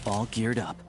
All geared up.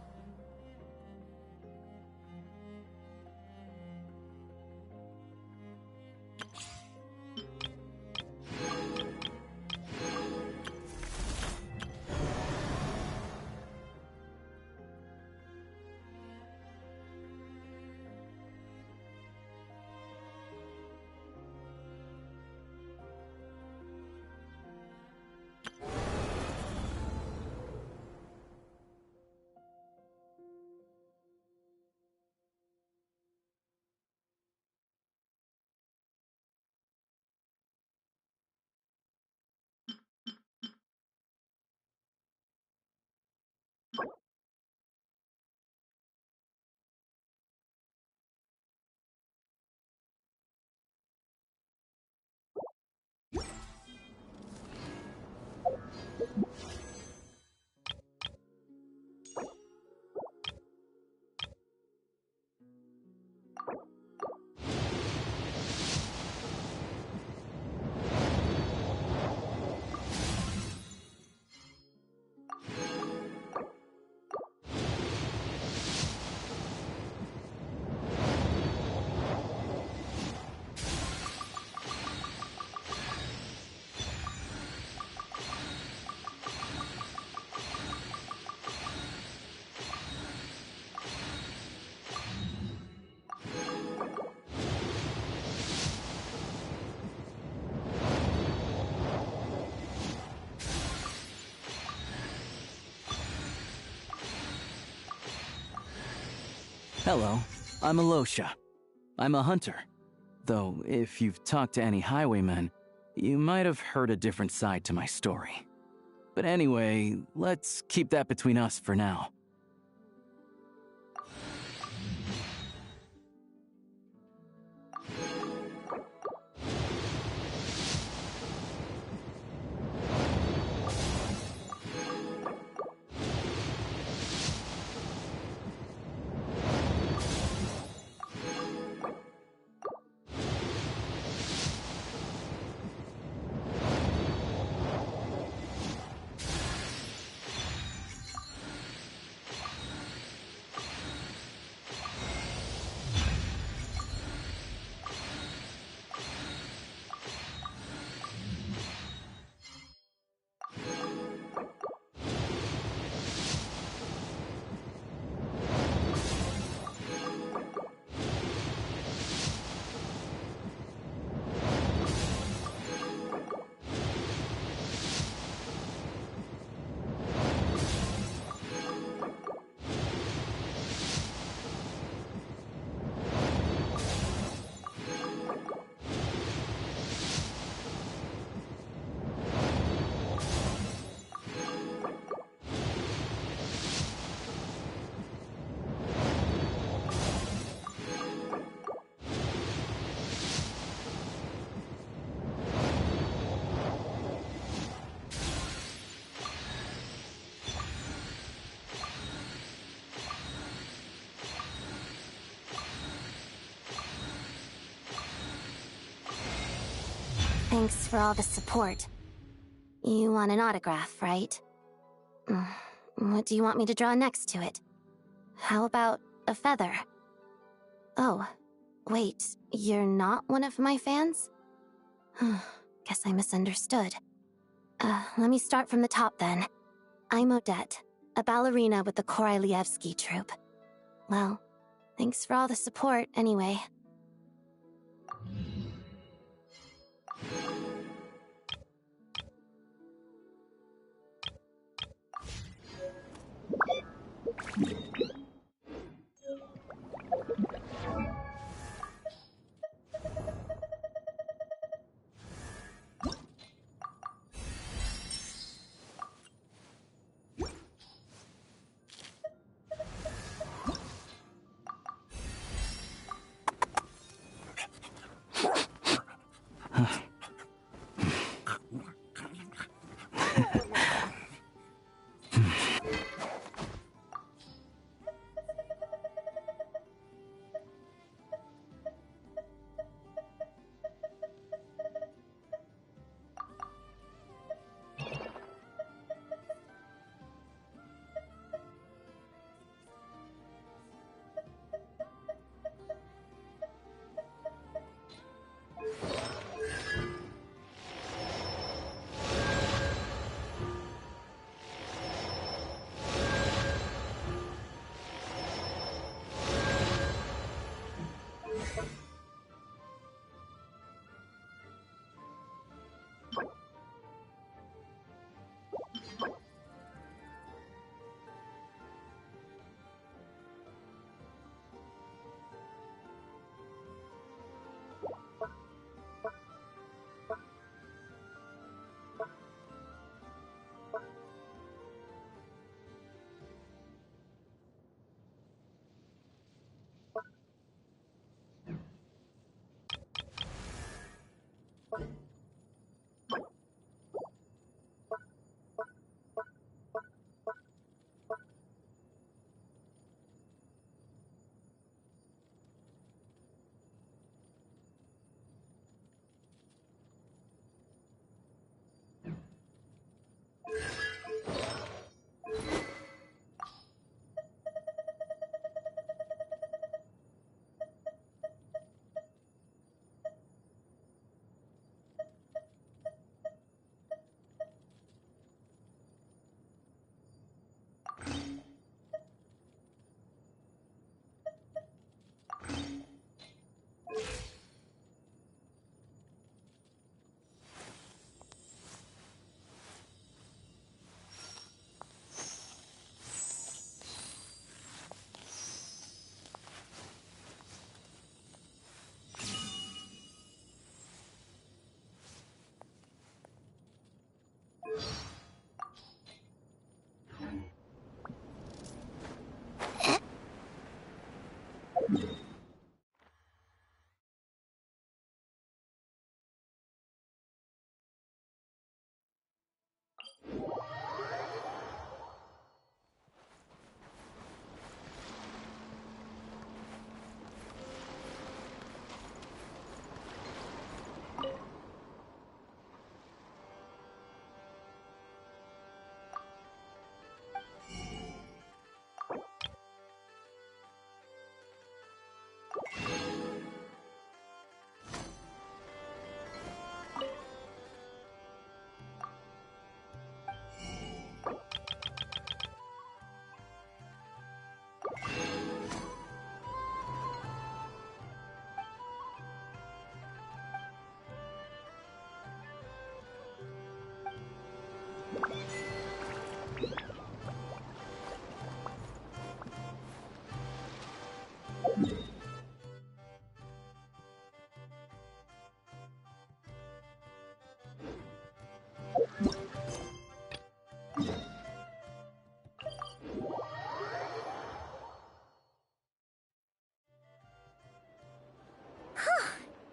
Hello, I'm Alosha. I'm a hunter. Though, if you've talked to any highwaymen, you might have heard a different side to my story. But anyway, let's keep that between us for now. Thanks for all the support. You want an autograph, right? What do you want me to draw next to it? How about a feather? Oh, wait, you're not one of my fans? Guess I misunderstood. Let me start from the top then. I'm Odette, a ballerina with the Korolyevsky troupe. Well, thanks for all the support, anyway.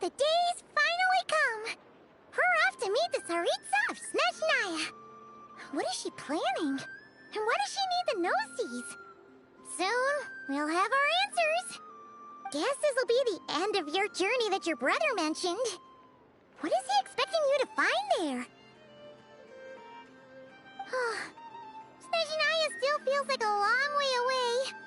The day's finally come! We're off to meet the Tsaritsa of Snezhnaya! What is she planning? And why does she need the gnosies? Soon, we'll have our answers! Guess this'll be the end of your journey that your brother mentioned. What is he expecting you to find there? Snezhnaya still feels like a long way away.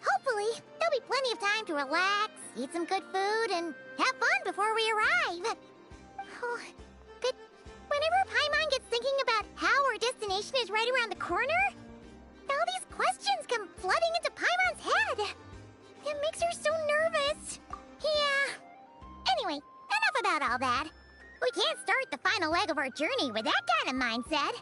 Hopefully, there'll be plenty of time to relax, eat some good food, and have fun before we arrive. But whenever Paimon gets thinking about how our destination is right around the corner, all come flooding into Paimon's head. It makes her so nervous. Yeah. Anyway, enough about all that. We can't start the final leg of our journey with that kind of mindset.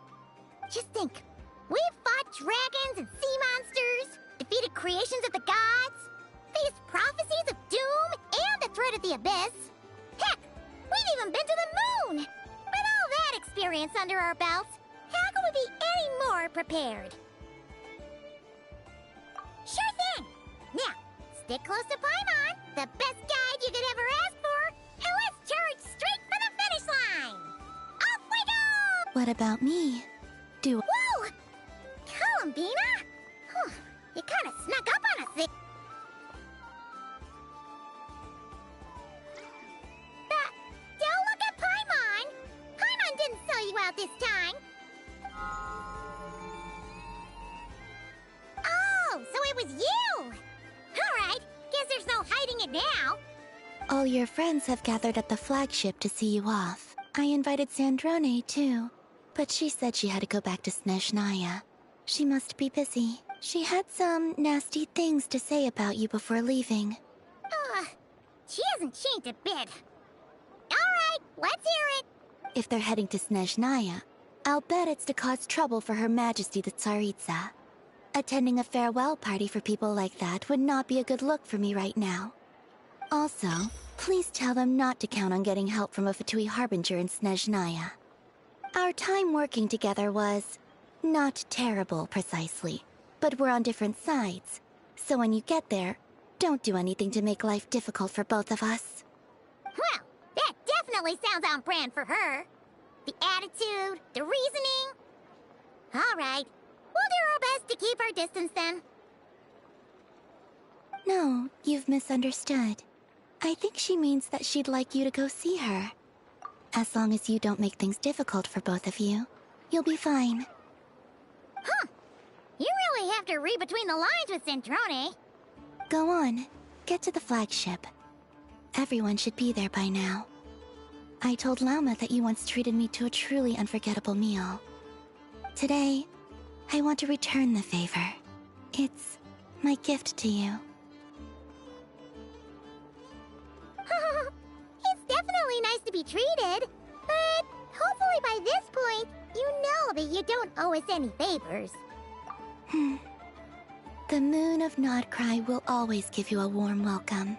Just think. We've fought dragons and sea monsters, defeated creations of the gods, faced prophecies of doom and the threat of the abyss. Heck, we've even been to the moon! With all that experience under our belts, how can we be any more prepared? Sure thing! Now, stick close to Paimon, the best guide you could ever ask for, and let's charge straight for the finish line! Off we go! What about me? Whoa! Columbina? You kinda snuck up on us there. Don't look at Paimon! Paimon didn't sell you out this time! Oh, so it was you! Alright, guess there's no hiding it now. All your friends have gathered at the flagship to see you off. I invited Sandrone, too. But she said she had to go back to Snezhnaya. She must be busy. She had some nasty things to say about you before leaving. She hasn't changed a bit. Alright, let's hear it! If they're heading to Snezhnaya, I'll bet it's to cause trouble for Her Majesty the Tsaritsa. Attending a farewell party for people like that would not be a good look for me right now. Also, please tell them not to count on getting help from a Fatui Harbinger in Snezhnaya. Our time working together was not terrible, precisely, but we're on different sides. So when you get there, don't do anything to make life difficult for both of us. Well, that definitely sounds on brand for her. The attitude, the reasoning. Alright, we'll do our best to keep our distance then. No, you've misunderstood. I think she means that she'd like you to go see her. As long as you don't make things difficult for both of you, you'll be fine. Huh. You really have to read between the lines with Centrone. Go on. Get to the flagship. Everyone should be there by now. I told Lauma that you once treated me to a truly unforgettable meal. Today, I want to return the favor. It's my gift to you. It's definitely nice to be treated, but hopefully by this point, you know that you don't owe us any favors. The moon of Nodcry will always give you a warm welcome.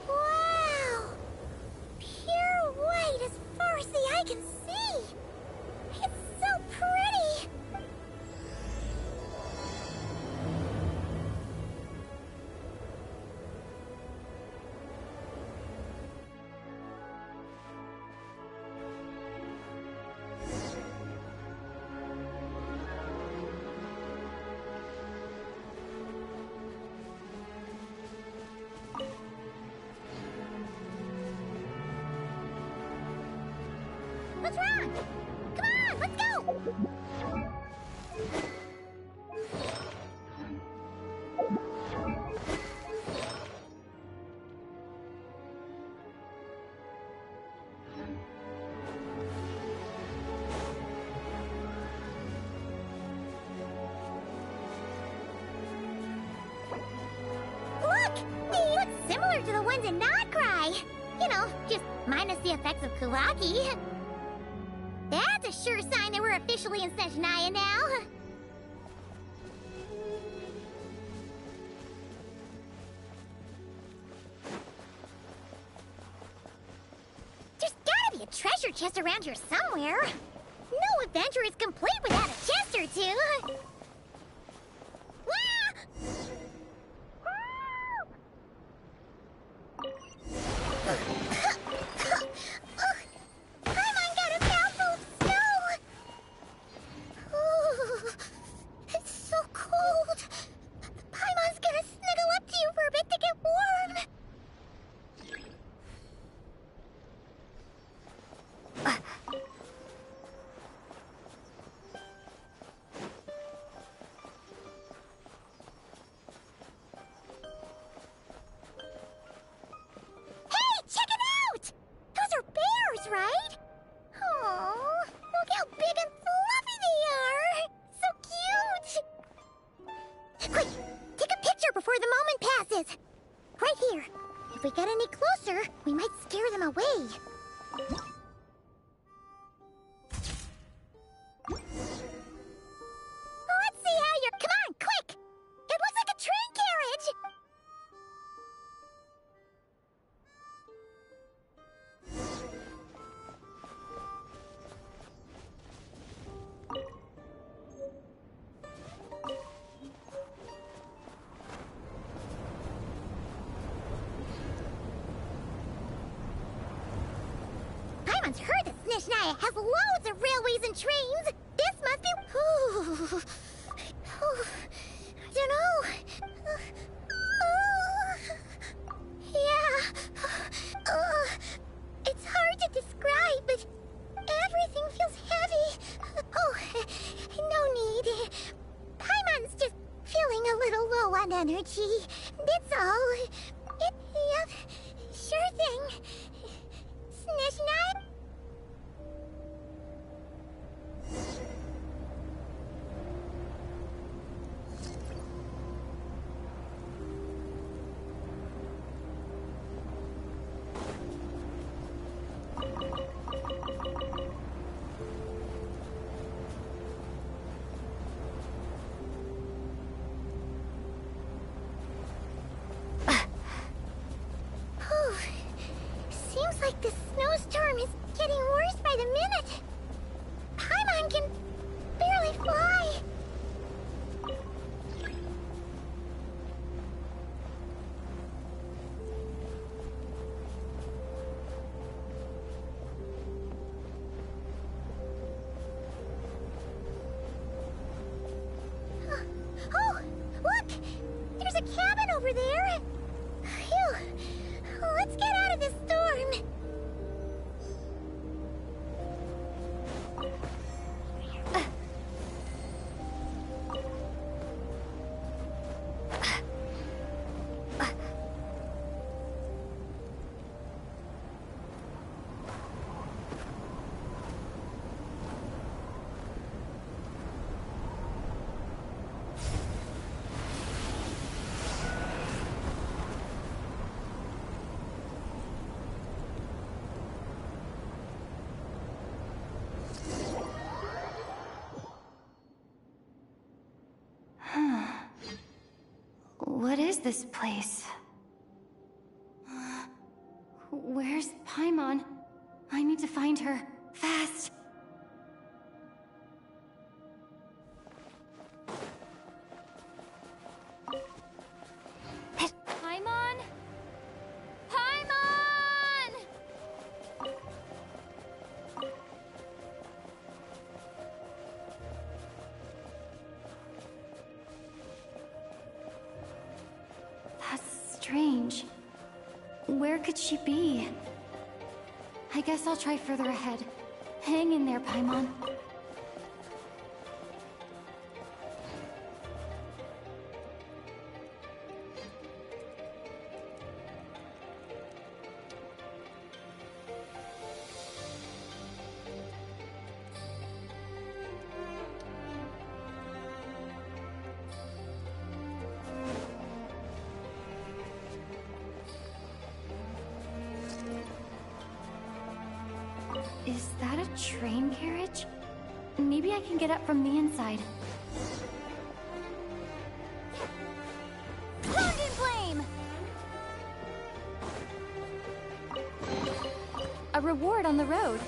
Wow! Pure white as far as the eye can see! It's so pretty! What's wrong? Come on, let's go! Look! They look similar to the ones in Nodcry! You know, just minus the effects of Kuwaki. That's a sure sign that we're officially in Snezhnaya now. There's gotta be a treasure chest around here somewhere. No adventure is complete without a chest or two. Paimon got a mouthful of snow! Ooh, it's so cold. Paimon's gonna snuggle up to you for a bit to get warm. Paimon's heard that Snezhnaya has loads of railways and trains. This must be... Ooh. I don't know. Yeah. It's hard to describe, but everything feels heavy. Oh, no need. Paimon's just feeling a little low on energy. That's all. Yep, sure thing. Snezhnaya? Seems like the snowstorm is getting worse by the minute. Paimon can barely fly. Oh, look! There's a cabin over there. Phew. Let's get out of this storm. What is this place? Where's Paimon? I need to find her. Fast! Paimon? Paimon! That's strange. Where could she be? I guess I'll try further ahead. Hang in there, Paimon. Is that a train carriage? Maybe I can get up from the inside. Ground in flame! A reward on the road.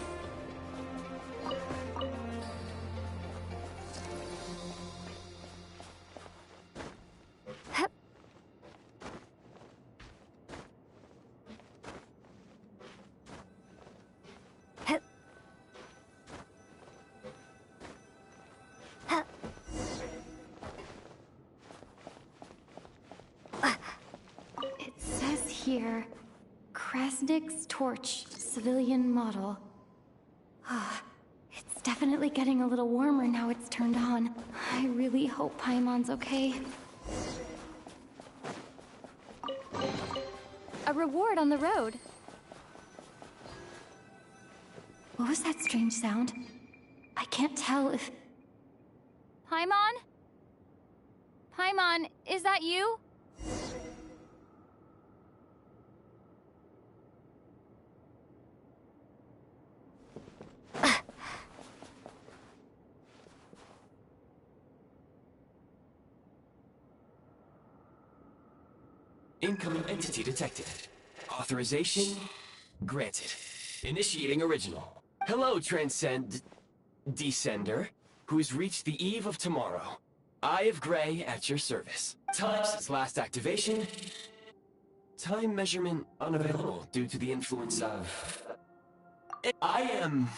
It says here, Krasnik's torch, civilian model. It's definitely getting a little warmer now it's turned on. I really hope Paimon's okay. A reward on the road. What was that strange sound? I can't tell if... Paimon? Paimon, is that you? Incoming entity detected. Authorization granted. Initiating original. Hello, Descender, who's reached the eve of tomorrow. Eye of Grey at your service. Time since last activation. Time measurement unavailable due to the influence of... I am...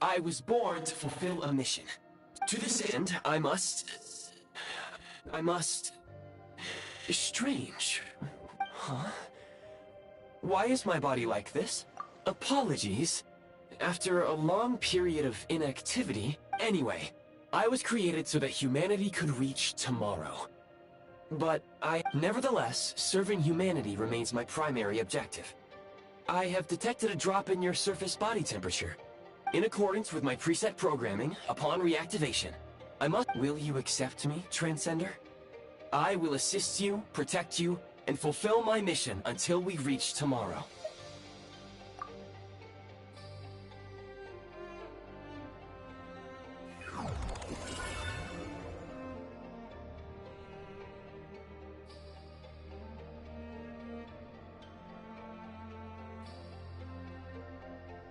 I was born to fulfill a mission. To this end, I must... Strange. Huh? Why is my body like this? Apologies. After a long period of inactivity... Anyway, I was created so that humanity could reach tomorrow. But nevertheless, serving humanity remains my primary objective. I have detected a drop in your surface body temperature. In accordance with my preset programming, upon reactivation, Will you accept me, Transcender? I will assist you, protect you, and fulfill my mission until we reach tomorrow.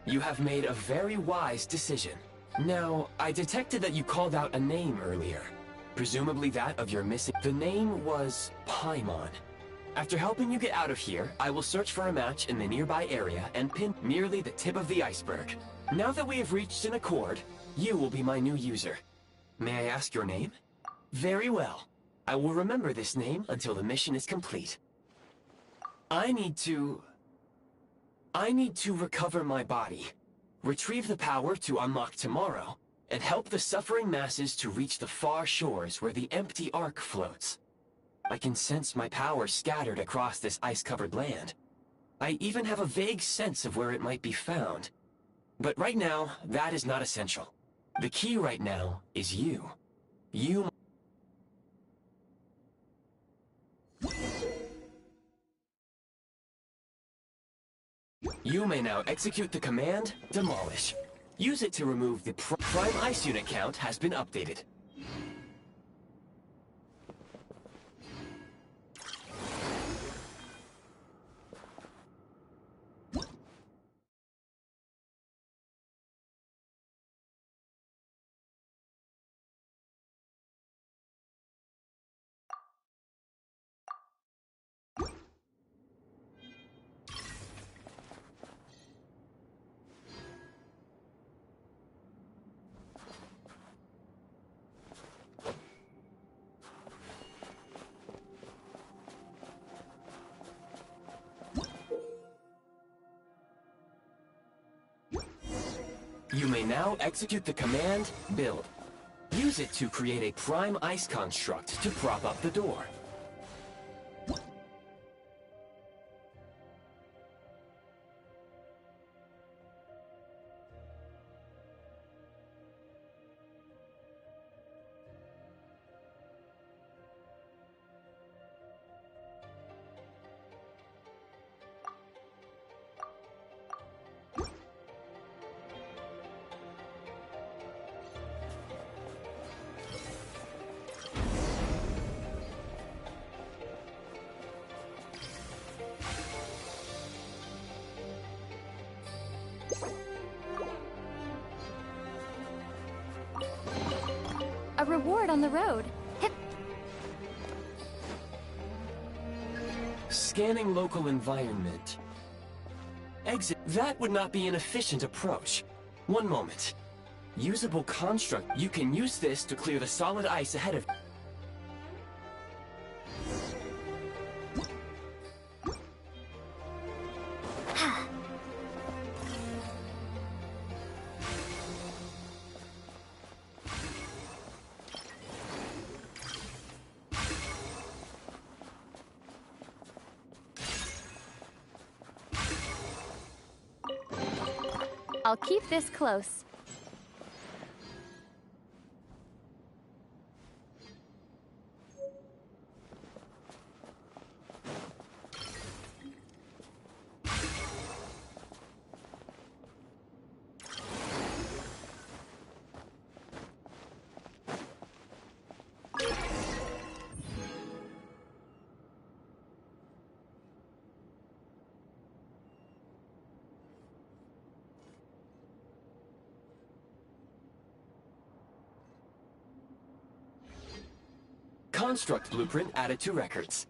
You have made a very wise decision. Now, I detected that you called out a name earlier. Presumably that of your missing... The name was Paimon. After helping you get out of here, I will search for a match in the nearby area and pin merely the tip of the iceberg. Now that we have reached an accord, you will be my new user. May I ask your name? Very well. I will remember this name until the mission is complete. I need to recover my body, retrieve the power to unlock tomorrow, and help the suffering masses to reach the far shores where the empty Ark floats. I can sense my power scattered across this ice-covered land. I even have a vague sense of where it might be found. But right now, that is not essential. The key right now is you. You may now execute the command, Demolish. Use it to remove the Prime Ice Unit count has been updated. You may now execute the command, Build. Use it to create a Prime Ice construct to prop up the door. A reward on the road. Hip. Scanning local environment. Exit. That would not be an efficient approach. One moment. Usable construct. You can use this to clear the solid ice ahead of... I'll keep this close. Construct blueprint added to records.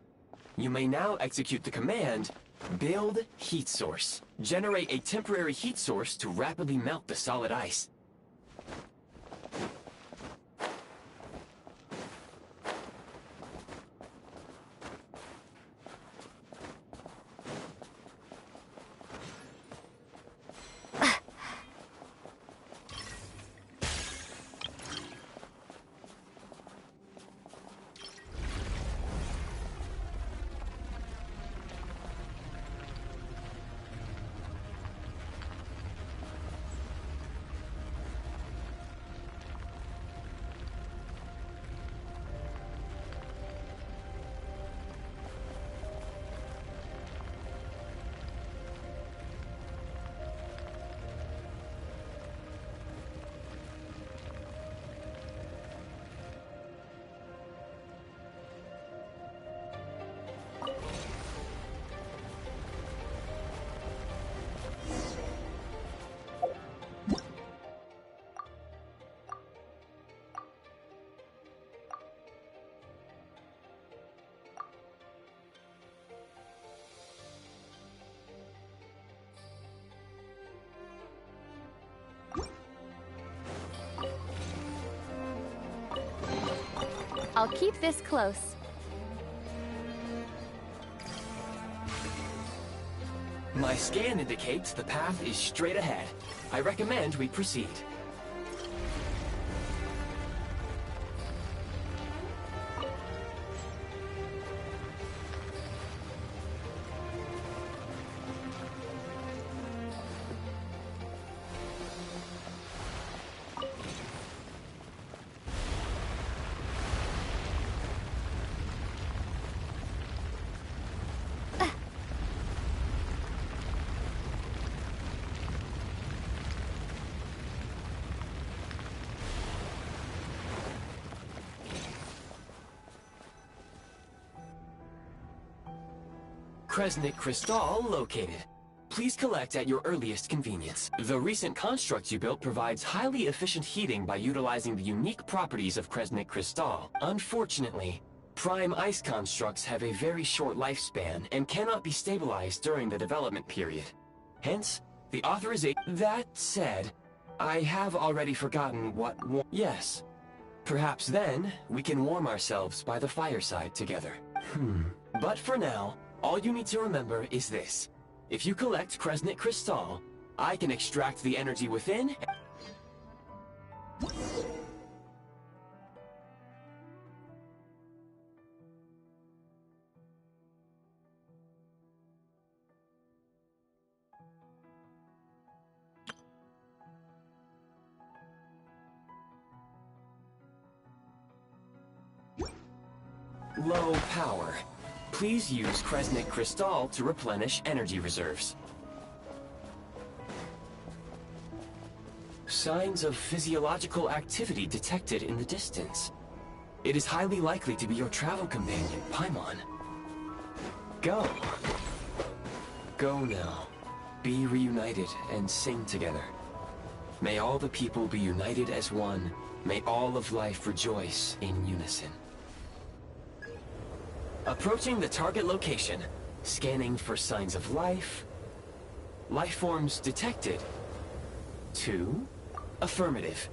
You may now execute the command, Build heat source. Generate a temporary heat source to rapidly melt the solid ice. I'll keep this close. My scan indicates the path is straight ahead. I recommend we proceed. Kresnik Crystal located. Please collect at your earliest convenience. The recent construct you built provides highly efficient heating by utilizing the unique properties of Kresnik Crystal. Unfortunately, prime ice constructs have a very short lifespan and cannot be stabilized during the development period. Hence, the authorization... That said, I have already forgotten what... Yes. Perhaps then, we can warm ourselves by the fireside together. But for now, all you need to remember is this. If you collect Kresnik Crystal, I can extract the energy within... Low power. Please use Kresnik Crystal to replenish energy reserves. Signs of physiological activity detected in the distance. It is highly likely to be your travel companion, Paimon. Go. Go now. Be reunited and sing together. May all the people be united as one. May all of life rejoice in unison. Approaching the target location, scanning for signs of life. Life forms detected. 2. Affirmative.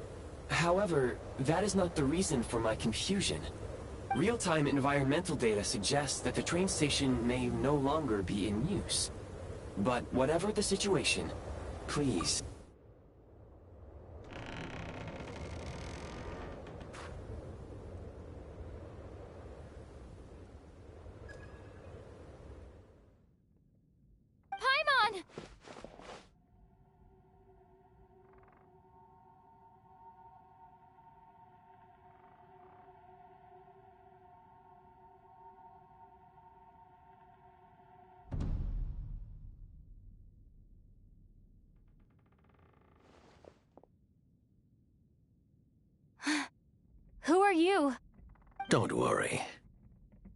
However, that is not the reason for my confusion. Real-time environmental data suggests that the train station may no longer be in use. But whatever the situation, please... Paimon! Who are you? Don't worry.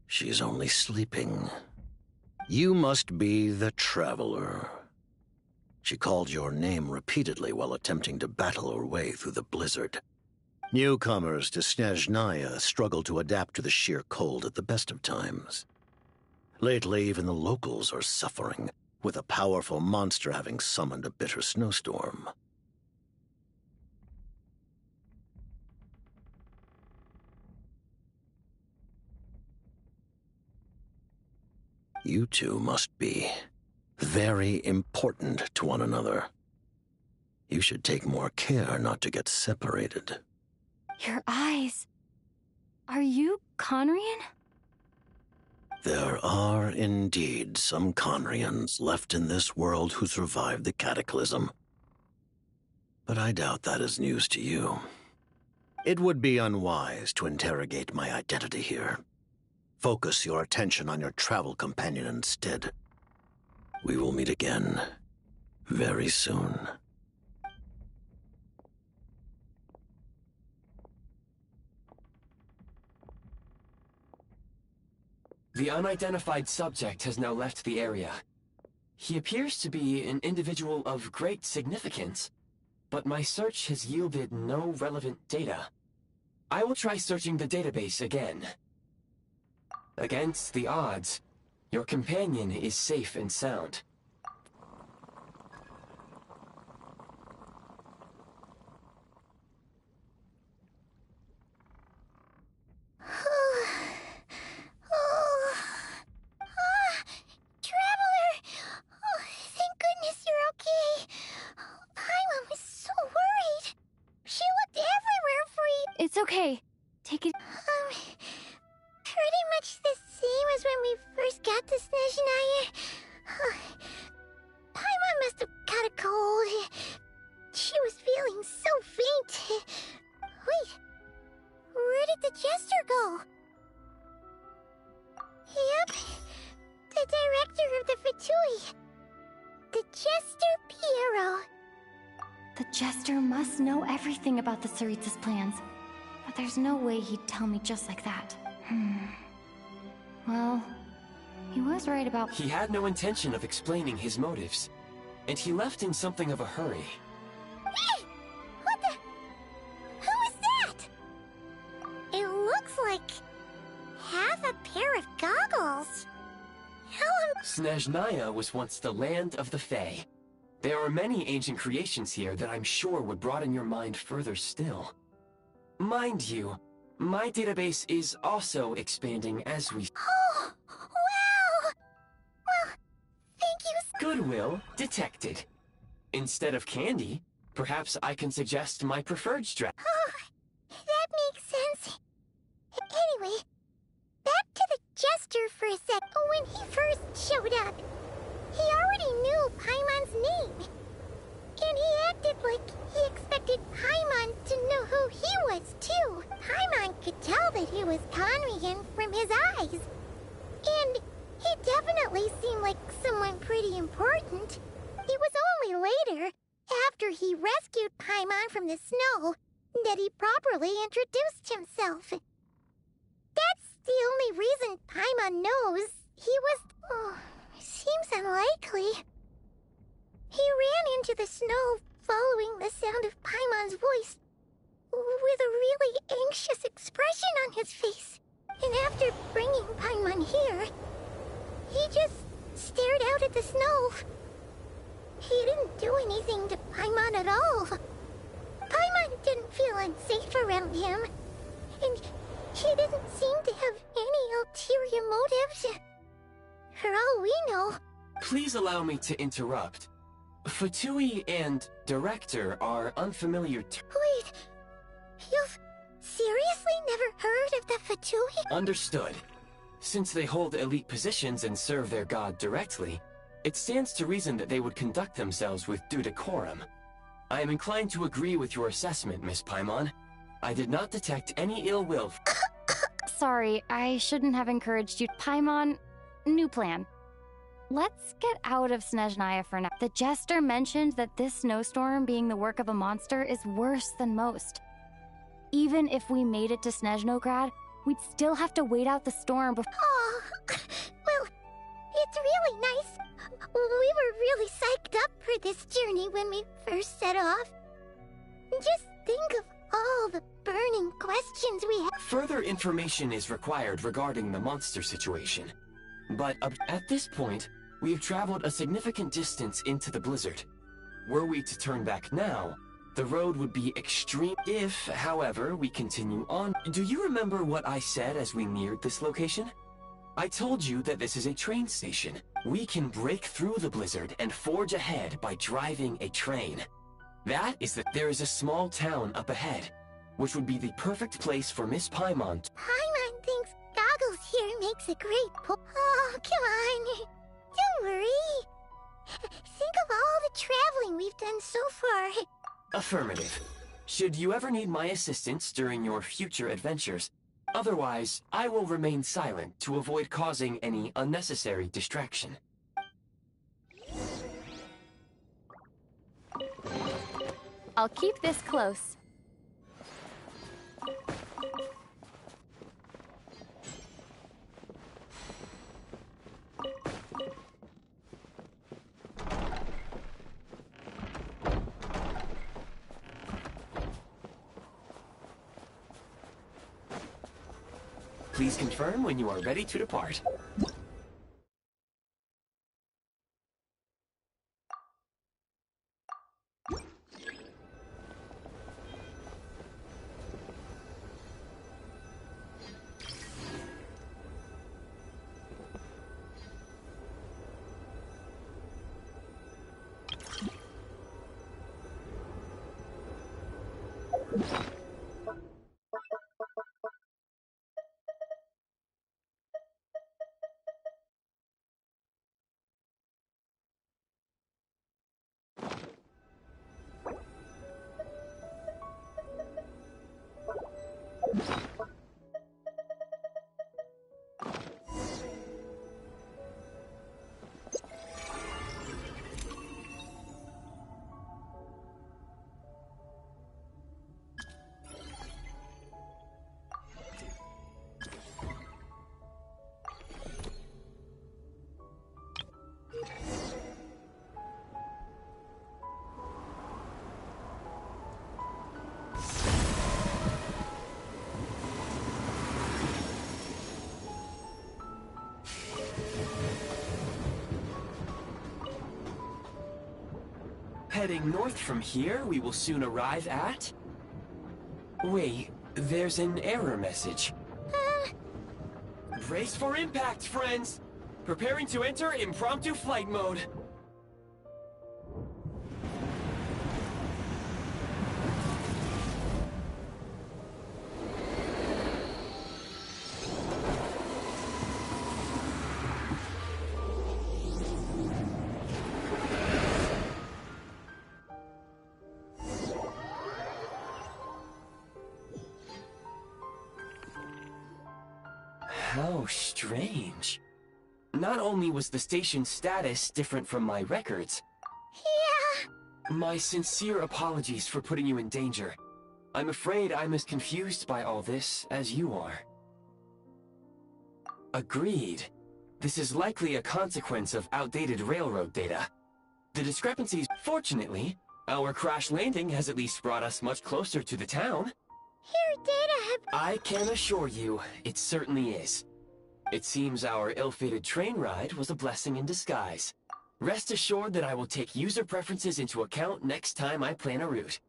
She's only sleeping. You must be the Traveler. She called your name repeatedly while attempting to battle her way through the blizzard. Newcomers to Snezhnaya struggle to adapt to the sheer cold at the best of times. Lately, even the locals are suffering, with a powerful monster having summoned a bitter snowstorm. You two must be very important to one another. You should take more care not to get separated. Your eyes. Are you Conrian? There are indeed some Conrians left in this world who survived the cataclysm. But I doubt that is news to you. It would be unwise to interrogate my identity here. Focus your attention on your travel companion instead. We will meet again very soon. The unidentified subject has now left the area. He appears to be an individual of great significance, but my search has yielded no relevant data. I will try searching the database again. Against the odds, your companion is safe and sound. Traveler! Oh, thank goodness you're okay. Paimon was so worried. She looked everywhere for you. It's okay. Take it. Pretty much the same as when we first got to Snezhnaya. Paimon must have got a cold. She was feeling so faint. Wait, where did the jester go? Yep, the director of the Fatui. The Jester Piero. The Jester must know everything about the Tsaritsa's plans. But there's no way he'd tell me just like that. Well, he was right about... He had no intention of explaining his motives, and he left in something of a hurry. Hey! What the... Who is that? It looks like... half a pair of goggles. Snezhnaya was once the land of the Fae. There are many ancient creations here that I'm sure would broaden your mind further still. Mind you, my database is also expanding as we... Oh, wow! Well, thank you so... Goodwill detected. Instead of candy, perhaps I can suggest my preferred strategy. Oh, that makes sense. Anyway, back to the Jester for a sec. When he first showed up, he already knew Paimon's name. And he acted like he expected Paimon to know who he was, too. Paimon could tell that he was Conrian from his eyes. And he definitely seemed like someone pretty important. It was only later, after he rescued Paimon from the snow, that he properly introduced himself. That's the only reason Paimon knows he was... Oh, seems unlikely. He ran into the snow following the sound of Paimon's voice, with a really anxious expression on his face. And after bringing Paimon here, he just stared out at the snow. He didn't do anything to Paimon at all. Paimon didn't feel unsafe around him, and he didn't seem to have any ulterior motives. For all we know... Please allow me to interrupt. Fatui and Director are unfamiliar Wait, you've seriously never heard of the Fatui? Understood. Since they hold elite positions and serve their god directly, it stands to reason that they would conduct themselves with due decorum. I am inclined to agree with your assessment, Miss Paimon. I did not detect any ill will. Sorry, I shouldn't have encouraged you. Paimon, new plan. Let's get out of Snezhnaya for now. The Jester mentioned that this snowstorm being the work of a monster is worse than most. Even if we made it to Snezhnograd, we'd still have to wait out the storm before... Oh, well, it's really nice. We were really psyched up for this journey when we first set off. Just think of all the burning questions we have. Further information is required regarding the monster situation. But at this point, we have traveled a significant distance into the blizzard. Were we to turn back now, the road would be extreme. If, however, we continue on... Do you remember what I said as we neared this location? I told you that this is a train station. We can break through the blizzard and forge ahead by driving a train. That is that there is a small town up ahead, which would be the perfect place for Miss Paimon. Paimon thinks Goggles here makes a great Oh, come on. Don't worry. Think of all the traveling we've done so far. Affirmative. Should you ever need my assistance during your future adventures, otherwise, I will remain silent to avoid causing any unnecessary distraction. I'll keep this close. Please confirm when you are ready to depart. Heading north from here, we will soon arrive at... Wait, there's an error message. Brace for impact, friends! Preparing to enter impromptu flight mode. How strange. Not only was the station's status different from my records... Yeah. My sincere apologies for putting you in danger. I'm afraid I'm as confused by all this as you are. Agreed. This is likely a consequence of outdated railroad data. The discrepancies... Fortunately, our crash landing has at least brought us much closer to the town. Your data have... I can assure you, it certainly is. It seems our ill-fated train ride was a blessing in disguise. Rest assured that I will take user preferences into account next time I plan a route.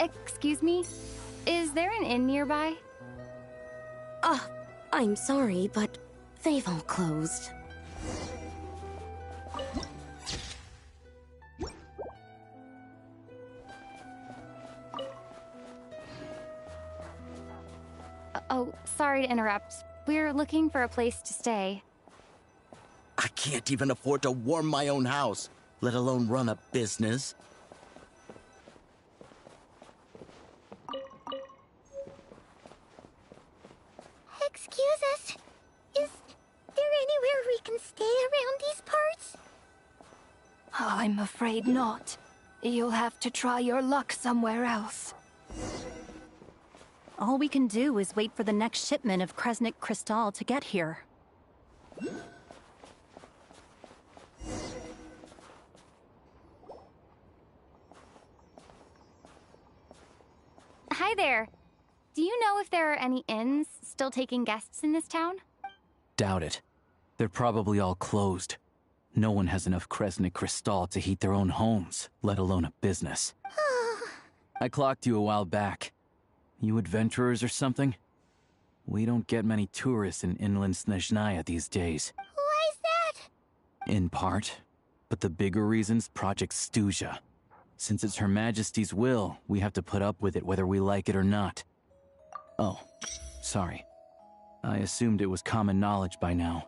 Excuse me? Is there an inn nearby? I'm sorry, but they've all closed. Oh, sorry to interrupt. We're looking for a place to stay. I can't even afford to warm my own house, let alone run a business. Excuse us. Is there anywhere we can stay around these parts? I'm afraid not. You'll have to try your luck somewhere else. All we can do is wait for the next shipment of Kresnik Crystal to get here. Hi there. Do you know if there are any inns still taking guests in this town? Doubt it. They're probably all closed. No one has enough Kresnik Crystal to heat their own homes, let alone a business. I clocked you a while back. You adventurers or something? We don't get many tourists in inland Snezhnaya these days. Why is that? In part. But the bigger reason's Project Snezhnaya. Since it's Her Majesty's will, we have to put up with it whether we like it or not. Oh, sorry. I assumed it was common knowledge by now.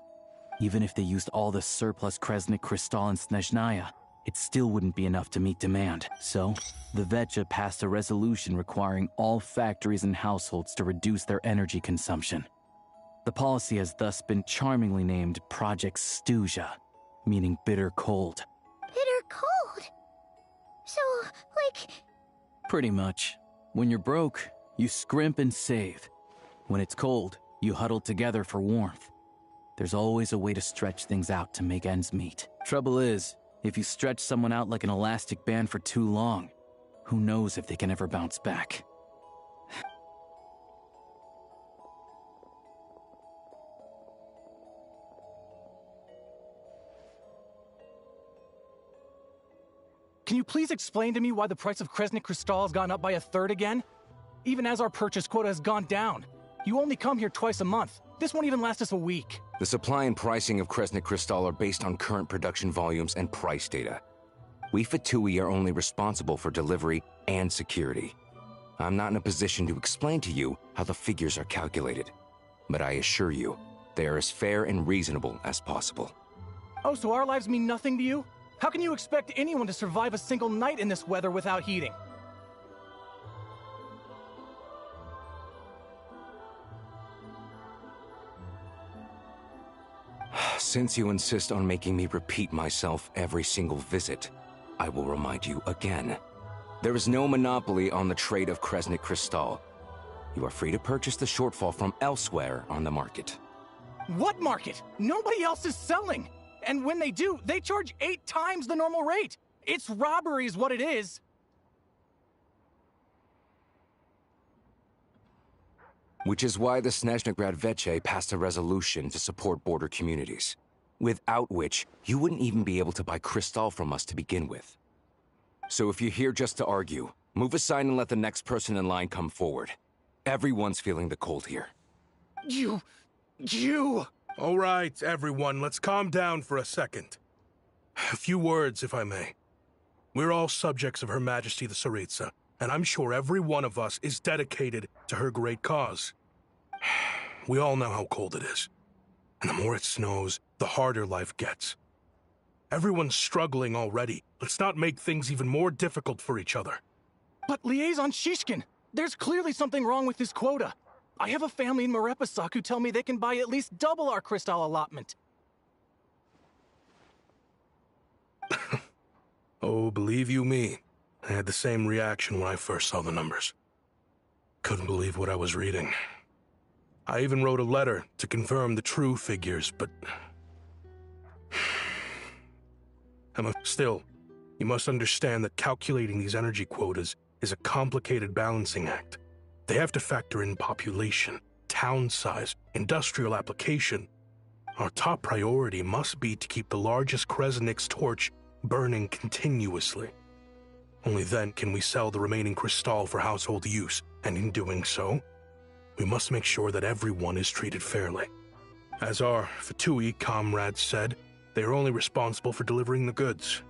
Even if they used all the surplus Kresnik Crystal in Snezhnaya, it still wouldn't be enough to meet demand. So, the Vetcha passed a resolution requiring all factories and households to reduce their energy consumption. The policy has thus been charmingly named Project Snezhnaya, meaning bitter cold. Bitter cold? So, like... Pretty much. When you're broke, you scrimp and save. When it's cold, you huddle together for warmth. There's always a way to stretch things out to make ends meet. Trouble is, if you stretch someone out like an elastic band for too long, who knows if they can ever bounce back. Can you please explain to me why the price of Kresnik Crystal has gone up by 1/3 again? Even as our purchase quota has gone down. You only come here twice a month. This won't even last us a week. The supply and pricing of Kresnik Crystal are based on current production volumes and price data. We Fatui are only responsible for delivery and security. I'm not in a position to explain to you how the figures are calculated, but I assure you, they are as fair and reasonable as possible. Oh, so our lives mean nothing to you? How can you expect anyone to survive a single night in this weather without heating? Since you insist on making me repeat myself every single visit, I will remind you again. There is no monopoly on the trade of Kresnik Crystal. You are free to purchase the shortfall from elsewhere on the market. What market? Nobody else is selling! And when they do, they charge 8 times the normal rate! It's robbery is what it is! Which is why the Snezhnagrad Veche passed a resolution to support border communities, without which you wouldn't even be able to buy Crystal from us to begin with. So if you're here just to argue, move aside and let the next person in line come forward. Everyone's feeling the cold here. You... All right, everyone, let's calm down for a second. A few words, if I may. We're all subjects of Her Majesty the Tsaritsa, and I'm sure every one of us is dedicated to her great cause. We all know how cold it is. And the more it snows, the harder life gets. Everyone's struggling already. Let's not make things even more difficult for each other. But Liaison Shishkin, there's clearly something wrong with this quota. I have a family in Marepasak who tell me they can buy at least double our Crystal allotment. Oh, believe you me, I had the same reaction when I first saw the numbers. Couldn't believe what I was reading. I even wrote a letter to confirm the true figures, but... Still, you must understand that calculating these energy quotas is a complicated balancing act. They have to factor in population, town size, industrial application. Our top priority must be to keep the largest Kresnik's torch burning continuously. Only then can we sell the remaining crystal for household use, and in doing so, we must make sure that everyone is treated fairly. As our Fatui comrades said, they are only responsible for delivering the goods.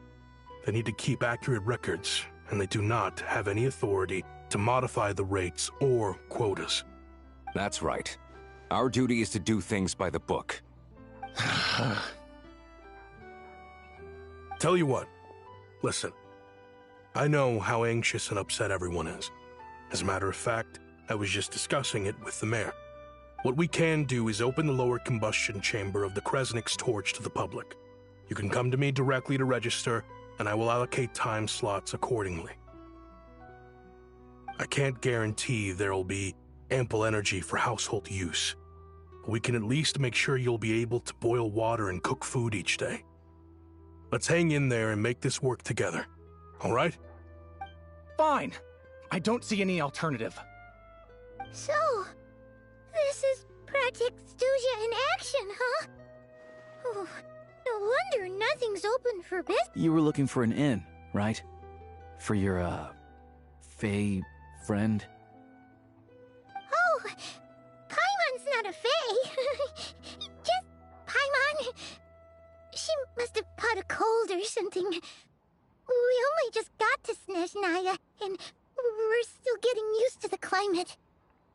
They need to keep accurate records, and they do not have any authority to modify the rates or quotas. That's right. Our duty is to do things by the book. Tell you what, listen. I know how anxious and upset everyone is. As a matter of fact, I was just discussing it with the mayor. What we can do is open the lower combustion chamber of the Kresnik's torch to the public. You can come to me directly to register, and I will allocate time slots accordingly. I can't guarantee there'll be ample energy for household use, but we can at least make sure you'll be able to boil water and cook food each day. Let's hang in there and make this work together. All right? Fine. I don't see any alternative. So, this is Project Snezhnaya in action, huh? Oh, no wonder nothing's open for business. You were looking for an inn, right? For your, Fae friend? Oh, Paimon's not a Fae. Just Paimon. She must have caught a cold or something. We only just got to Snezhnaya, and we're still getting used to the climate.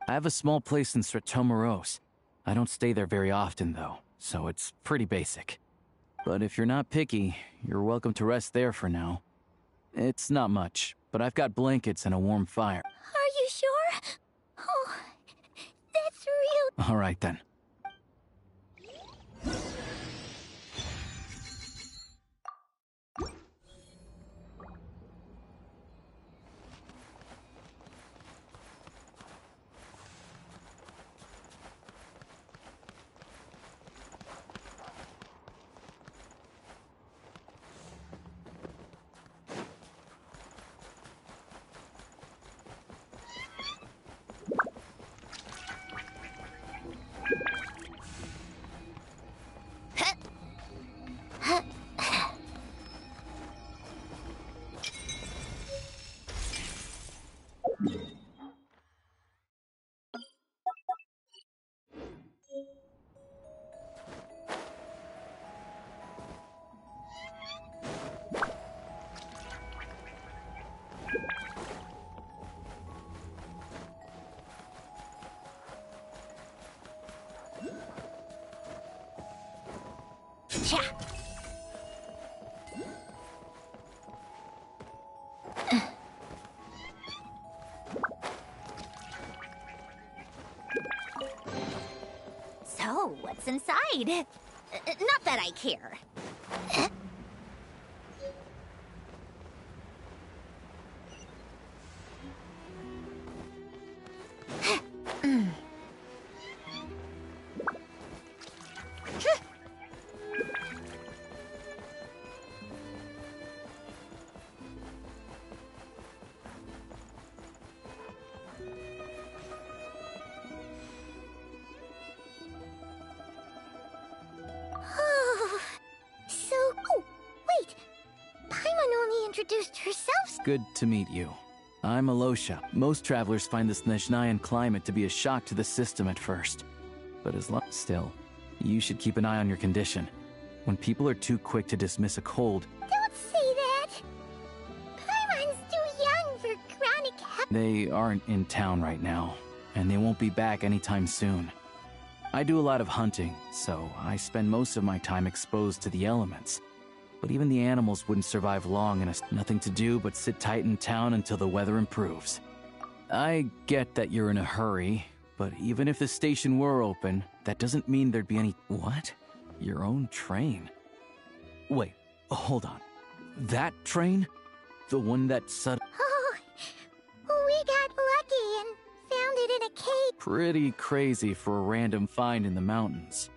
I have a small place in Stratomaros. I don't stay there very often, though, so it's pretty basic. But if you're not picky, you're welcome to rest there for now. It's not much, but I've got blankets and a warm fire. Are you sure? Oh, that's real. All right, then. So, what's inside? Not that I care. Introduced herself. Good to meet you. I'm Alosha. Most travelers find the Snezhnayan climate to be a shock to the system at first. But still, you should keep an eye on your condition. When people are too quick to dismiss a cold... Don't say that! Paimon's too young for chronic They aren't in town right now, and they won't be back anytime soon. I do a lot of hunting, so I spend most of my time exposed to the elements. But even the animals wouldn't survive long and nothing to do but sit tight in town until the weather improves. I get that you're in a hurry, but even if the station were open, that doesn't mean there'd be any... What? Your own train? Wait, hold on. That train? The one that Oh, we got lucky and found it in a cave. Pretty crazy for a random find in the mountains.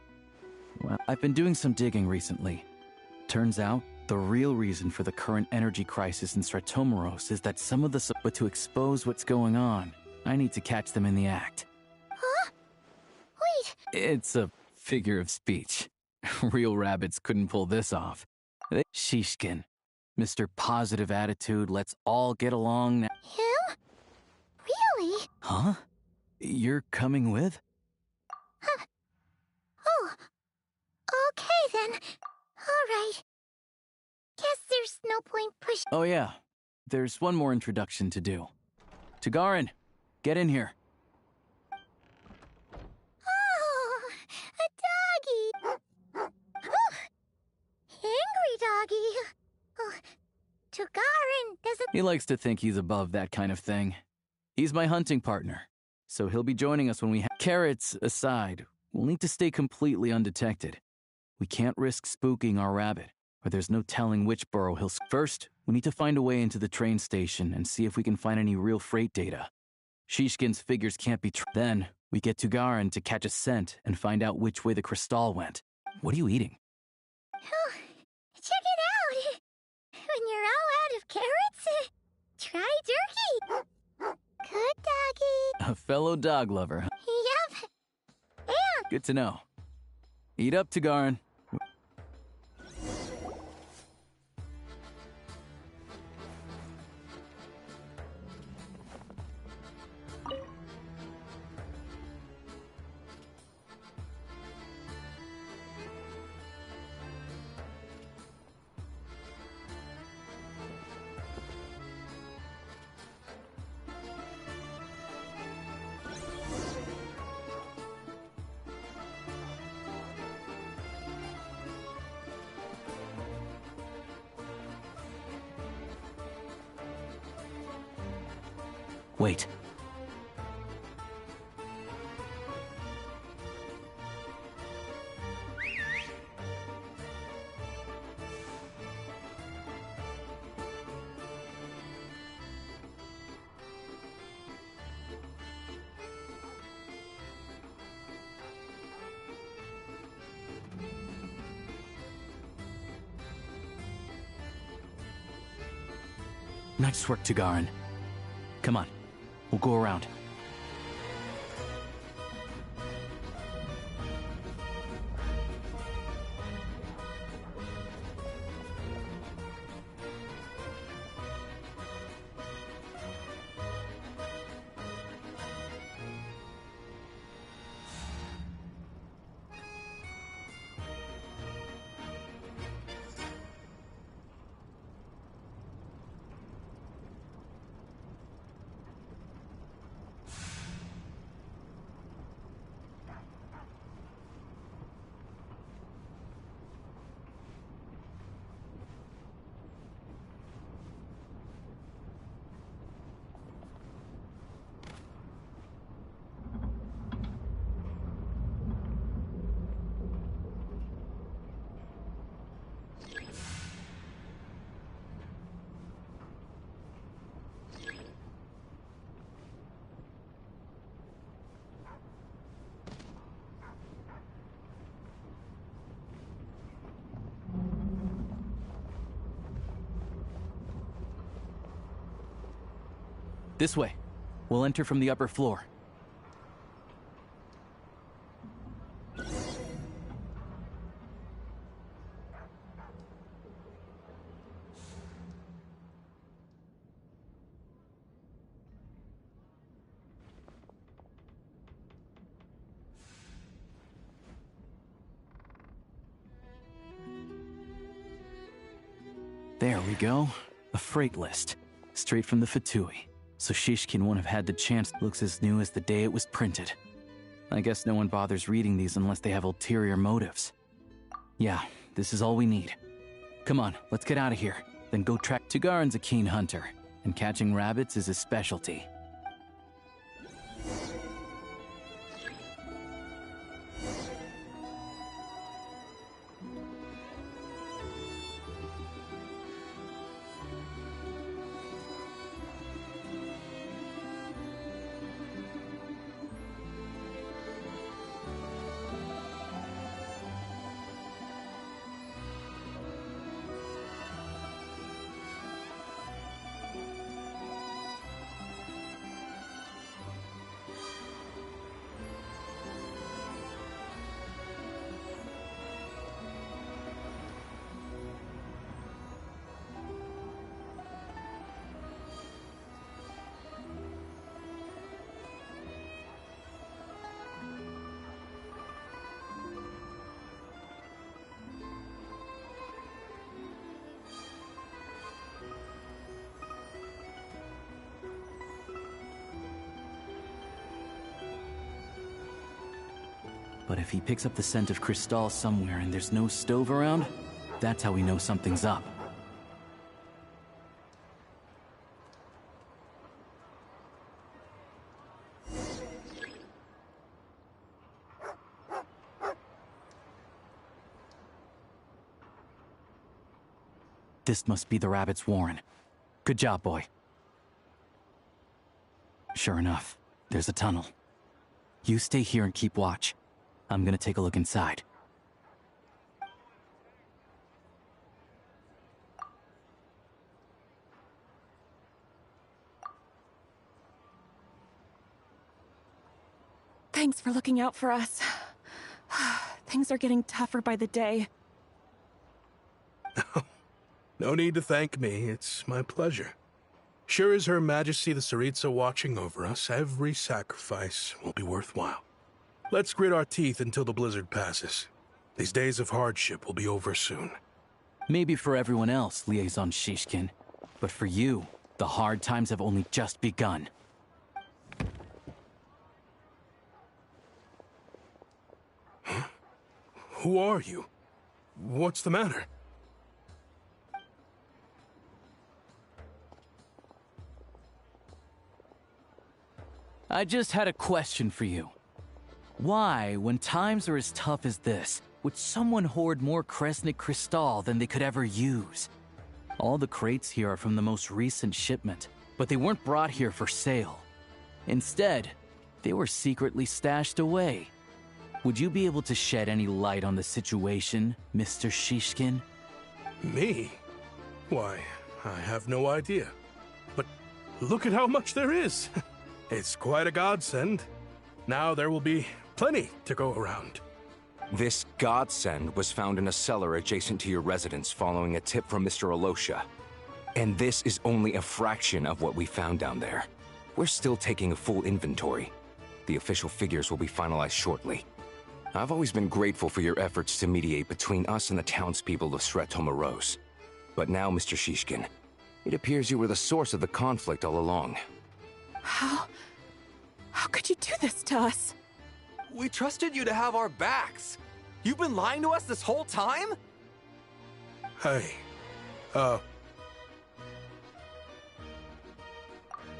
Well, I've been doing some digging recently. Turns out, the real reason for the current energy crisis in Stratomaros is that some of the... But to expose what's going on, I need to catch them in the act. Huh? Wait. It's a figure of speech. Real rabbits couldn't pull this off. Shishkin. Mr. Positive Attitude, let's all get along now. Him? Really? Huh? You're coming with? Huh. Oh. Okay then. Alright. Guess there's no point pushing. Oh yeah, there's one more introduction to do. Tagarin, get in here. Oh, a doggy. Oh, angry doggy. Oh, Tagarin doesn't... He likes to think he's above that kind of thing. He's my hunting partner, so he'll be joining us when we Carrots aside, we'll need to stay completely undetected. We can't risk spooking our rabbit, or there's no telling which burrow he'll... First, we need to find a way into the train station and see if we can find any real freight data. Shishkin's figures can't be Then, we get Tugarin to catch a scent and find out which way the crystal went. What are you eating? Oh, check it out. When you're all out of carrots, try jerky. Good doggy. A fellow dog lover, huh? Yep. And... Good to know. Eat up, Tugarin. Wait. Nice work, Tugarin. Come on. We'll go around. This way. We'll enter from the upper floor. There we go. A freight list. Straight from the Fatui. So Shishkin won't have had the chance. Looks as new as the day it was printed. I guess no one bothers reading these unless they have ulterior motives. Yeah, this is all we need. Come on, let's get out of here. Then go track. Tugarin's a keen hunter, and catching rabbits is his specialty. But if he picks up the scent of Cristal somewhere and there's no stove around, that's how we know something's up. This must be the rabbit's warren. Good job, boy. Sure enough, there's a tunnel. You stay here and keep watch. I'm gonna take a look inside. Thanks for looking out for us. Things are getting tougher by the day. No need to thank me. It's my pleasure. Sure as Her Majesty the Tsaritsa watching over us, every sacrifice will be worthwhile. Let's grit our teeth until the blizzard passes. These days of hardship will be over soon. Maybe for everyone else, Liaison Shishkin. But for you, the hard times have only just begun. Huh? Who are you? What's the matter? I just had a question for you. Why, when times are as tough as this, would someone hoard more Kresnik Cristal than they could ever use? All the crates here are from the most recent shipment, but they weren't brought here for sale. Instead, they were secretly stashed away. Would you be able to shed any light on the situation, Mr. Shishkin? Me? Why, I have no idea. But look at how much there is! It's quite a godsend. Now there will be plenty to go around. This godsend was found in a cellar adjacent to your residence following a tip from Mr. Alosha. And this is only a fraction of what we found down there. We're still taking a full inventory. The official figures will be finalized shortly. I've always been grateful for your efforts to mediate between us and the townspeople of Sretomaros. But now, Mr. Shishkin, it appears you were the source of the conflict all along. How could you do this to us? We trusted you to have our backs. You've been lying to us this whole time? Hey,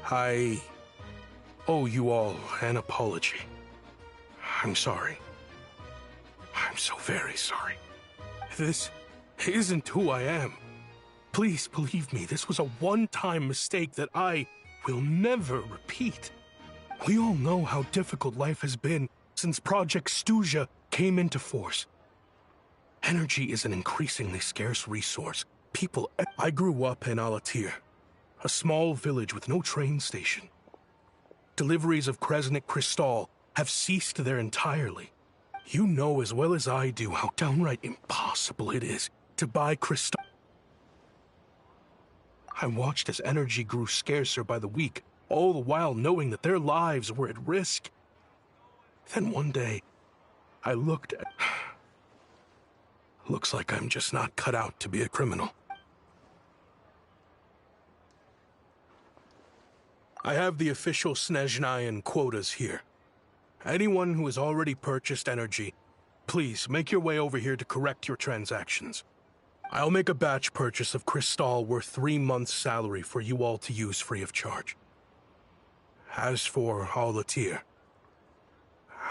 I owe you all an apology. I'm sorry. I'm so very sorry. This isn't who I am. Please believe me, this was a one-time mistake that I will never repeat. We all know how difficult life has been since Project Stuzha came into force. Energy is an increasingly scarce resource. I grew up in Alatir, a small village with no train station. Deliveries of Kresnik Cristal have ceased there entirely. You know as well as I do how downright impossible it is to buy Cristal. I watched as energy grew scarcer by the week, all the while knowing that their lives were at risk. Then one day, I looked at... Looks like I'm just not cut out to be a criminal. I have the official Snezhnayan quotas here. Anyone who has already purchased energy, please make your way over here to correct your transactions. I'll make a batch purchase of Cristal worth 3 months' salary for you all to use free of charge. As for Alatir,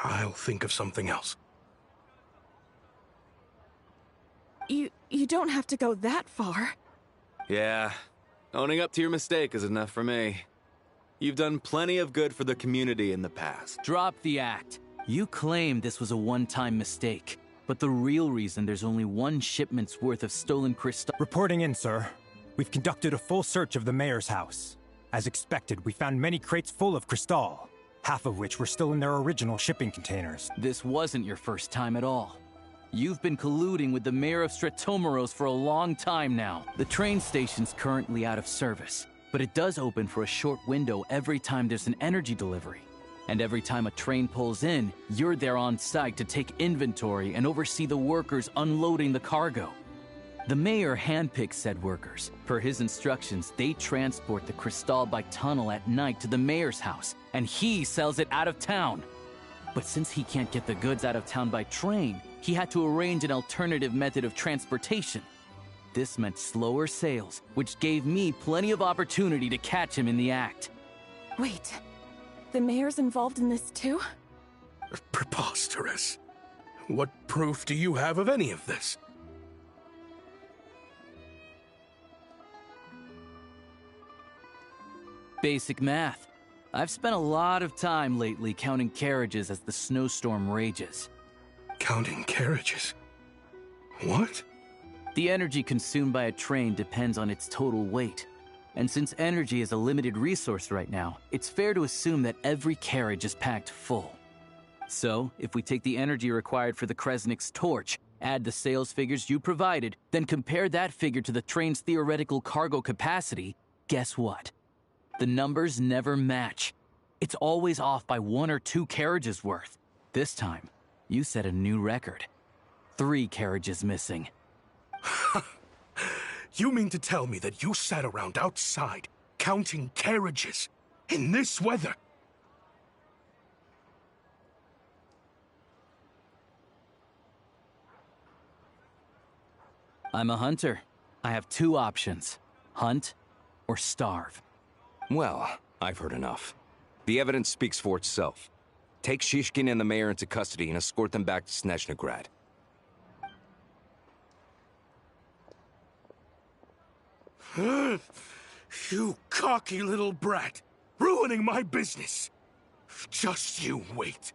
I'll think of something else. You don't have to go that far. Yeah, owning up to your mistake is enough for me. You've done plenty of good for the community in the past. Drop the act. You claim this was a one-time mistake, but the real reason there's only 1 shipment's worth of stolen Cristal— Reporting in, sir. We've conducted a full search of the mayor's house. As expected, we found many crates full of Cristal, half of which were still in their original shipping containers. This wasn't your first time at all. You've been colluding with the mayor of Sretomaros for a long time now. The train station's currently out of service, but it does open for a short window every time there's an energy delivery. And every time a train pulls in, you're there on site to take inventory and oversee the workers unloading the cargo. The mayor handpicks said workers. Per his instructions, they transport the Cristal by tunnel at night to the mayor's house, and he sells it out of town. But since he can't get the goods out of town by train, he had to arrange an alternative method of transportation. This meant slower sales, which gave me plenty of opportunity to catch him in the act. Wait, the mayor's involved in this too? Preposterous. What proof do you have of any of this? Basic math. I've spent a lot of time lately counting carriages as the snowstorm rages. Counting carriages? What? The energy consumed by a train depends on its total weight. And since energy is a limited resource right now, it's fair to assume that every carriage is packed full. So, if we take the energy required for the Kresnik's torch, add the sales figures you provided, then compare that figure to the train's theoretical cargo capacity, guess what? The numbers never match. It's always off by 1 or 2 carriages worth. This time, you set a new record. 3 carriages missing. You mean to tell me that you sat around outside, counting carriages, in this weather? I'm a hunter. I have 2 options. Hunt or starve. Well, I've heard enough. The evidence speaks for itself. Take Shishkin and the mayor into custody and escort them back to Snezhnagrad. You cocky little brat! Ruining my business! Just you wait.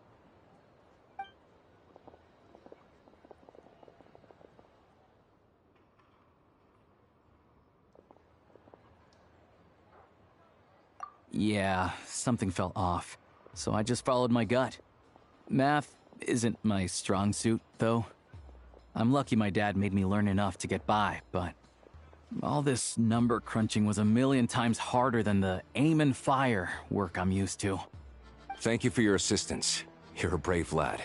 Yeah, something felt off, so I just followed my gut. Math isn't my strong suit, though. I'm lucky my dad made me learn enough to get by, but all this number crunching was a million times harder than the aim and fire work I'm used to. Thank you for your assistance. You're a brave lad.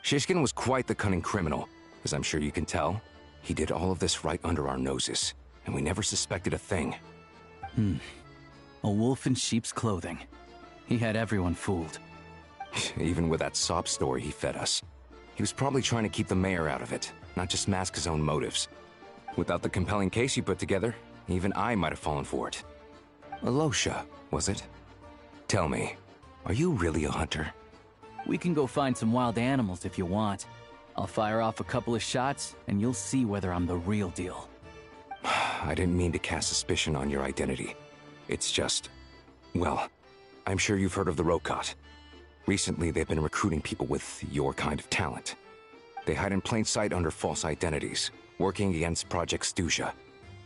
Shishkin was quite the cunning criminal, as I'm sure you can tell. He did all of this right under our noses, and we never suspected a thing. A wolf in sheep's clothing. He had everyone fooled. Even with that sob story he fed us. He was probably trying to keep the mayor out of it, not just mask his own motives. Without the compelling case you put together, even I might have fallen for it. Alosha, was it? Tell me, are you really a hunter? We can go find some wild animals if you want. I'll fire off a couple of shots, and you'll see whether I'm the real deal. I didn't mean to cast suspicion on your identity. It's just... well, I'm sure you've heard of the Rokot. Recently, they've been recruiting people with your kind of talent. They hide in plain sight under false identities, working against Project Stuzha,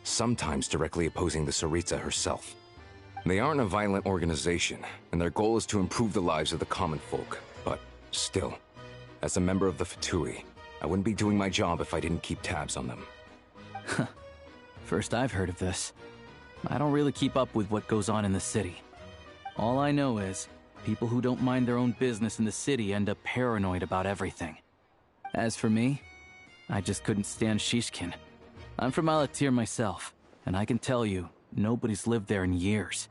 sometimes directly opposing the Tsaritsa herself. They aren't a violent organization, and their goal is to improve the lives of the common folk. But still, as a member of the Fatui, I wouldn't be doing my job if I didn't keep tabs on them. First I've heard of this. I don't really keep up with what goes on in the city. All I know is, people who don't mind their own business in the city end up paranoid about everything. As for me, I just couldn't stand Shishkin. I'm from Alatir myself, and I can tell you, nobody's lived there in years.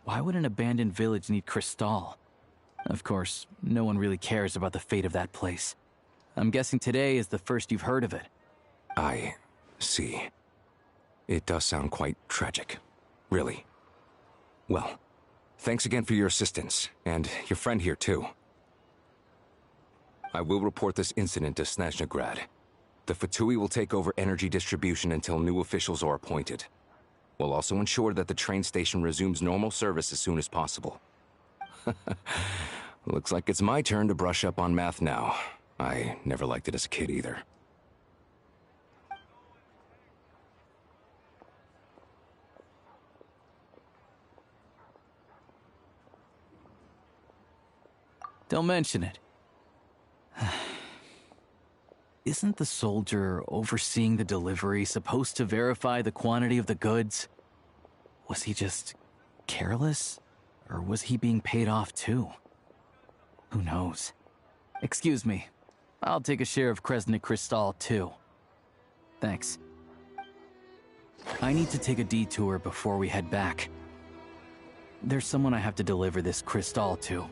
Why would an abandoned village need Crystal? Of course, no one really cares about the fate of that place. I'm guessing today is the first you've heard of it. I see. It does sound quite tragic. Really. Well, thanks again for your assistance, and your friend here too. I will report this incident to Snezhnagrad. The Fatui will take over energy distribution until new officials are appointed. We'll also ensure that the train station resumes normal service as soon as possible. Looks like it's my turn to brush up on math now. I never liked it as a kid either. Don't mention it. Isn't the soldier overseeing the delivery supposed to verify the quantity of the goods? Was he just careless? Or was he being paid off too? Who knows? Excuse me. I'll take a share of Kresnik Crystal too. Thanks. I need to take a detour before we head back. There's someone I have to deliver this crystal to.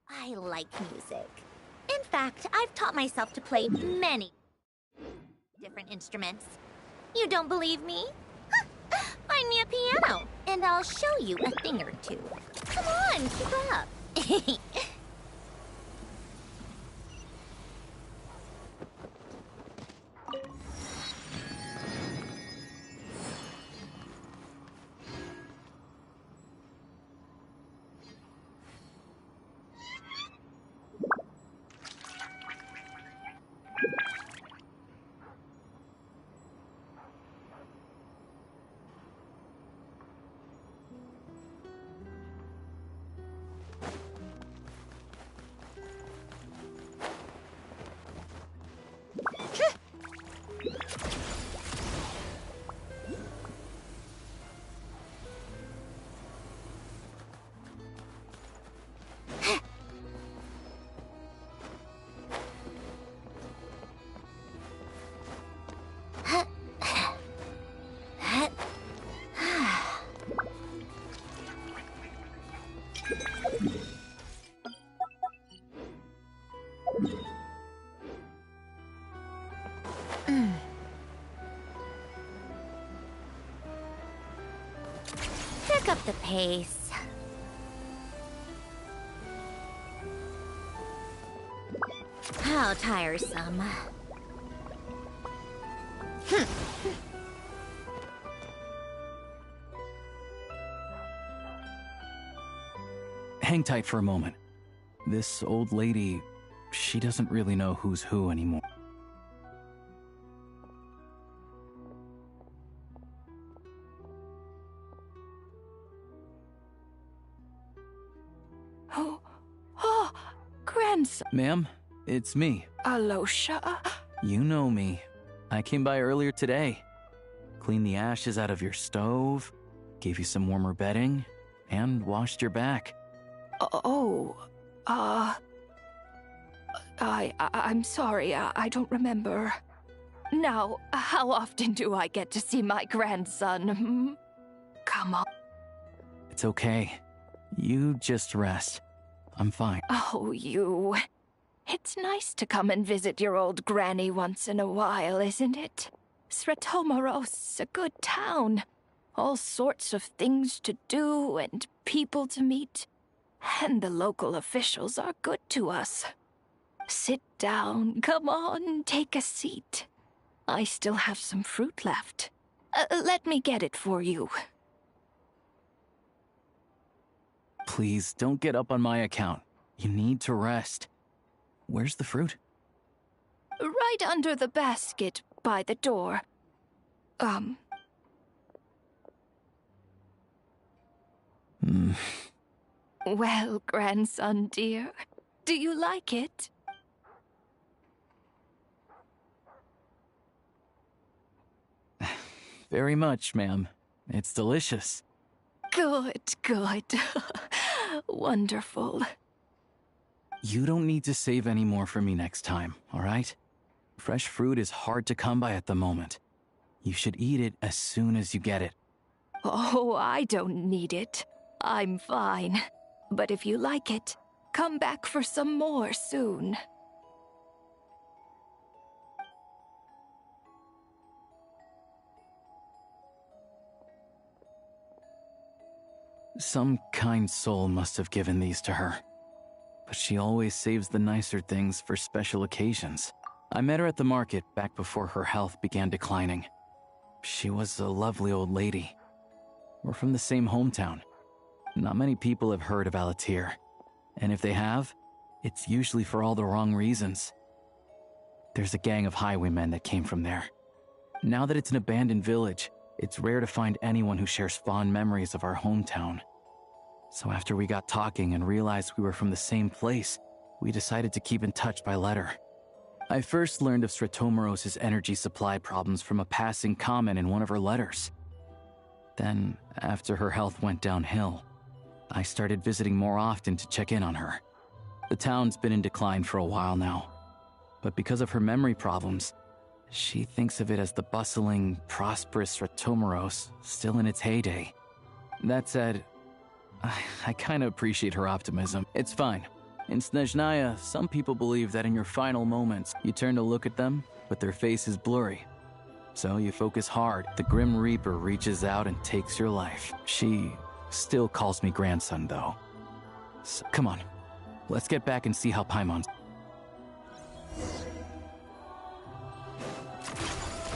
I like music. In fact, I've taught myself to play many different instruments. You don't believe me? Find me a piano, and I'll show you a thing or two. Come on, keep up. Pick up the pace. How tiresome. Hang tight for a moment. This old lady, she doesn't really know who's who anymore. Oh, grandson. Ma'am, it's me. Alosha? You know me. I came by earlier today. Cleaned the ashes out of your stove, gave you some warmer bedding, and washed your back. I'm sorry, I don't remember. Now, how often do I get to see my grandson? Hmm? Come on. It's okay. You just rest. I'm fine. Oh, you. It's nice to come and visit your old granny once in a while, isn't it? Sretomaros, a good town. All sorts of things to do and people to meet. And the local officials are good to us. Sit down, come on, take a seat. I still have some fruit left. Let me get it for you. Please, don't get up on my account. You need to rest. Where's the fruit? Right under the basket by the door. Well, grandson dear, do you like it? Very much, ma'am. It's delicious. Good, good. Wonderful. You don't need to save any more for me next time, all right? Fresh fruit is hard to come by at the moment. You should eat it as soon as you get it. Oh, I don't need it. I'm fine. But if you like it, come back for some more soon. Some kind soul must have given these to her. But she always saves the nicer things for special occasions. I met her at the market back before her health began declining. She was a lovely old lady. We're from the same hometown. Not many people have heard of Alatir, and if they have, it's usually for all the wrong reasons. There's a gang of highwaymen that came from there. Now that it's an abandoned village, it's rare to find anyone who shares fond memories of our hometown. So after we got talking and realized we were from the same place, we decided to keep in touch by letter. I first learned of Stratomoros's energy supply problems from a passing comment in one of her letters. Then, after her health went downhill, I started visiting more often to check in on her. The town's been in decline for a while now, but because of her memory problems, she thinks of it as the bustling, prosperous Stratomoros still in its heyday. That said, I kinda appreciate her optimism. It's fine. In Snezhnaya, some people believe that in your final moments, you turn to look at them, but their face is blurry. So you focus hard. The Grim Reaper reaches out and takes your life. She still calls me grandson, though. So, come on, let's get back and see how Paimon's.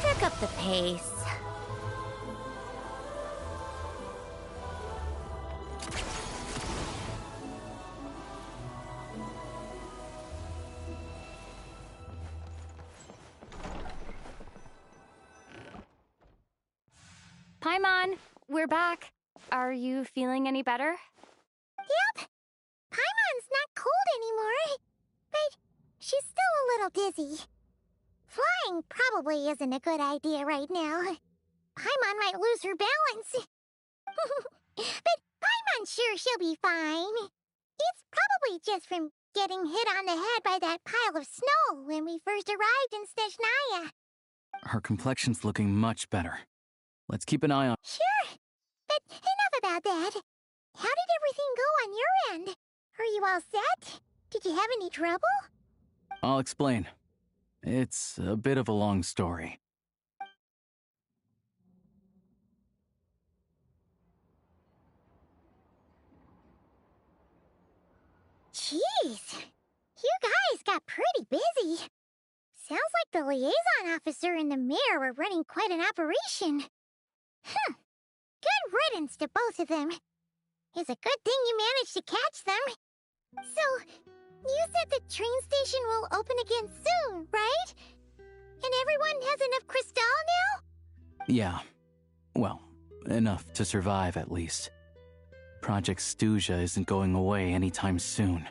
Pick up the pace. Paimon, we're back. Are you feeling any better? Yep. Paimon's not cold anymore, but she's still a little dizzy. Flying probably isn't a good idea right now. Paimon might lose her balance. But Paimon's sure she'll be fine. It's probably just from getting hit on the head by that pile of snow when we first arrived in Snezhnaya. Her complexion's looking much better. Let's keep an eye on. Sure, but enough about that. How did everything go on your end? Are you all set? Did you have any trouble? I'll explain. It's a bit of a long story. Jeez, you guys got pretty busy. Sounds like the liaison officer and the mayor were running quite an operation. Good riddance to both of them. It's a good thing you managed to catch them. So, you said the train station will open again soon, right? And everyone has enough crystal now? Yeah. Well, enough to survive at least. Project Snezhnaya isn't going away anytime soon.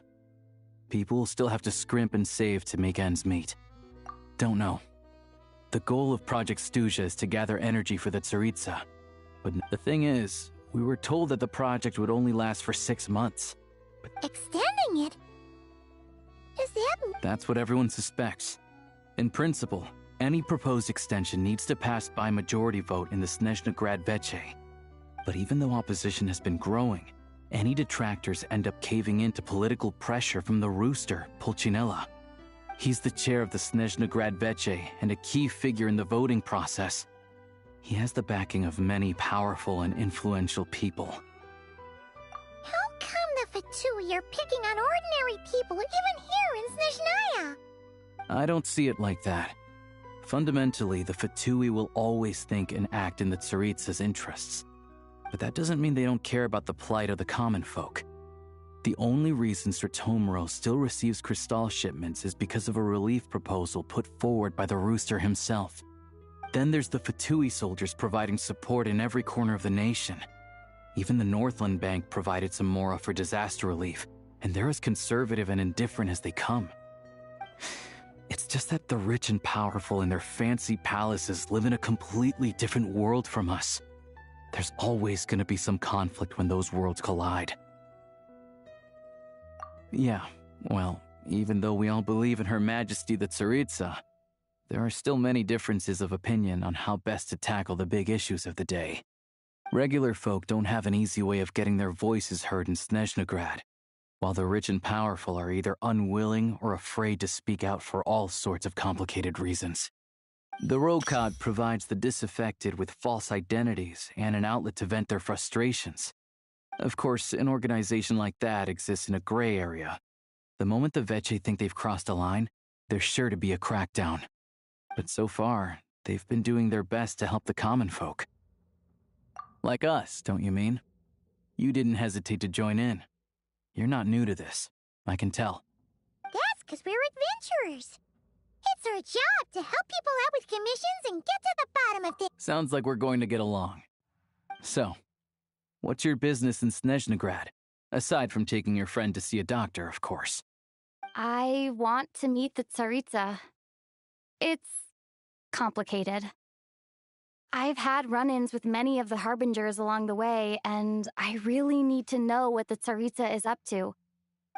People will still have to scrimp and save to make ends meet. Don't know. The goal of Project Snezhnaya is to gather energy for the Tsaritsa. But the thing is, we were told that the project would only last for 6 months. Extending it? Is that... That's what everyone suspects. In principle, any proposed extension needs to pass by majority vote in the Snezhnaya Veche. But even though opposition has been growing, any detractors end up caving into political pressure from the rooster, Pulcinella. He's the chair of the Snezhnaya Veche and a key figure in the voting process. He has the backing of many powerful and influential people. How come the Fatui are picking on ordinary people even here in Snezhnaya? I don't see it like that. Fundamentally, the Fatui will always think and act in the Tsaritsa's interests. But that doesn't mean they don't care about the plight of the common folk. The only reason Stratomoros still receives crystal shipments is because of a relief proposal put forward by the rooster himself. Then there's the Fatui soldiers providing support in every corner of the nation. Even the Northland Bank provided some mora for disaster relief, and they're as conservative and indifferent as they come. It's just that the rich and powerful in their fancy palaces live in a completely different world from us. There's always gonna be some conflict when those worlds collide. Yeah, well, even though we all believe in Her Majesty the Tsaritsa, there are still many differences of opinion on how best to tackle the big issues of the day. Regular folk don't have an easy way of getting their voices heard in Snezhnaya, while the rich and powerful are either unwilling or afraid to speak out for all sorts of complicated reasons. The Rokad provides the disaffected with false identities and an outlet to vent their frustrations. Of course, an organization like that exists in a gray area. The moment the Veche think they've crossed a line, there's sure to be a crackdown. But so far, they've been doing their best to help the common folk. Like us, don't you mean? You didn't hesitate to join in. You're not new to this. I can tell. That's because we're adventurers. It's our job to help people out with commissions and get to the bottom of things. Sounds like we're going to get along. So, what's your business in Snezhnagrad? Aside from taking your friend to see a doctor, of course. I want to meet the Tsaritsa. It's complicated. I've had run-ins with many of the Harbingers along the way, and I really need to know what the Tsaritsa is up to.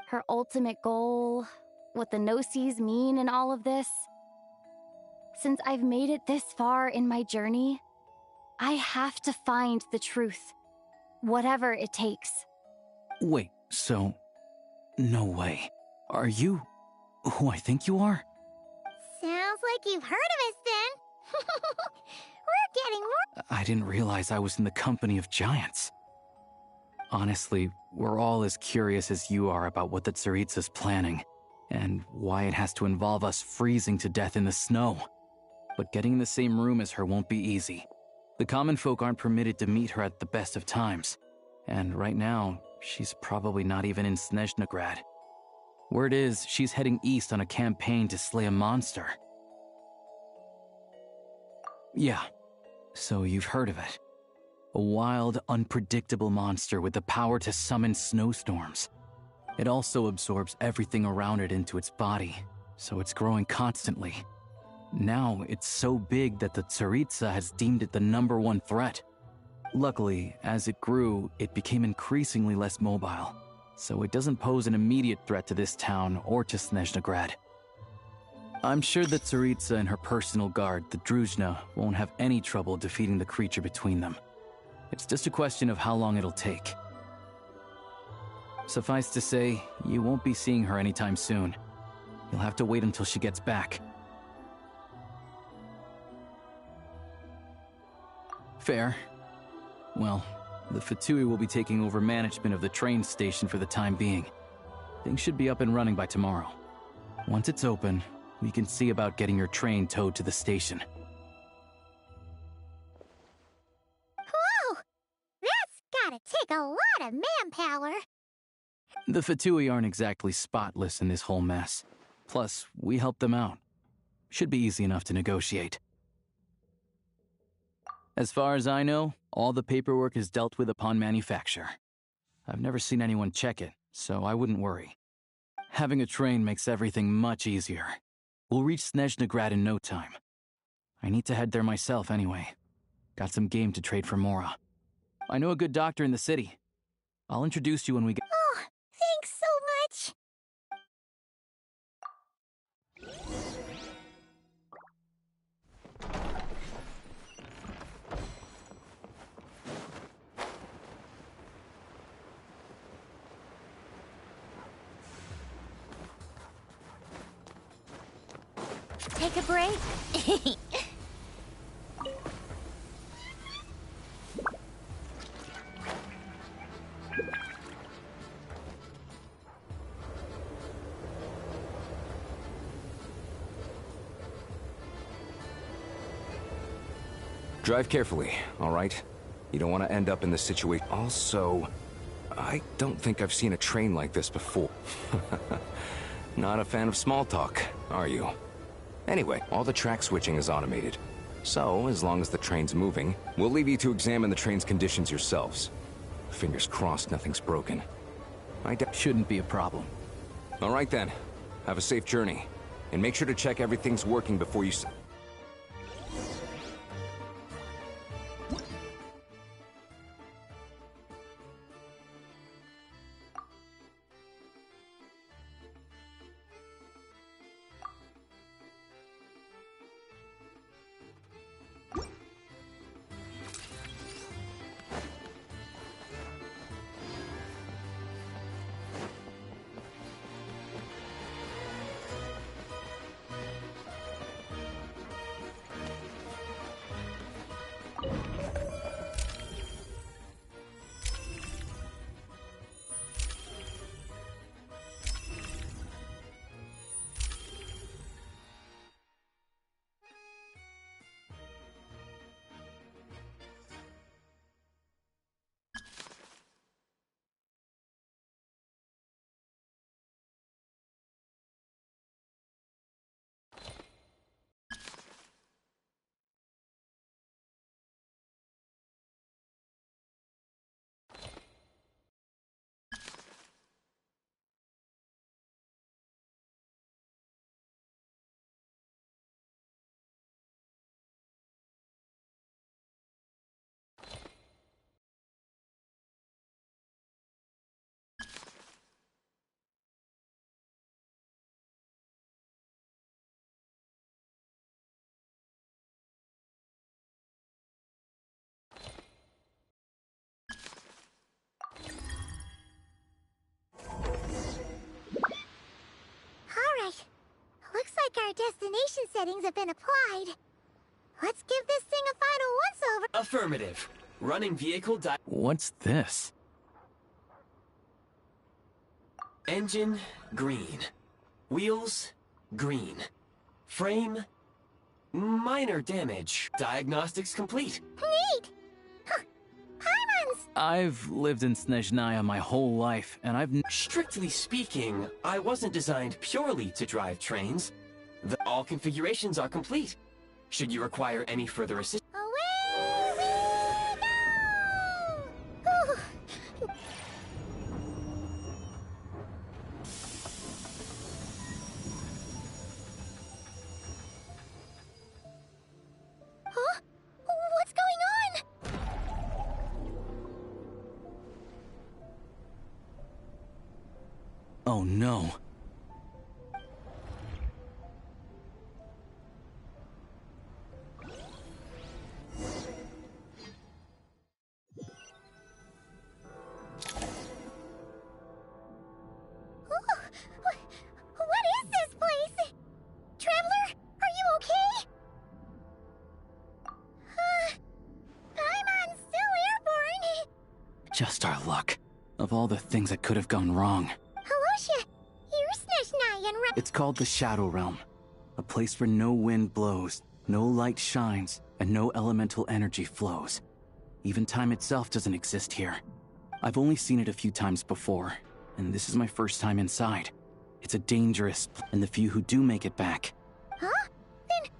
Her ultimate goal, what the Gnosis mean in all of this. Since I've made it this far in my journey, I have to find the truth, whatever it takes. Wait, so... No way. Are you who I think you are? Sounds like you've heard of us then. We're getting more. I didn't realize I was in the company of giants. Honestly, we're all as curious as you are about what the Tsaritsa's planning, and why it has to involve us freezing to death in the snow. But getting in the same room as her won't be easy. The common folk aren't permitted to meet her at the best of times, and right now, she's probably not even in Snezhnagrad. Word is, she's heading east on a campaign to slay a monster. Yeah, so you've heard of it. A wild, unpredictable monster with the power to summon snowstorms. It also absorbs everything around it into its body, so it's growing constantly. Now, it's so big that the Tsaritsa has deemed it the #1 threat. Luckily, as it grew, it became increasingly less mobile, so it doesn't pose an immediate threat to this town or to Snezhnagrad. I'm sure that Tsaritsa and her personal guard, the Druzhna, won't have any trouble defeating the creature between them. It's just a question of how long it'll take. Suffice to say, you won't be seeing her anytime soon. You'll have to wait until she gets back. Fair. Well, the Fatui will be taking over management of the train station for the time being. Things should be up and running by tomorrow. Once it's open, we can see about getting your train towed to the station. Whoa! That's gotta take a lot of manpower. The Fatui aren't exactly spotless in this whole mess. Plus, we helped them out. Should be easy enough to negotiate. As far as I know, all the paperwork is dealt with upon manufacture. I've never seen anyone check it, so I wouldn't worry. Having a train makes everything much easier. We'll reach Snezhnagrad in no time. I need to head there myself anyway. Got some game to trade for Mora. I know a good doctor in the city. I'll introduce you when we get— Oh, thanks so much. Take a break. Drive carefully, all right? You don't want to end up in this situation. Also, I don't think I've seen a train like this before. Not a fan of small talk, are you? Anyway, all the track switching is automated. So, as long as the train's moving, we'll leave you to examine the train's conditions yourselves. Fingers crossed nothing's broken. Shouldn't be a problem. All right then. Have a safe journey. And make sure to check everything's working before you... our destination settings have been applied. Let's give this thing a final once-over. Affirmative. Running vehicle What's this? Engine, green. Wheels, green. Frame, minor damage. Diagnostics complete. Neat! Huh. Paimons! I've lived in Snezhnaya my whole life, and Strictly speaking, I wasn't designed purely to drive trains. All configurations are complete. Should you require any further assistance? Away we go! Huh? What's going on? Oh no. What is this place? Traveler, are you okay? Paimon's still airborne. Just our luck. Of all the things that could have gone wrong. Alosha, you're Snezhnaya and It's called the Shadow Realm. A place where no wind blows, no light shines, and no elemental energy flows. Even time itself doesn't exist here. I've only seen it a few times before, and this is my first time inside. It's a dangerous, and the few who do make it back. Huh? Then...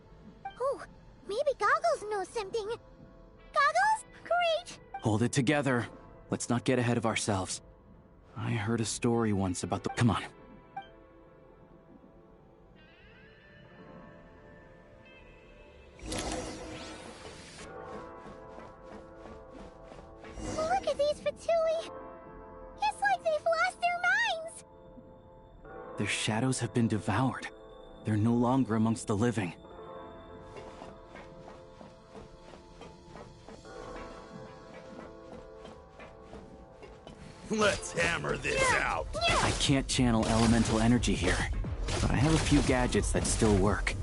Oh, maybe Goggles knows something. Goggles? Great! Hold it together. Let's not get ahead of ourselves. I heard a story once about the... Come on. Look at these Fatui! It's like they've lost their minds! Their shadows have been devoured. They're no longer amongst the living. Let's hammer this out! I can't channel elemental energy here, but I have a few gadgets that still work.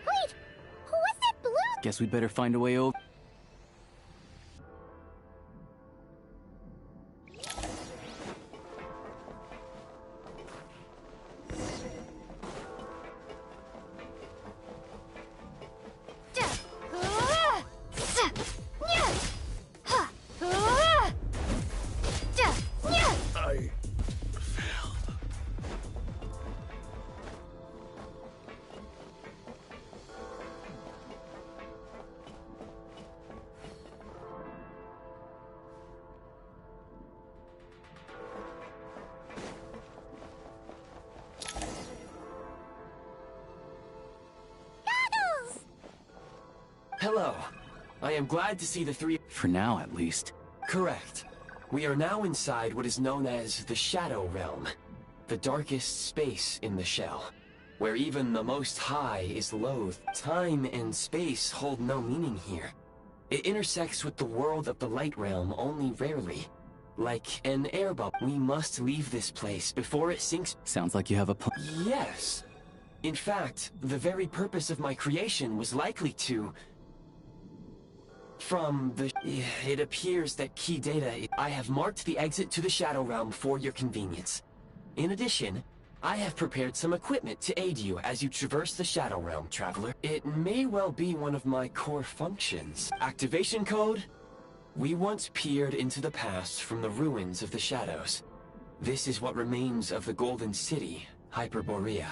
Wait! What's that blue? Guess we'd better find a way over. Hello. I am glad to see the three... For now, at least. Correct. We are now inside what is known as the Shadow Realm, the darkest space in the shell, where even the Most High is loathed. Time and space hold no meaning here. It intersects with the world of the Light Realm only rarely. Like an air bubble. We must leave this place before it sinks. Sounds like you have a plan. Yes. In fact, the very purpose of my creation was likely to... It appears that key data... I have marked the exit to the Shadow Realm for your convenience. In addition, I have prepared some equipment to aid you as you traverse the Shadow Realm, Traveler. It may well be one of my core functions. Activation code? We once peered into the past from the ruins of the Shadows. This is what remains of the Golden City, Hyperborea.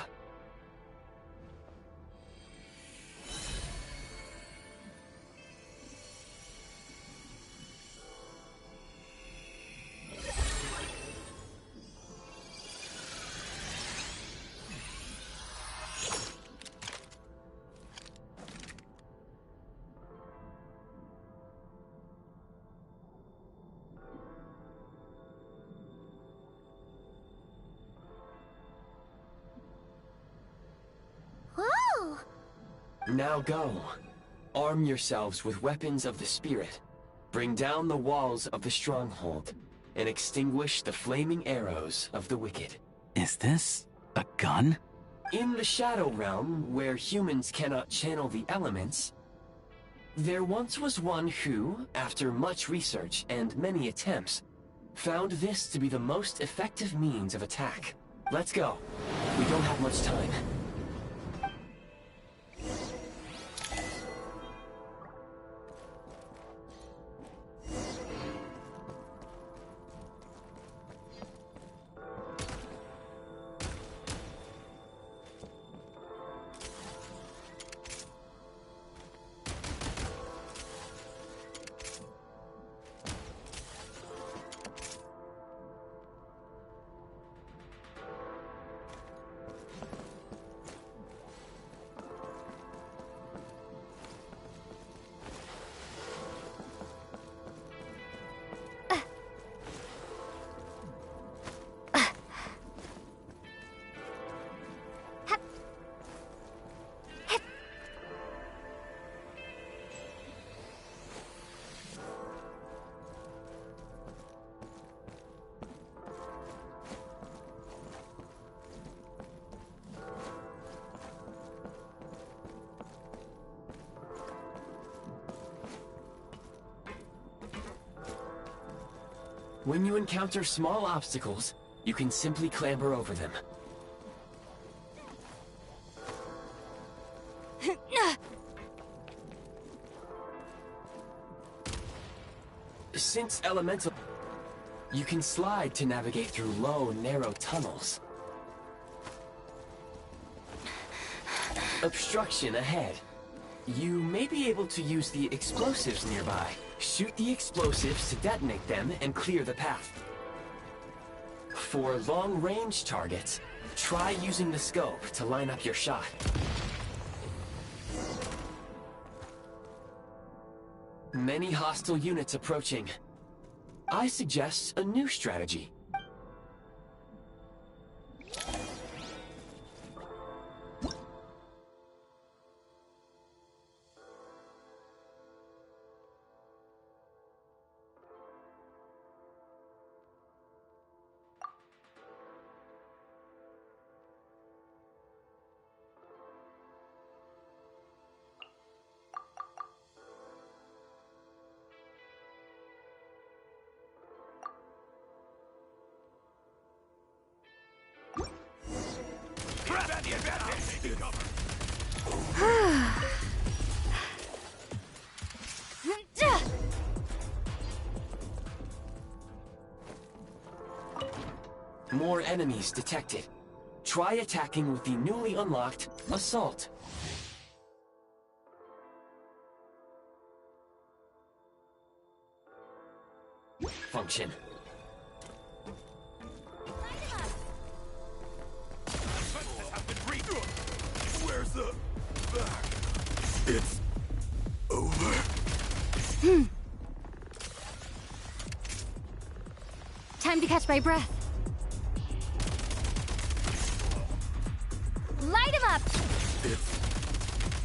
Now go. Arm yourselves with weapons of the spirit. Bring down the walls of the stronghold, and extinguish the flaming arrows of the wicked. Is this a gun? In the Shadow Realm, where humans cannot channel the elements, there once was one who, after much research and many attempts, found this to be the most effective means of attack. Let's go. We don't have much time. When you encounter small obstacles, you can simply clamber over them. Since elemental, you can slide to navigate through low, narrow tunnels. Obstruction ahead. You may be able to use the explosives nearby. Shoot the explosives to detonate them and clear the path. For long-range targets, try using the scope to line up your shot. Many hostile units approaching. I suggest a new strategy. More enemies detected. Try attacking with the newly unlocked Assault. Function. Where's the back? It's over. Time to catch my breath. Light him up! It's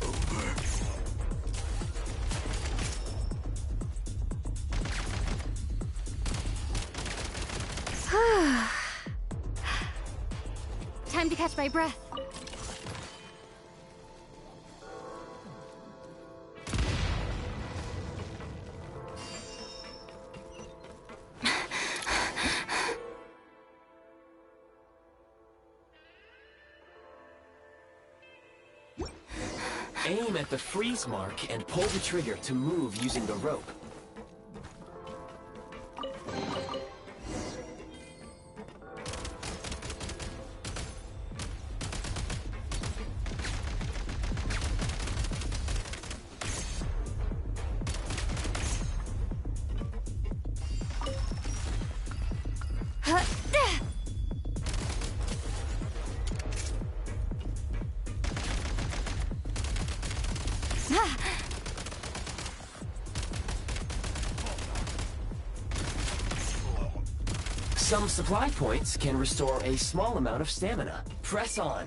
over. Time to catch my breath. Aim at the freeze mark and pull the trigger to move using the rope. Some supply points can restore a small amount of stamina. Press on.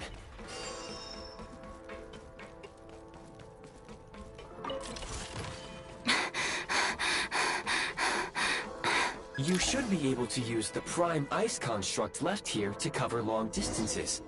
You should be able to use the prime ice construct left here to cover long distances.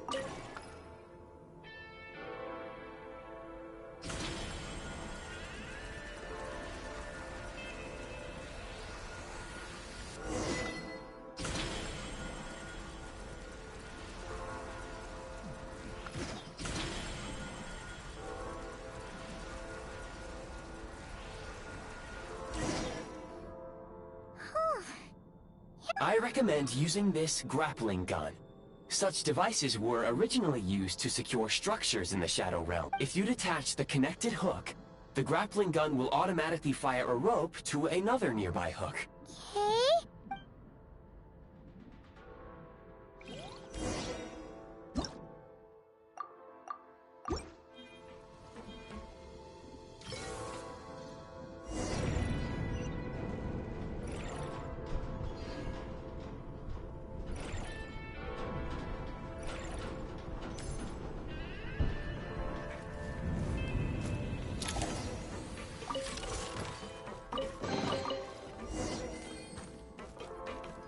I recommend using this grappling gun. Such devices were originally used to secure structures in the Shadow Realm. If you detach the connected hook, the grappling gun will automatically fire a rope to another nearby hook. Okay.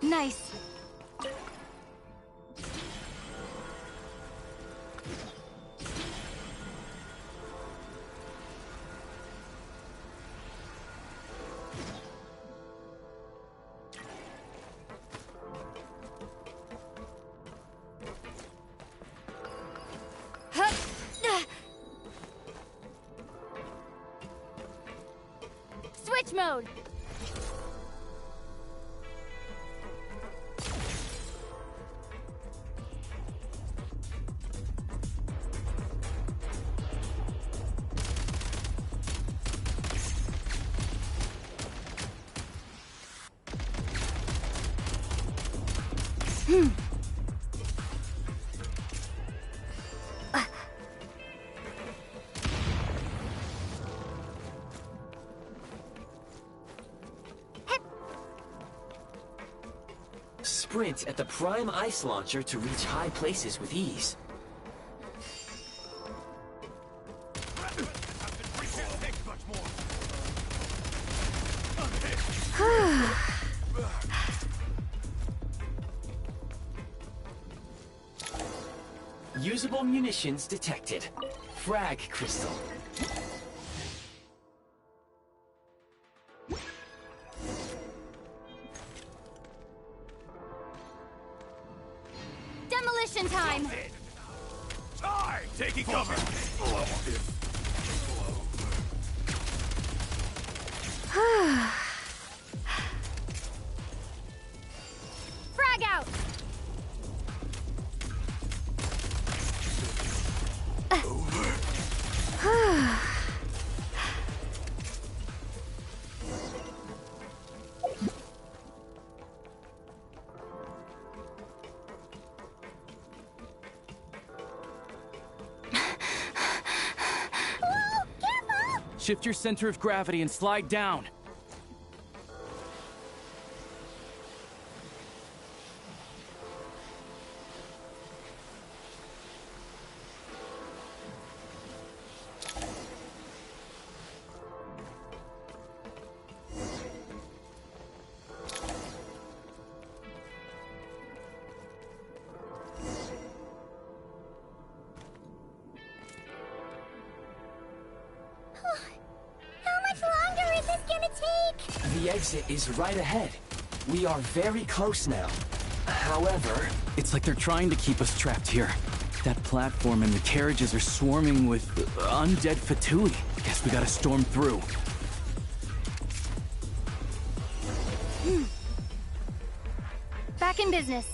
Nice. Switch mode. Sprint at the prime ice launcher to reach high places with ease. Usable munitions detected. Frag crystal. Demolition time! Taking cover! Frag out! Shift your center of gravity and slide down. The exit is right ahead. We are very close now. However... It's like they're trying to keep us trapped here. That platform and the carriages are swarming with undead Fatui. Guess we gotta storm through. Back in business.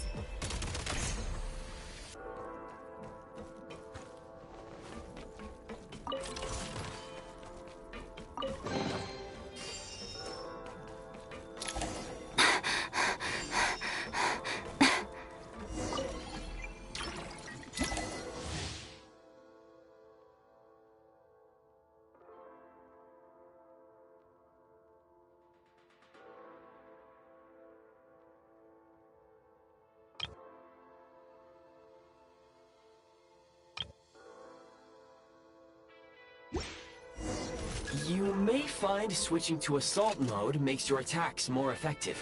You may find switching to assault mode makes your attacks more effective.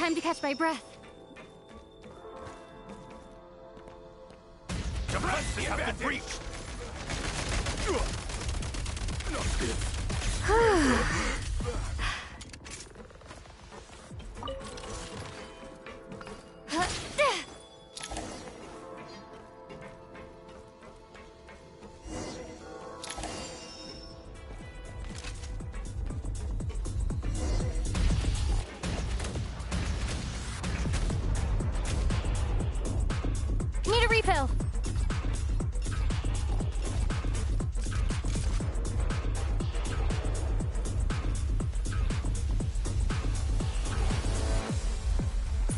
Time to catch my breath. Defenses have been breached! Need a refill.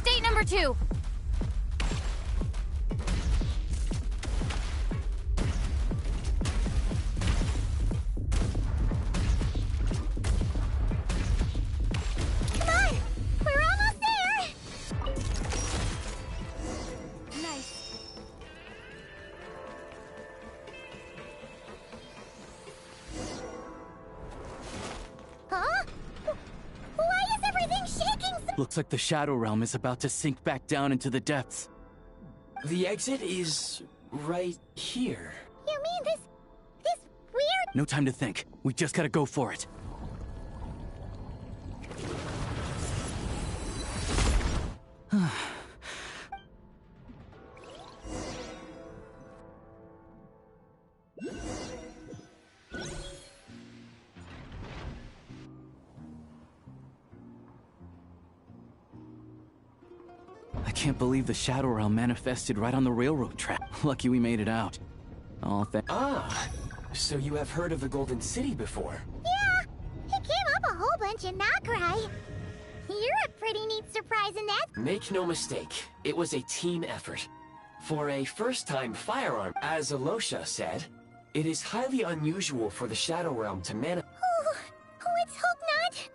State number 2. Come on! We're almost there! Nice. Huh? Why is everything shaking so— Looks like the Shadow Realm is about to sink back down into the depths. The exit is right here. You mean this weird— No time to think. We just gotta go for it. I can't believe the Shadow Realm manifested right on the railroad track. Lucky we made it out. So you have heard of the Golden City before? Yeah, it came up a whole bunch in Nakrai. You're a pretty neat surprise in that. Make no mistake, it was a team effort. For a first-time firearm, as Alosha said, it is highly unusual for the Shadow Realm to Let's hope not.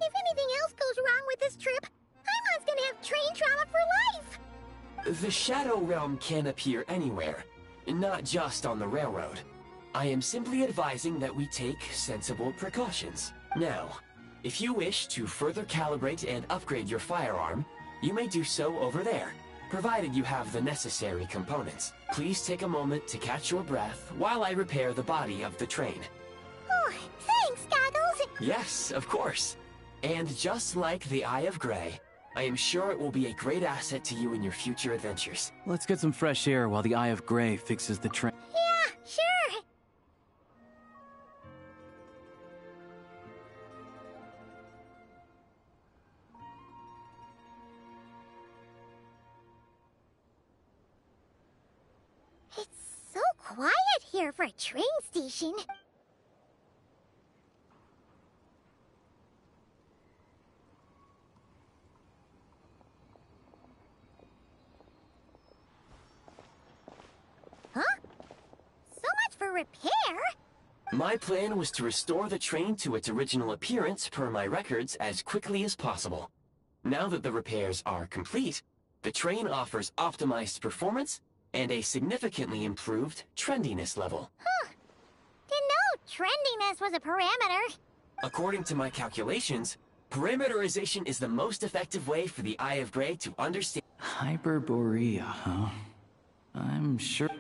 If anything else goes wrong with this trip, Paimon's gonna have train trauma for life. The Shadow Realm can appear anywhere, not just on the railroad. I am simply advising that we take sensible precautions. Now, if you wish to further calibrate and upgrade your firearm, you may do so over there, provided you have the necessary components. Please take a moment to catch your breath while I repair the body of the train. Oh, thanks, Goggles. Yes, of course. And just like the Eye of Grey, I am sure it will be a great asset to you in your future adventures. Let's get some fresh air while the Eye of Grey fixes the train. Yeah, sure. It's so quiet here for a train station. Huh? So much for repair? My plan was to restore the train to its original appearance per my records as quickly as possible. Now that the repairs are complete, the train offers optimized performance and a significantly improved trendiness level. Huh. Didn't know trendiness was a parameter. According to my calculations, parameterization is the most effective way for the Eye of Grey to understand— Hyperborea, huh? I'm sure...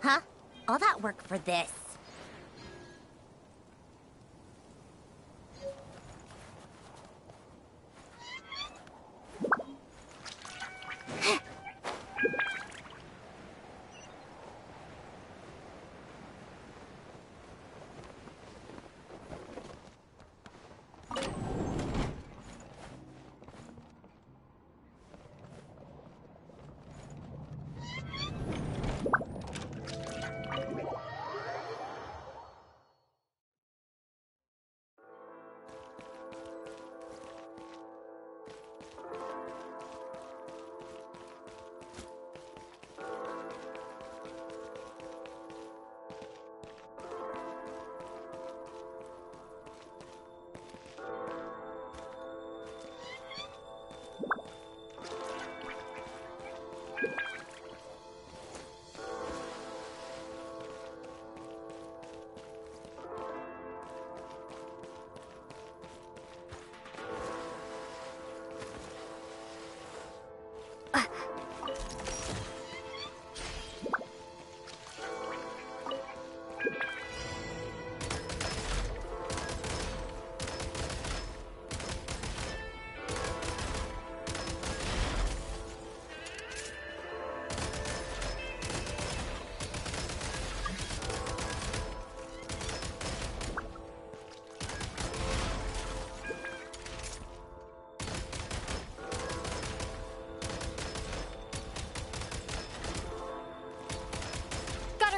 Huh? All that work for this?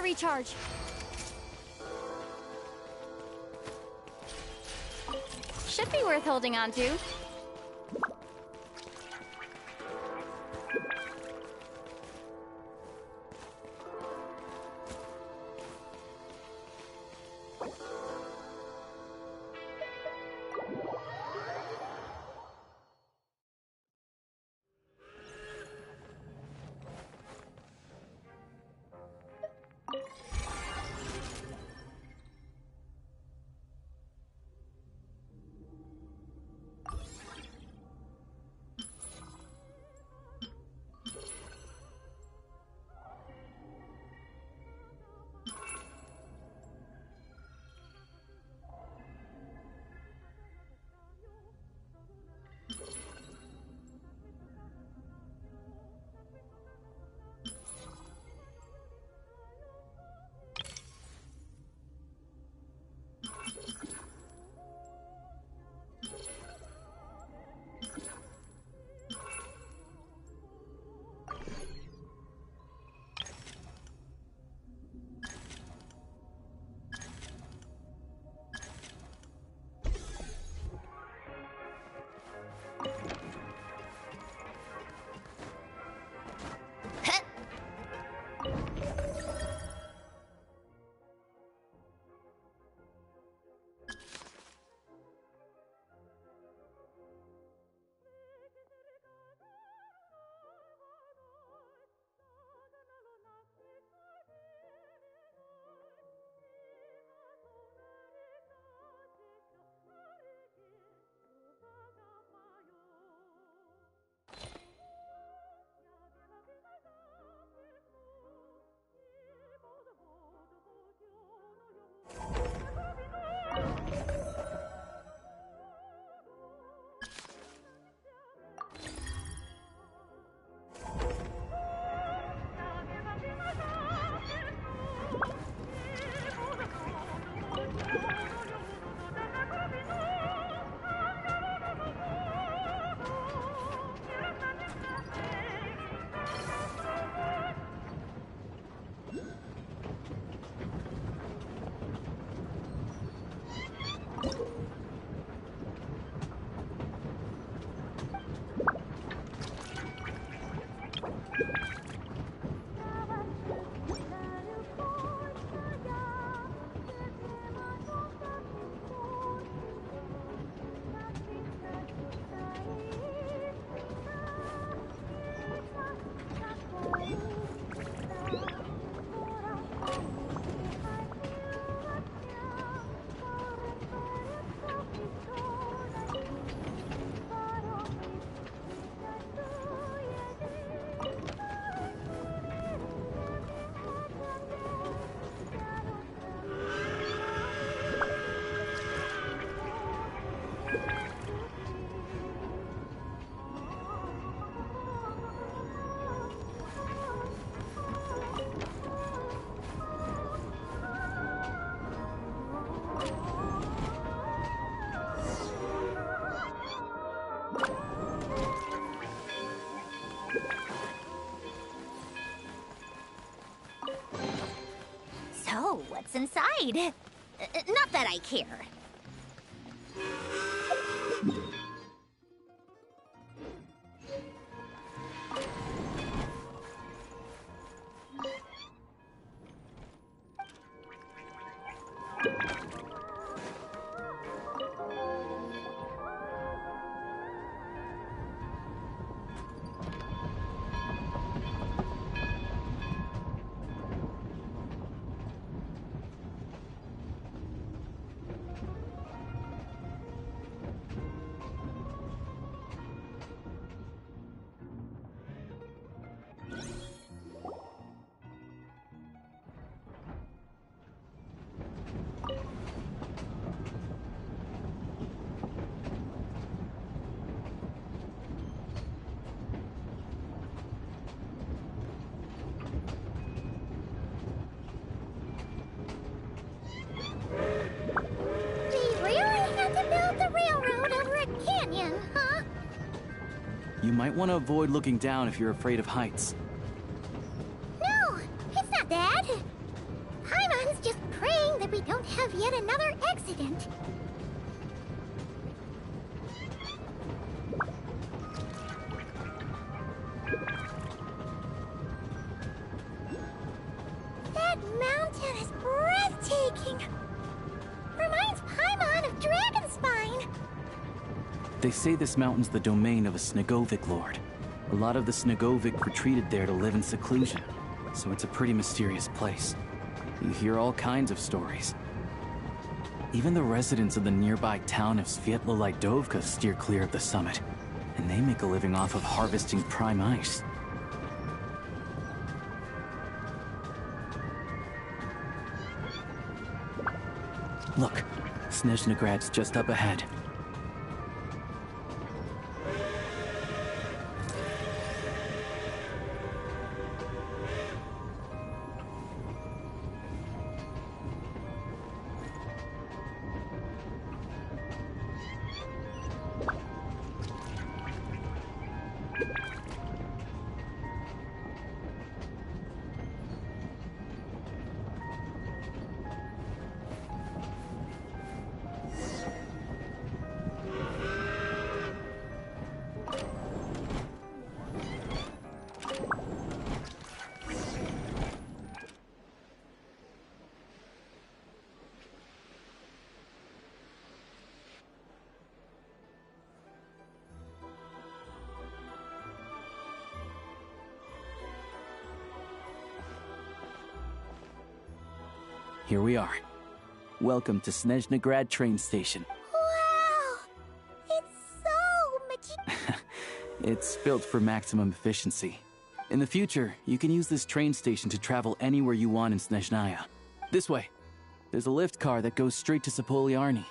Recharge. Should be worth holding on to. what's inside. Not that I care. You might want to avoid looking down if you're afraid of heights. No, it's not that. Paimon's just praying that we don't have yet another accident. That mountain is breathtaking. Reminds Paimon of Dragonspine. They say this mountain's the domain of a Snegovic lord. A lot of the Snegovic retreated there to live in seclusion, so it's a pretty mysterious place. You hear all kinds of stories. Even the residents of the nearby town of Svietla Lidovka steer clear of the summit, and they make a living off of harvesting prime ice. Look, Snezhnagrad's just up ahead. Here we are. Welcome to Snezhnagrad train station. Wow! It's so much. It's built for maximum efficiency. In the future, you can use this train station to travel anywhere you want in Snezhnaya. This way. There's a lift car that goes straight to Sapoliarny.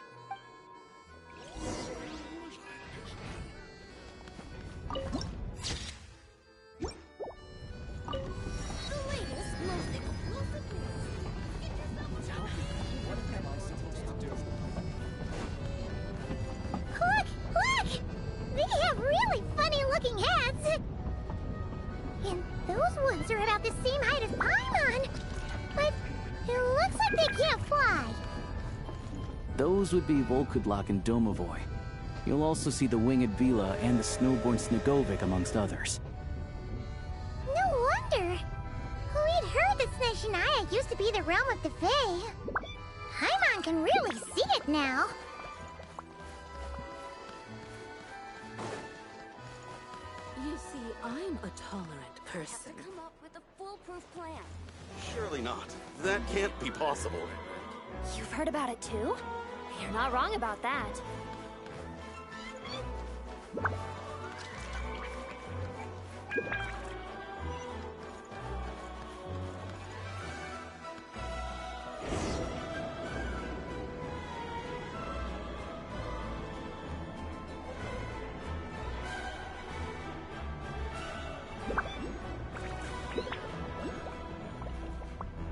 Those would be Volkudlak and Domovoy. You'll also see the winged Vila and the snowborn Snegovic, amongst others. No wonder! We'd heard that Snezhnaya used to be the realm of the Fae. Paimon can really see it now. You see, I'm a tolerant person. Come up with a foolproof plan. Surely not. That can't be possible. You've heard about it too? You're not wrong about that.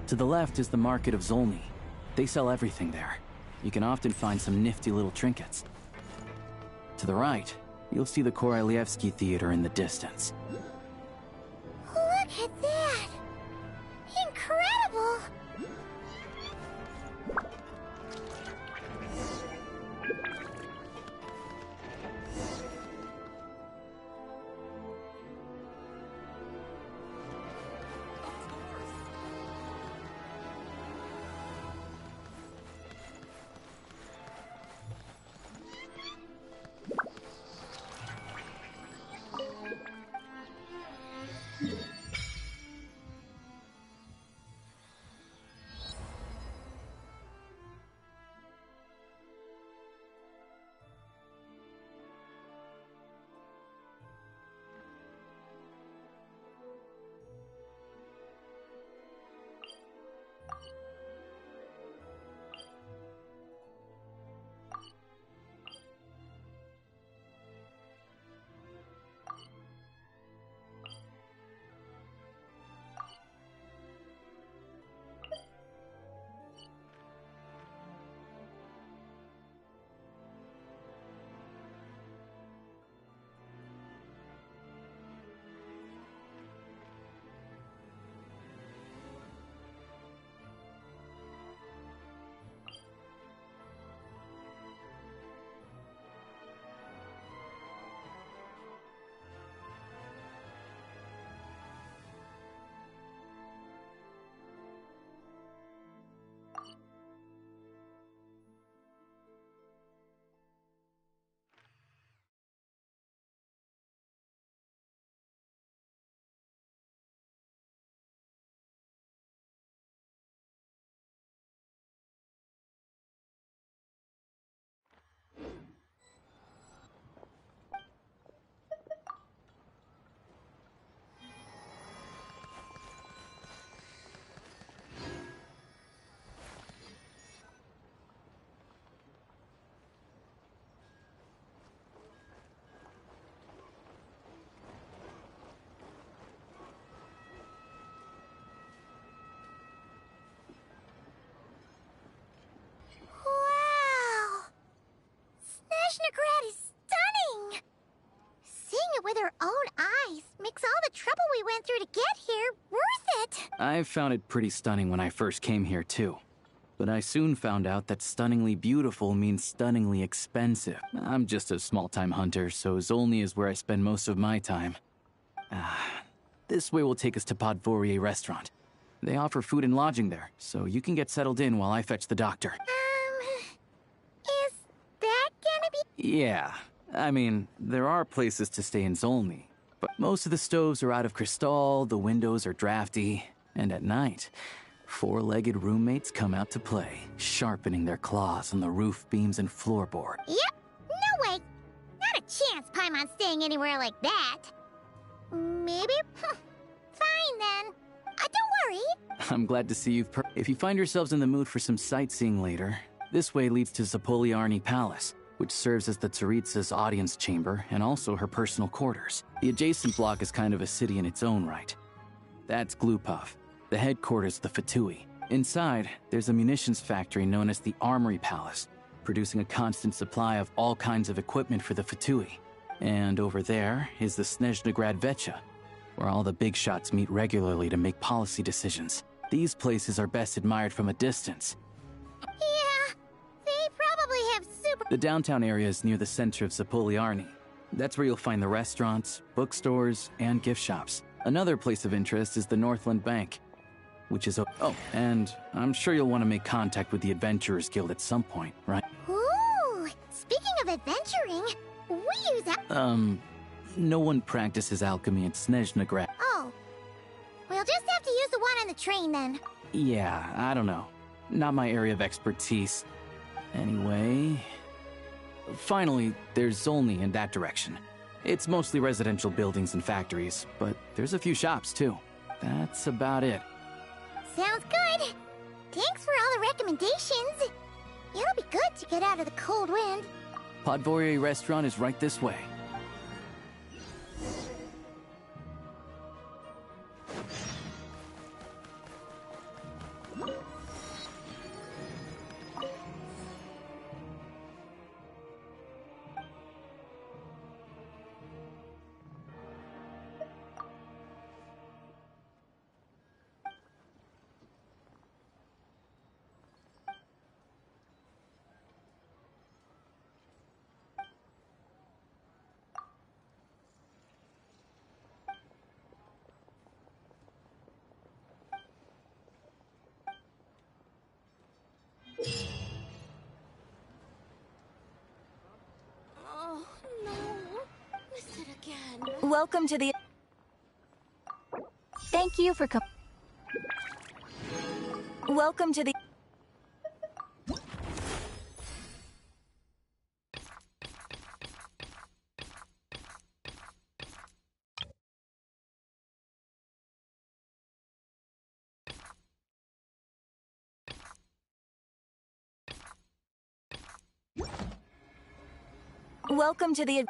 To the left is the market of Zolny. They sell everything there. You can often find some nifty little trinkets. To the right, you'll see the Korolyevsky Theater in the distance. Look at that! Incredible! Snezhnagrad is stunning! Seeing it with our own eyes makes all the trouble we went through to get here worth it! I found it pretty stunning when I first came here, too. But I soon found out that stunningly beautiful means stunningly expensive. I'm just a small-time hunter, so Zolny is where I spend most of my time. This way will take us to Podvorier restaurant. They offer food and lodging there, so you can get settled in while I fetch the doctor. Is that gonna be— Yeah, I mean, there are places to stay in Zolny, but most of the stoves are out of crystal, the windows are drafty, and at night, four-legged roommates come out to play, sharpening their claws on the roof beams and floorboard. Yep, no way! Not a chance Paimon's staying anywhere like that. Maybe? Fine then. Don't worry. I'm glad to see if you find yourselves in the mood for some sightseeing later, this way leads to Zapoliarny Palace, which serves as the Tsaritsa's audience chamber and also her personal quarters. The adjacent block is kind of a city in its own right. That's Glupov, the headquarters of the Fatui. Inside, there's a munitions factory known as the Armory Palace, producing a constant supply of all kinds of equipment for the Fatui. And over there is the Snezhnagrad Vecha, where all the big shots meet regularly to make policy decisions. These places are best admired from a distance. Yeah, they probably have super— The downtown area is near the center of Zapoliarny. That's where you'll find the restaurants, bookstores, and gift shops. Another place of interest is the Northland Bank, which is oh, and I'm sure you'll want to make contact with the Adventurers Guild at some point, right? Ooh, speaking of adventuring, we use that— no one practices alchemy at Snezhnagrad. Oh. We'll just have to use the one on the train then. Yeah, I don't know. Not my area of expertise. Anyway... Finally, there's Zolny in that direction. It's mostly residential buildings and factories, but there's a few shops too. That's about it. Sounds good. Thanks for all the recommendations. It'll be good to get out of the cold wind. Podvorier restaurant is right this way. Oh, no. Missed it again. Welcome to the... Thank you for Welcome to the... Welcome to the...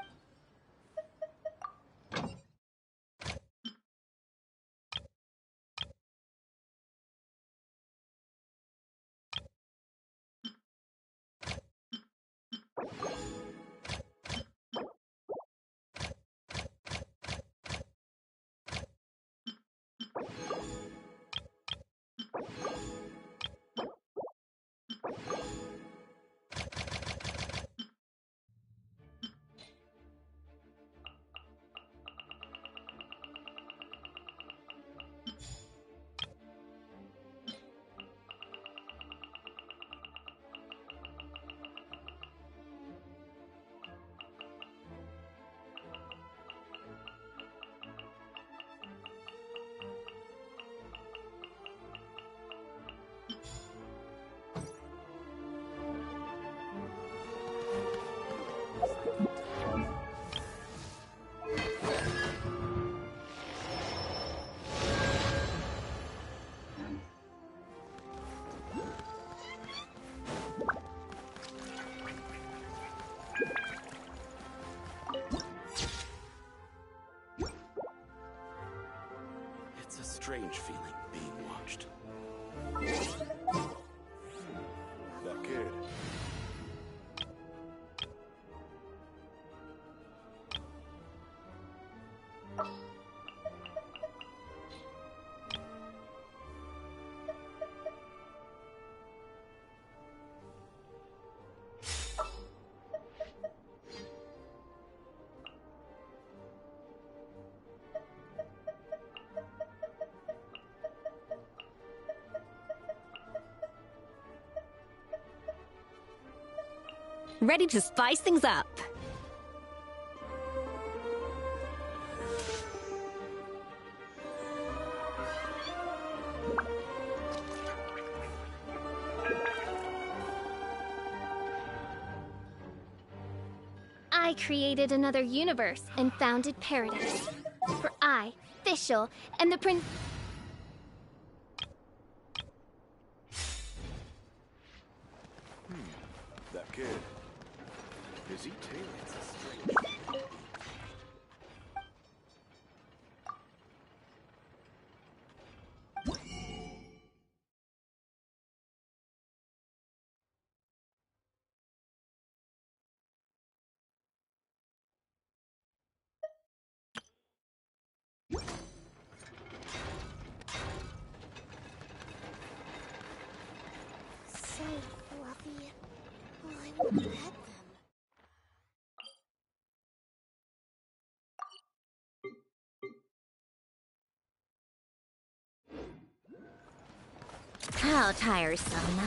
It's a strange feeling being watched. That kid. Ready to spice things up. I created another universe and founded paradise. For I, Fischl, and the prince... That kid. Is he too? It's a strange. So fluffy. Oh, I want to pet them. How tiresome.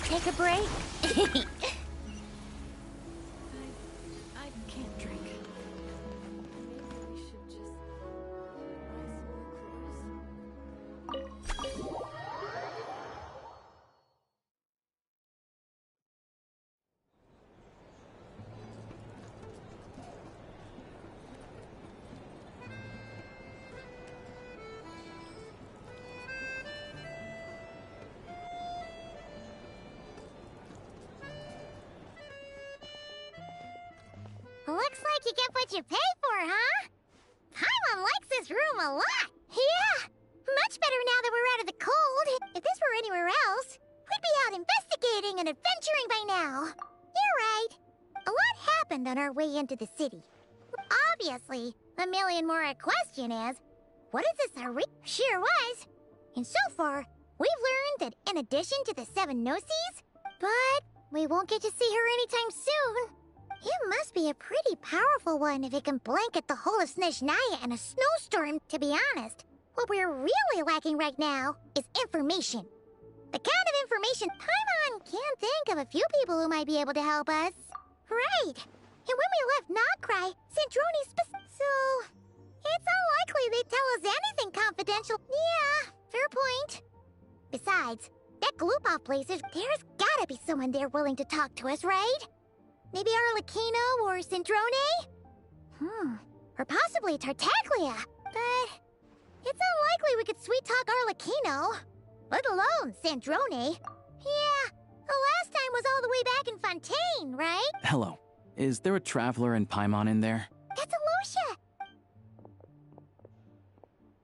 Take a break? I can't drink. Maybe we should just buy some more clothes. Looks like you get what you pay for, huh? Paimon likes this room a lot. Yeah, much better now that we're out of the cold. If this were anywhere else, we'd be out investigating and adventuring by now. You're right. A lot happened on our way into the city. Obviously, the million more question is, what is this Sure was. And so far, we've learned that in addition to the 7 Gnosis, but we won't get to see her anytime soon. It must be a pretty powerful one if it can blanket the whole of Snezhnaya in a snowstorm, to be honest. What we're really lacking right now is information. The kind of information Paimon can think of a few people who might be able to help us. Right. And when we left Nogcry, Snezhnaya so... it's unlikely they'd tell us anything confidential. Yeah, fair point. Besides, that Gloop-Off place there's gotta be someone there willing to talk to us, right? Maybe Arlecchino or Sindrone? Or possibly Tartaglia. But it's unlikely we could sweet-talk Arlecchino. Let alone Sandrone. Yeah, the last time was all the way back in Fontaine, right? Hello. Is there a traveler in Paimon in there? That's Alosha!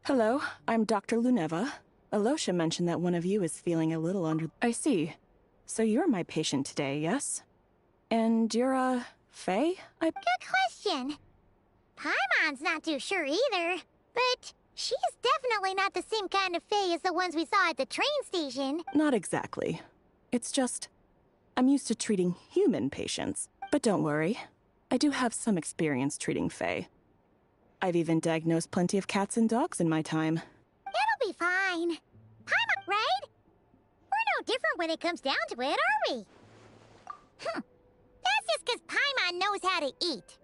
Hello, I'm Dr. Luneva. Alosha mentioned that one of you is feeling a little under... I see. So you're my patient today, yes? And you're, Faye? Good question. Paimon's not too sure either, but she's definitely not the same kind of Faye as the ones we saw at the train station. Not exactly. It's just, I'm used to treating human patients. But don't worry, I do have some experience treating Faye. I've even diagnosed plenty of cats and dogs in my time. It'll be fine. Paimon, right? We're no different when it comes down to it, are we? That's just because Paimon knows how to eat.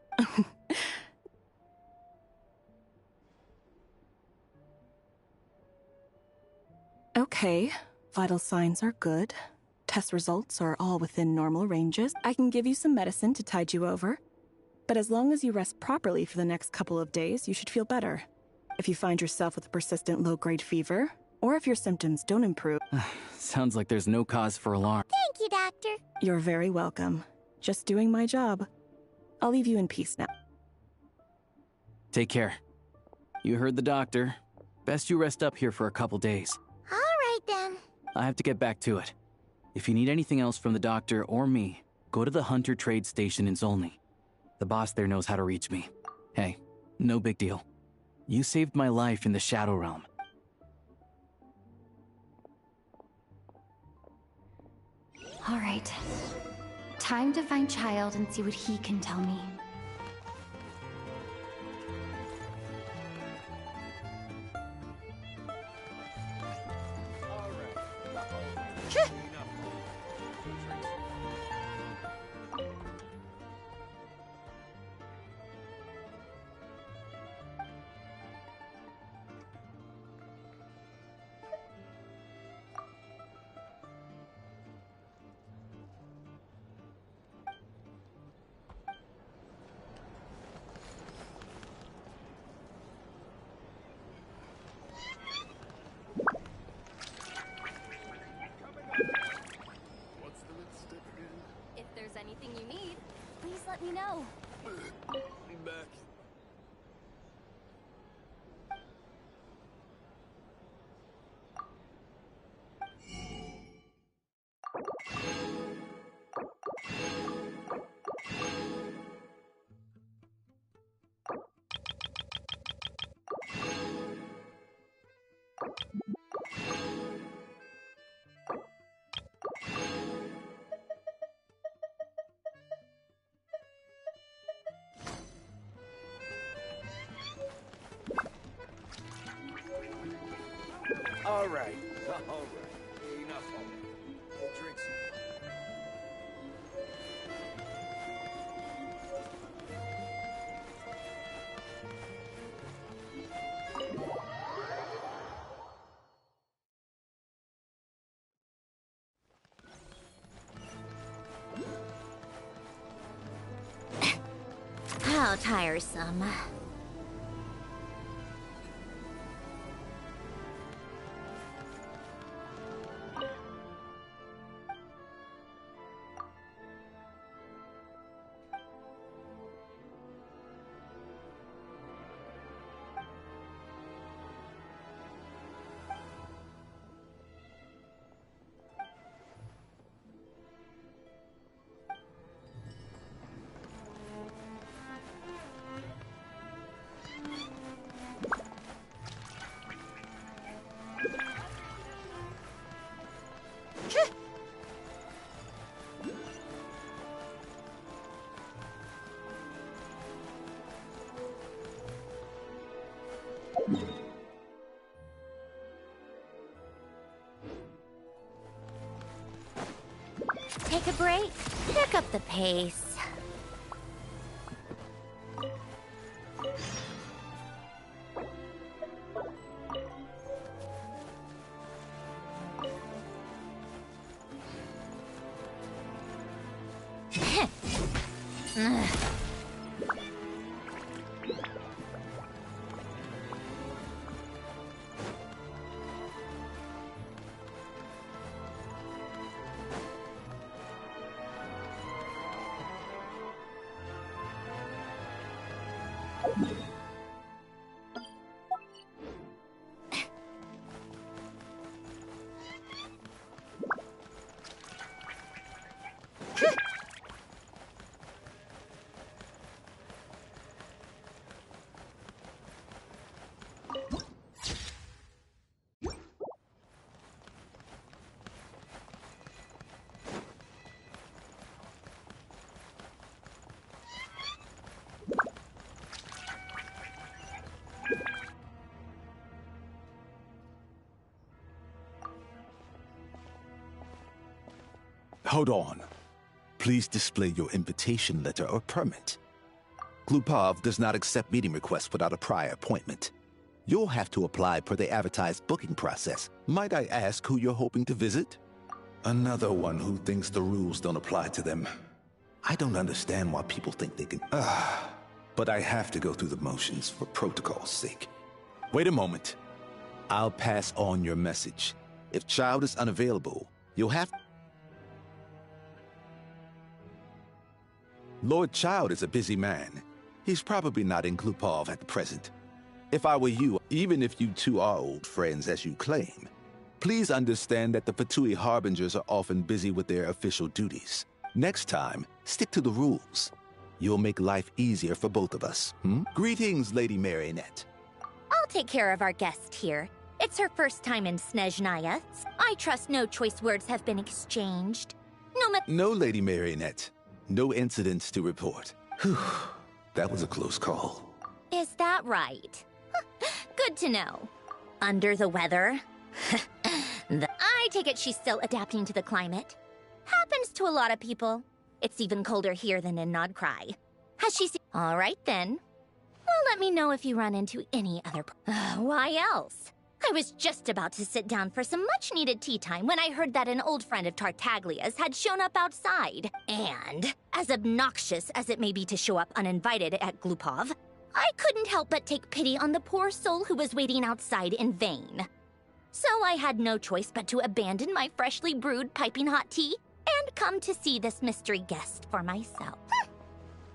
Okay, vital signs are good. Test results are all within normal ranges. I can give you some medicine to tide you over. But as long as you rest properly for the next couple of days, you should feel better. If you find yourself with a persistent low-grade fever, or if your symptoms don't improve... Sounds like there's no cause for alarm. Thank you, Doctor. You're very welcome. Just doing my job. I'll leave you in peace now. Take care. You heard the doctor. Best you rest up here for a couple days. All right, then. I have to get back to it. If you need anything else from the doctor or me, go to the Hunter Trade Station in Zolny. The boss there knows how to reach me. Hey, no big deal. You saved my life in the Shadow Realm. All right. Time to find Child and see what he can tell me. If there's anything you need, please let me know. Be back. All right. Enough of it. Drink some. How tiresome. Take a break, pick up the pace. Hold on. Please display your invitation letter or permit. Glupov does not accept meeting requests without a prior appointment. You'll have to apply per the advertised booking process. Might I ask who you're hoping to visit? Another one who thinks the rules don't apply to them. I don't understand why people think they can... But I have to go through the motions for protocol's sake. Wait a moment. I'll pass on your message. If Child is unavailable, you'll have... Lord Child is a busy man. He's probably not in Glupov at the present. If I were you, even if you two are old friends as you claim, Please understand that the Fatui Harbingers are often busy with their official duties. Next time, stick to the rules. You'll make life easier for both of us. Greetings, Lady Marionette. I'll take care of our guest here. It's her first time in Snezhnaya. I trust no choice words have been exchanged. No, Lady Marionette. No incidents to report. Whew. That was a close call. Is that right? Good to know. Under the weather? I take it she's still adapting to the climate. Happens to a lot of people. It's even colder here than in Nodcry. Has she seen... All right, then. Well, let me know if you run into any other... Why else? I was just about to sit down for some much-needed tea time when I heard that an old friend of Tartaglia's had shown up outside. And, as obnoxious as it may be to show up uninvited at Glupov, I couldn't help but take pity on the poor soul who was waiting outside in vain. So I had no choice but to abandon my freshly brewed piping hot tea and come to see this mystery guest for myself.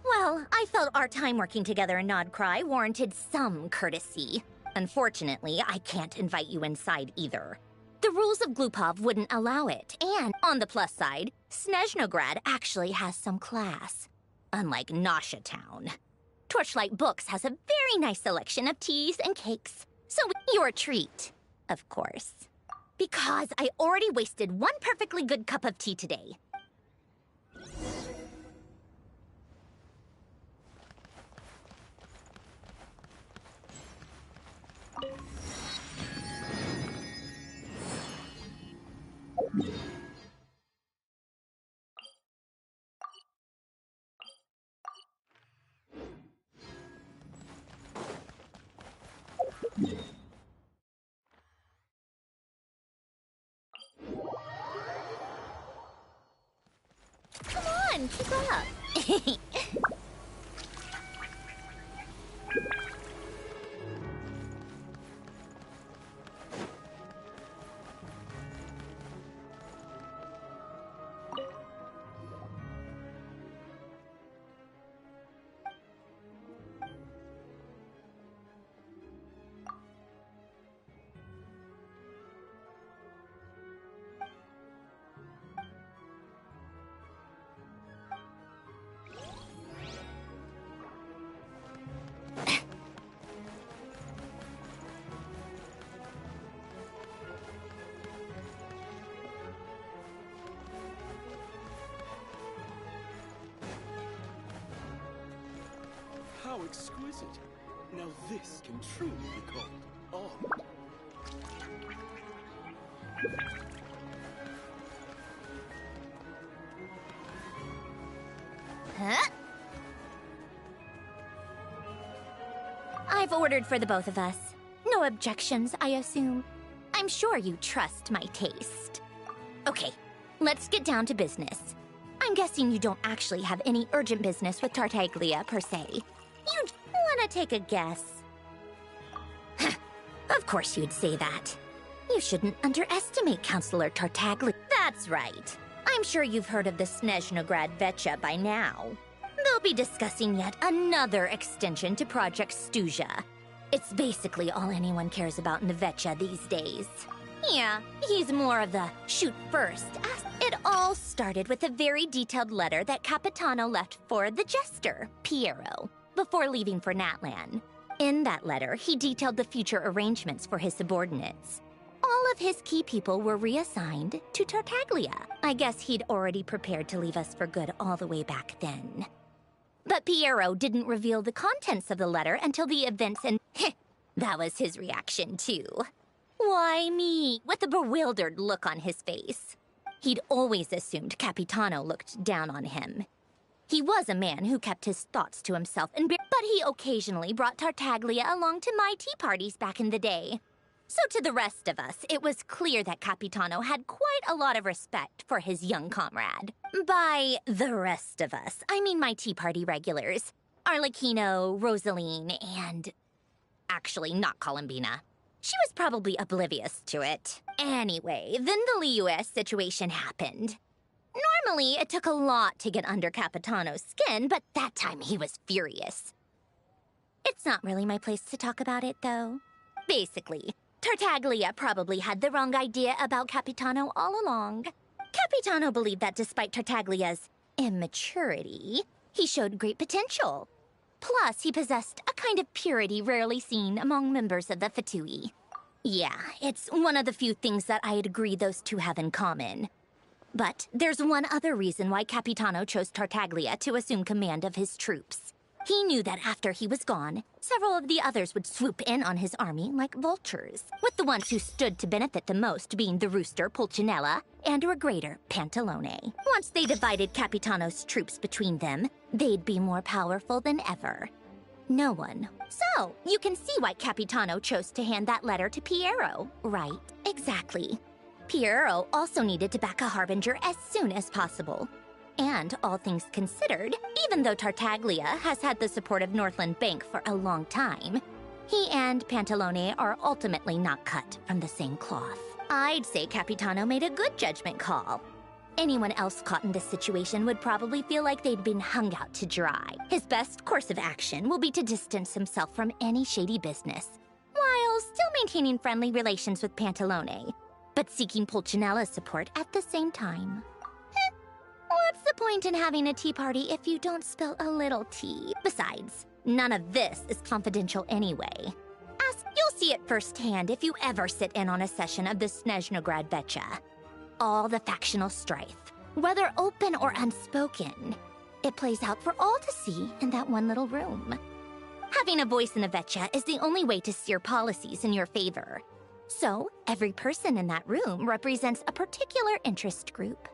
Well, I felt our time working together in Nodcry warranted some courtesy. Unfortunately, I can't invite you inside either. The rules of Glupov wouldn't allow it, and on the plus side, Snezhnograd actually has some class. Unlike Nosha Town. Torchlight Books has a very nice selection of teas and cakes. So your treat, of course. Because I already wasted one perfectly good cup of tea today. Come on, keep up. How exquisite. Now this can truly be called art. Huh? I've ordered for the both of us. No objections, I assume. I'm sure you trust my taste. Okay, let's get down to business. I'm guessing you don't actually have any urgent business with Tartaglia, per se. You wanna take a guess? Of course you'd say that. You shouldn't underestimate Counselor Tartaglia. That's right. I'm sure you've heard of the Snezhnograd Vecha by now. They'll be discussing yet another extension to Project Stuzha. It's basically all anyone cares about in the Vecha these days. Yeah, he's more of the shoot first. It all started with a very detailed letter that Capitano left for the Jester, Piero, before leaving for Natlan. In that letter, he detailed the future arrangements for his subordinates. All of his key people were reassigned to Tartaglia. I guess he'd already prepared to leave us for good all the way back then. But Piero didn't reveal the contents of the letter until the events and that was his reaction too. Why me? With a bewildered look on his face. He'd always assumed Capitano looked down on him. He was a man who kept his thoughts to himself, but he occasionally brought Tartaglia along to my tea parties back in the day. So to the rest of us, it was clear that Capitano had quite a lot of respect for his young comrade. By the rest of us, I mean my tea party regulars. Arlecchino, Rosaline, and... actually, not Columbina. She was probably oblivious to it. Anyway, then the Liu-S situation happened. Normally, it took a lot to get under Capitano's skin, but that time he was furious. It's not really my place to talk about it, though. Basically, Tartaglia probably had the wrong idea about Capitano all along. Capitano believed that despite Tartaglia's immaturity, he showed great potential. Plus, he possessed a kind of purity rarely seen among members of the Fatui. Yeah, it's one of the few things that I'd agree those two have in common. But there's one other reason why Capitano chose Tartaglia to assume command of his troops. He knew that after he was gone, several of the others would swoop in on his army like vultures, with the ones who stood to benefit the most being the rooster Pulcinella and Regrator Pantalone. Once they divided Capitano's troops between them, they'd be more powerful than ever. No one. So, you can see why Capitano chose to hand that letter to Piero, right? Exactly. Piero also needed to back a harbinger as soon as possible. And, all things considered, even though Tartaglia has had the support of Northland Bank for a long time, he and Pantalone are ultimately not cut from the same cloth. I'd say Capitano made a good judgment call. Anyone else caught in this situation would probably feel like they'd been hung out to dry. His best course of action will be to distance himself from any shady business, while still maintaining friendly relations with Pantalone, but seeking Pulcinella's support at the same time. What's the point in having a tea party if you don't spill a little tea? Besides, none of this is confidential anyway. You'll see it firsthand if you ever sit in on a session of the Snezhnaya Vecha. All the factional strife, whether open or unspoken, it plays out for all to see in that one little room. Having a voice in the Vecha is the only way to steer policies in your favor. So, every person in that room represents a particular interest group.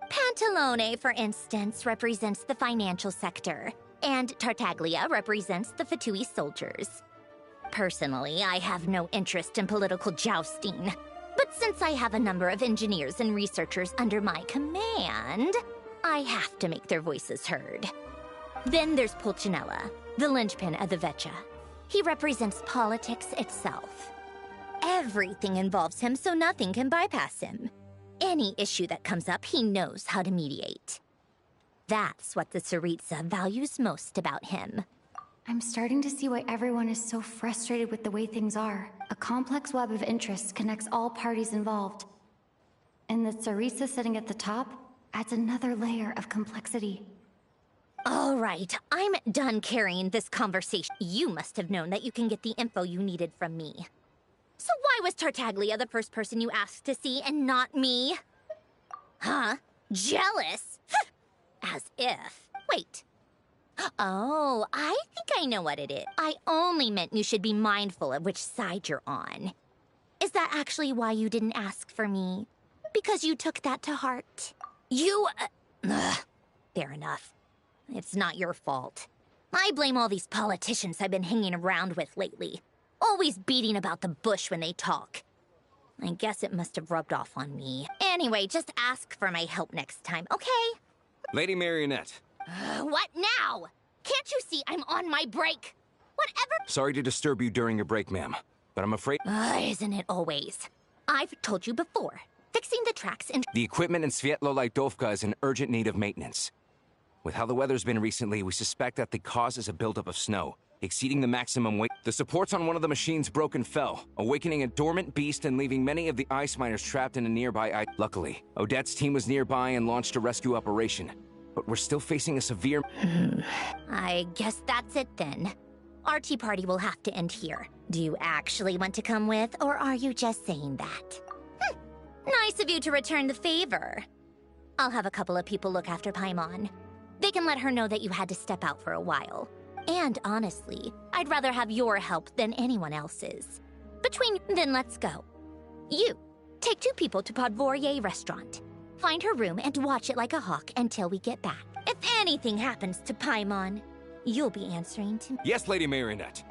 Pantalone, for instance, represents the financial sector, and Tartaglia represents the Fatui soldiers. Personally, I have no interest in political jousting, but since I have a number of engineers and researchers under my command, I have to make their voices heard. Then there's Pulcinella, the linchpin of the Vecha. He represents politics itself. Everything involves him, so nothing can bypass him. Any issue that comes up, he knows how to mediate. That's what the Tsaritsa values most about him. I'm starting to see why everyone is so frustrated with the way things are. A complex web of interests connects all parties involved. And the Tsaritsa sitting at the top adds another layer of complexity. All right, I'm done carrying this conversation. You must have known that you can get the info you needed from me. So why was Tartaglia the first person you asked to see and not me? Huh? Jealous? As if. Wait. Oh, I think I know what it is. I only meant you should be mindful of which side you're on. Is that actually why you didn't ask for me? Because you took that to heart? Fair enough. It's not your fault. I blame all these politicians I've been hanging around with lately. Always beating about the bush when they talk. I guess it must have rubbed off on me. Anyway, just ask for my help next time, okay? Lady Marionette. What now? Can't you see I'm on my break? Whatever— Sorry to disturb you during your break, ma'am, but I'm afraid— Isn't it always? I've told you before. Fixing the tracks and— The equipment in Svietlo-Lightovka is in urgent need of maintenance. With how the weather's been recently, we suspect that the cause is a buildup of snow, exceeding the maximum weight. The supports on one of the machines broke and fell, awakening a dormant beast and leaving many of the ice miners trapped in a nearby ice. Luckily, Odette's team was nearby and launched a rescue operation. But we're still facing a severe— I guess that's it then. Our tea party will have to end here. Do you actually want to come with, or are you just saying that? Nice of you to return the favor. I'll have a couple of people look after Paimon. They can let her know that you had to step out for a while. And honestly, I'd rather have your help than anyone else's. Then let's go. You, take 2 people to Podvorye restaurant. Find her room and watch it like a hawk until we get back. If anything happens to Paimon, you'll be answering to me. Yes, Lady Marionette.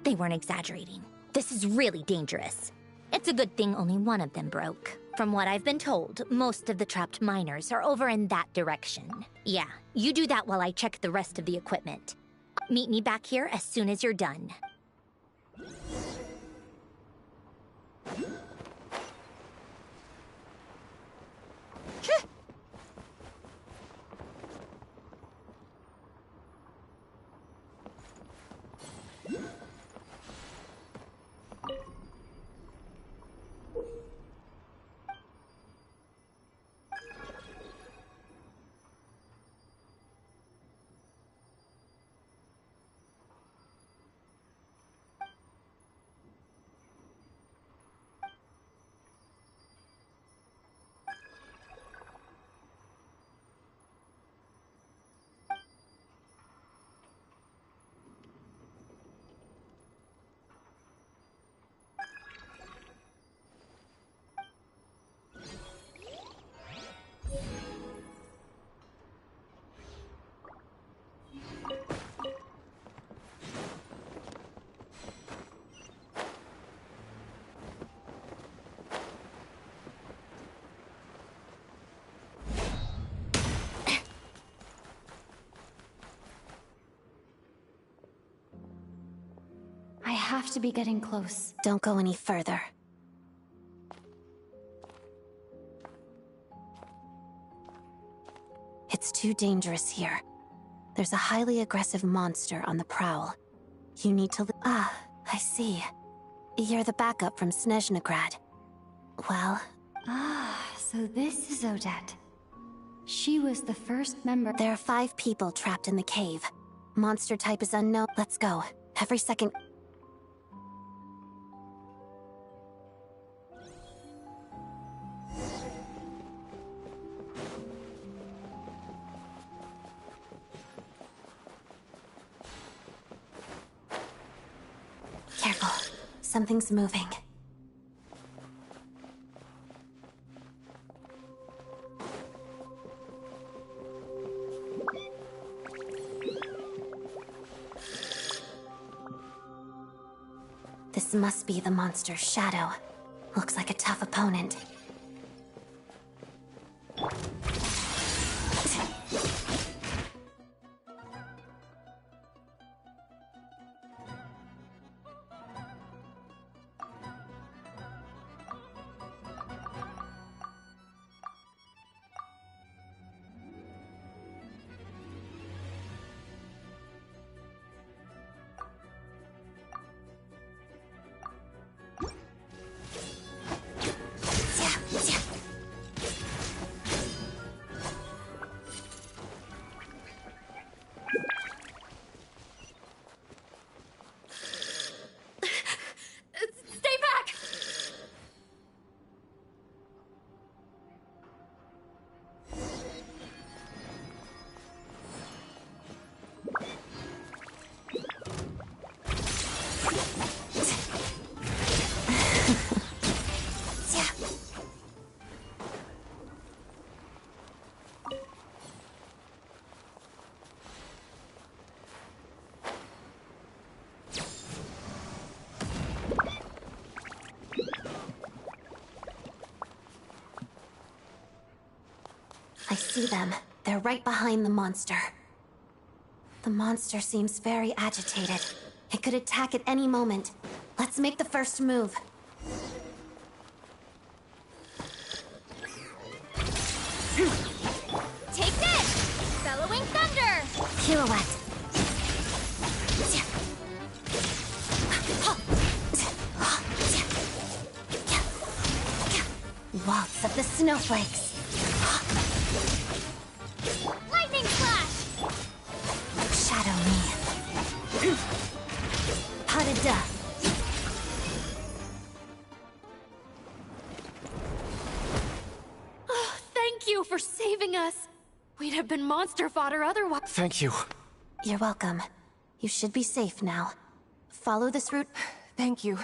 They weren't exaggerating. This is really dangerous. It's a good thing only one of them broke. From what I've been told, most of the trapped miners are over in that direction. Yeah, you do that while I check the rest of the equipment. Meet me back here as soon as you're done. I have to be getting close. Don't go any further. It's too dangerous here. There's a highly aggressive monster on the prowl. You need to... Ah, I see. You're the backup from Snezhnagrad. Well... Ah, so this is Odette. She was the first member... There are 5 people trapped in the cave. Monster type is unknown. Let's go. Every second... Careful. Something's moving. This must be the monster's shadow. Looks like a tough opponent. Stay back! I see them. They're right behind the monster. The monster seems very agitated. It could attack at any moment. Let's make the first move. Take this! Bellowing Thunder! Pirouette. Waltz of the snowflakes. Lightning Slash! Shadow me. Pas de deux. Oh, thank you for saving us. We'd have been monster fodder otherwise. Thank you. You're welcome. You should be safe now. Follow this route. Thank you.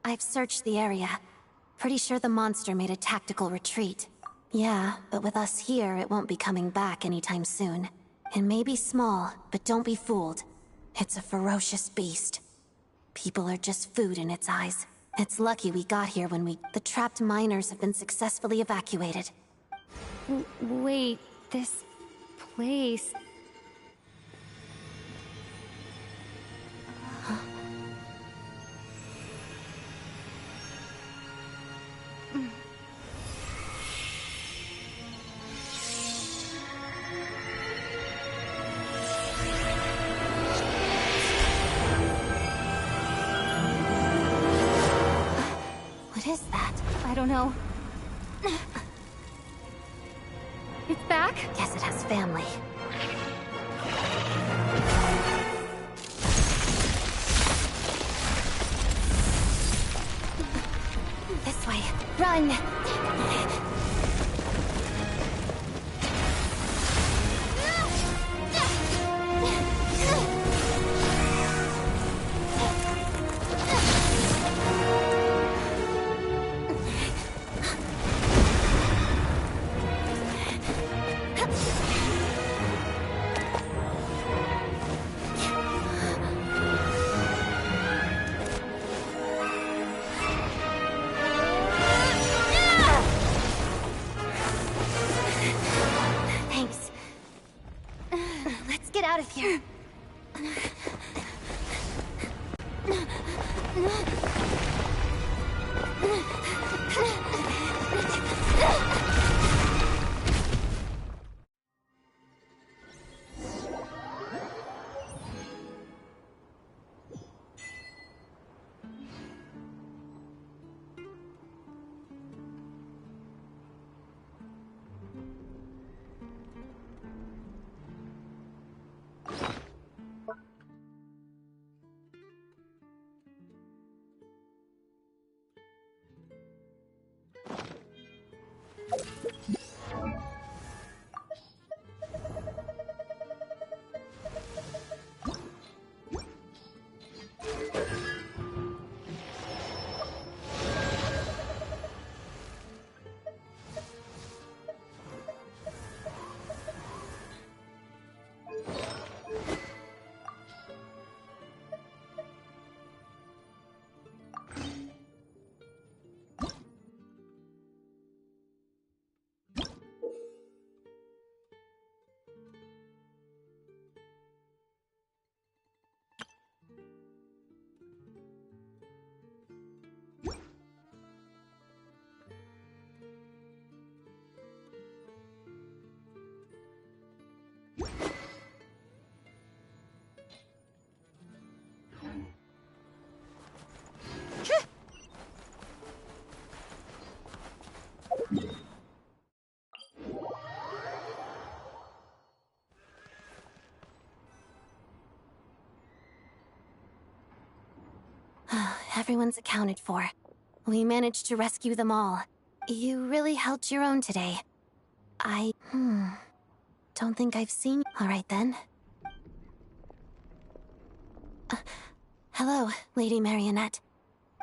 I've searched the area. Pretty sure the monster made a tactical retreat. Yeah, but with us here, it won't be coming back anytime soon. It may be small, but don't be fooled. It's a ferocious beast. People are just food in its eyes. It's lucky we got here when the trapped miners have been successfully evacuated. Wait, this place... What is that? I don't know. It's back? Guess it has family. This way. Run! Thanks. Let's get out of here. Everyone's accounted for. We managed to rescue them all. You really held your own today. Don't think I've seen... All right, then. Hello, Lady Marionette.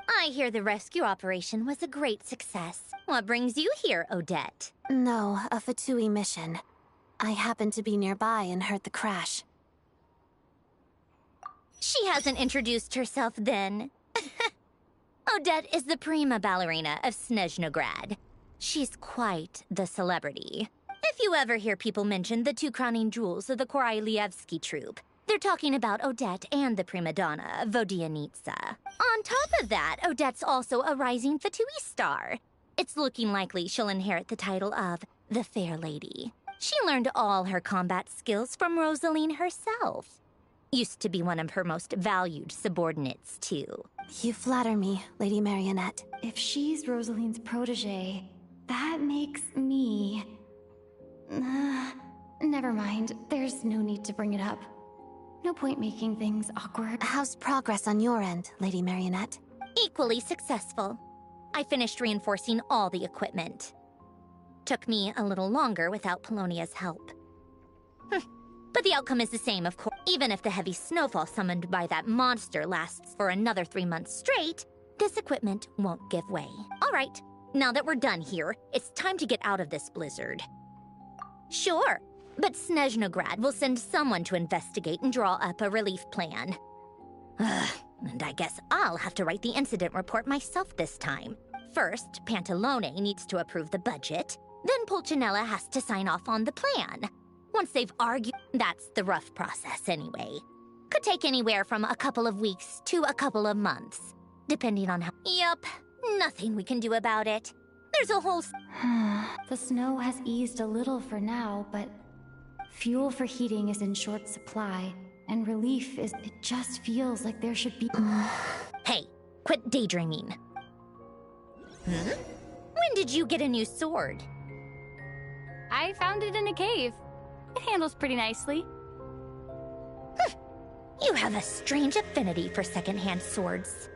I hear the rescue operation was a great success. What brings you here, Odette? No, a Fatui mission. I happened to be nearby and heard the crash. She hasn't introduced herself then. Odette is the prima ballerina of Snezhnograd. She's quite the celebrity. If you ever hear people mention the two crowning jewels of the Korylevsky troupe, they're talking about Odette and the prima donna, Vodianitsa. On top of that, Odette's also a rising Fatui star. It's looking likely she'll inherit the title of the Fair Lady. She learned all her combat skills from Rosaline herself. Used to be one of her most valued subordinates, too. You flatter me, Lady Marionette. If she's Rosaline's protege, that makes me... never mind. There's no need to bring it up. No point making things awkward. How's progress on your end, Lady Marionette? Equally successful. I finished reinforcing all the equipment. Took me a little longer without Polonia's help. But the outcome is the same, of course. Even if the heavy snowfall summoned by that monster lasts for another 3 months straight, this equipment won't give way. All right, now that we're done here, it's time to get out of this blizzard. Sure, but Snezhnograd will send someone to investigate and draw up a relief plan. And I guess I'll have to write the incident report myself this time. First, Pantalone needs to approve the budget, then Pulcinella has to sign off on the plan. Once they've argued, that's the rough process anyway. Could take anywhere from a couple of weeks to a couple of months, depending on how— Yup, nothing we can do about it. There's a whole— The snow has eased a little for now, but fuel for heating is in short supply, and relief is— it just feels like there should be— Hey, quit daydreaming. When did you get a new sword? I found it in a cave. It handles pretty nicely. You have a strange affinity for secondhand swords.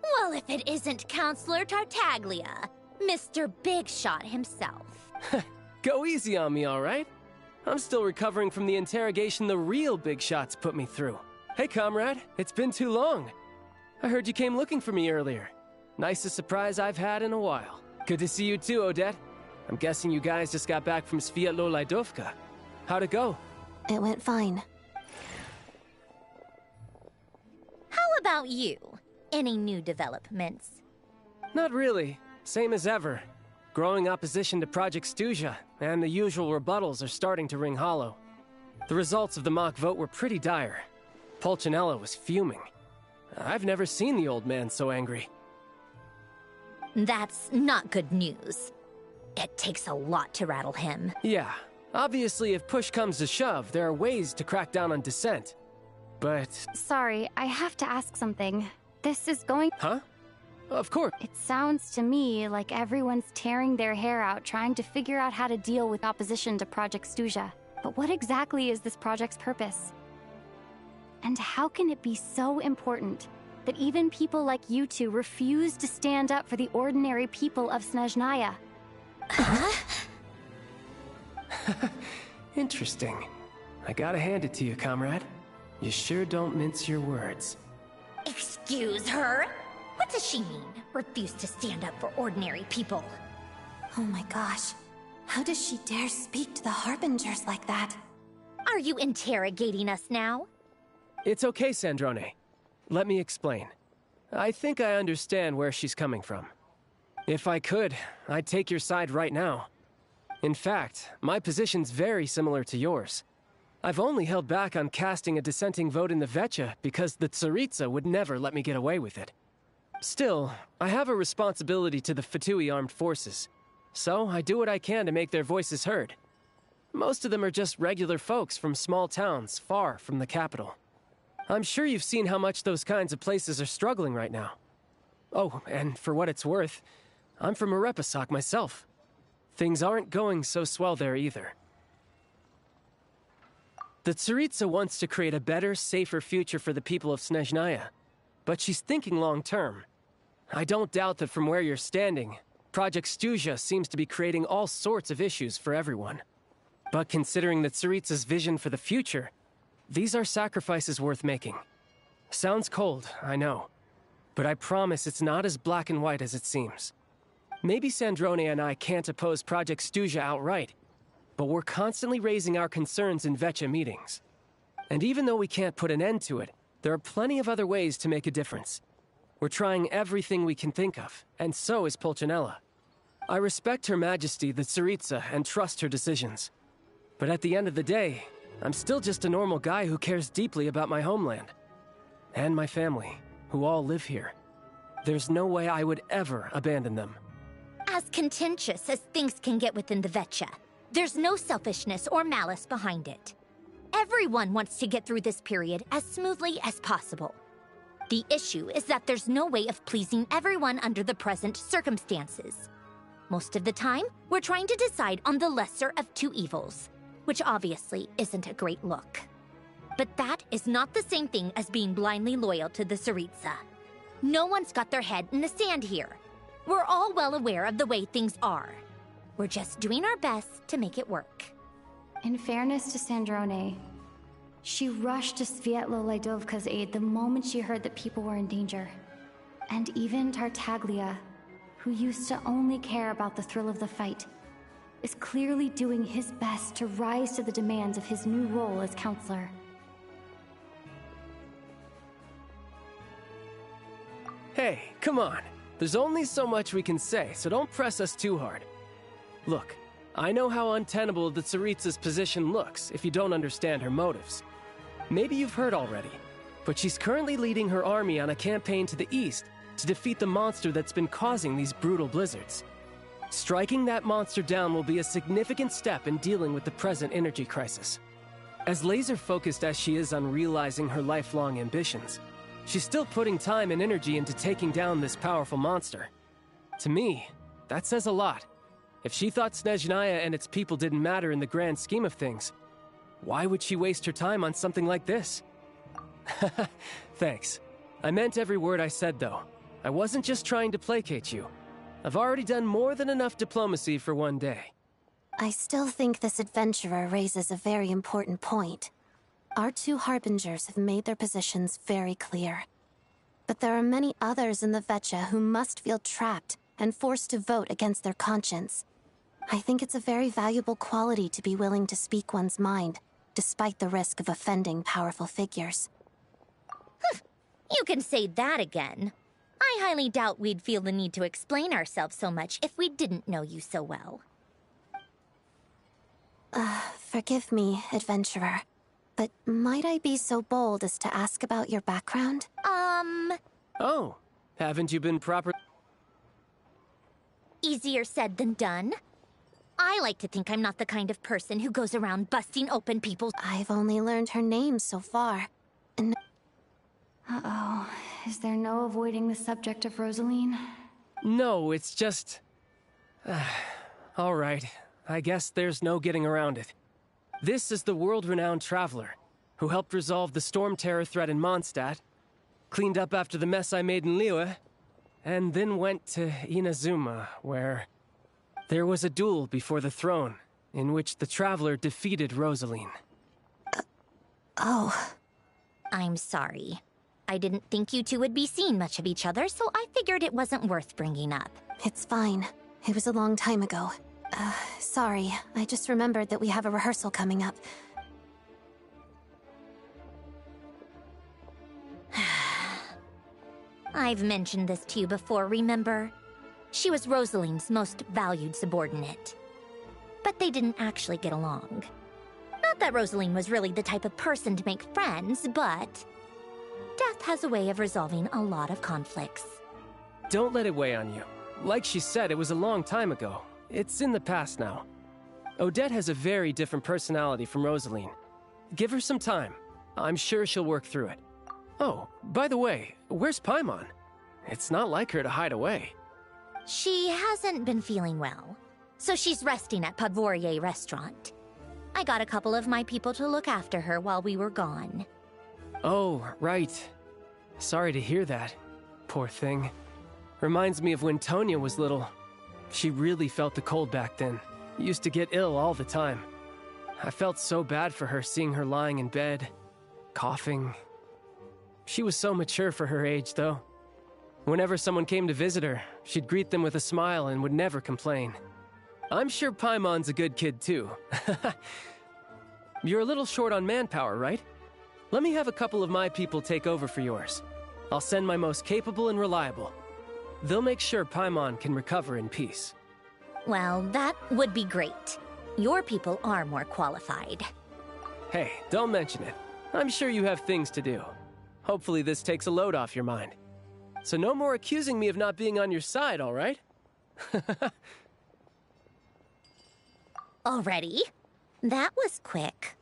Well, if it isn't Counselor Tartaglia, Mr. Big Shot himself. Go easy on me, all right? I'm still recovering from the interrogation the real Big Shots put me through. Hey, comrade, it's been too long. I heard you came looking for me earlier. Nicest surprise I've had in a while. Good to see you too, Odette. I'm guessing you guys just got back from Sviatlo Lajdovka. How'd it go? It went fine. How about you? Any new developments? Not really. Same as ever. Growing opposition to Project Stuzha, and the usual rebuttals are starting to ring hollow. The results of the mock vote were pretty dire. Pulcinella was fuming. I've never seen the old man so angry. That's not good news. It takes a lot to rattle him. Yeah. Obviously, if push comes to shove, there are ways to crack down on dissent. But... Sorry, I have to ask something. This is going— Huh? Of course. It sounds to me like everyone's tearing their hair out trying to figure out how to deal with opposition to Project Stuzha. But what exactly is this project's purpose? And how can it be so important that even people like you two refuse to stand up for the ordinary people of Snezhnaya? Interesting. I gotta hand it to you, comrade. You sure don't mince your words. Excuse her? What does she mean? Refuse to stand up for ordinary people? Oh my gosh. How does she dare speak to the Harbingers like that? Are you interrogating us now? It's okay, Sandrone. Let me explain. I think I understand where she's coming from. If I could, I'd take your side right now. In fact, my position's very similar to yours. I've only held back on casting a dissenting vote in the Vecha because the Tsaritsa would never let me get away with it. Still, I have a responsibility to the Fatui armed forces, so I do what I can to make their voices heard. Most of them are just regular folks from small towns far from the capital. I'm sure you've seen how much those kinds of places are struggling right now. Oh, and for what it's worth, I'm from Arepasak myself. Things aren't going so swell there either. The Tsaritsa wants to create a better, safer future for the people of Snezhnaya, but she's thinking long-term. I don't doubt that from where you're standing, Project Stuzha seems to be creating all sorts of issues for everyone. But considering the Tsaritsa's vision for the future, these are sacrifices worth making. Sounds cold, I know, but I promise it's not as black and white as it seems. Maybe Sandrone and I can't oppose Project Stuzha outright, but we're constantly raising our concerns in Vecha meetings. And even though we can't put an end to it, there are plenty of other ways to make a difference. We're trying everything we can think of, and so is Pulcinella. I respect Her Majesty, the Tsaritsa, and trust her decisions. But at the end of the day, I'm still just a normal guy who cares deeply about my homeland. And my family, who all live here. There's no way I would ever abandon them. As contentious as things can get within the Vecha, there's no selfishness or malice behind it. Everyone wants to get through this period as smoothly as possible. The issue is that there's no way of pleasing everyone under the present circumstances. Most of the time, we're trying to decide on the lesser of two evils, which obviously isn't a great look. But that is not the same thing as being blindly loyal to the Tsaritsa. No one's got their head in the sand here. We're all well aware of the way things are. We're just doing our best to make it work. In fairness to Sandrone, she rushed to Svietlo Laidovka's aid the moment she heard that people were in danger. And even Tartaglia, who used to only care about the thrill of the fight, is clearly doing his best to rise to the demands of his new role as counselor. Hey, come on. There's only so much we can say, so don't press us too hard. Look, I know how untenable the Tsaritsa's position looks if you don't understand her motives. Maybe you've heard already, but she's currently leading her army on a campaign to the east to defeat the monster that's been causing these brutal blizzards. Striking that monster down will be a significant step in dealing with the present energy crisis. As laser-focused as she is on realizing her lifelong ambitions, she's still putting time and energy into taking down this powerful monster. To me, that says a lot. If she thought Snezhnaya and its people didn't matter in the grand scheme of things, why would she waste her time on something like this? Thanks. I meant every word I said, though. I wasn't just trying to placate you. I've already done more than enough diplomacy for one day. I still think this adventurer raises a very important point. Our two harbingers have made their positions very clear. But there are many others in the Vetcha who must feel trapped and forced to vote against their conscience. I think it's a very valuable quality to be willing to speak one's mind, despite the risk of offending powerful figures. You can say that again. I highly doubt we'd feel the need to explain ourselves so much if we didn't know you so well. Forgive me, adventurer, but might I be so bold as to ask about your background? Oh, haven't you been proper? Easier said than done. I like to think I'm not the kind of person who goes around busting open people's... I've only learned her name so far. And... Uh-oh. Is there no avoiding the subject of Rosaline? No, it's just... All right. I guess there's no getting around it. This is the world-renowned traveler, who helped resolve the storm terror threat in Mondstadt, cleaned up after the mess I made in Liyue, and then went to Inazuma, where there was a duel before the throne, in which the traveler defeated Rosaline. Oh. I'm sorry. I didn't think you two would be seeing much of each other, so I figured it wasn't worth bringing up. It's fine. It was a long time ago. Sorry. I just remembered that we have a rehearsal coming up. I've mentioned this to you before, remember? She was Rosaline's most valued subordinate. But they didn't actually get along. Not that Rosaline was really the type of person to make friends, but... death has a way of resolving a lot of conflicts. Don't let it weigh on you. Like she said, it was a long time ago. It's in the past now. Odette has a very different personality from Rosaline. Give her some time. I'm sure she'll work through it. Oh, by the way, where's Paimon? It's not like her to hide away. She hasn't been feeling well, so she's resting at Podvorier Restaurant. I got a couple of my people to look after her while we were gone. Oh, right. Sorry to hear that. Poor thing. Reminds me of when Tonya was little. She really felt the cold back then. Used to get ill all the time. I felt so bad for her seeing her lying in bed, coughing. She was so mature for her age, though. Whenever someone came to visit her, she'd greet them with a smile and would never complain. I'm sure Paimon's a good kid, too. You're a little short on manpower, right? Let me have a couple of my people take over for yours. I'll send my most capable and reliable. They'll make sure Paimon can recover in peace. Well, that would be great. Your people are more qualified. Hey, don't mention it. I'm sure you have things to do. Hopefully this takes a load off your mind. So no more accusing me of not being on your side, all right? Already? That was quick.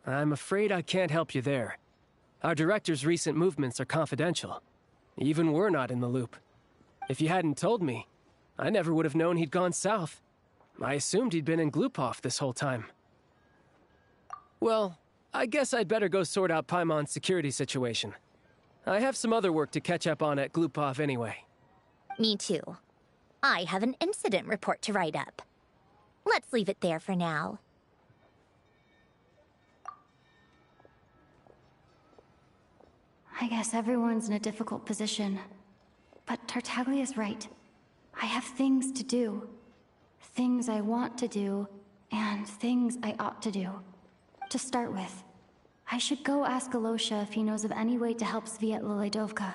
I'm afraid I can't help you there. Our director's recent movements are confidential. Even we're not in the loop. If you hadn't told me, I never would have known he'd gone south. I assumed he'd been in Glupov this whole time. Well, I guess I'd better go sort out Paimon's security situation. I have some other work to catch up on at Glupov anyway. Me too. I have an incident report to write up. Let's leave it there for now. I guess everyone's in a difficult position. But Tartaglia's right. I have things to do. Things I want to do, and things I ought to do. To start with, I should go ask Alosha if he knows of any way to help Sviatla Ledovka.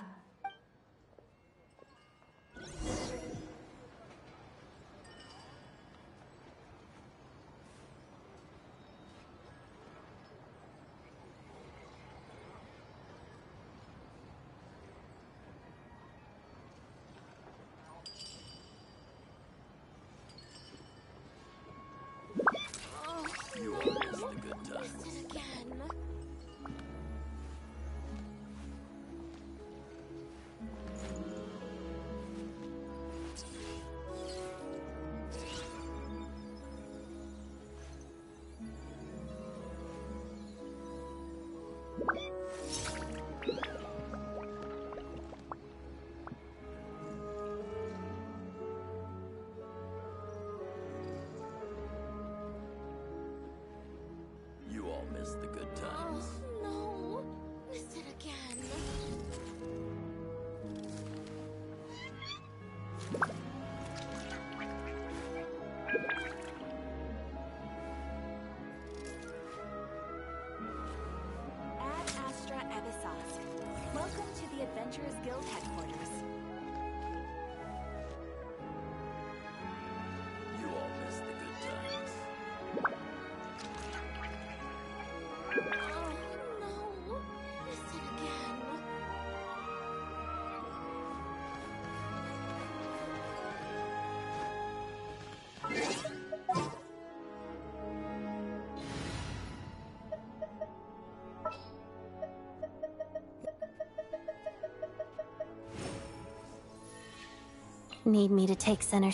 You all missed the good times. Again. You all missed the good times. Oh, no. Missed it again. Ad Astra Abyssos. Welcome to the Adventurers Guild headquarters. You all missed the good times. Oh, no. Missed it again. Need me to take center?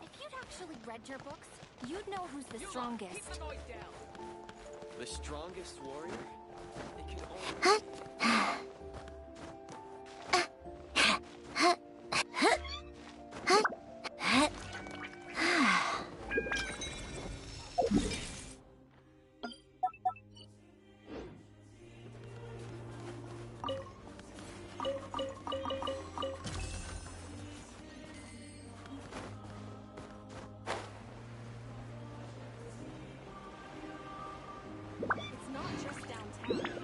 If you'd actually read your books, you'd know who's the strongest. The strongest warrior? It can only... It's not just downtown.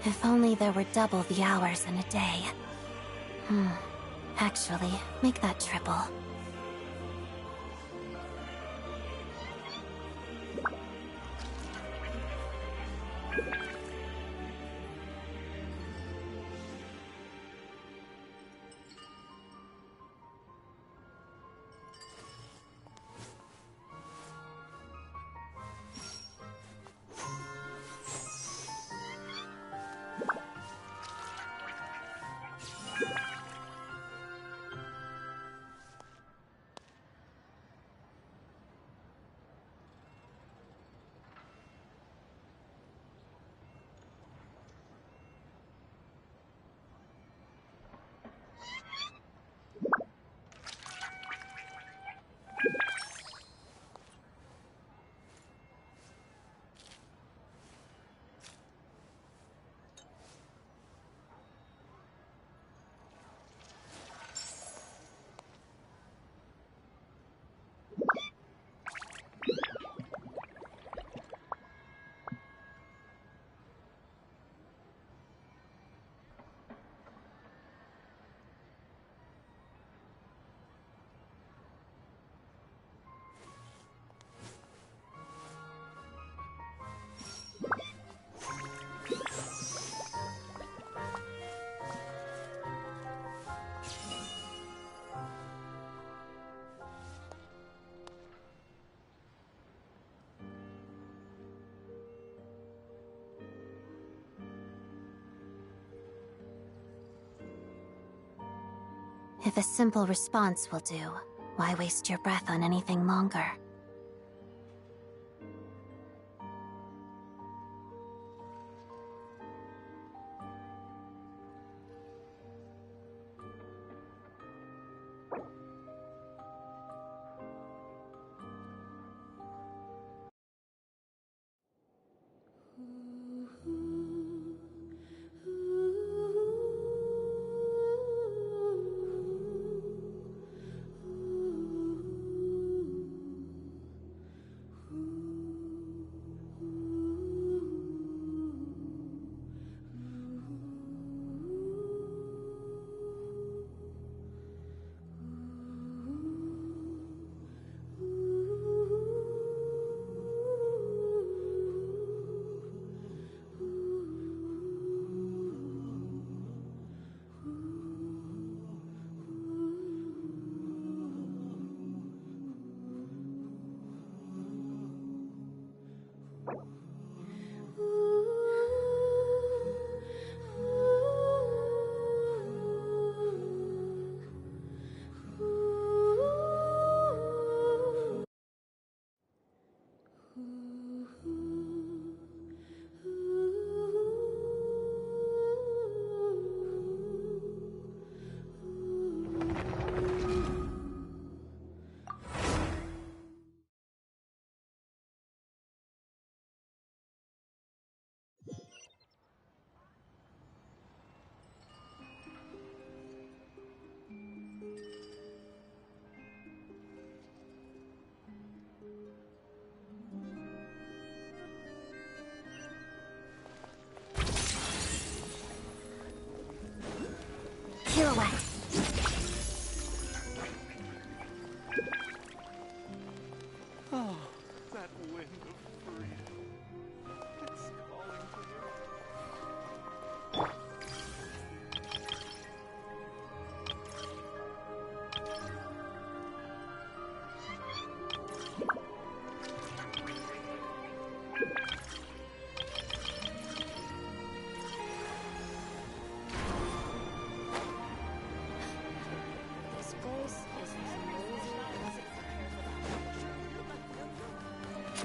If only there were double the hours in a day. Actually, make that triple. If a simple response will do, why waste your breath on anything longer? Pirouette. Oh, that wind of freedom. It's calling to you.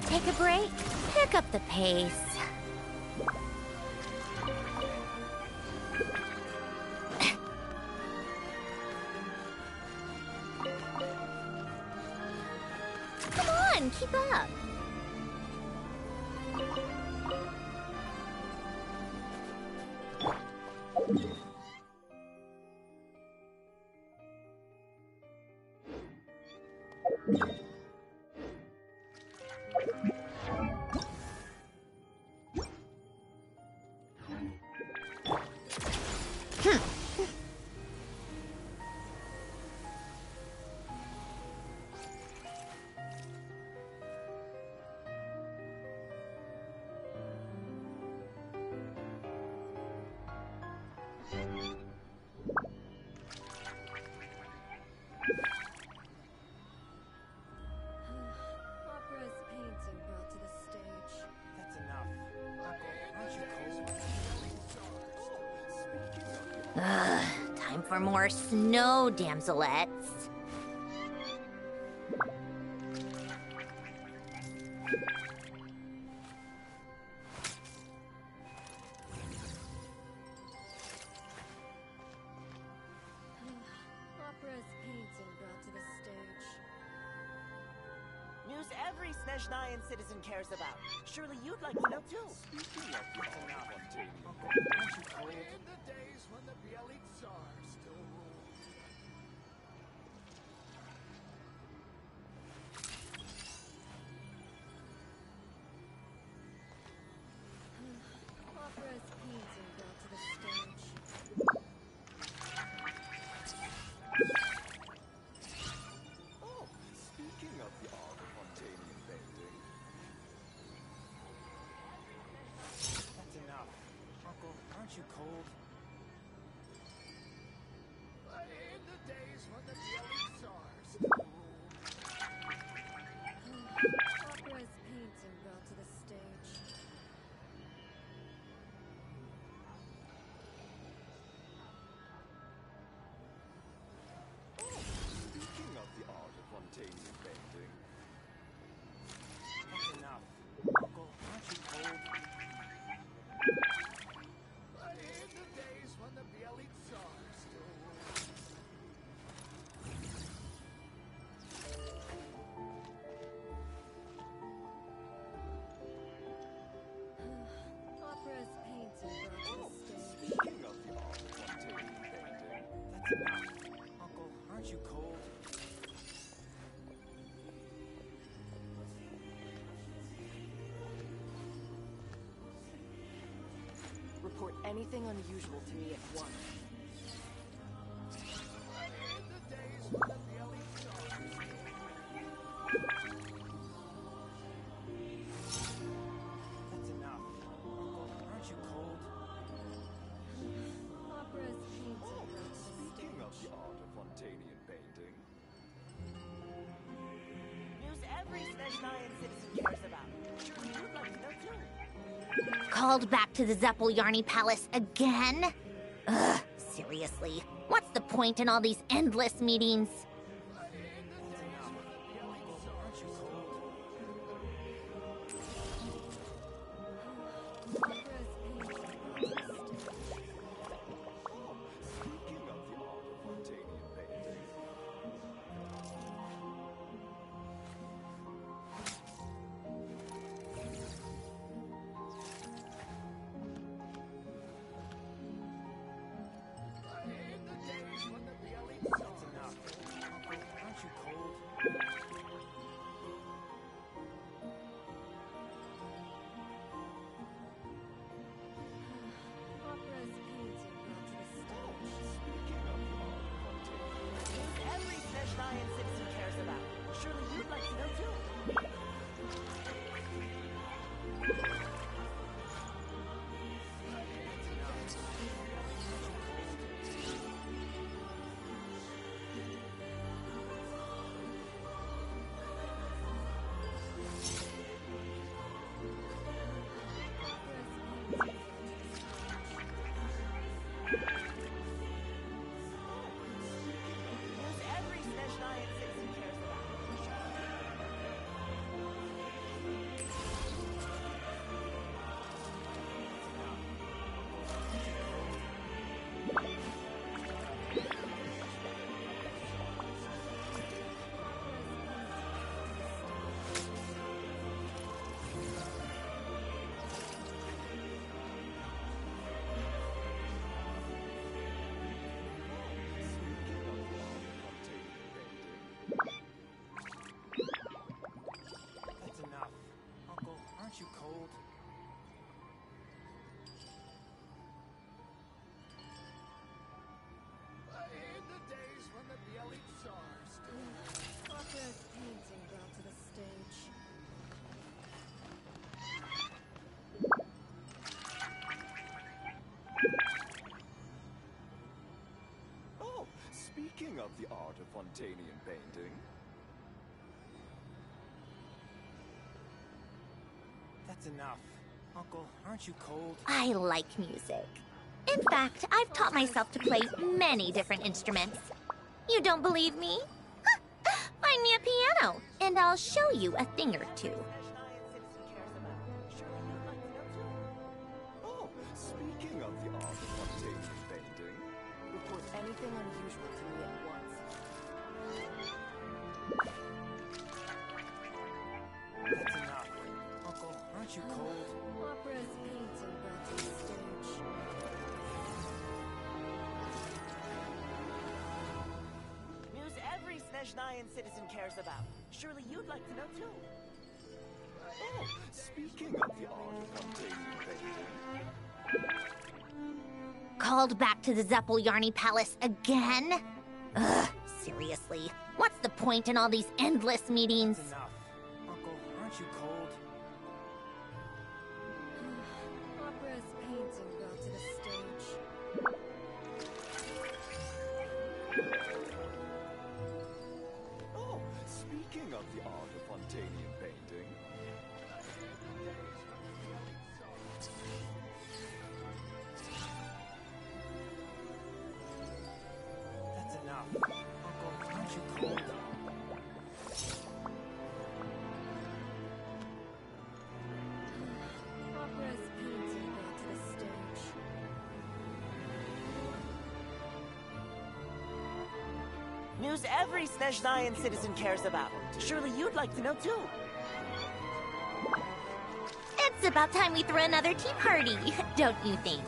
Take a break, pick up the pace. Come on, keep up. more snow damselettes. Opera's painting brought to the stage. News every Snezhnayan citizen cares about. Surely you'd like to know too. Speaking of the Fontaine, in the days when the Bielik Tsar still ruled. Opera's painting brought to the stage. Oh, speaking of the art of Fontanian painting. That's enough. Uncle, aren't you cold? In the days when the Bielik Tsar still ruled. Opera's painting brought to the stage. Speaking of the art of Fontanian painting. That's enough. Uncle, aren't you cold? In the days when the Bielik Tsar still ruled. Opera's painting brought to the stage. Speaking of the art of Fontanian painting. That's enough. Uncle, aren't you cold? Report anything unusual to me at once. In the days when the Bielik Tsar still That's enough. Uncle, aren't you cold? Opera's painting brought to the Speaking stage. of the art of Fontanian painting. News every Snezhnayan citizen cares about. Surely you'd like to know too. Called back to the Zeppeljärny Palace again? Ugh, seriously. What's the point in all these endless meetings? Opera's painting brought to the stage. Speaking of the art of Fontanian painting. In the days when the Bielik Tsar That's enough. Uncle, aren't you cold? Opera's painting brought to the stage. Speaking of the art of Fontanian News every Snezhnayan citizen cares about. Surely you'd like to know too. News every Snezhnayan citizen cares about. That's enough. Uncle, aren't you cold? In the days when the Bielik Tsar still Opera's painting brought to the stage. Oh, speaking of the art of Fontanian painting. That's enough. Uncle, aren't you cold? I like music. In fact, I've taught myself to play many different instruments. You don't believe me? Find me a piano, and I'll show you a thing or two. Oh, speaking of the art of spontaneous painting, Report anything unusual to me at once. That's enough. Uncle, aren't you cold? Opera's painting brought to the stage. News every Snezhnayan citizen cares about. Surely you'd like to know too. Oh, speaking of the art of spontaneous painting. Called back to the Zeppeljärny Palace again? Ugh, seriously. What's the point in all these endless meetings? That's enough. Uncle, aren't you cold? Opera's painting brought to the stage. Oh, speaking of the art of Fontanian painting. That's enough. Uncle, aren't you cold? Opera's painting brought to the stage. News every Snezhnayan citizen cares about. Surely you'd like to know too. It's about time we threw another tea party, don't you think?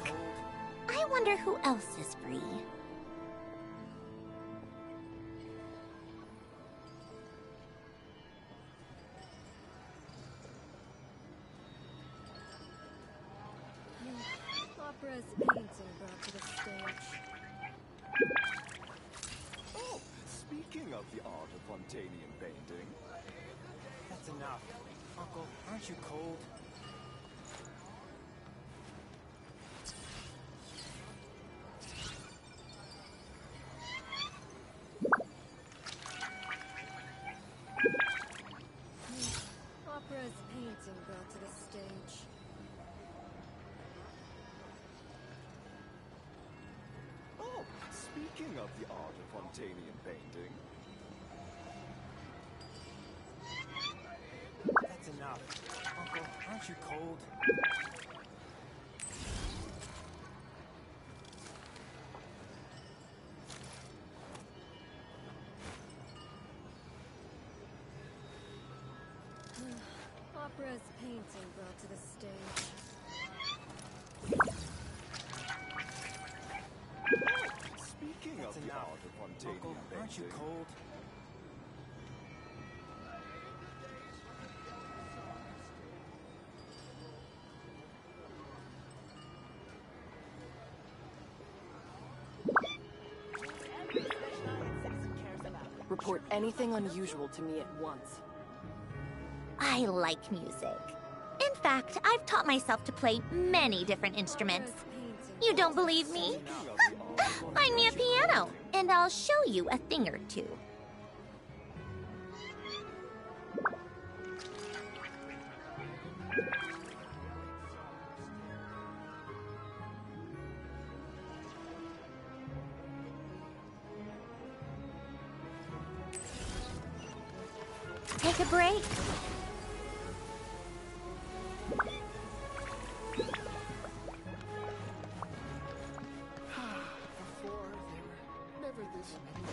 I wonder who else is free. Opera's painting brought to the stage. Oh, speaking of the art of Fontanian painting. That's enough. Uncle, aren't you cold? Opera's painting brought to the stage. Oh, speaking of the art of Fontanian painting. That's enough. Uncle, aren't you cold? Opera's painting brought to the stage. Speaking That's of the enough. art of Fontanian Uncle, painting. aren't you cold? Every Snezhnayan citizen cares about. Report anything unusual to me at once. I like music. In fact, I've taught myself to play many different instruments. You don't believe me? Find me a piano, and I'll show you a thing or two. Take a break. Before there were never this many.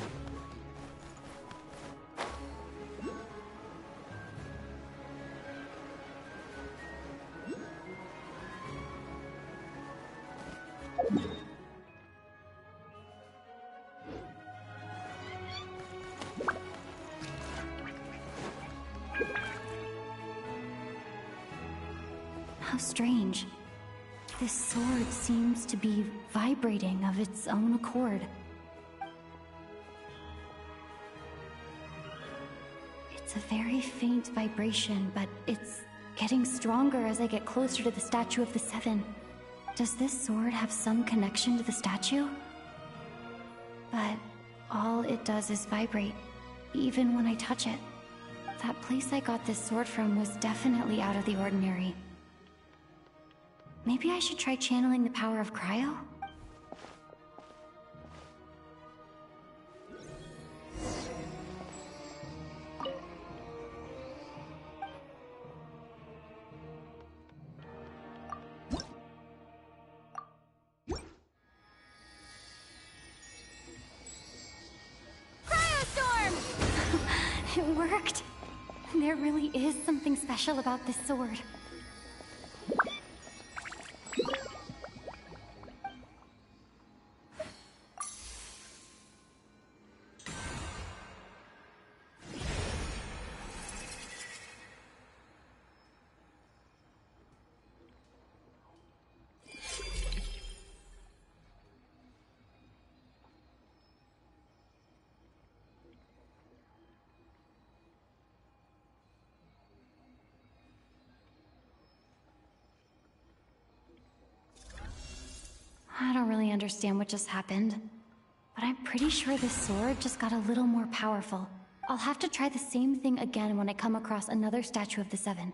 How strange. This sword seems to be vibrating of its own accord. It's a very faint vibration, but it's getting stronger as I get closer to the statue of the Seven. Does this sword have some connection to the statue? But all it does is vibrate, even when I touch it. That place I got this sword from was definitely out of the ordinary. Maybe I should try channeling the power of cryo? It worked. There really is something special about this sword. I don't really understand what just happened, but I'm pretty sure this sword just got a little more powerful. I'll have to try the same thing again when I come across another statue of the Seven.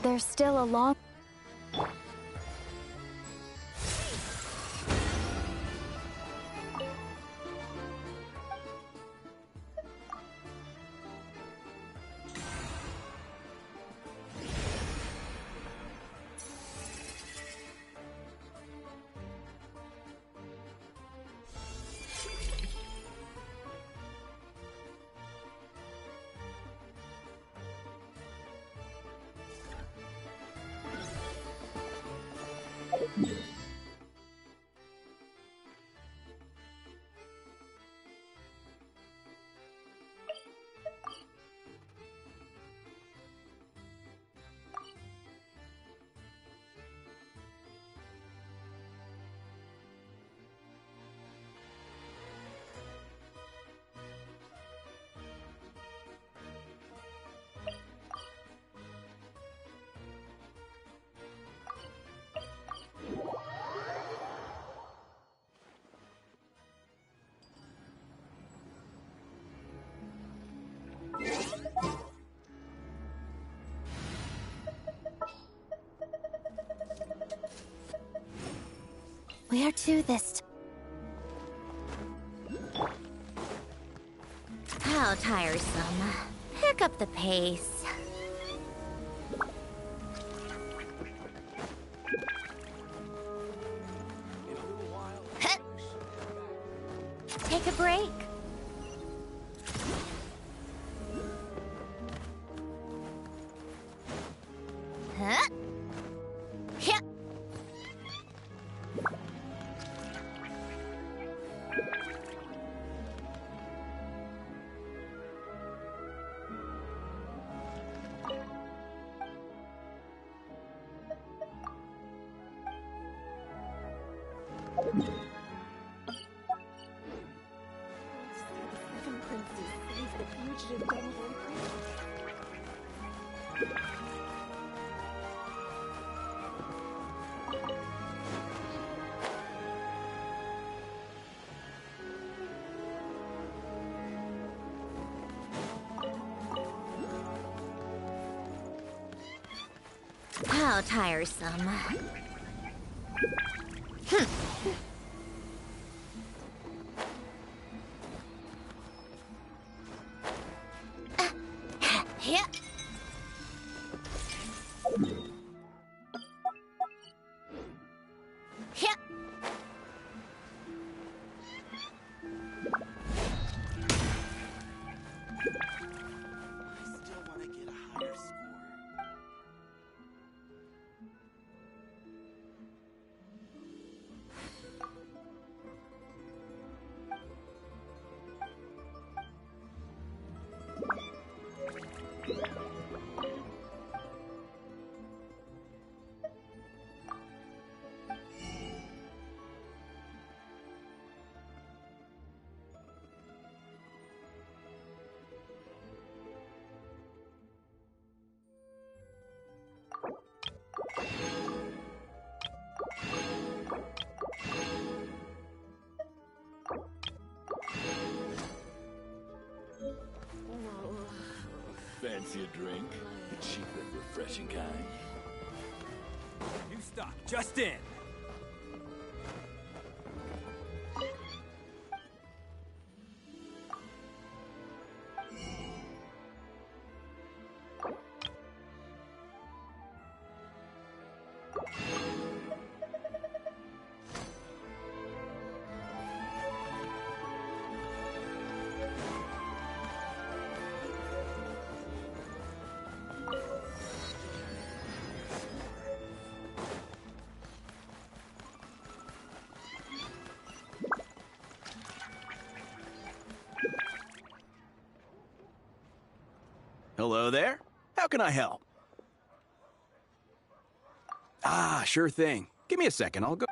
There's still a long... Where to this How tiresome. Pick up the pace. Take a break. Huh? Yeah. How tiresome. Yeah. Yeah. I still want to get a higher score. Fancy a drink? The cheap and refreshing kind. New stock, just in. Hello there. How can I help? Ah, sure thing. Give me a second, I'll go.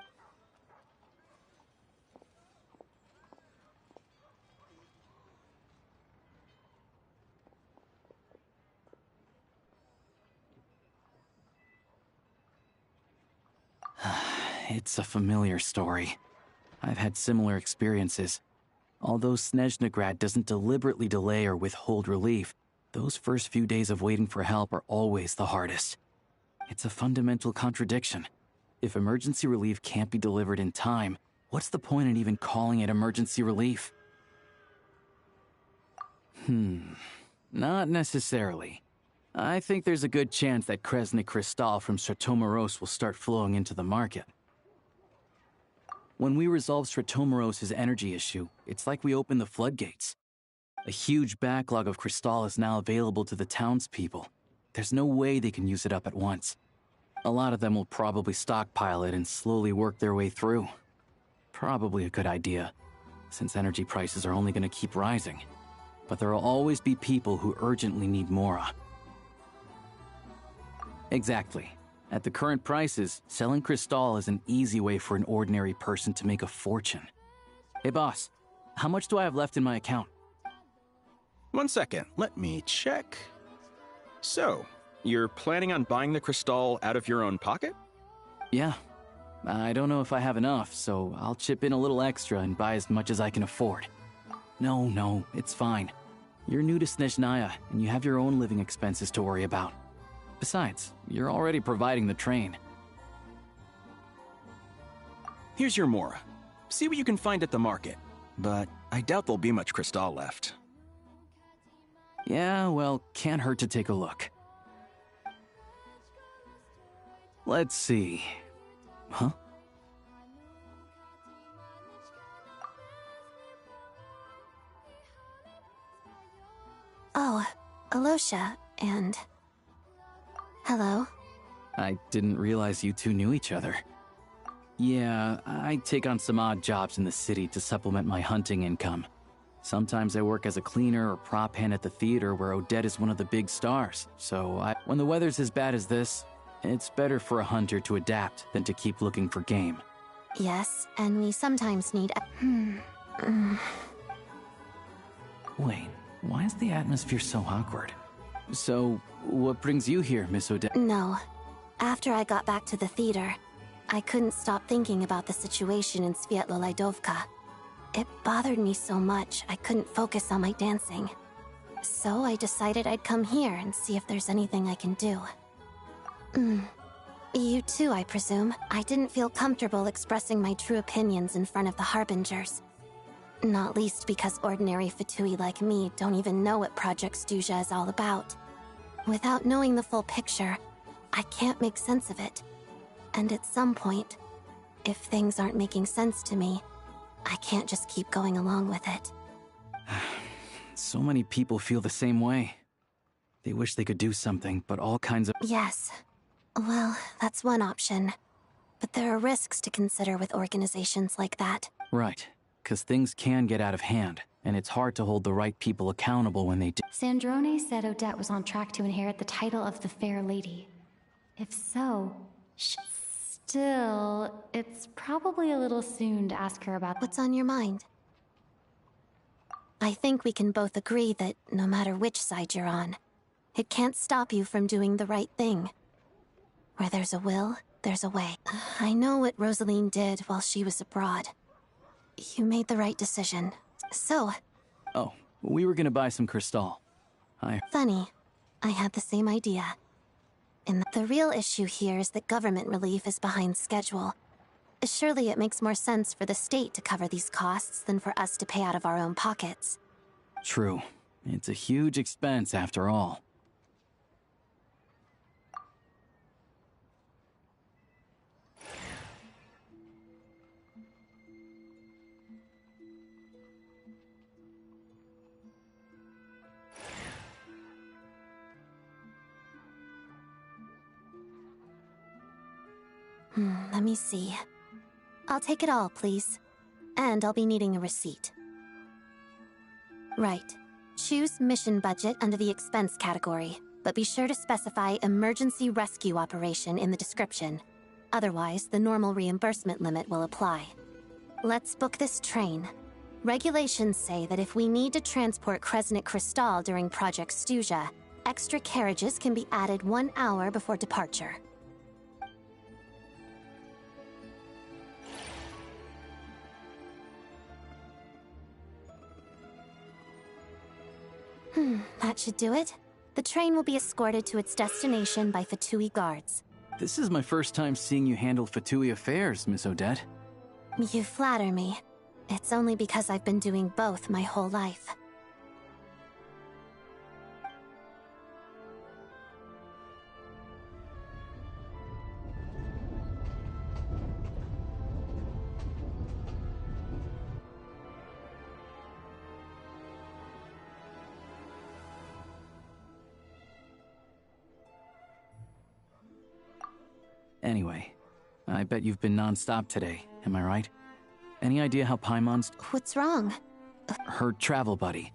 It's a familiar story. I've had similar experiences. Although Snezhnagrad doesn't deliberately delay or withhold relief, those first few days of waiting for help are always the hardest. It's a fundamental contradiction. If emergency relief can't be delivered in time, what's the point in even calling it emergency relief? Not necessarily. I think there's a good chance that Kresny Crystal from Stratomoros will start flowing into the market. When we resolve Stratomoros' energy issue, it's like we open the floodgates. A huge backlog of crystal is now available to the townspeople. There's no way they can use it up at once. A lot of them will probably stockpile it and slowly work their way through. Probably a good idea, since energy prices are only going to keep rising. But there will always be people who urgently need Mora. Exactly. At the current prices, selling crystal is an easy way for an ordinary person to make a fortune. Hey boss, how much do I have left in my account? 1 second, let me check. So, you're planning on buying the crystal out of your own pocket? Yeah. I don't know if I have enough, so I'll chip in a little extra and buy as much as I can afford. No, it's fine. You're new to Snezhnaya, and you have your own living expenses to worry about. Besides, you're already providing the train. Here's your Mora. See what you can find at the market. But I doubt there'll be much crystal left. Yeah, well, can't hurt to take a look. Let's see. Huh? Oh, Alosha, and... Hello. I didn't realize you two knew each other. Yeah, I take on some odd jobs in the city to supplement my hunting income. Sometimes I work as a cleaner or prop hand at the theater where Odette is one of the big stars, so when the weather's as bad as this, it's better for a hunter to adapt than to keep looking for game. Yes, and we sometimes need... Wait, why is the atmosphere so awkward? So, what brings you here, Miss Odette? No. After I got back to the theater, I couldn't stop thinking about the situation in Sviatlo-Lidovka. It bothered me so much, I couldn't focus on my dancing. So I decided I'd come here and see if there's anything I can do. You too, I presume. I didn't feel comfortable expressing my true opinions in front of the Harbingers. Not least because ordinary Fatui like me don't even know what Project Stuzha is all about. Without knowing the full picture, I can't make sense of it. And at some point, if things aren't making sense to me, I can't just keep going along with it. So many people feel the same way. They wish they could do something, but all kinds of... Yes. Well, that's one option. But there are risks to consider with organizations like that. Right, because things can get out of hand, and it's hard to hold the right people accountable when they do. Sandrone said Odette was on track to inherit the title of the Fair Lady. If so, still, it's probably a little soon to ask her about... What's on your mind? I think we can both agree that no matter which side you're on, it can't stop you from doing the right thing. Where there's a will, there's a way. I know what Rosaline did while she was abroad. You made the right decision. So... Oh, we were gonna buy some crystal. Funny. I had the same idea. The real issue here is that government relief is behind schedule. Surely it makes more sense for the state to cover these costs than for us to pay out of our own pockets. True. It's a huge expense after all. Let me see. I'll take it all, please. And I'll be needing a receipt. Right. Choose mission budget under the expense category, but be sure to specify emergency rescue operation in the description. Otherwise, the normal reimbursement limit will apply. Let's book this train. Regulations say that if we need to transport Kresnik Crystal during Project Stuja, extra carriages can be added 1 hour before departure. That should do it. The train will be escorted to its destination by Fatui guards. This is my first time seeing you handle Fatui affairs, Miss Odette. You flatter me. It's only because I've been doing both my whole life. Anyway, I bet you've been non-stop today, am I right? Any idea how Paimon's... What's wrong? Her travel buddy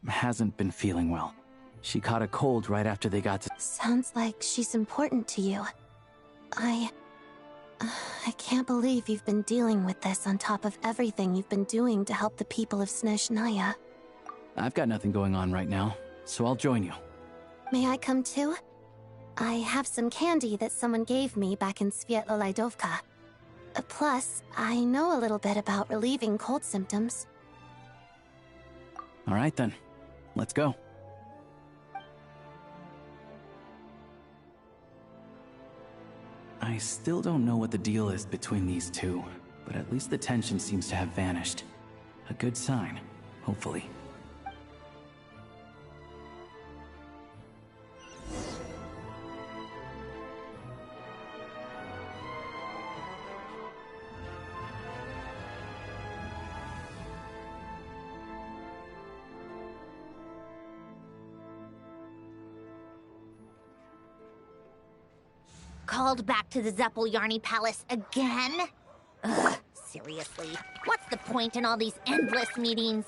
hasn't been feeling well. She caught a cold right after they got to... Sounds like she's important to you. I can't believe you've been dealing with this on top of everything you've been doing to help the people of Snezhnaya. I've got nothing going on right now, so I'll join you. May I come too? I have some candy that someone gave me back in Svietla Lidovka. Plus, I know a little bit about relieving cold symptoms. All right then, let's go. I still don't know what the deal is between these two, but at least the tension seems to have vanished. A good sign, hopefully. Called back to the Zapoljarny Palace again? Ugh, seriously. What's the point in all these endless meetings?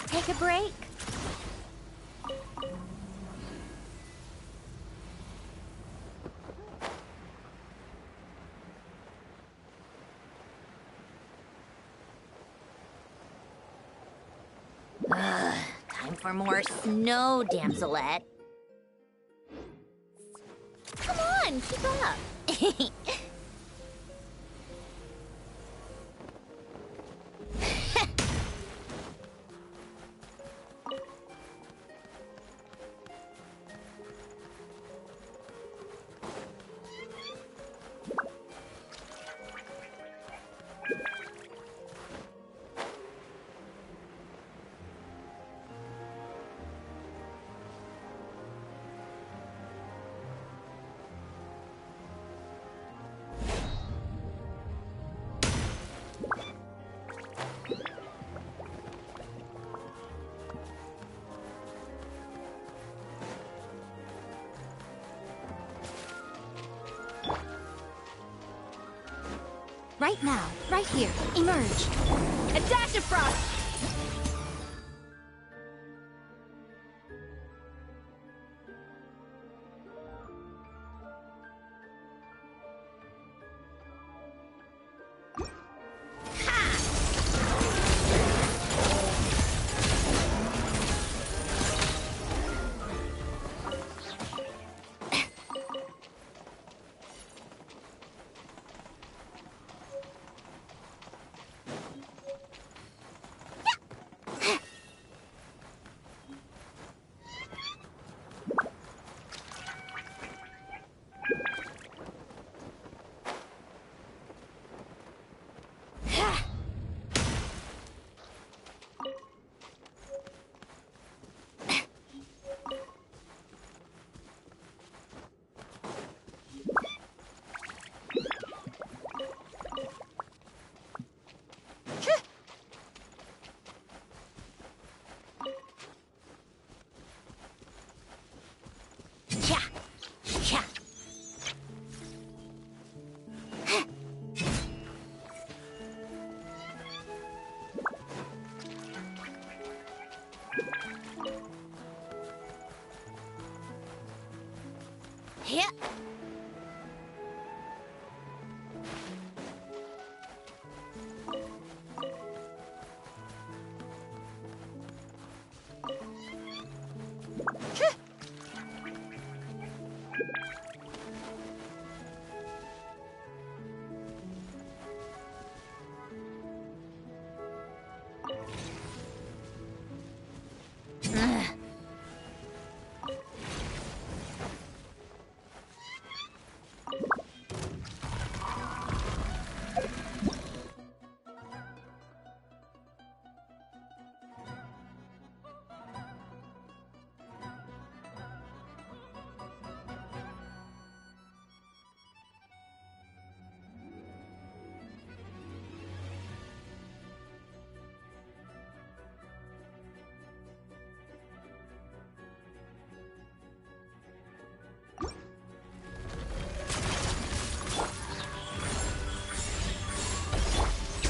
Take a break. Time for more snow, damselette. Come on, keep up. Right now, right here, emerge. A dash of frost! Yeah.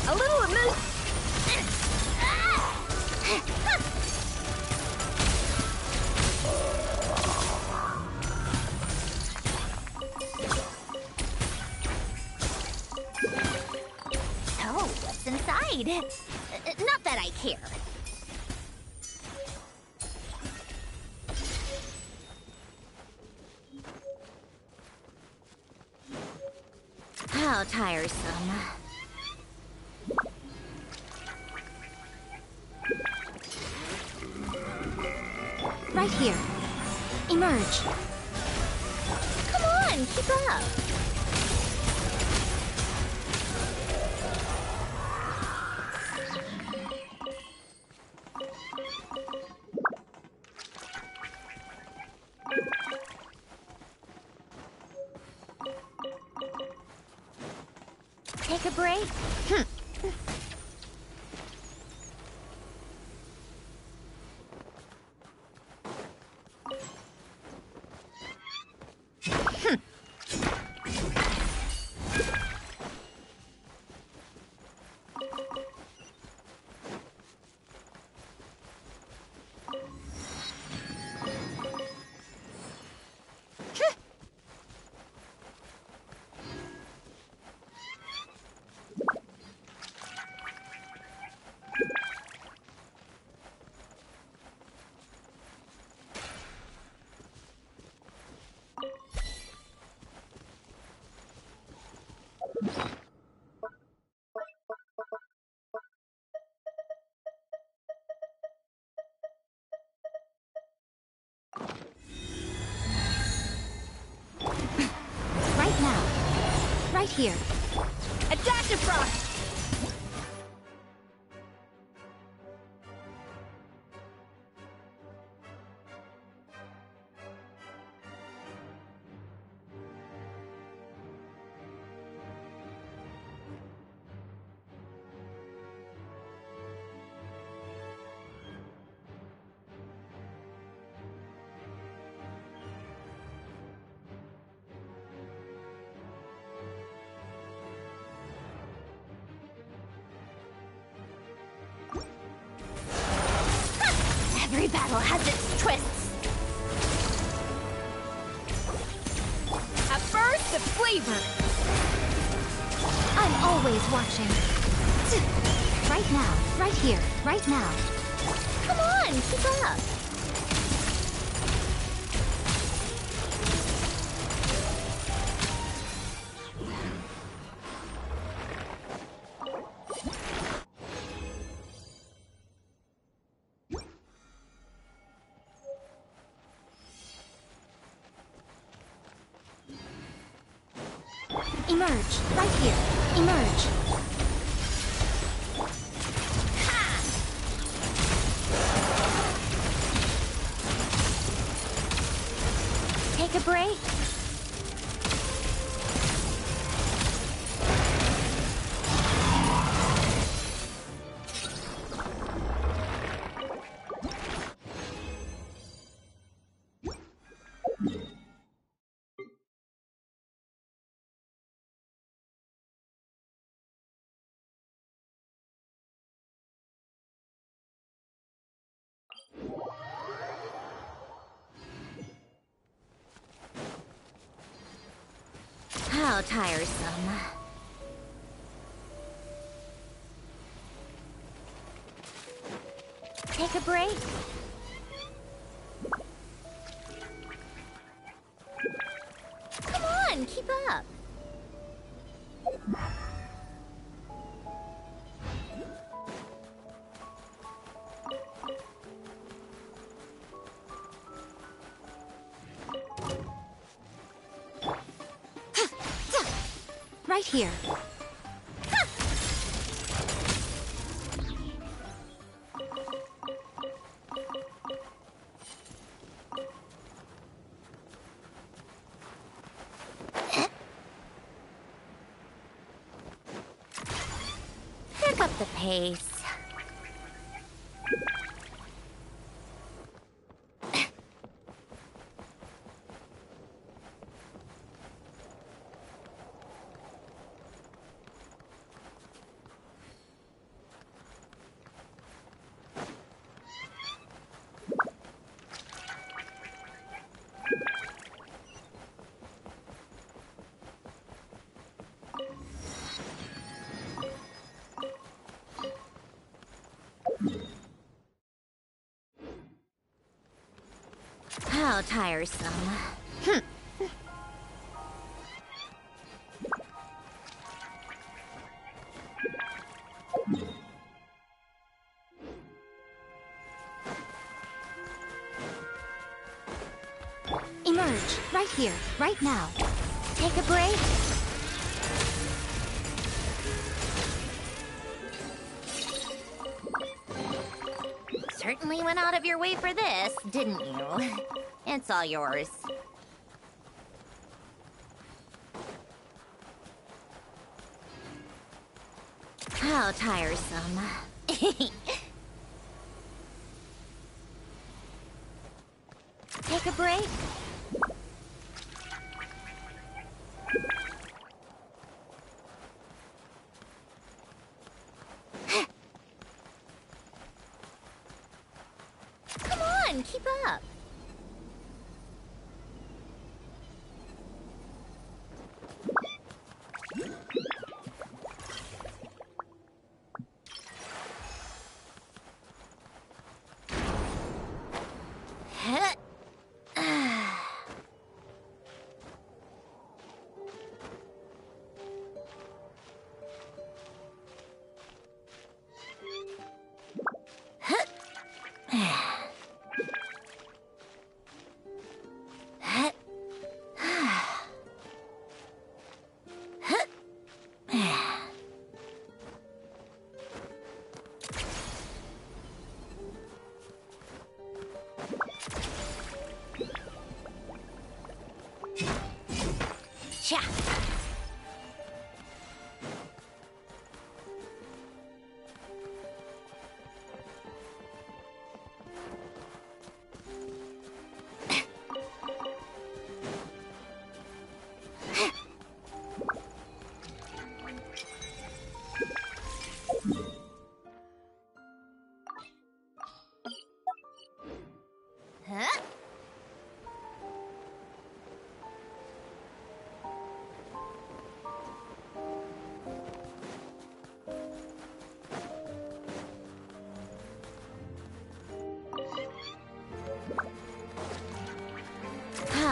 A little remove. Oh, what's inside? Not that I care. How tiresome. Right here. Emerge. Come on, keep up. Take a break? Right now. Right here. A dash of frost. Every battle has its twists. A burst of flavor! I'm always watching. Right now, right here, right now. Come on, keep up. Emerge, right here. Emerge. Take a break. How tiresome. Take a break. Come on, keep up. Right here. Pick up the pace. How tiresome. Emerge, right here, right now. Take a break. Certainly went out of your way for this, didn't you? It's all yours. How tiresome. Take a break. Come on, keep up. Cha.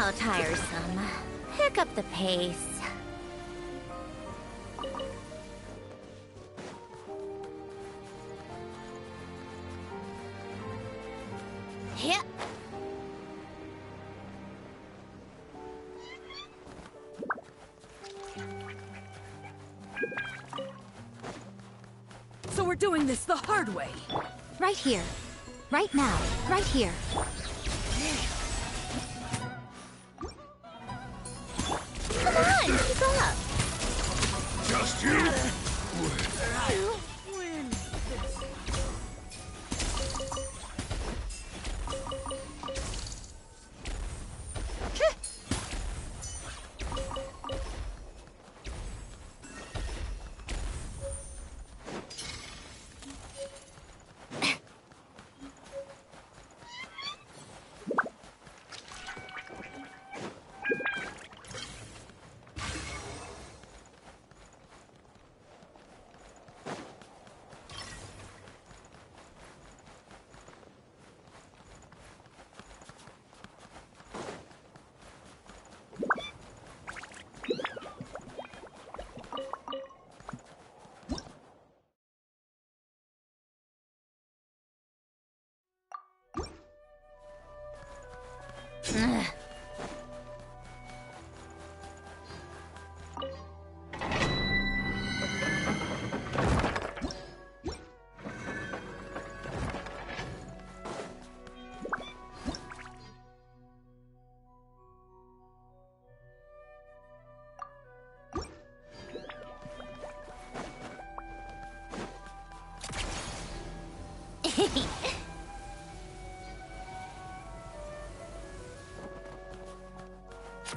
How tiresome. Pick up the pace. Yep. So we're doing this the hard way. Right here. Right now. Right here. Come on, keep up. Just you? You win this.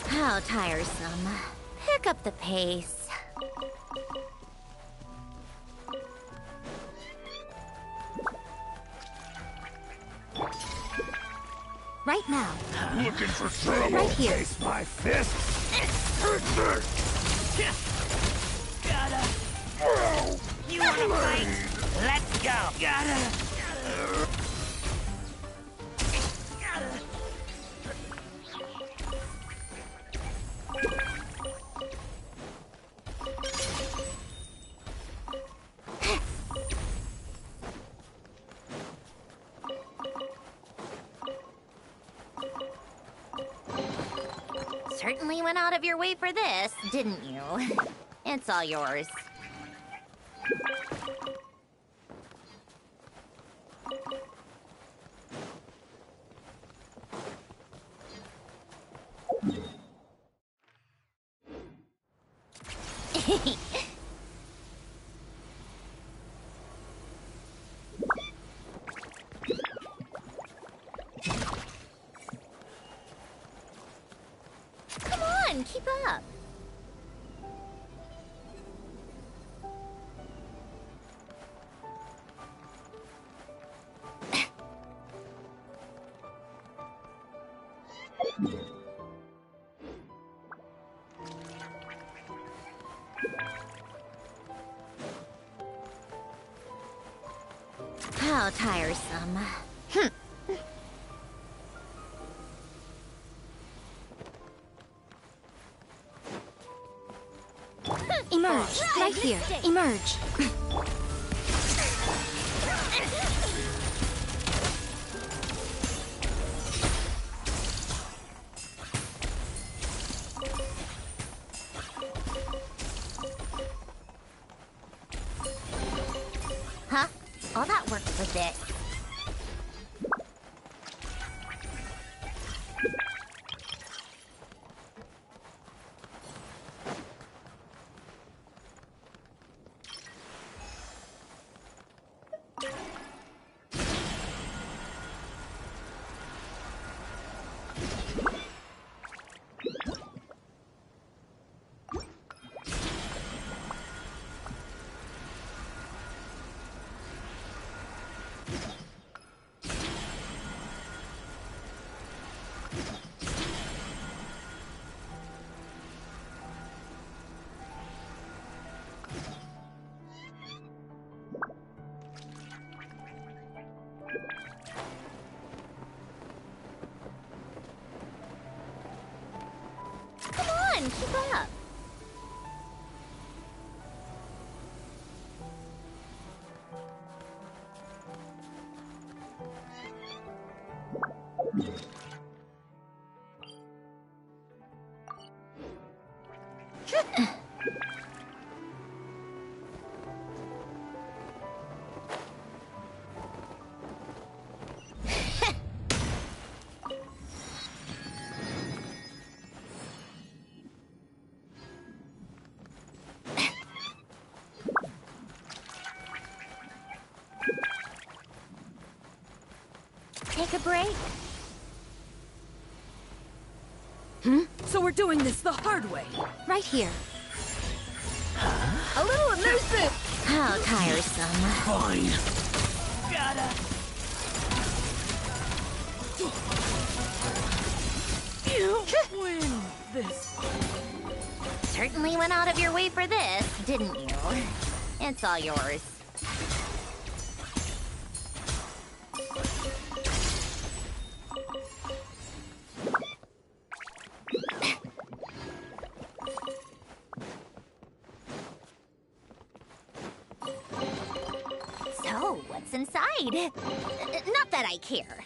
How tiresome. Pick up the pace. Right now. Looking for trouble? Right here. Face my fist? Gotta. You wanna fight? Let's go. Gotta. Certainly went out of your way for this, didn't you? It's all yours. Come on, keep up. How tiresome. Emerge. Right here. Emerge. Huh? All that work for this. Take a break? So we're doing this the hard way. Right here. A little elusive! How tiresome. Fine. Gotta. You win this. Certainly went out of your way for this, didn't you? It's all yours. So, what's inside? Not that I care.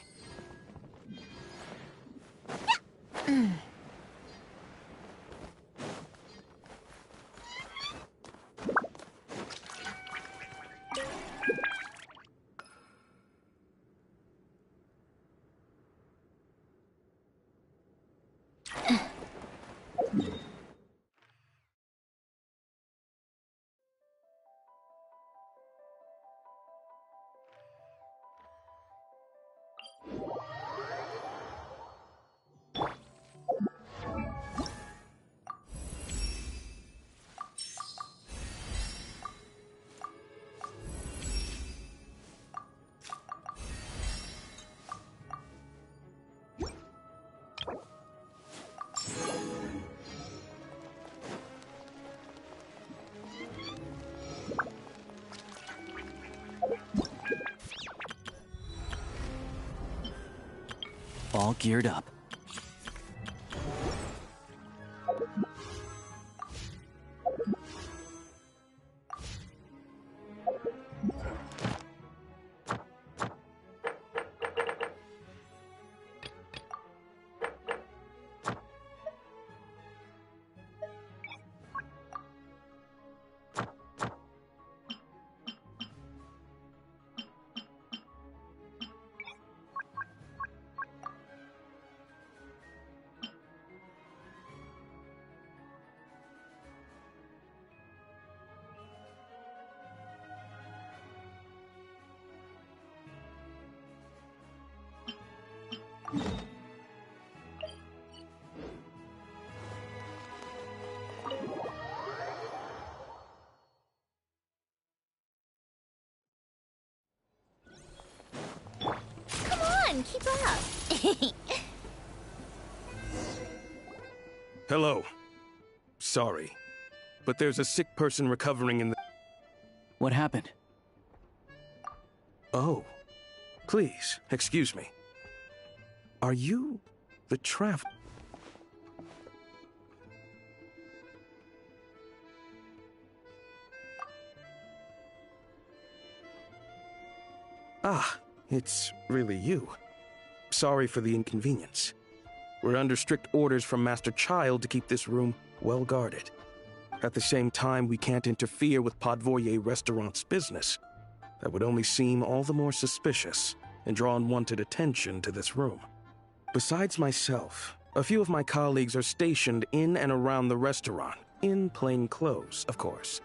All geared up. Come on, keep up. Hello. Sorry, but there's a sick person recovering in the... What happened? Oh. Please, excuse me. Are you the traveler? Ah, it's really you. Sorry for the inconvenience. We're under strict orders from Master Child to keep this room well guarded. At the same time, we can't interfere with Podvoye Restaurant's business. That would only seem all the more suspicious and draw unwanted attention to this room. Besides myself, a few of my colleagues are stationed in and around the restaurant, in plain clothes, of course.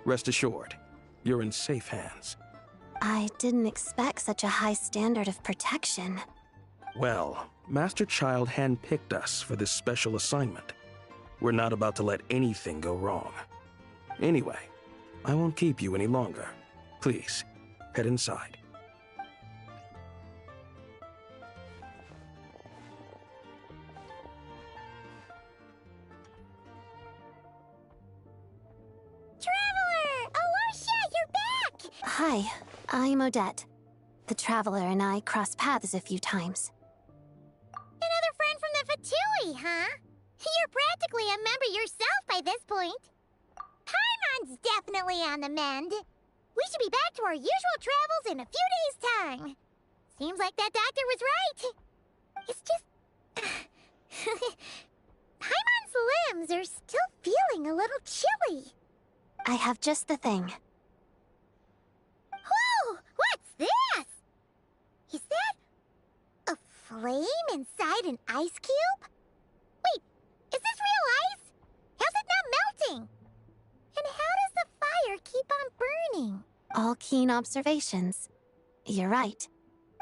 Rest assured, you're in safe hands. I didn't expect such a high standard of protection. Well, Master Child handpicked us for this special assignment. We're not about to let anything go wrong. Anyway, I won't keep you any longer. Please, head inside. Traveler! Alosha, you're back! Hi, I'm Odette. The Traveler and I crossed paths a few times. Another friend from the Fatui, huh? You're practically a member yourself by this point. Paimon's definitely on the mend. We should be back to our usual travels in a few days' time. Seems like that doctor was right. It's just... Paimon's limbs are still feeling a little chilly. I have just the thing. Whoa! What's this? Is that a flame inside an ice cube? Wait, is this real ice? How's it not melting? And how does the fire keep on burning? All keen observations. You're right.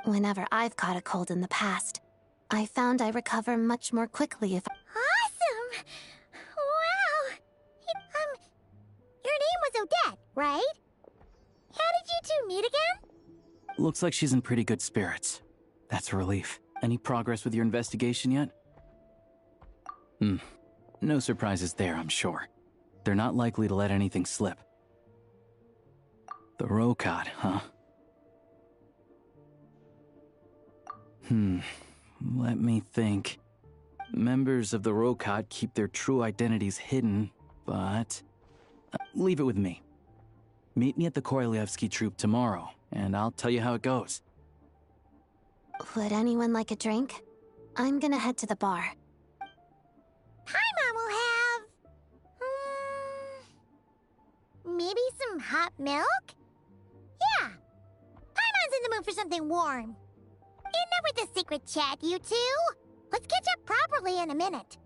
Whenever I've caught a cold in the past, I found I recover much more quickly if Awesome! Wow! Your name was Odette, right? How did you two meet again? Looks like she's in pretty good spirits. That's a relief. Any progress with your investigation yet? No surprises there, I'm sure. They're not likely to let anything slip. The Rokad, huh? Let me think. Members of the Rokad keep their true identities hidden, but... leave it with me. Meet me at the Korolyevsky Troop tomorrow, and I'll tell you how it goes. Would anyone like a drink? I'm gonna head to the bar. Paimon will have... maybe some hot milk? Yeah. Paimon's in the mood for something warm. Enough with the secret chat, you two. Let's catch up properly in a minute.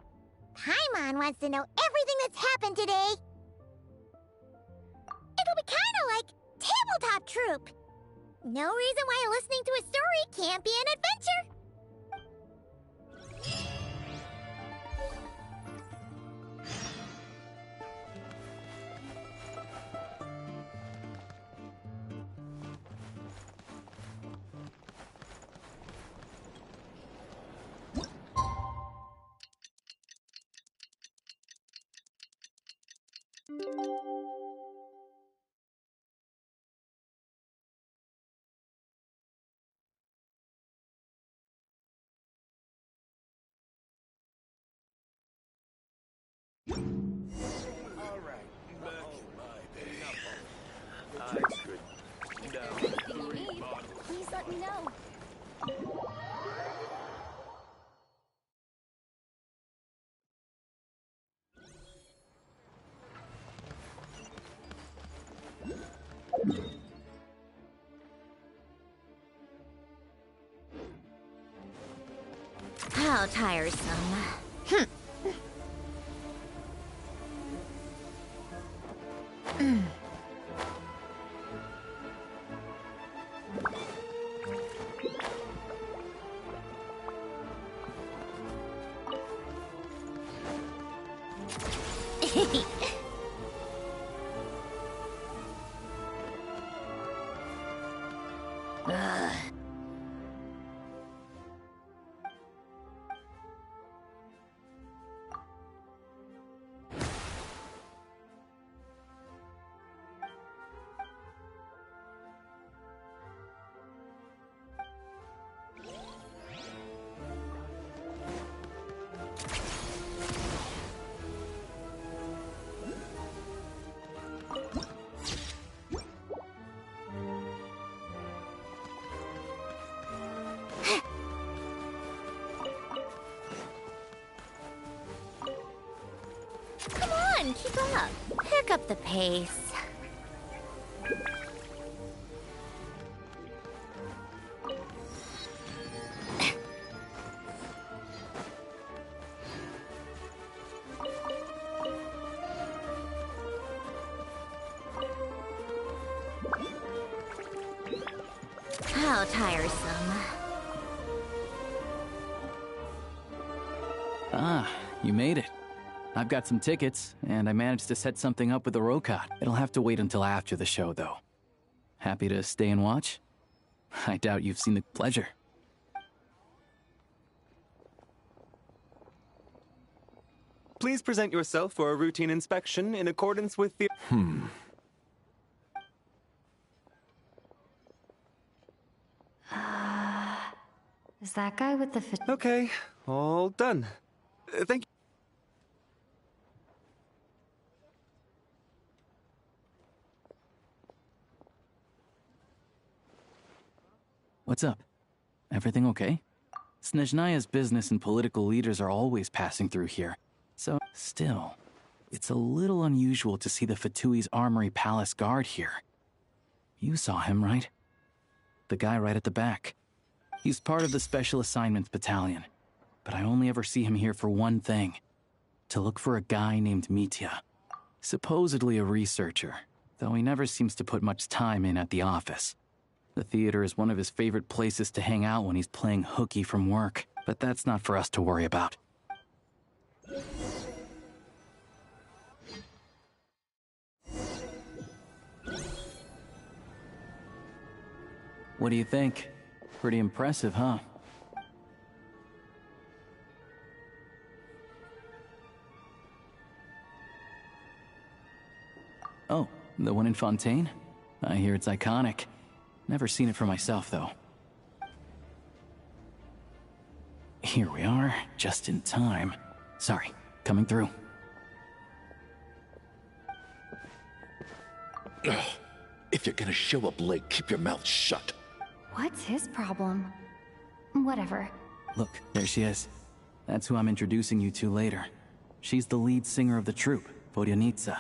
Paimon wants to know everything that's happened today. It'll be kind of like Tabletop Troop. No reason why listening to a story can't be an adventure. Please let me know. How tiresome. Ugh. Come on, keep up. Pick up the pace. How tiresome. Ah, you made it. I've got some tickets, and I managed to set something up with the Rokad. It'll have to wait until after the show, though. Happy to stay and watch? I doubt you've seen the pleasure. Please present yourself for a routine inspection in accordance with the... Is that guy with the... Okay, all done. Thank you. What's up? Everything okay? Snezhnaya's business and political leaders are always passing through here. So, still, It's a little unusual to see the Fatui's Armory Palace guard here. You saw him, right? The guy right at the back. He's part of the Special Assignments Battalion, but I only ever see him here for one thing. To look for a guy named Mitya. Supposedly a researcher, though he never seems to put much time in at the office. The theater is one of his favorite places to hang out when he's playing hooky from work, but that's not for us to worry about. What do you think? Pretty impressive, huh? Oh, the one in Fontaine? I hear it's iconic. Never seen it for myself, though. Here we are, just in time. Sorry, coming through. Ugh. If you're gonna show up late, keep your mouth shut. What's his problem? Whatever. Look, there she is. That's who I'm introducing you to later. She's the lead singer of the troupe, Vodyanitsa.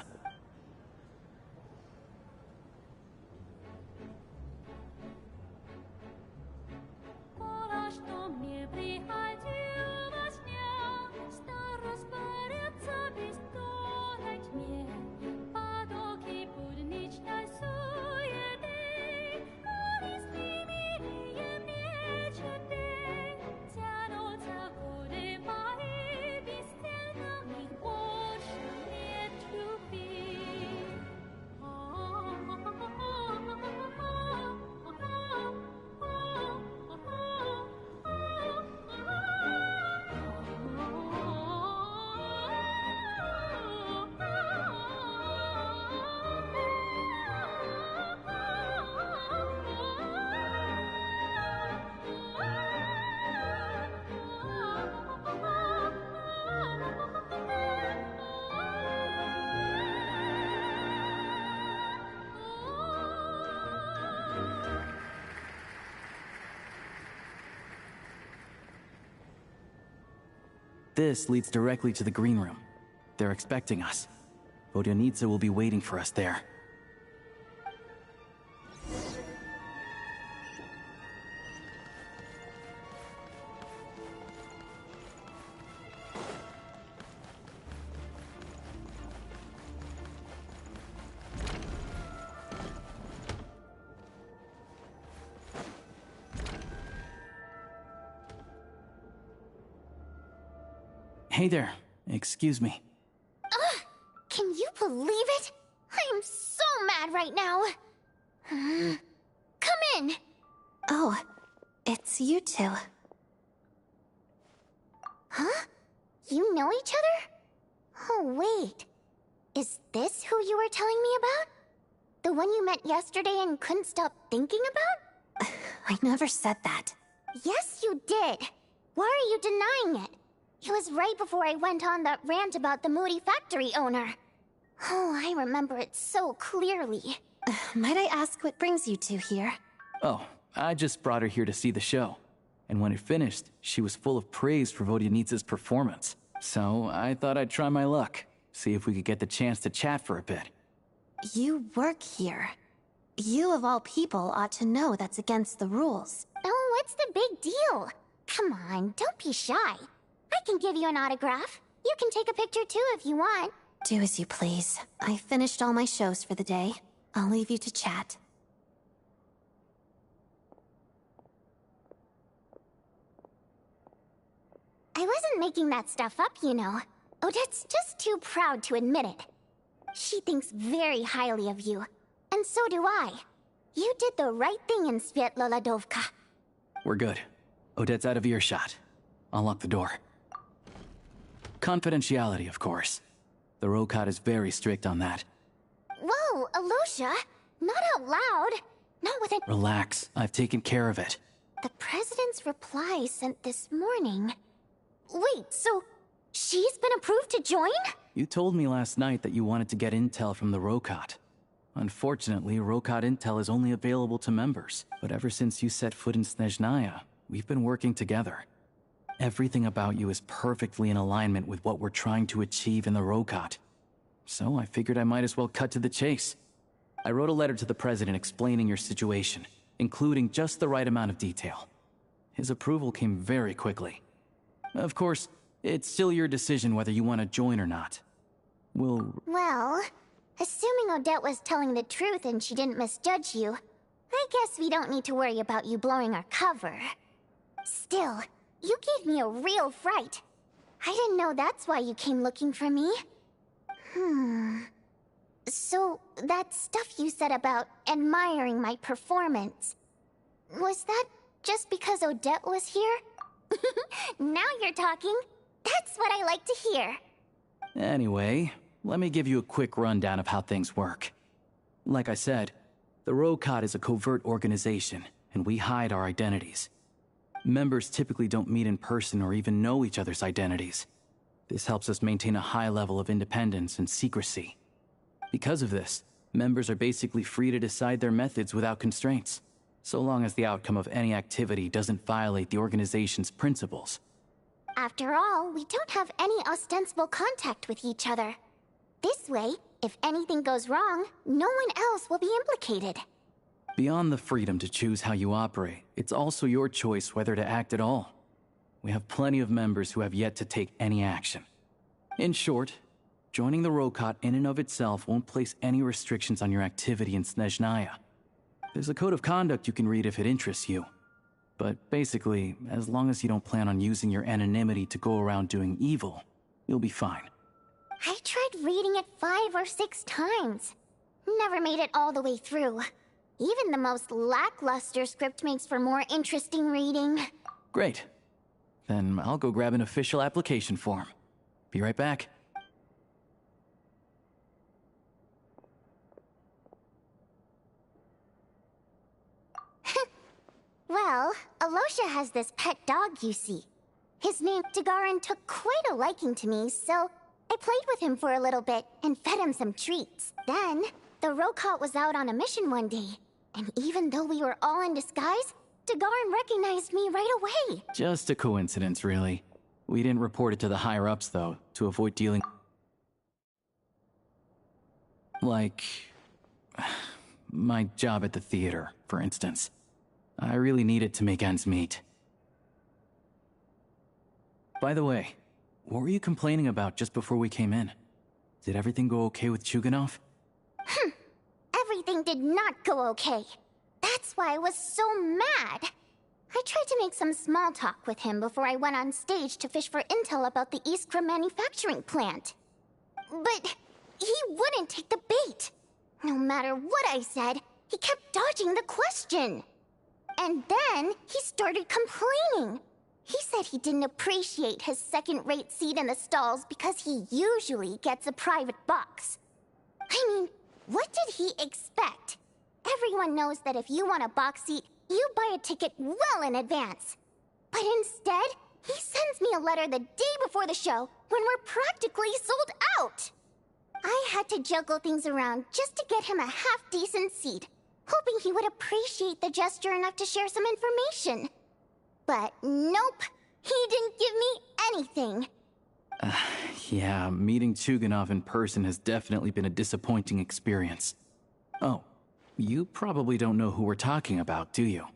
This leads directly to the green room. They're expecting us. Vodyanitsa will be waiting for us there. Hey there. Excuse me. Ugh! Can you believe it? I am so mad right now. Come in. Oh, it's you two. Huh? You know each other? Oh, wait. Is this who you were telling me about? The one you met yesterday and couldn't stop thinking about? I never said that. Yes, you did. Why are you denying it? It was right before I went on that rant about the moody factory owner. Oh, I remember it so clearly. Might I ask what brings you two here? Oh, I just brought her here to see the show. And when it finished, she was full of praise for Vodyanitsa's performance. So I thought I'd try my luck, see if we could get the chance to chat for a bit. You work here. You of all people ought to know that's against the rules. Oh, what's the big deal? Come on, don't be shy. I can give you an autograph. You can take a picture too if you want. Do as you please. I finished all my shows for the day. I'll leave you to chat. I wasn't making that stuff up, you know. Odette's just too proud to admit it. She thinks very highly of you. And so do I. You did the right thing in Svietloladovka. We're good. Odette's out of earshot. I'll lock the door. Confidentiality, of course. The Rokot is very strict on that. Whoa, Alosha! Not out loud! Not with a— Relax, I've taken care of it. The President's reply sent this morning. Wait, so she's been approved to join? You told me last night that you wanted to get intel from the Rokot. Unfortunately, Rokot intel is only available to members. But ever since you set foot in Snezhnaya, we've been working together. Everything about you is perfectly in alignment with what we're trying to achieve in the Rokot. so I figured I might as well cut to the chase. I wrote a letter to the president explaining your situation, including just the right amount of detail. His approval came very quickly. Of course, it's still your decision whether you want to join or not. Well, assuming Odette was telling the truth and she didn't misjudge you, I guess we don't need to worry about you blowing our cover. Still, you gave me a real fright. I didn't know that's why you came looking for me. So, that stuff you said about admiring my performance, was that just because Odette was here? Now you're talking. That's what I like to hear. Anyway, let me give you a quick rundown of how things work. Like I said, the Rokot is a covert organization, and we hide our identities. Members typically don't meet in person or even know each other's identities. This helps us maintain a high level of independence and secrecy. Because of this, members are basically free to decide their methods without constraints, so long as the outcome of any activity doesn't violate the organization's principles. After all, we don't have any ostensible contact with each other. This way, if anything goes wrong, no one else will be implicated. Beyond the freedom to choose how you operate, it's also your choice whether to act at all. We have plenty of members who have yet to take any action. In short, joining the Rokot in and of itself won't place any restrictions on your activity in Snezhnaya. There's a code of conduct you can read if it interests you. But basically, as long as you don't plan on using your anonymity to go around doing evil, you'll be fine. I tried reading it 5 or 6 times. Never made it all the way through. Even the most lackluster script makes for more interesting reading. Great. Then I'll go grab an official application form. Be right back. Well, Alosha has this pet dog, you see. His name Dagaran took quite a liking to me, so I played with him for a little bit and fed him some treats. Then, the Rokot was out on a mission one day, and even though we were all in disguise, Dagaran recognized me right away. Just a coincidence, really. We didn't report it to the higher-ups, though, to avoid dealing... like... my job at the theater, for instance. I really need it to make ends meet. By the way, what were you complaining about just before we came in? Did everything go okay with Chuganov? Everything did not go okay. That's why I was so mad. I tried to make some small talk with him before I went on stage to fish for intel about the Iskra manufacturing plant. But he wouldn't take the bait. No matter what I said, he kept dodging the question. And then he started complaining. He said he didn't appreciate his second-rate seat in the stalls because he usually gets a private box. I mean, what did he expect? Everyone knows that if you want a box seat, you buy a ticket well in advance. But instead, he sends me a letter the day before the show when we're practically sold out. I had to juggle things around just to get him a half-decent seat, hoping he would appreciate the gesture enough to share some information. But nope, he didn't give me anything. Yeah, meeting Chuganov in person has definitely been a disappointing experience. Oh, you probably don't know who we're talking about, do you?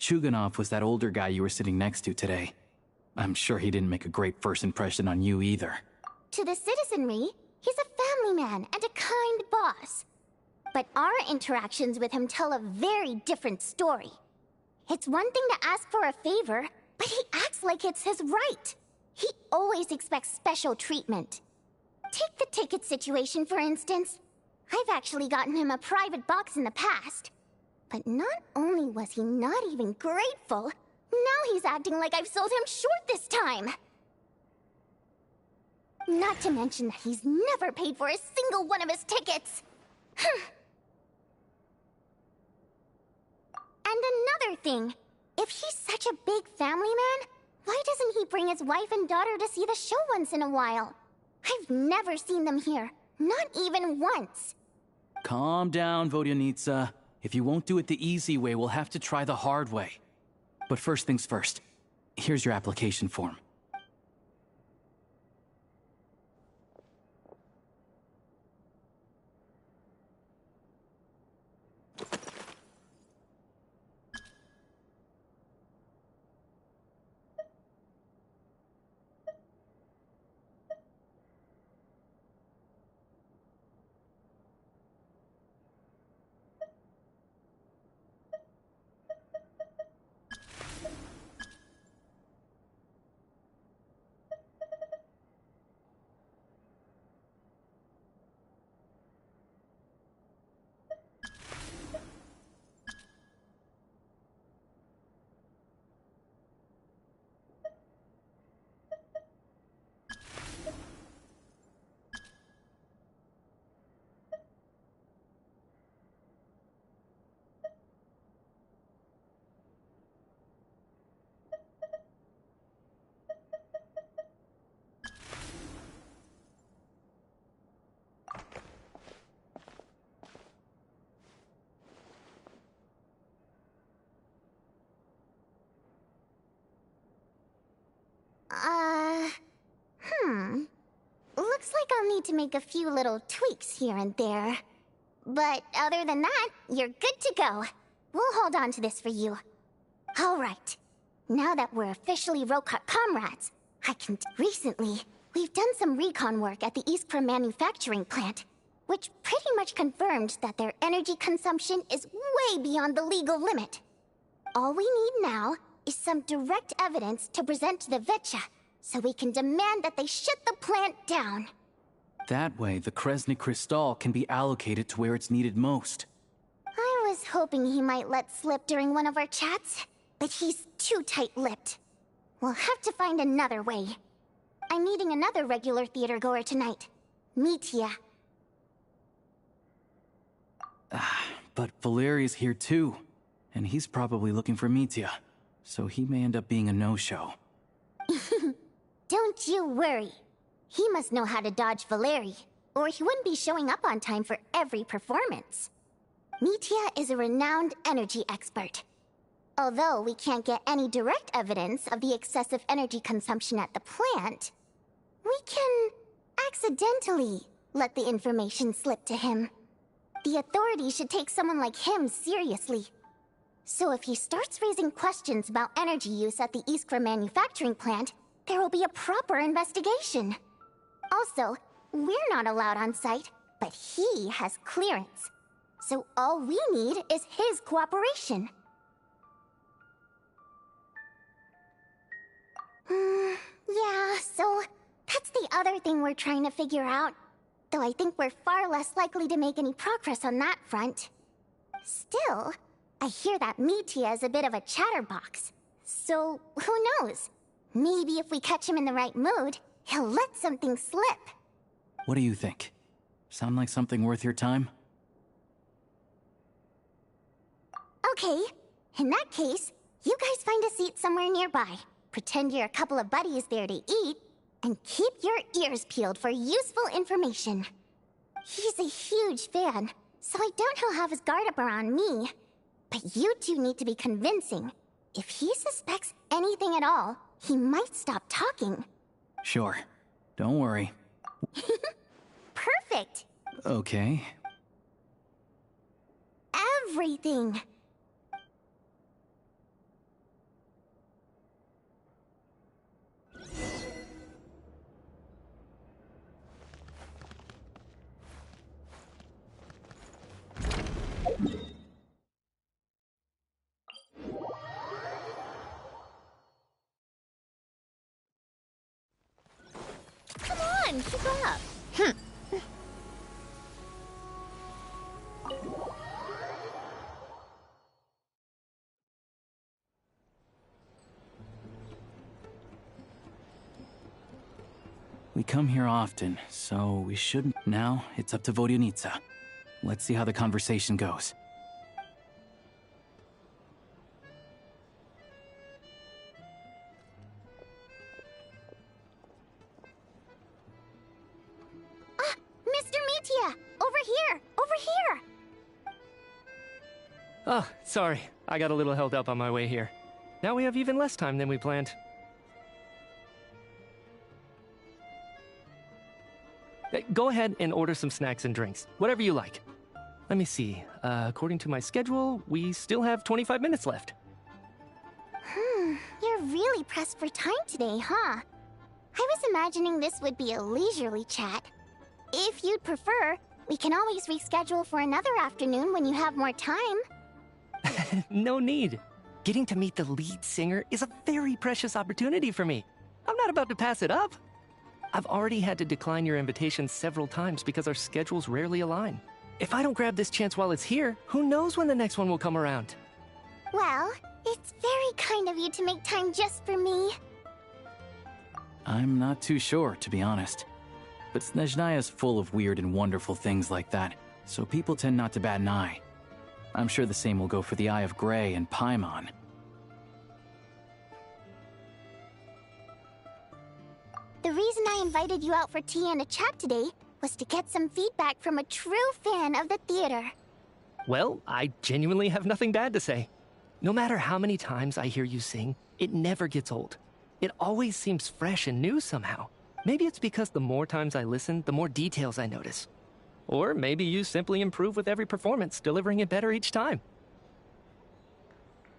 Chuganov was that older guy you were sitting next to today. I'm sure he didn't make a great first impression on you either. To the citizenry, he's a family man and a kind boss. But our interactions with him tell a very different story. It's one thing to ask for a favor, but he acts like it's his right. He always expects special treatment. Take the ticket situation, for instance. I've actually gotten him a private box in the past. But not only was he not even grateful, now he's acting like I've sold him short this time. Not to mention that he's never paid for a single one of his tickets. And another thing, if he's such a big family man, why doesn't he bring his wife and daughter to see the show once in a while? I've never seen them here, not even once. Calm down, Vodyanitsa. If you won't do it the easy way, we'll have to try the hard way. But first things first, here's your application form. Looks like I'll need to make a few little tweaks here and there. But other than that, you're good to go. We'll hold on to this for you. Alright. Now that we're officially Rokut comrades, Recently, we've done some recon work at the Iskra manufacturing plant, which pretty much confirmed that their energy consumption is way beyond the legal limit. All we need now is some direct evidence to present to the Vetcha, so we can demand that they shut the plant down. That way, the Kresny Crystal can be allocated to where it's needed most. I was hoping he might let slip during one of our chats, but he's too tight-lipped. We'll have to find another way. I'm meeting another regular theater-goer tonight, Mitya. But Valeri's here too, and he's probably looking for Mitya, so he may end up being a no-show. Don't you worry. He must know how to dodge Valeri, or he wouldn't be showing up on time for every performance. Mitya is a renowned energy expert. Although we can't get any direct evidence of the excessive energy consumption at the plant, we can accidentally let the information slip to him. The authorities should take someone like him seriously. So if he starts raising questions about energy use at the Iskra manufacturing plant, there will be a proper investigation. Also, we're not allowed on site, but he has clearance. So all we need is his cooperation. Yeah, so that's the other thing we're trying to figure out. Though I think we're far less likely to make any progress on that front. Still, I hear that Mitya is a bit of a chatterbox. So, who knows? Maybe if we catch him in the right mood, he'll let something slip. What do you think? Sound like something worth your time? Okay, in that case, you guys find a seat somewhere nearby. Pretend you're a couple of buddies there to eat, and keep your ears peeled for useful information. He's a huge fan, so I doubt he'll have his guard up around me. But you two need to be convincing. If he suspects anything at all, he might stop talking. Sure. Don't worry. Perfect! Okay. Everything! Come on, keep up. We come here often, so we shouldn't. Now, it's up to Vodyanitsa. Let's see how the conversation goes. Mr. Mitya! Over here! Over here! Oh, sorry. I got a little held up on my way here. Now we have even less time than we planned. Go ahead and order some snacks and drinks. Whatever you like. Let me see. According to my schedule, we still have 25 minutes left. You're really pressed for time today, huh? I was imagining this would be a leisurely chat. If you'd prefer, we can always reschedule for another afternoon when you have more time. No need. Getting to meet the lead singer is a very precious opportunity for me. I'm not about to pass it up. I've already had to decline your invitation several times because our schedules rarely align. If I don't grab this chance while it's here, who knows when the next one will come around? Well, it's very kind of you to make time just for me. I'm not too sure, to be honest. But Snezhnaya's full of weird and wonderful things like that, so people tend not to bat an eye. I'm sure the same will go for the Eye of Grey and Paimon. The reason I invited you out for tea and a chat today was to get some feedback from a true fan of the theater. Well, I genuinely have nothing bad to say. No matter how many times I hear you sing, it never gets old. It always seems fresh and new somehow. Maybe it's because the more times I listen, the more details I notice. Or maybe you simply improve with every performance, delivering it better each time.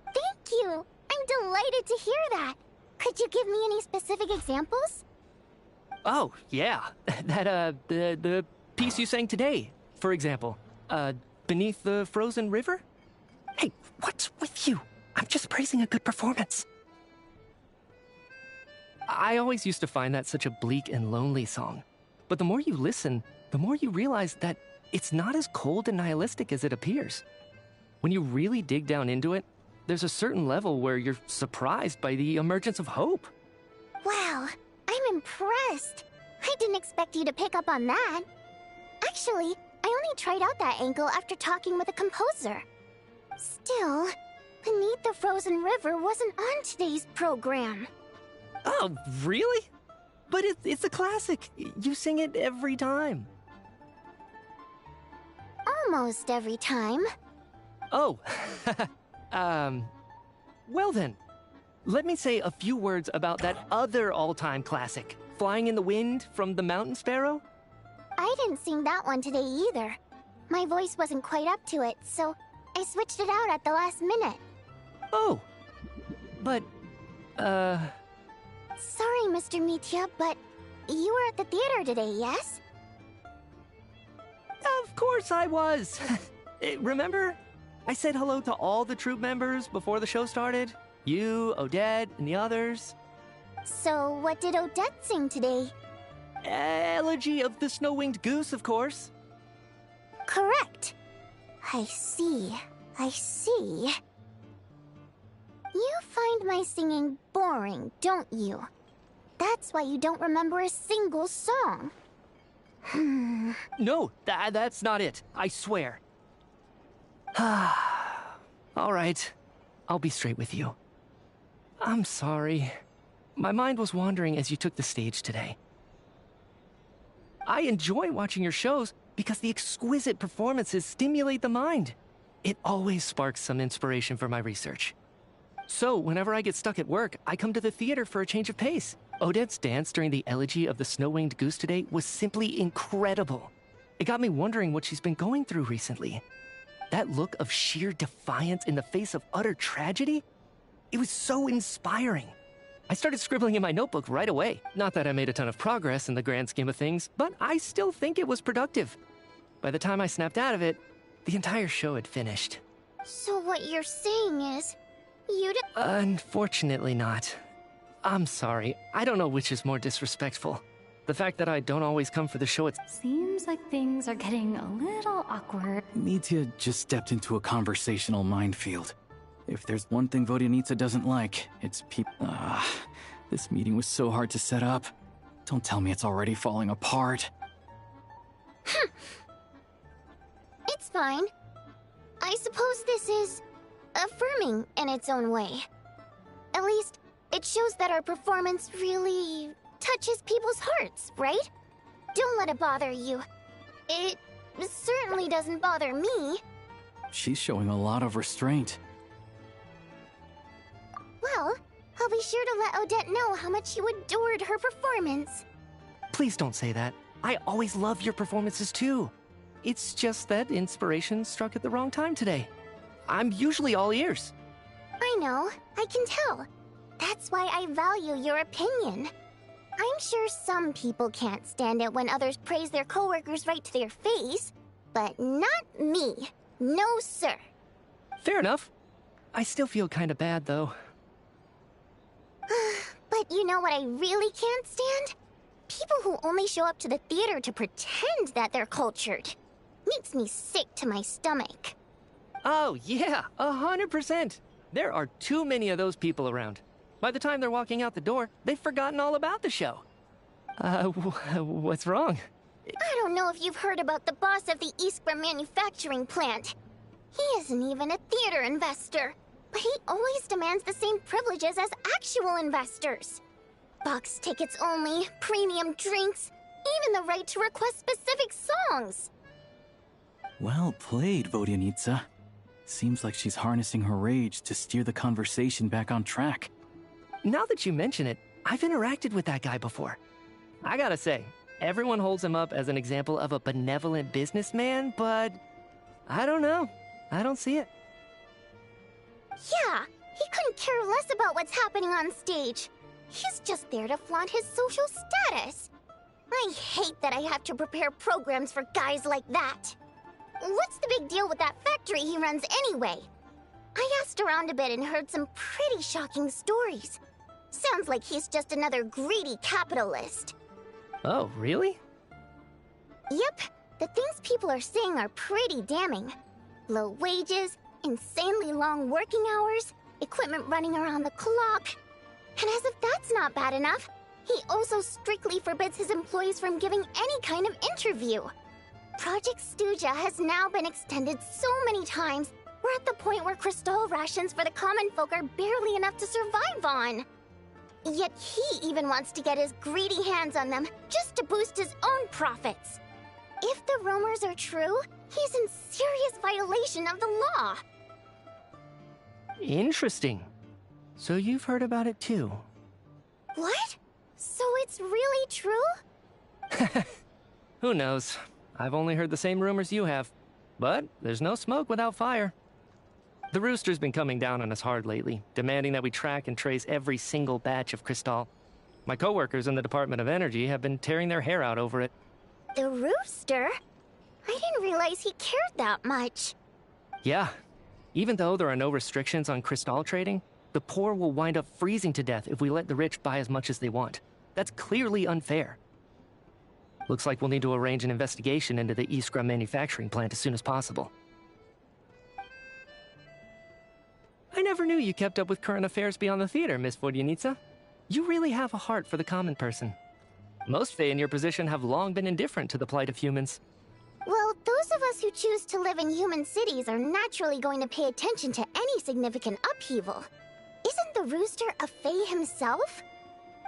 Thank you! I'm delighted to hear that! Could you give me any specific examples? Oh, yeah. The piece you sang today, for example. Beneath the Frozen River? Hey, what's with you? I'm just praising a good performance. I always used to find that such a bleak and lonely song. But the more you listen, the more you realize that it's not as cold and nihilistic as it appears. When you really dig down into it, there's a certain level where you're surprised by the emergence of hope. Wow, I'm impressed. I didn't expect you to pick up on that. Actually, I only tried out that angle after talking with a composer. Still, Beneath the Frozen River wasn't on today's program. Oh, really? But it's a classic. You sing it every time. Almost every time. Oh, well then. Let me say a few words about that other all-time classic, Flying in the Wind from the Mountain Sparrow. I didn't sing that one today either. My voice wasn't quite up to it, so I switched it out at the last minute. Oh, but, Sorry, Mr. Mitya, but you were at the theater today, yes? Of course I was. Remember? I said hello to all the troupe members before the show started. You, Odette, and the others. So what did Odette sing today? Elegy of the Snow-Winged Goose, of course. Correct. I see. I see. You find my singing boring, don't you? That's why you don't remember a single song. No, that's not it. I swear. All right. I'll be straight with you. I'm sorry. My mind was wandering as you took the stage today. I enjoy watching your shows because the exquisite performances stimulate the mind. It always sparks some inspiration for my research. So, whenever I get stuck at work, I come to the theater for a change of pace. Odette's dance during the Elegy of the Snow-Winged Goose today was simply incredible. It got me wondering what she's been going through recently. That look of sheer defiance in the face of utter tragedy? It was so inspiring. I started scribbling in my notebook right away. Not that I made a ton of progress in the grand scheme of things, but I still think it was productive. By the time I snapped out of it, the entire show had finished. So what you're saying is, you did— Unfortunately not. I'm sorry. I don't know which is more disrespectful. The fact that I don't always come for the show Seems like things are getting a little awkward. Mitya just stepped into a conversational minefield. If there's one thing Vodyanitsa doesn't like, it's people. This meeting was so hard to set up. Don't tell me it's already falling apart. It's fine. I suppose this is affirming in its own way. At least, it shows that our performance really touches people's hearts, right? Don't let it bother you. It certainly doesn't bother me. She's showing a lot of restraint. Well, I'll be sure to let Odette know how much you adored her performance. Please don't say that. I always love your performances too. It's just that inspiration struck at the wrong time today. I'm usually all ears. I know, I can tell. That's why I value your opinion. I'm sure some people can't stand it when others praise their coworkers right to their face, but not me. No, sir. Fair enough. I still feel kinda bad, though. But you know what I really can't stand? People who only show up to the theater to pretend that they're cultured. Makes me sick to my stomach. Oh, yeah, 100%. There are too many of those people around. By the time they're walking out the door, they've forgotten all about the show. What's wrong? I don't know if you've heard about the boss of the Iskra manufacturing plant. He isn't even a theater investor, but he always demands the same privileges as actual investors. Box tickets only, premium drinks, even the right to request specific songs. Well played, Vodyanitsa. Seems like she's harnessing her rage to steer the conversation back on track. Now that you mention it, I've interacted with that guy before. I gotta say, everyone holds him up as an example of a benevolent businessman, but I don't know. I don't see it. Yeah, he couldn't care less about what's happening on stage. He's just there to flaunt his social status. I hate that I have to prepare programs for guys like that. What's the big deal with that factory he runs anyway? I asked around a bit and heard some pretty shocking stories. Sounds like he's just another greedy capitalist. Oh, really? Yep, the things people are saying are pretty damning. Low wages, insanely long working hours, equipment running around the clock. And as if that's not bad enough, he also strictly forbids his employees from giving any kind of interview. Project Stuja has now been extended so many times, we're at the point where crystal rations for the common folk are barely enough to survive on. Yet he even wants to get his greedy hands on them just to boost his own profits. If the rumors are true, he's in serious violation of the law. Interesting. So you've heard about it too? What? So it's really true? Who knows? I've only heard the same rumors you have. But there's no smoke without fire. The Rooster's been coming down on us hard lately, demanding that we track and trace every single batch of Crystal. My coworkers in the Department of Energy have been tearing their hair out over it. The Rooster? I didn't realize he cared that much. Yeah. Even though there are no restrictions on Crystal trading, the poor will wind up freezing to death if we let the rich buy as much as they want. That's clearly unfair. Looks like we'll need to arrange an investigation into the Iskra manufacturing plant as soon as possible. I never knew you kept up with current affairs beyond the theater, Miss Vodyanica. You really have a heart for the common person. Most Fae in your position have long been indifferent to the plight of humans. Well, those of us who choose to live in human cities are naturally going to pay attention to any significant upheaval. Isn't the Rooster a Fae himself?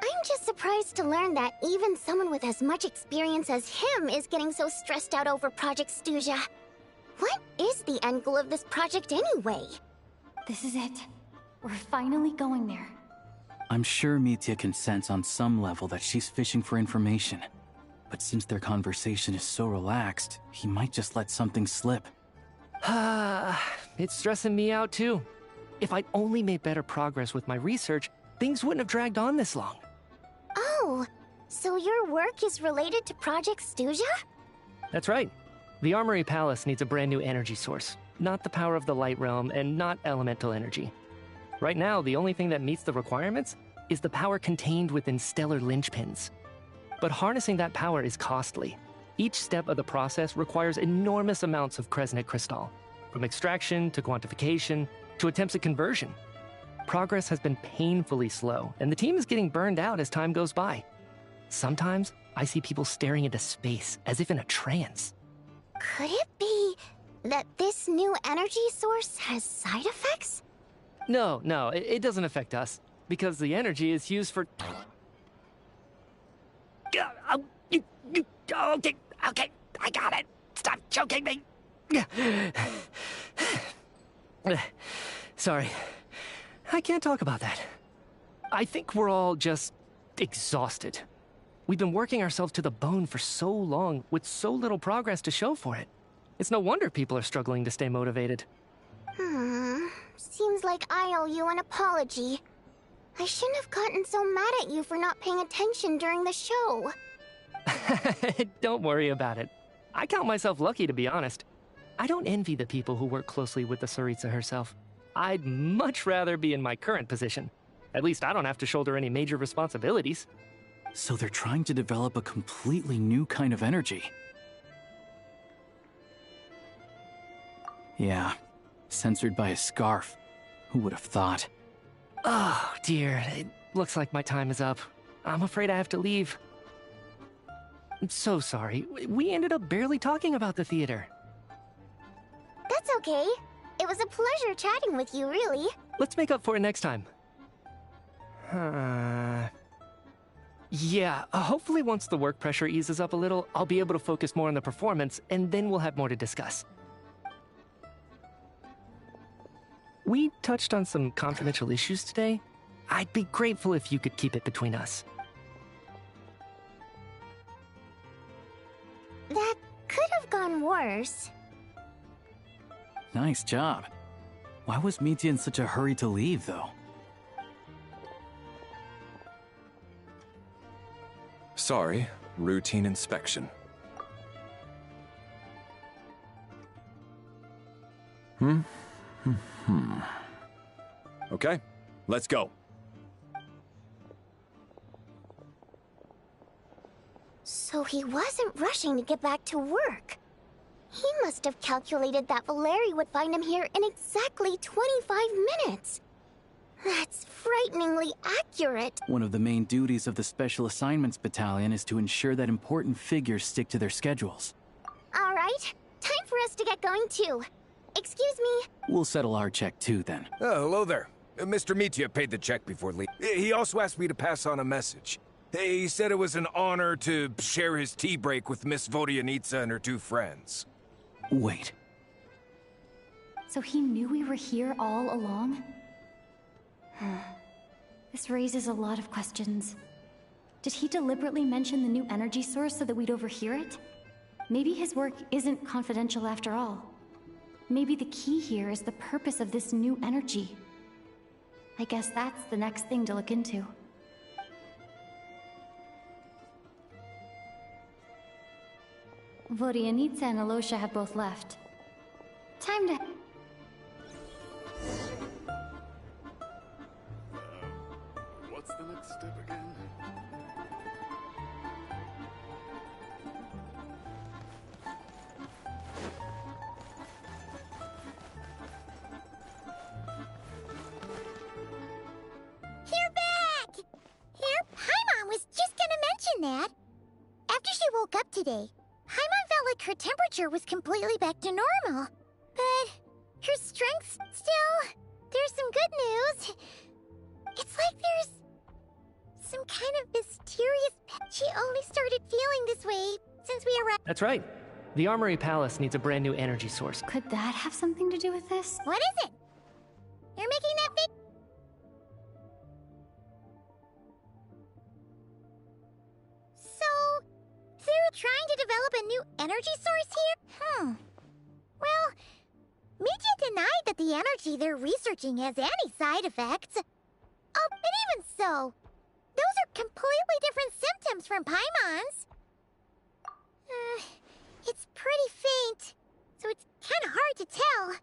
I'm just surprised to learn that even someone with as much experience as him is getting so stressed out over Project Stuja. What is the end goal of this project anyway? This is it. We're finally going there. I'm sure Mitya can sense on some level that she's fishing for information. But since their conversation is so relaxed, he might just let something slip. It's stressing me out too. If I'd only made better progress with my research, things wouldn't have dragged on this long. Oh, so your work is related to Project Stuja? That's right. The Armory Palace needs a brand new energy source. Not the power of the Light Realm, and not elemental energy. Right now, the only thing that meets the requirements is the power contained within stellar linchpins. But harnessing that power is costly. Each step of the process requires enormous amounts of Kresnik crystal, from extraction to quantification to attempts at conversion. Progress has been painfully slow, and the team is getting burned out as time goes by. Sometimes, I see people staring into space as if in a trance. Could it be that this new energy source has side effects? No, it doesn't affect us, because the energy is used for... Okay, I got it. Stop choking me. Sorry, I can't talk about that. I think we're all just exhausted. We've been working ourselves to the bone for so long with so little progress to show for it. It's no wonder people are struggling to stay motivated. Seems like I owe you an apology. I shouldn't have gotten so mad at you for not paying attention during the show. Don't worry about it. I count myself lucky, to be honest. I don't envy the people who work closely with the Tsaritsa herself. I'd much rather be in my current position. At least I don't have to shoulder any major responsibilities. So they're trying to develop a completely new kind of energy. Yeah, censored by a scarf. Who would have thought? Oh, dear. It looks like my time is up. I'm afraid I have to leave. I'm so sorry. We ended up barely talking about the theater. That's okay. It was a pleasure chatting with you, really. Let's make up for it next time. Yeah, hopefully once the work pressure eases up a little, I'll be able to focus more on the performance, and then we'll have more to discuss. We touched on some confidential issues today. I'd be grateful if you could keep it between us. That could have gone worse. Nice job. Why was Mitya in such a hurry to leave, though? Sorry, routine inspection. Okay, let's go. So he wasn't rushing to get back to work. He must have calculated that Valeri would find him here in exactly 25 minutes. That's frighteningly accurate. One of the main duties of the Special Assignments Battalion is to ensure that important figures stick to their schedules. All right, time for us to get going too. Excuse me. We'll settle our check too, then. Oh, hello there. Mr. Mitya paid the check before leaving. He also asked me to pass on a message. He said it was an honor to share his tea break with Miss Vodyanitsa and her two friends. Wait. So he knew we were here all along? This raises a lot of questions. Did he deliberately mention the new energy source so that we'd overhear it? Maybe his work isn't confidential after all. Maybe the key here is the purpose of this new energy. I guess that's the next thing to look into. Vodyanitsa and Alosha have both left. Time to... What's the next step again? You're back! Here, Paimon was just gonna mention that. After she woke up today, Paimon felt like her temperature was completely back to normal. But her strength's still... There's some good news. It's like there's some kind of mysterious... She only started feeling this way since we arrived. That's right. The Armory Palace needs a brand new energy source. Could that have something to do with this? What is it? You're making that big... So, they're trying to develop a new energy source here? Well, Mitya denied that the energy they're researching has any side effects. Oh, and even so, those are completely different symptoms from Paimon's. It's pretty faint, so it's kind of hard to tell.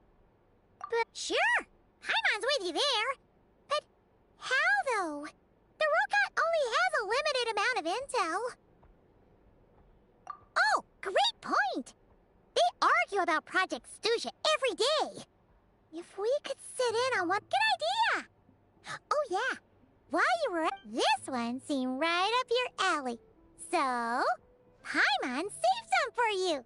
But sure, Paimon's with you there. But how, though? The robot only has a limited amount of intel. Oh, great point! They argue about Project Snezhnaya every day. If we could sit in on one... Good idea! Oh yeah, while you were at... This one seemed right up your alley. So, Paimon saved some for you.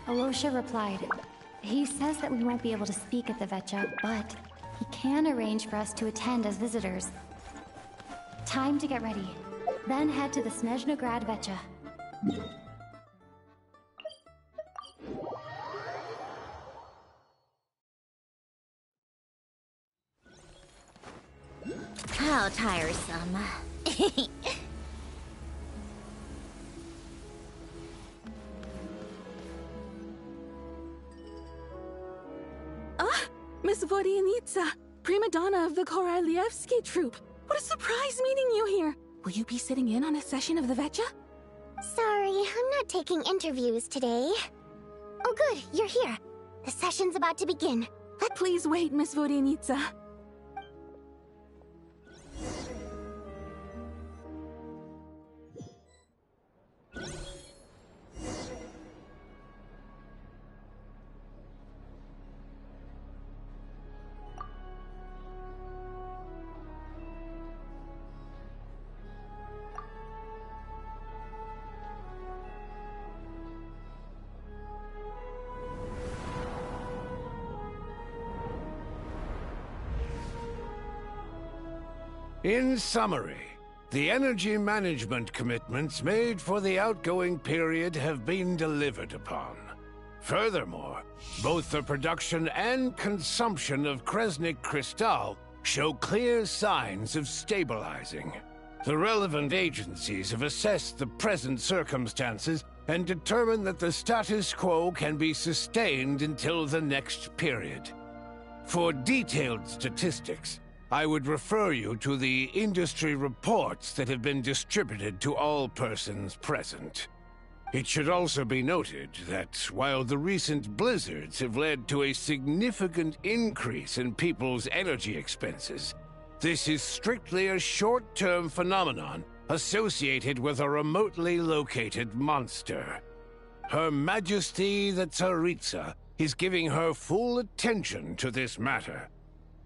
Alosha replied. He says that we won't be able to speak at the Vetcha, but he can arrange for us to attend as visitors. Time to get ready. Then head to the Snezhnaya Vetcha. How tiresome. Miss Vodyanitsa, prima donna of the Korolievsky troupe. What a surprise meeting you here. Will you be sitting in on a session of the Vetcha? Sorry, I'm not taking interviews today. Oh good, you're here. The session's about to begin. Please wait, Miss Vodyanitsa. In summary, the energy management commitments made for the outgoing period have been delivered upon. Furthermore, both the production and consumption of Kresnik Crystal show clear signs of stabilizing. The relevant agencies have assessed the present circumstances and determined that the status quo can be sustained until the next period. For detailed statistics, I would refer you to the industry reports that have been distributed to all persons present. It should also be noted that while the recent blizzards have led to a significant increase in people's energy expenses, this is strictly a short-term phenomenon associated with a remotely located monster. Her Majesty the Tsaritsa is giving her full attention to this matter.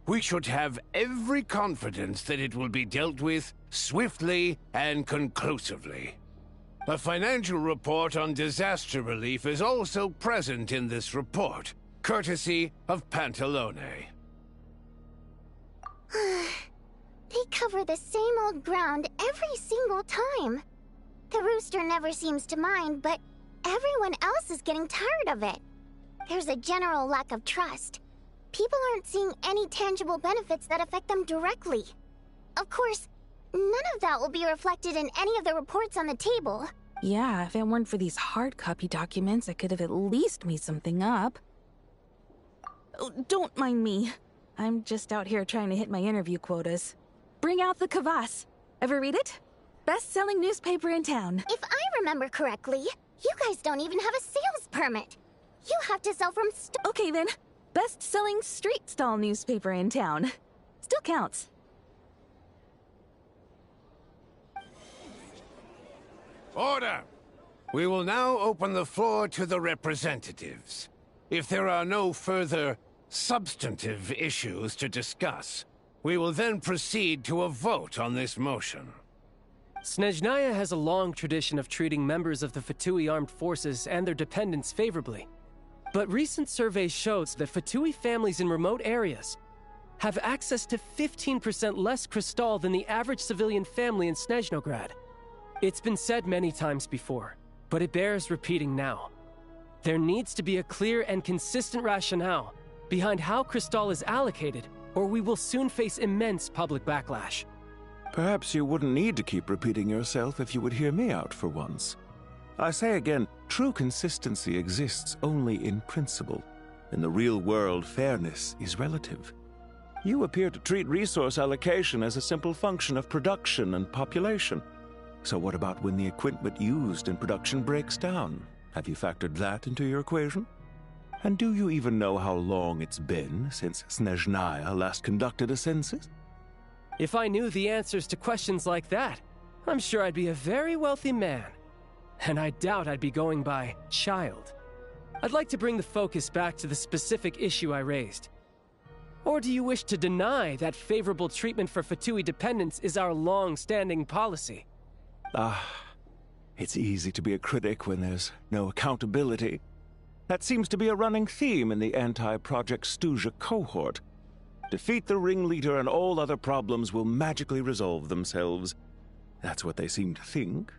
We should have every confidence that it will be dealt with swiftly and conclusively. A financial report on disaster relief is also present in this report, courtesy of Pantalone. They cover the same old ground every single time. The rooster never seems to mind, but everyone else is getting tired of it. There's a general lack of trust. People aren't seeing any tangible benefits that affect them directly. Of course, none of that will be reflected in any of the reports on the table. Yeah, if it weren't for these hard copy documents, I could have at least made something up. Oh, don't mind me. I'm just out here trying to hit my interview quotas. Bring out the kvass. Ever read it? Best-selling newspaper in town. If I remember correctly, you guys don't even have a sales permit. You have to sell from Okay then. Best-selling street stall newspaper in town. Still counts. Order! We will now open the floor to the representatives. If there are no further substantive issues to discuss, we will then proceed to a vote on this motion. Snezhnaya has a long tradition of treating members of the Fatui armed forces and their dependents favorably. But recent surveys shows that Fatui families in remote areas have access to 15% less crystal than the average civilian family in Snezhnograd. It's been said many times before, but it bears repeating now. There needs to be a clear and consistent rationale behind how crystal is allocated, or we will soon face immense public backlash. Perhaps you wouldn't need to keep repeating yourself if you would hear me out for once. I say again, true consistency exists only in principle. In the real world, fairness is relative. You appear to treat resource allocation as a simple function of production and population. So what about when the equipment used in production breaks down? Have you factored that into your equation? And do you even know how long it's been since Snezhnaya last conducted a census? If I knew the answers to questions like that, I'm sure I'd be a very wealthy man. And I doubt I'd be going by child. I'd like to bring the focus back to the specific issue I raised. Or do you wish to deny that favorable treatment for Fatui dependents is our long-standing policy? It's easy to be a critic when there's no accountability. That seems to be a running theme in the anti-Project Stuja cohort. Defeat the ringleader and all other problems will magically resolve themselves. That's what they seem to think.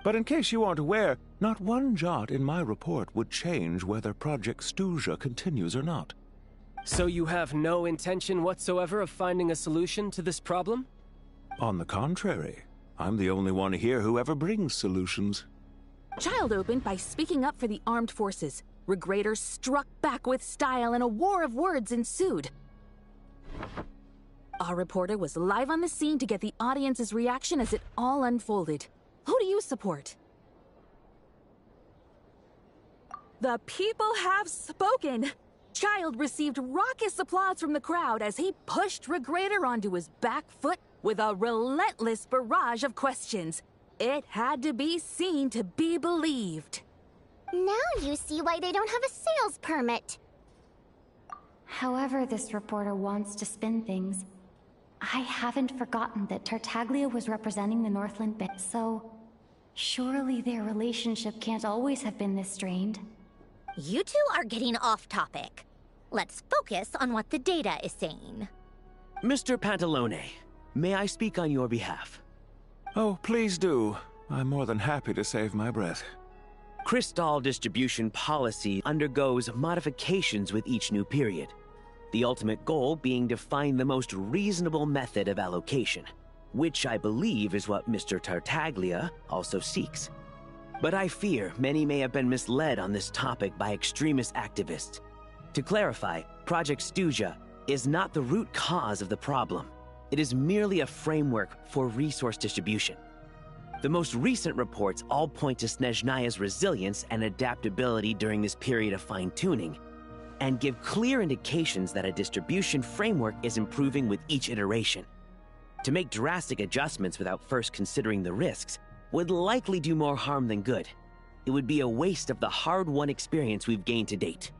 But in case you aren't aware, not one jot in my report would change whether Project Stuja continues or not. So you have no intention whatsoever of finding a solution to this problem? On the contrary, I'm the only one here who ever brings solutions. Child opened by speaking up for the armed forces. Regrator struck back with style and a war of words ensued. Our reporter was live on the scene to get the audience's reaction as it all unfolded. Who do you support? The people have spoken! Child received raucous applause from the crowd as he pushed Regrator onto his back foot with a relentless barrage of questions. It had to be seen to be believed. Now you see why they don't have a sales permit. However this reporter wants to spin things, I haven't forgotten that Tartaglia was representing the Northland bit, so surely their relationship can't always have been this strained. You two are getting off topic. Let's focus on what the data is saying. Mr. Pantalone, may I speak on your behalf? Oh, please do. I'm more than happy to save my breath. Crystal distribution policy undergoes modifications with each new period. The ultimate goal being to find the most reasonable method of allocation, which I believe is what Mr. Tartaglia also seeks. But I fear many may have been misled on this topic by extremist activists. To clarify, Project Stuja is not the root cause of the problem. It is merely a framework for resource distribution. The most recent reports all point to Snezhnaya's resilience and adaptability during this period of fine-tuning, and give clear indications that a distribution framework is improving with each iteration. To make drastic adjustments without first considering the risks would likely do more harm than good. It would be a waste of the hard-won experience we've gained to date.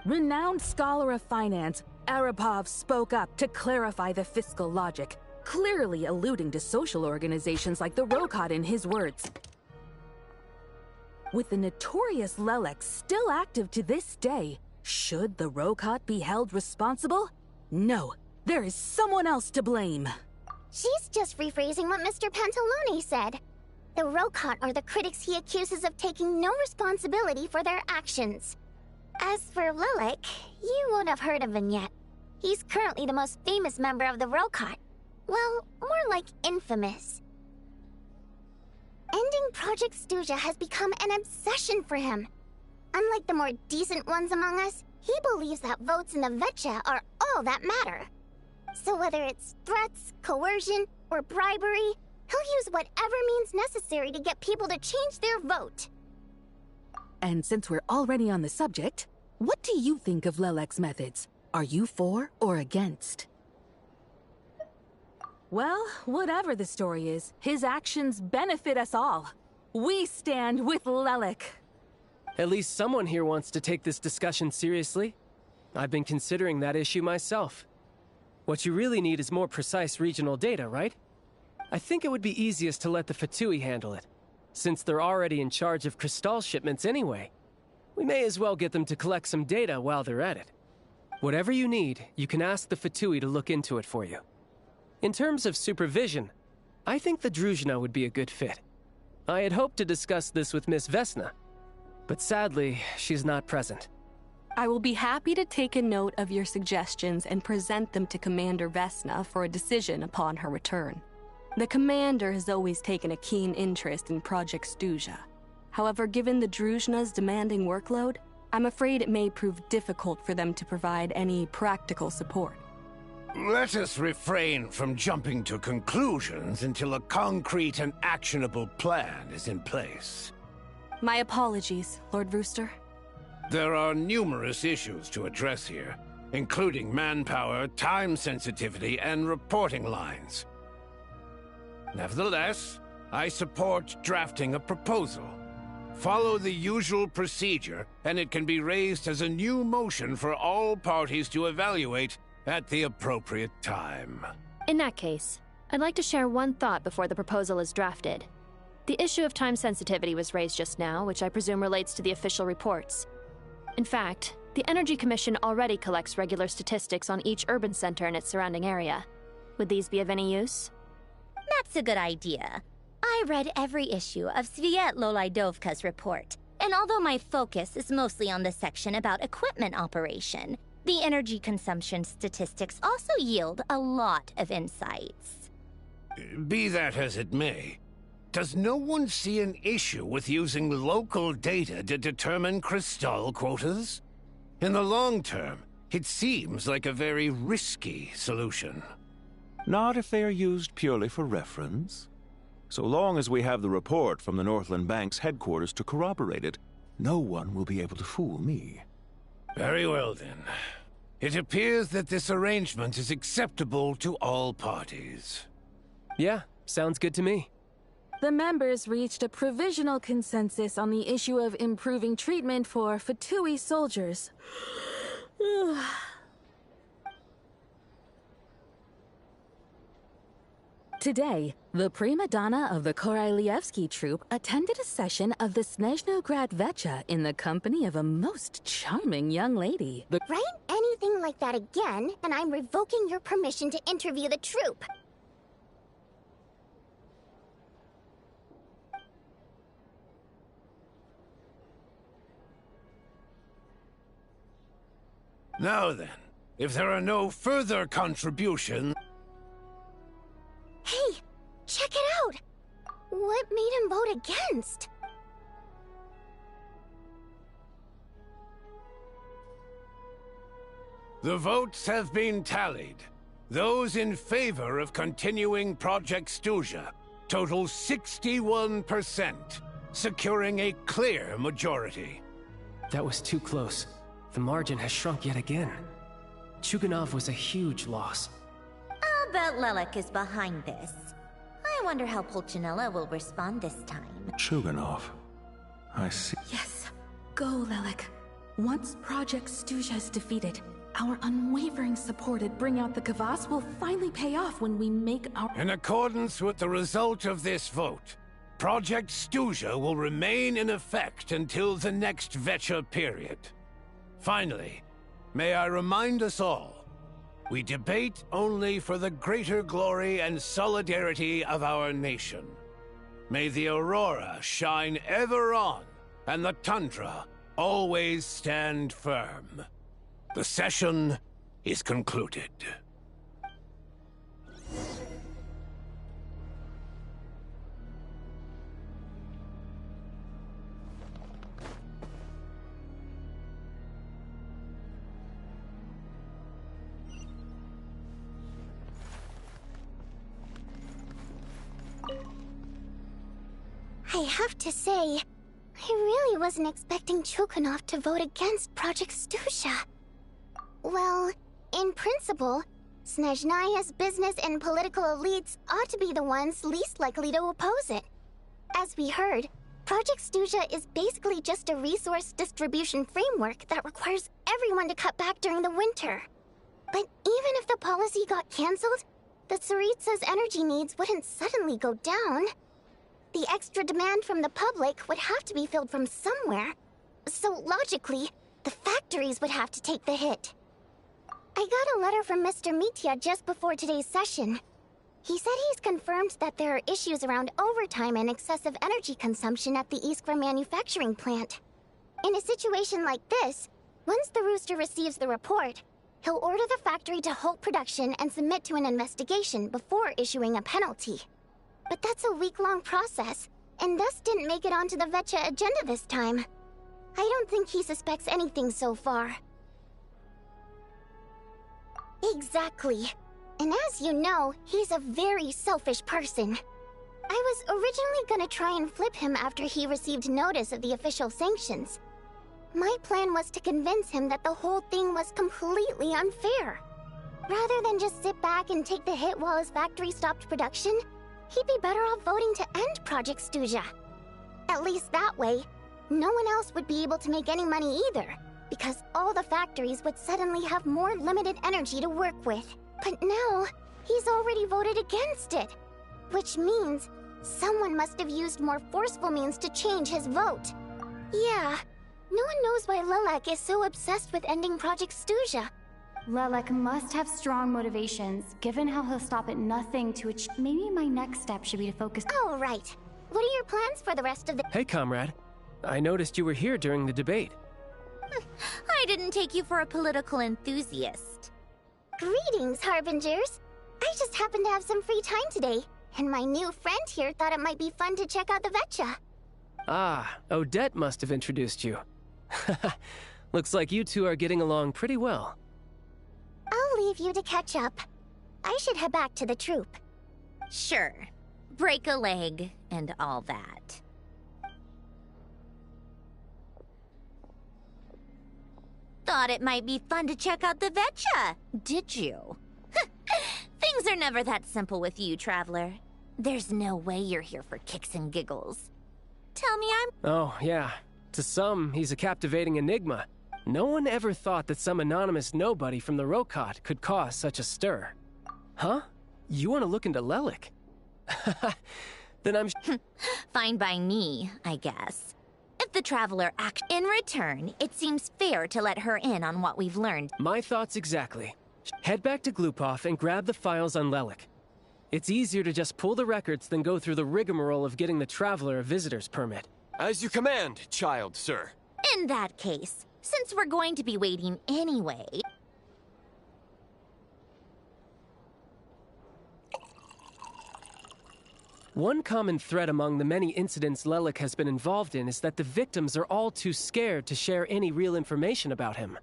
Renowned scholar of finance, Arapov spoke up to clarify the fiscal logic, clearly alluding to social organizations like the Rokot in his words. With the notorious Lelek still active to this day, should the Rokot be held responsible? No, there is someone else to blame. She's just rephrasing what Mr. Pantalone said. The Rokot are the critics he accuses of taking no responsibility for their actions. As for Lilac, you won't have heard of him yet. He's currently the most famous member of the Rokot. Well, more like infamous. Ending Project Stuja has become an obsession for him. Unlike the more decent ones among us, he believes that votes in the Vetcha are all that matter. So whether it's threats, coercion, or bribery, he'll use whatever means necessary to get people to change their vote. And since we're already on the subject, what do you think of Lelek's methods? Are you for or against? Well, whatever the story is, his actions benefit us all. We stand with Lelek. At least someone here wants to take this discussion seriously. I've been considering that issue myself. What you really need is more precise regional data, right? I think it would be easiest to let the Fatui handle it, since they're already in charge of Crystal shipments anyway. We may as well get them to collect some data while they're at it. Whatever you need, you can ask the Fatui to look into it for you. In terms of supervision, I think the Druzhna would be a good fit. I had hoped to discuss this with Miss Vesna, but sadly, she's not present. I will be happy to take a note of your suggestions and present them to Commander Vesna for a decision upon her return. The Commander has always taken a keen interest in Project Stuja. However, given the Druzhna's demanding workload, I'm afraid it may prove difficult for them to provide any practical support. Let us refrain from jumping to conclusions until a concrete and actionable plan is in place. My apologies, Lord Rooster. There are numerous issues to address here, including manpower, time sensitivity, and reporting lines. Nevertheless, I support drafting a proposal. Follow the usual procedure, and it can be raised as a new motion for all parties to evaluate at the appropriate time. In that case, I'd like to share one thought before the proposal is drafted. The issue of time sensitivity was raised just now, which I presume relates to the official reports. In fact, the Energy Commission already collects regular statistics on each urban center and its surrounding area. Would these be of any use? That's a good idea. I read every issue of Svietlo Laidovka's report, and although my focus is mostly on the section about equipment operation, the energy consumption statistics also yield a lot of insights. Be that as it may, does no one see an issue with using local data to determine Crystal quotas? In the long term, it seems like a very risky solution. Not if they are used purely for reference. So long as we have the report from the Northland Bank's headquarters to corroborate it, no one will be able to fool me. Very well, then. It appears that this arrangement is acceptable to all parties. Yeah, sounds good to me. The members reached a provisional consensus on the issue of improving treatment for Fatui soldiers. Today, the prima donna of the Korailievsky troupe attended a session of the Snezhnograd Vetcha in the company of a most charming young lady. Write anything like that again, and I'm revoking your permission to interview the troupe. Now then, if there are no further contributions... Hey, check it out! What made him vote against? The votes have been tallied. Those in favor of continuing Project Stuzha total 61%, securing a clear majority. That was too close. The margin has shrunk yet again. Chuganov was a huge loss. I'll bet Lelek is behind this. I wonder how Pulcinella will respond this time. Chuganov. I see. Yes. Go, Lelek. Once Project Stuzha is defeated, our unwavering support at Bring Out the Kvass will finally pay off when we make our... In accordance with the result of this vote, Project Stuzha will remain in effect until the next Vecha period. Finally, may I remind us all, we debate only for the greater glory and solidarity of our nation. May the aurora shine ever on, and the tundra always stand firm. The session is concluded. I have to say, I really wasn't expecting Chuganov to vote against Project Stuzha. Well, in principle, Snezhnaya's business and political elites ought to be the ones least likely to oppose it. As we heard, Project Stuzha is basically just a resource distribution framework that requires everyone to cut back during the winter. But even if the policy got cancelled, the Tsaritsa's energy needs wouldn't suddenly go down. The extra demand from the public would have to be filled from somewhere. So logically, the factories would have to take the hit. I got a letter from Mr. Mitya just before today's session. He said he's confirmed that there are issues around overtime and excessive energy consumption at the Iskra manufacturing plant. In a situation like this, once the Rooster receives the report, he'll order the factory to halt production and submit to an investigation before issuing a penalty. But that's a week-long process, and thus didn't make it onto the Vecha agenda this time. I don't think he suspects anything so far. Exactly. And as you know, he's a very selfish person. I was originally gonna try and flip him after he received notice of the official sanctions. My plan was to convince him that the whole thing was completely unfair. Rather than just sit back and take the hit while his factory stopped production, he'd be better off voting to end Project Stuzha. At least that way, no one else would be able to make any money either, because all the factories would suddenly have more limited energy to work with. But now, he's already voted against it, which means someone must have used more forceful means to change his vote. Yeah, no one knows why Lelek is so obsessed with ending Project Stuzha. Lelek must have strong motivations, given how he'll stop at nothing to achieve. Maybe my next step should be to focus. Oh, right. What are your plans for the rest of the— Hey, comrade. I noticed you were here during the debate. I didn't take you for a political enthusiast. Greetings, Harbingers. I just happened to have some free time today, and my new friend here thought it might be fun to check out the Vecha. Ah, Odette must have introduced you. Looks like you two are getting along pretty well. I'll leave you to catch up. I should head back to the troop. Sure. Break a leg and all that. Thought it might be fun to check out the Vecha, did you? Things are never that simple with you, Traveler. There's no way you're here for kicks and giggles. Tell me I'm— Oh, yeah. To some, he's a captivating enigma. No one ever thought that some anonymous nobody from the Rokot could cause such a stir. Huh? You want to look into Lelek? Then I'm— Fine by me, I guess. If the Traveler acts in return, it seems fair to let her in on what we've learned. My thoughts exactly. Head back to Glupov and grab the files on Lelek. It's easier to just pull the records than go through the rigmarole of getting the Traveler a visitor's permit. As you command, child, sir. In that case, since we're going to be waiting anyway, One common thread among the many incidents Lelik has been involved in is that the victims are all too scared to share any real information about him.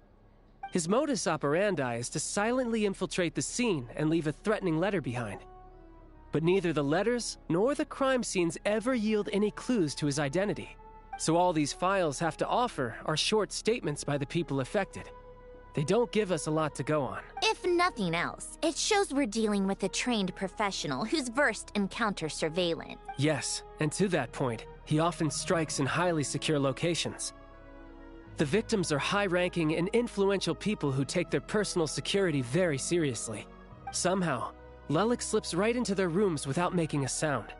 His modus operandi is to silently infiltrate the scene and leave a threatening letter behind. But neither the letters nor the crime scenes ever yield any clues to his identity. So all these files have to offer are short statements by the people affected. They don't give us a lot to go on. If nothing else, it shows we're dealing with a trained professional who's versed in counter-surveillance. Yes, and to that point, he often strikes in highly secure locations. The victims are high-ranking and influential people who take their personal security very seriously. Somehow, Lelik slips right into their rooms without making a sound.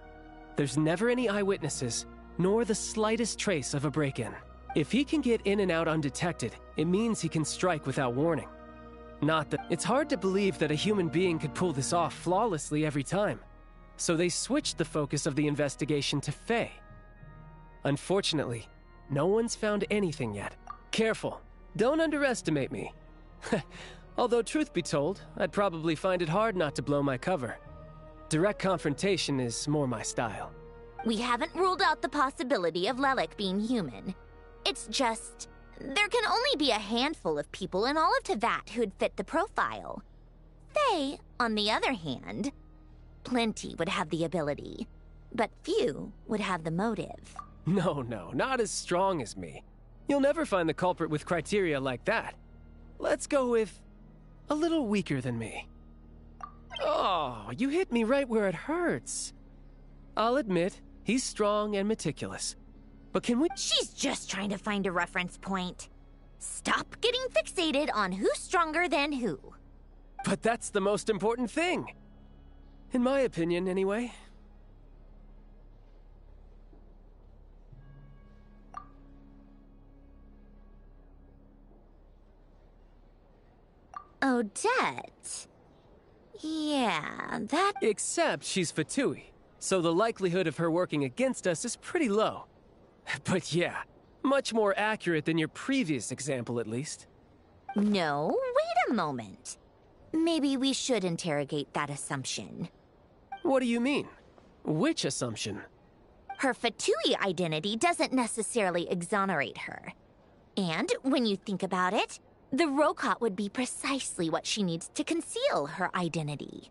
There's never any eyewitnesses, nor the slightest trace of a break-in. If he can get in and out undetected, it means he can strike without warning. Not that it's hard to believe that a human being could pull this off flawlessly every time. So they switched the focus of the investigation to Faye. Unfortunately, no one's found anything yet. Careful, don't underestimate me. Although truth be told, I'd probably find it hard not to blow my cover. Direct confrontation is more my style. We haven't ruled out the possibility of Lelik being human. It's just, there can only be a handful of people in all of Teyvat who'd fit the profile. Faye, on the other hand, plenty would have the ability, but few would have the motive. No, not as strong as me. You'll never find the culprit with criteria like that. Let's go with a little weaker than me. Oh, you hit me right where it hurts. I'll admit, he's strong and meticulous. But can we— She's just trying to find a reference point. Stop getting fixated on who's stronger than who. But that's the most important thing. In my opinion, anyway. Odette. Yeah, that— Except she's Fatui, so the likelihood of her working against us is pretty low. But yeah, much more accurate than your previous example, at least. No, wait a moment. Maybe we should interrogate that assumption. What do you mean? Which assumption? Her Fatui identity doesn't necessarily exonerate her. And when you think about it, the Rokot would be precisely what she needs to conceal her identity.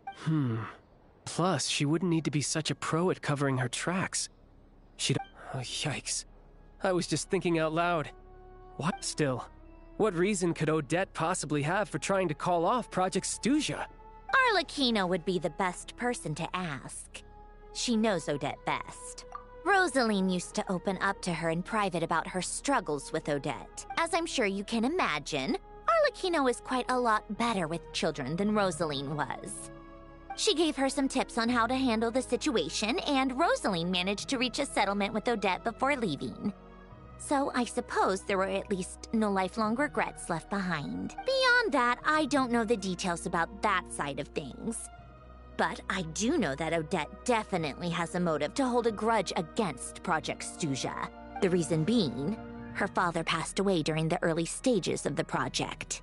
Plus, she wouldn't need to be such a pro at covering her tracks. Oh, yikes. I was just thinking out loud. What? Still, what reason could Odette possibly have for trying to call off Project Snezhnaya? Arlecchino would be the best person to ask. She knows Odette best. Rosaline used to open up to her in private about her struggles with Odette. As I'm sure you can imagine, Arlecchino is quite a lot better with children than Rosaline was. She gave her some tips on how to handle the situation, and Rosaline managed to reach a settlement with Odette before leaving. So I suppose there were at least no lifelong regrets left behind. Beyond that, I don't know the details about that side of things. But I do know that Odette definitely has a motive to hold a grudge against Project Snezhnaya. The reason being, her father passed away during the early stages of the project.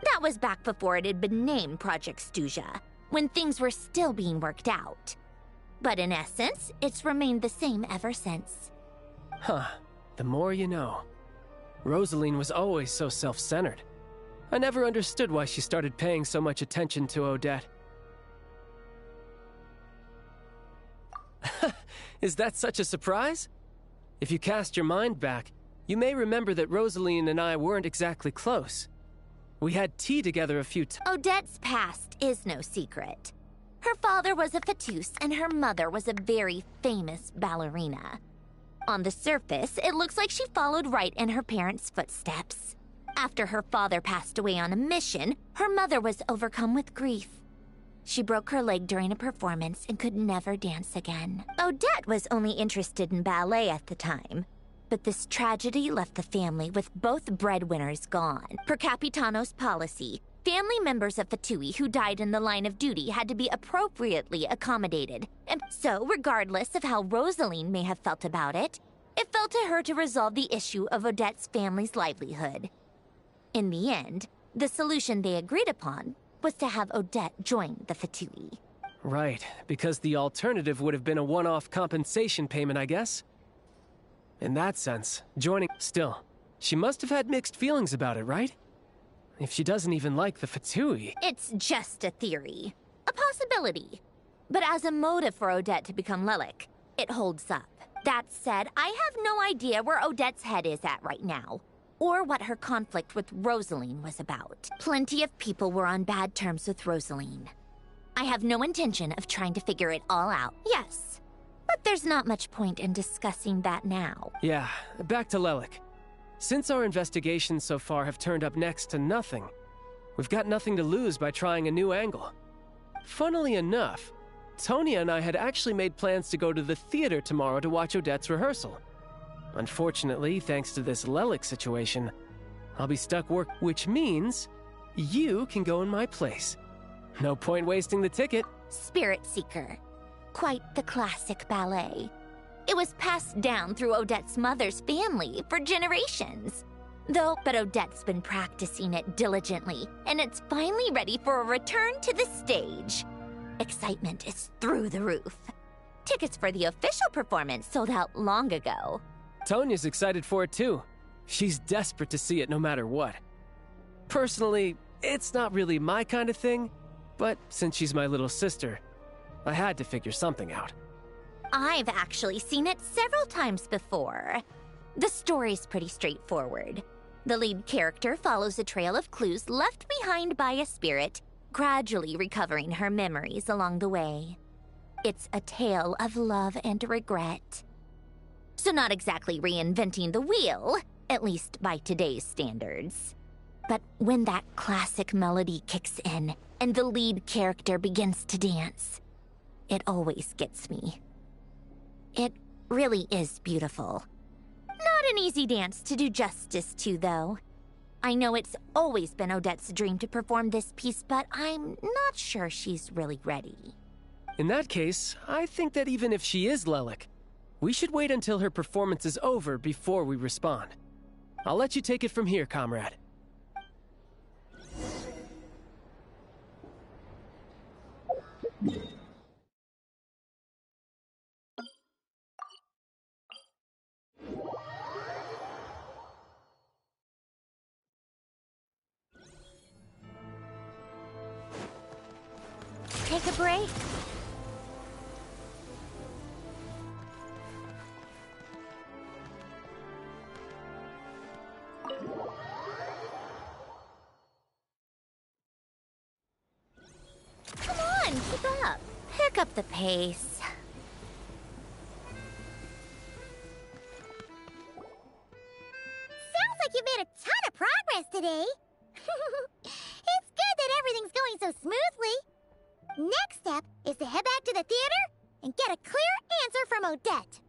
That was back before it had been named Project Snezhnaya, when things were still being worked out. But in essence, it's remained the same ever since. Huh. The more you know. Rosaline was always so self-centered. I never understood why she started paying so much attention to Odette. Is that such a surprise? If you cast your mind back, you may remember that Rosaline and I weren't exactly close. We had tea together a few times. Odette's past is no secret. Her father was a fatus and her mother was a very famous ballerina. On the surface, it looks like she followed right in her parents' footsteps. After her father passed away on a mission, her mother was overcome with grief. She broke her leg during a performance and could never dance again. Odette was only interested in ballet at the time, but this tragedy left the family with both breadwinners gone. Per Capitano's policy, family members of Fatui who died in the line of duty had to be appropriately accommodated. And so, regardless of how Rosaline may have felt about it, it fell to her to resolve the issue of Odette's family's livelihood. In the end, the solution they agreed upon was to have Odette join the Fatui. Right, because the alternative would have been a one-off compensation payment, I guess. In that sense, joining... Still, she must have had mixed feelings about it, right? If she doesn't even like the Fatui... It's just a theory. A possibility. But as a motive for Odette to become Lelik, it holds up. That said, I have no idea where Odette's head is at right now, or what her conflict with Rosaline was about. Plenty of people were on bad terms with Rosaline. I have no intention of trying to figure it all out, yes. But there's not much point in discussing that now. Yeah, back to Lelik. Since our investigations so far have turned up next to nothing, we've got nothing to lose by trying a new angle. Funnily enough, Tonya and I had actually made plans to go to the theater tomorrow to watch Odette's rehearsal. Unfortunately, thanks to this Lelik situation, I'll be stuck which means you can go in my place. No point wasting the ticket. Spirit Seeker. Quite the classic ballet. It was passed down through Odette's mother's family for generations. But Odette's been practicing it diligently, and it's finally ready for a return to the stage. Excitement is through the roof. Tickets for the official performance sold out long ago. Tonya's excited for it too. She's desperate to see it no matter what. Personally, it's not really my kind of thing, but since she's my little sister, I had to figure something out. I've actually seen it several times before. The story's pretty straightforward. The lead character follows a trail of clues left behind by a spirit, gradually recovering her memories along the way. It's a tale of love and regret. So not exactly reinventing the wheel, at least by today's standards. But when that classic melody kicks in and the lead character begins to dance, it always gets me. It really is beautiful. Not an easy dance to do justice to, though. I know it's always been Odette's dream to perform this piece, but I'm not sure she's really ready. In that case, I think that even if she is Lelik, we should wait until her performance is over before we respond. I'll let you take it from here, comrade. Take a break? Come on, keep up. Pick up the pace. Sounds like you've made a ton of progress today. It's good that everything's going so smoothly. Next step is to head back to the theater and get a clear answer from Odette.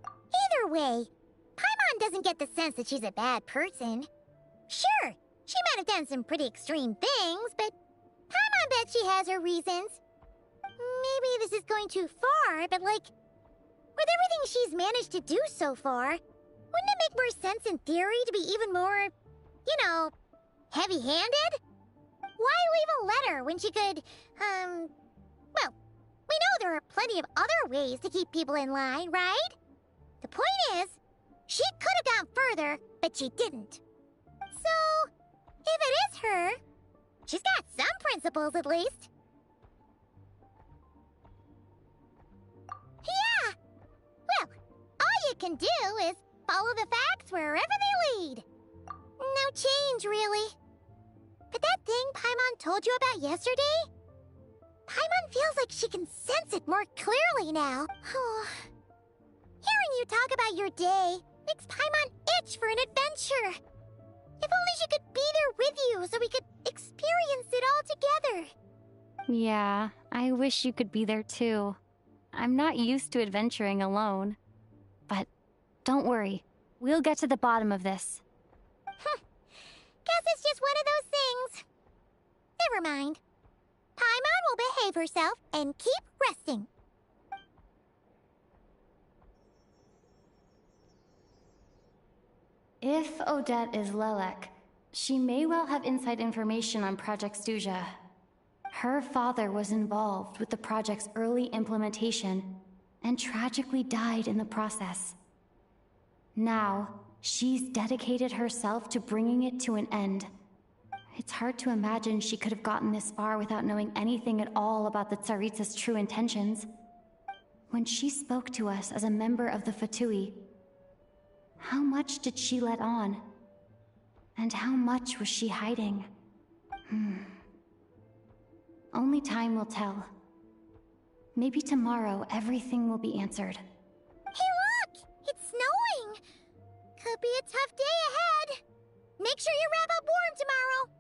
Either way, Paimon doesn't get the sense that she's a bad person. Sure, she might have done some pretty extreme things, but Paimon bet she has her reasons. Maybe this is going too far, but like, with everything she's managed to do so far, wouldn't it make more sense in theory to be even more, you know, heavy-handed? Why leave a letter when she could, well, we know there are plenty of other ways to keep people in line, right? The point is, she could have gone further, but she didn't. So, if it is her, she's got some principles at least. Yeah! Well, all you can do is follow the facts wherever they lead. No change, really. But that thing Paimon told you about yesterday? Paimon feels like she can sense it more clearly now. Hearing you talk about your day makes Paimon itch for an adventure. If only she could be there with you so we could experience it all together. Yeah, I wish you could be there too. I'm not used to adventuring alone. But don't worry, we'll get to the bottom of this. Guess it's just one of those things. Never mind. Paimon will behave herself and keep resting. If Odette is Lelek, she may well have inside information on Project Stuja. Her father was involved with the project's early implementation and tragically died in the process. Now, she's dedicated herself to bringing it to an end. It's hard to imagine she could have gotten this far without knowing anything at all about the Tsaritsa's true intentions. When she spoke to us as a member of the Fatui, how much did she let on? And how much was she hiding? Only time will tell. Maybe tomorrow everything will be answered. Hey look! It's snowing! Could be a tough day ahead. Make sure you wrap up warm tomorrow.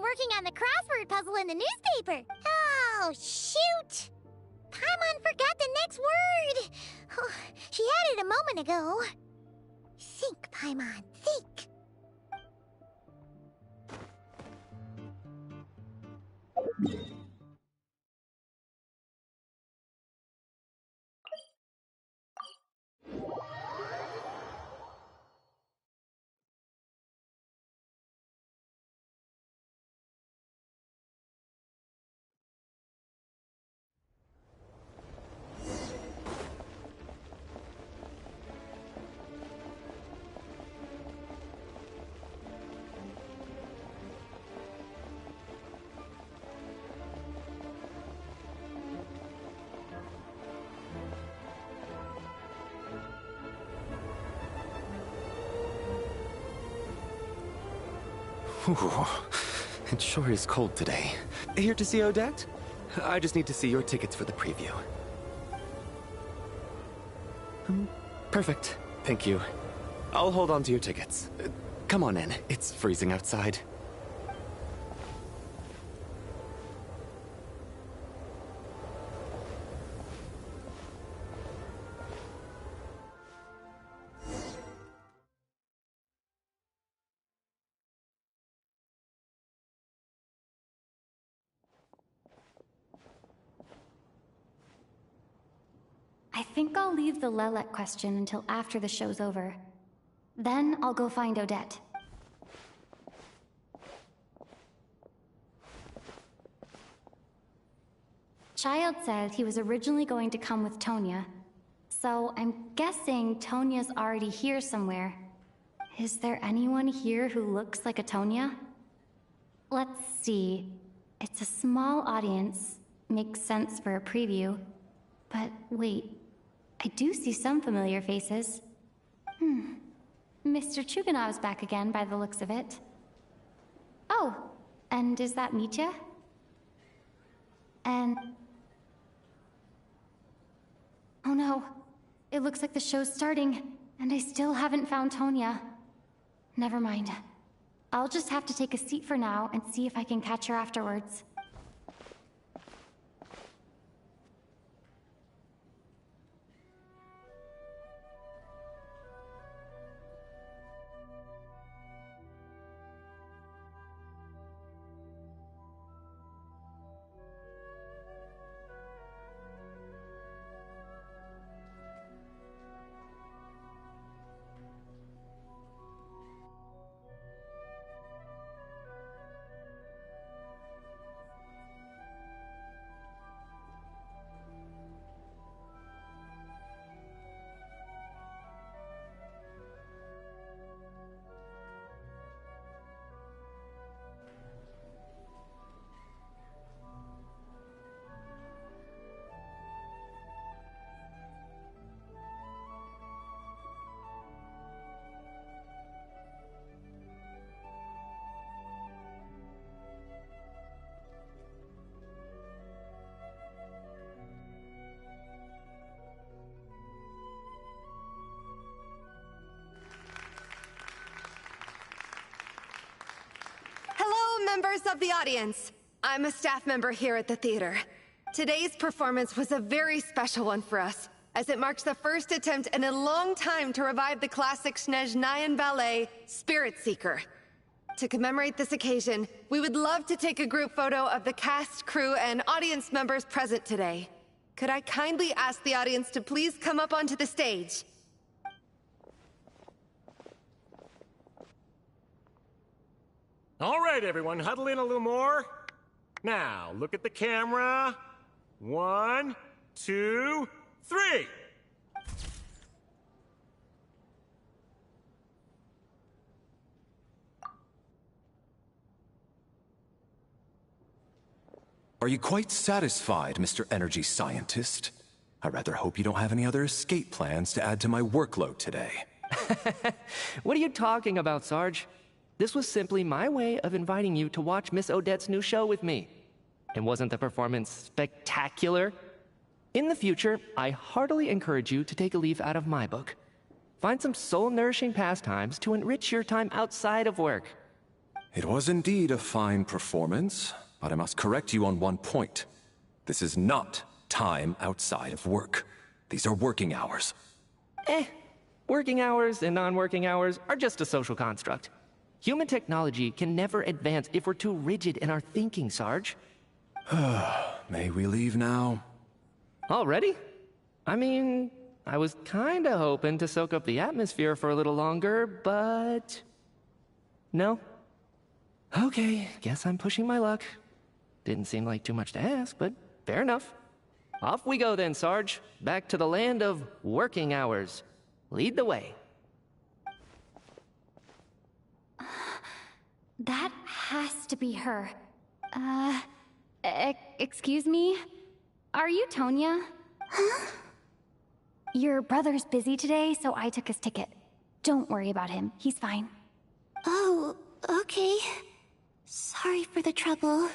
Working on the crossword puzzle in the newspaper. Oh, shoot! Paimon forgot the next word. Oh, she had it a moment ago. Think, Paimon, think. Ooh, it sure is cold today. Here to see Odette? I just need to see your tickets for the preview. Perfect. Thank you. I'll hold on to your tickets. Come on in. It's freezing outside. I think I'll leave the Lelek question until after the show's over. Then I'll go find Odette. Child said he was originally going to come with Tonya, so I'm guessing Tonya's already here somewhere. Is there anyone here who looks like a Tonya? Let's see. It's a small audience. Makes sense for a preview. But wait, I do see some familiar faces. Mr. Chuganov's back again by the looks of it. Oh, and is that Mitya? And... oh no, it looks like the show's starting, and I still haven't found Tonya. Never mind. I'll just have to take a seat for now and see if I can catch her afterwards. Members of the audience, I'm a staff member here at the theater. Today's performance was a very special one for us, as it marks the first attempt in a long time to revive the classic Snezhnayan ballet, Spirit Seeker. To commemorate this occasion, we would love to take a group photo of the cast, crew, and audience members present today. Could I kindly ask the audience to please come up onto the stage? All right, everyone, huddle in a little more. Now, look at the camera. 1, 2, 3. Are you quite satisfied, Mr. Energy Scientist? I rather hope you don't have any other escape plans to add to my workload today. What are you talking about, Sarge? This was simply my way of inviting you to watch Miss Odette's new show with me. And wasn't the performance spectacular? In the future, I heartily encourage you to take a leaf out of my book. Find some soul-nourishing pastimes to enrich your time outside of work. It was indeed a fine performance, but I must correct you on one point. This is not time outside of work. These are working hours. Working hours and non-working hours are just a social construct. Human technology can never advance if we're too rigid in our thinking, Sarge. May we leave now? Already? I mean, I was kinda hoping to soak up the atmosphere for a little longer, but... No? Okay, guess I'm pushing my luck. Didn't seem like too much to ask, but fair enough. Off we go then, Sarge. Back to the land of working hours. Lead the way. That has to be her. Excuse me? Are you Tonya? Huh? Your brother's busy today, so I took his ticket. Don't worry about him. He's fine. Oh, okay. Sorry for the trouble.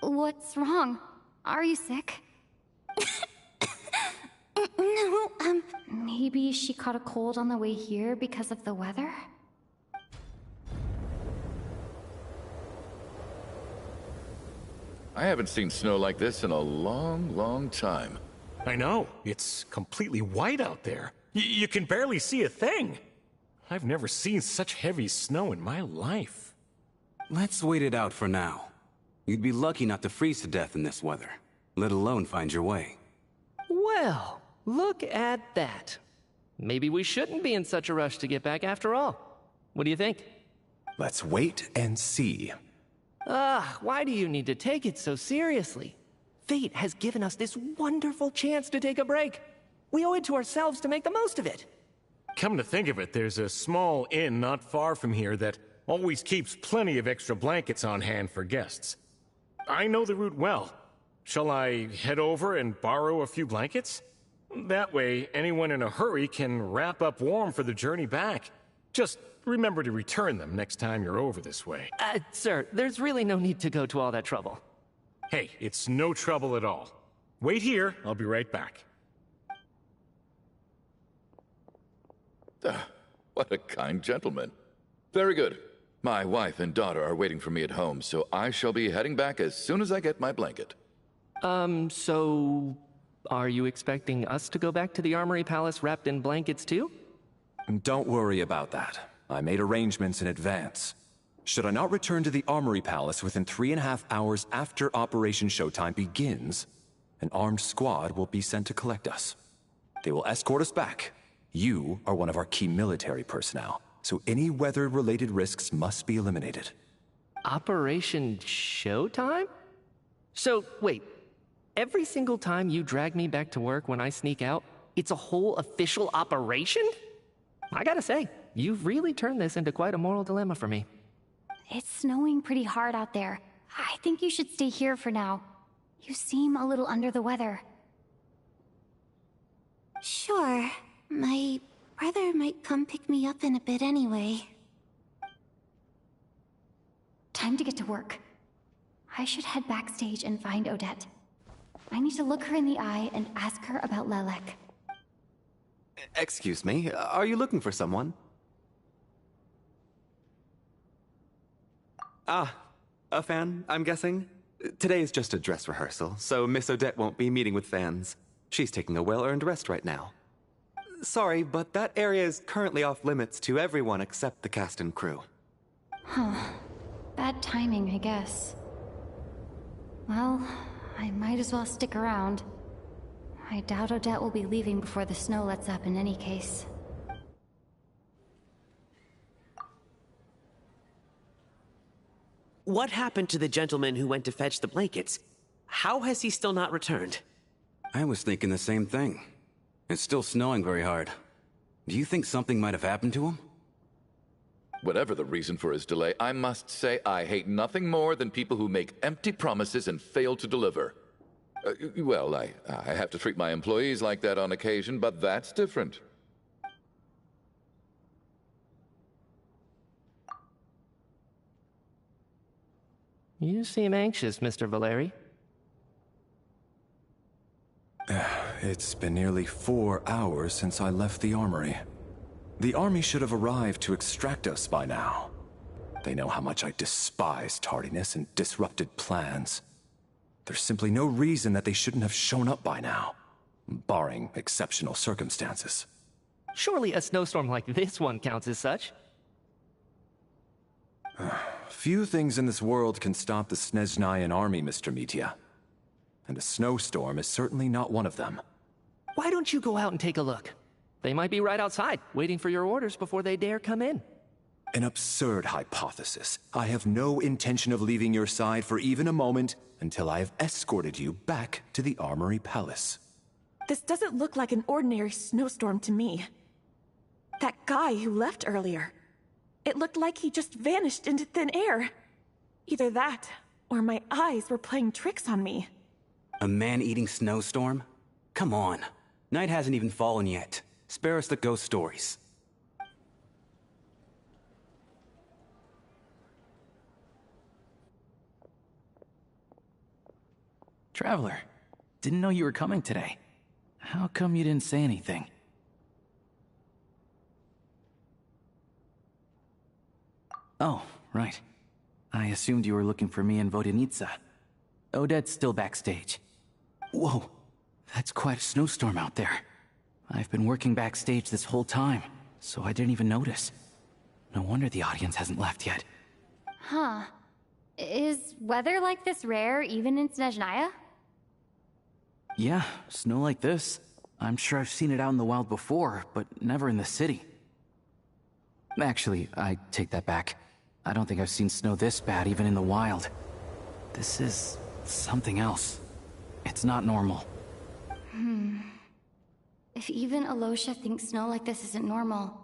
What's wrong? Are you sick? No, Maybe she caught a cold on the way here because of the weather? I haven't seen snow like this in a long, long time. I know. It's completely white out there. You can barely see a thing. I've never seen such heavy snow in my life. Let's wait it out for now. You'd be lucky not to freeze to death in this weather, let alone find your way. Well, look at that. Maybe we shouldn't be in such a rush to get back after all. What do you think? Let's wait and see. Why do you need to take it so seriously? Fate has given us this wonderful chance to take a break. We owe it to ourselves to make the most of it. Come to think of it, there's a small inn not far from here that always keeps plenty of extra blankets on hand for guests. I know the route well. Shall I head over and borrow a few blankets? That way, anyone in a hurry can wrap up warm for the journey back. Just remember to return them next time you're over this way. Sir, there's really no need to go to all that trouble. Hey, it's no trouble at all. Wait here, I'll be right back. What a kind gentleman. Very good. My wife and daughter are waiting for me at home, so I shall be heading back as soon as I get my blanket. So... are you expecting us to go back to the Armory Palace wrapped in blankets too? Don't worry about that. I made arrangements in advance. Should I not return to the Armory Palace within 3.5 hours after Operation Showtime begins, an armed squad will be sent to collect us. They will escort us back. You are one of our key military personnel, so any weather-related risks must be eliminated. Operation Showtime? So, wait. Every single time you drag me back to work when I sneak out, it's a whole official operation? I gotta say, you've really turned this into quite a moral dilemma for me. It's snowing pretty hard out there. I think you should stay here for now. You seem a little under the weather. Sure. My brother might come pick me up in a bit anyway. Time to get to work. I should head backstage and find Odette. I need to look her in the eye and ask her about Lelek. Excuse me, are you looking for someone? Ah, A fan, I'm guessing? Today is just a dress rehearsal, so Miss Odette won't be meeting with fans. She's taking a well-earned rest right now. Sorry, but that area is currently off limits to everyone except the cast and crew. Huh. Bad timing, I guess. Well, I might as well stick around. I doubt Odette will be leaving before the snow lets up in any case. What happened to the gentleman who went to fetch the blankets? How has he still not returned? I was thinking the same thing. It's still snowing very hard. Do you think something might have happened to him? Whatever the reason for his delay, I must say I hate nothing more than people who make empty promises and fail to deliver. Well, I have to treat my employees like that on occasion, but that's different. You seem anxious, Mr. Valeri. It's been nearly 4 hours since I left the armory. The army should have arrived to extract us by now. They know how much I despise tardiness and disrupted plans. There's simply no reason that they shouldn't have shown up by now, barring exceptional circumstances. Surely a snowstorm like this one counts as such. Few things in this world can stop the Snezhnayan army, Mr. Mitya. And a snowstorm is certainly not one of them. Why don't you go out and take a look? They might be right outside, waiting for your orders before they dare come in. An absurd hypothesis. I have no intention of leaving your side for even a moment until I have escorted you back to the Armory Palace. This doesn't look like an ordinary snowstorm to me. That guy who left earlier. It looked like he just vanished into thin air. Either that, or my eyes were playing tricks on me. A man-eating snowstorm? Come on. Night hasn't even fallen yet. Spare us the ghost stories. Traveler, didn't know you were coming today. How come you didn't say anything? Oh, right. I assumed you were looking for me and Vodyanitsa. Odette's still backstage. Whoa, that's quite a snowstorm out there. I've been working backstage this whole time, so I didn't even notice. No wonder the audience hasn't left yet. Huh. Is weather like this rare even in Snezhnaya? Yeah, snow like this. I'm sure I've seen it out in the wild before, but never in the city. Actually, I take that back. I don't think I've seen snow this bad even in the wild. This is something else. It's not normal. If even Alosha thinks snow like this isn't normal,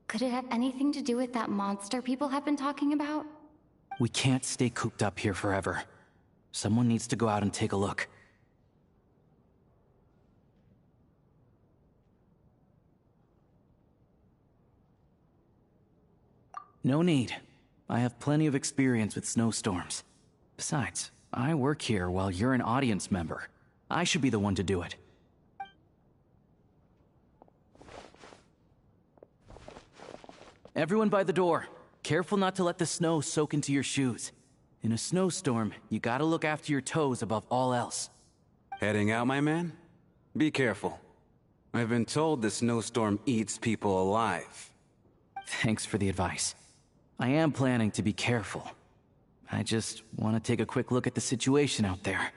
could it have anything to do with that monster people have been talking about? We can't stay cooped up here forever. Someone needs to go out and take a look. No need. I have plenty of experience with snowstorms. Besides, I work here while you're an audience member. I should be the one to do it. Everyone by the door. Careful not to let the snow soak into your shoes. In a snowstorm, you gotta look after your toes above all else. Heading out, my man? Be careful. I've been told the snowstorm eats people alive. Thanks for the advice. I am planning to be careful. I just want to take a quick look at the situation out there.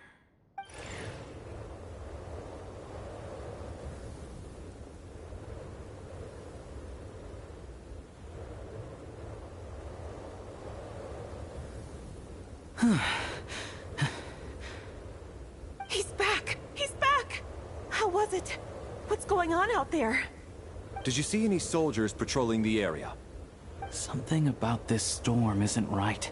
He's back! He's back! How was it? What's going on out there? Did you see any soldiers patrolling the area? Something about this storm isn't right.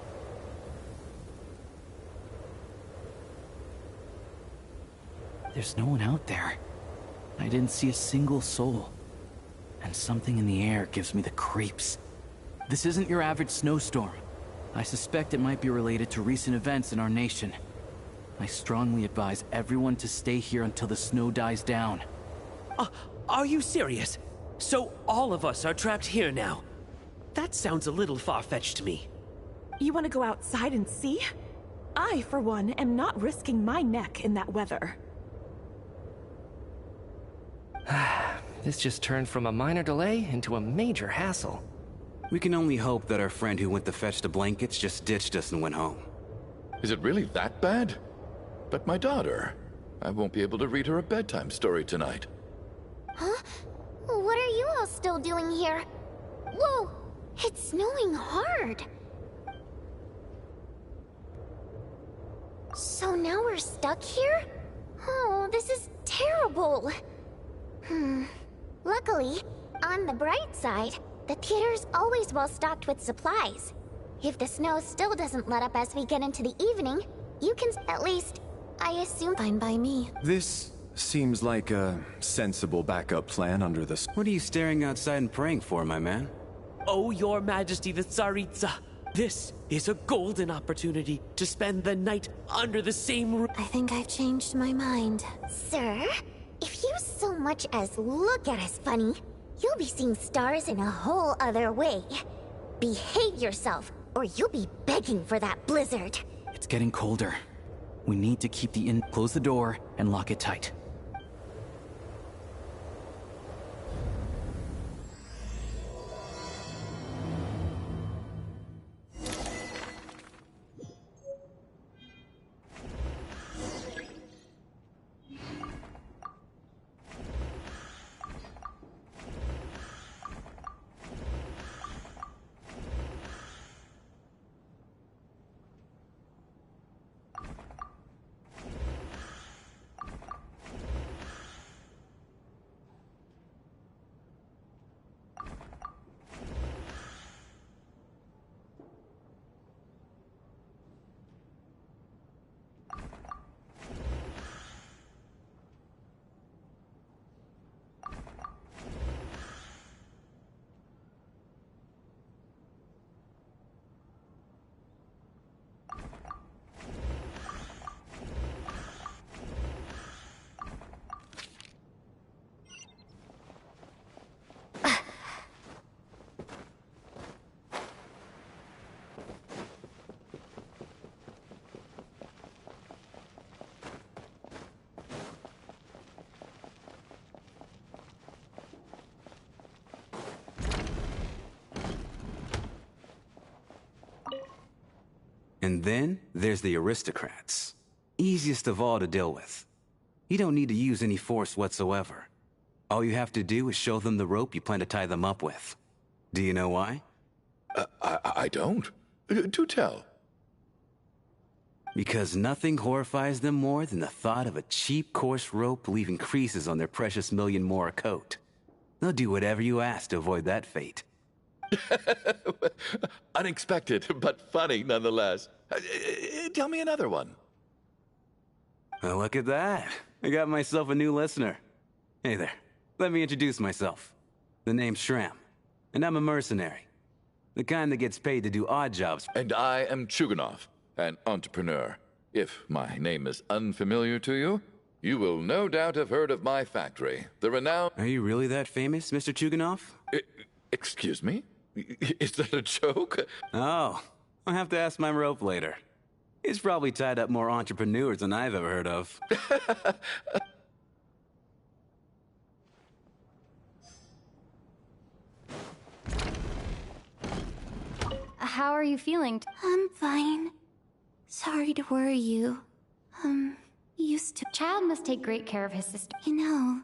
There's no one out there. I didn't see a single soul. And something in the air gives me the creeps. This isn't your average snowstorm. I suspect it might be related to recent events in our nation. I strongly advise everyone to stay here until the snow dies down. Are you serious? So all of us are trapped here now? That sounds a little far-fetched to me. You want to go outside and see? I, for one, am not risking my neck in that weather. This just turned from a minor delay into a major hassle. We can only hope that our friend who went to fetch the blankets just ditched us and went home. Is it really that bad? But my daughter, I won't be able to read her a bedtime story tonight. Huh? What are you all still doing here? Whoa! It's snowing hard! So now we're stuck here? Oh, this is terrible! Luckily, on the bright side, the theater's always well stocked with supplies. If the snow still doesn't let up as we get into the evening, you can at least, I assume, fine by me. This seems like a sensible backup plan under the... What are you staring outside and praying for, my man? Oh, Your Majesty the Tsaritsa, this is a golden opportunity to spend the night under the same roof. I think I've changed my mind. Sir, if you so much as look at us funny, you'll be seeing stars in a whole other way. Behave yourself, or you'll be begging for that blizzard. It's getting colder. We need to keep the inn. Close the door and lock it tight. And then there's the aristocrats. Easiest of all to deal with. You don't need to use any force whatsoever. All you have to do is show them the rope you plan to tie them up with. Do you know why? I don't. Do tell. Because nothing horrifies them more than the thought of a cheap, coarse rope leaving creases on their precious million more coat. They'll do whatever you ask to avoid that fate. Unexpected, but funny nonetheless. Tell me another one. Well, look at that. I got myself a new listener. Hey there. Let me introduce myself. The name's Shram, and I'm a mercenary. The kind that gets paid to do odd jobs. And I am Chuganov, an entrepreneur. If my name is unfamiliar to you, you will no doubt have heard of my factory, the renowned... Are you really that famous, Mr. Chuganov? Excuse me? Is that a joke? Oh, I'll have to ask my rope later. It's probably tied up more entrepreneurs than I've ever heard of. How are you feeling? I'm fine. Sorry to worry you. Used to... Child must take great care of his sister. You know,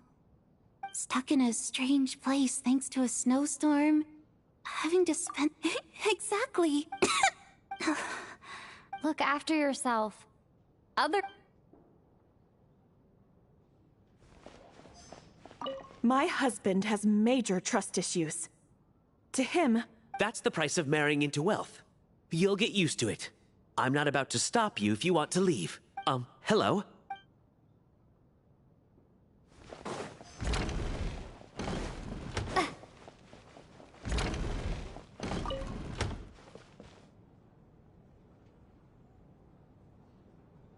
stuck in a strange place thanks to a snowstorm. Having to spend... Exactly. Look after yourself. My husband has major trust issues. To him... That's the price of marrying into wealth. You'll get used to it. I'm not about to stop you if you want to leave. Hello?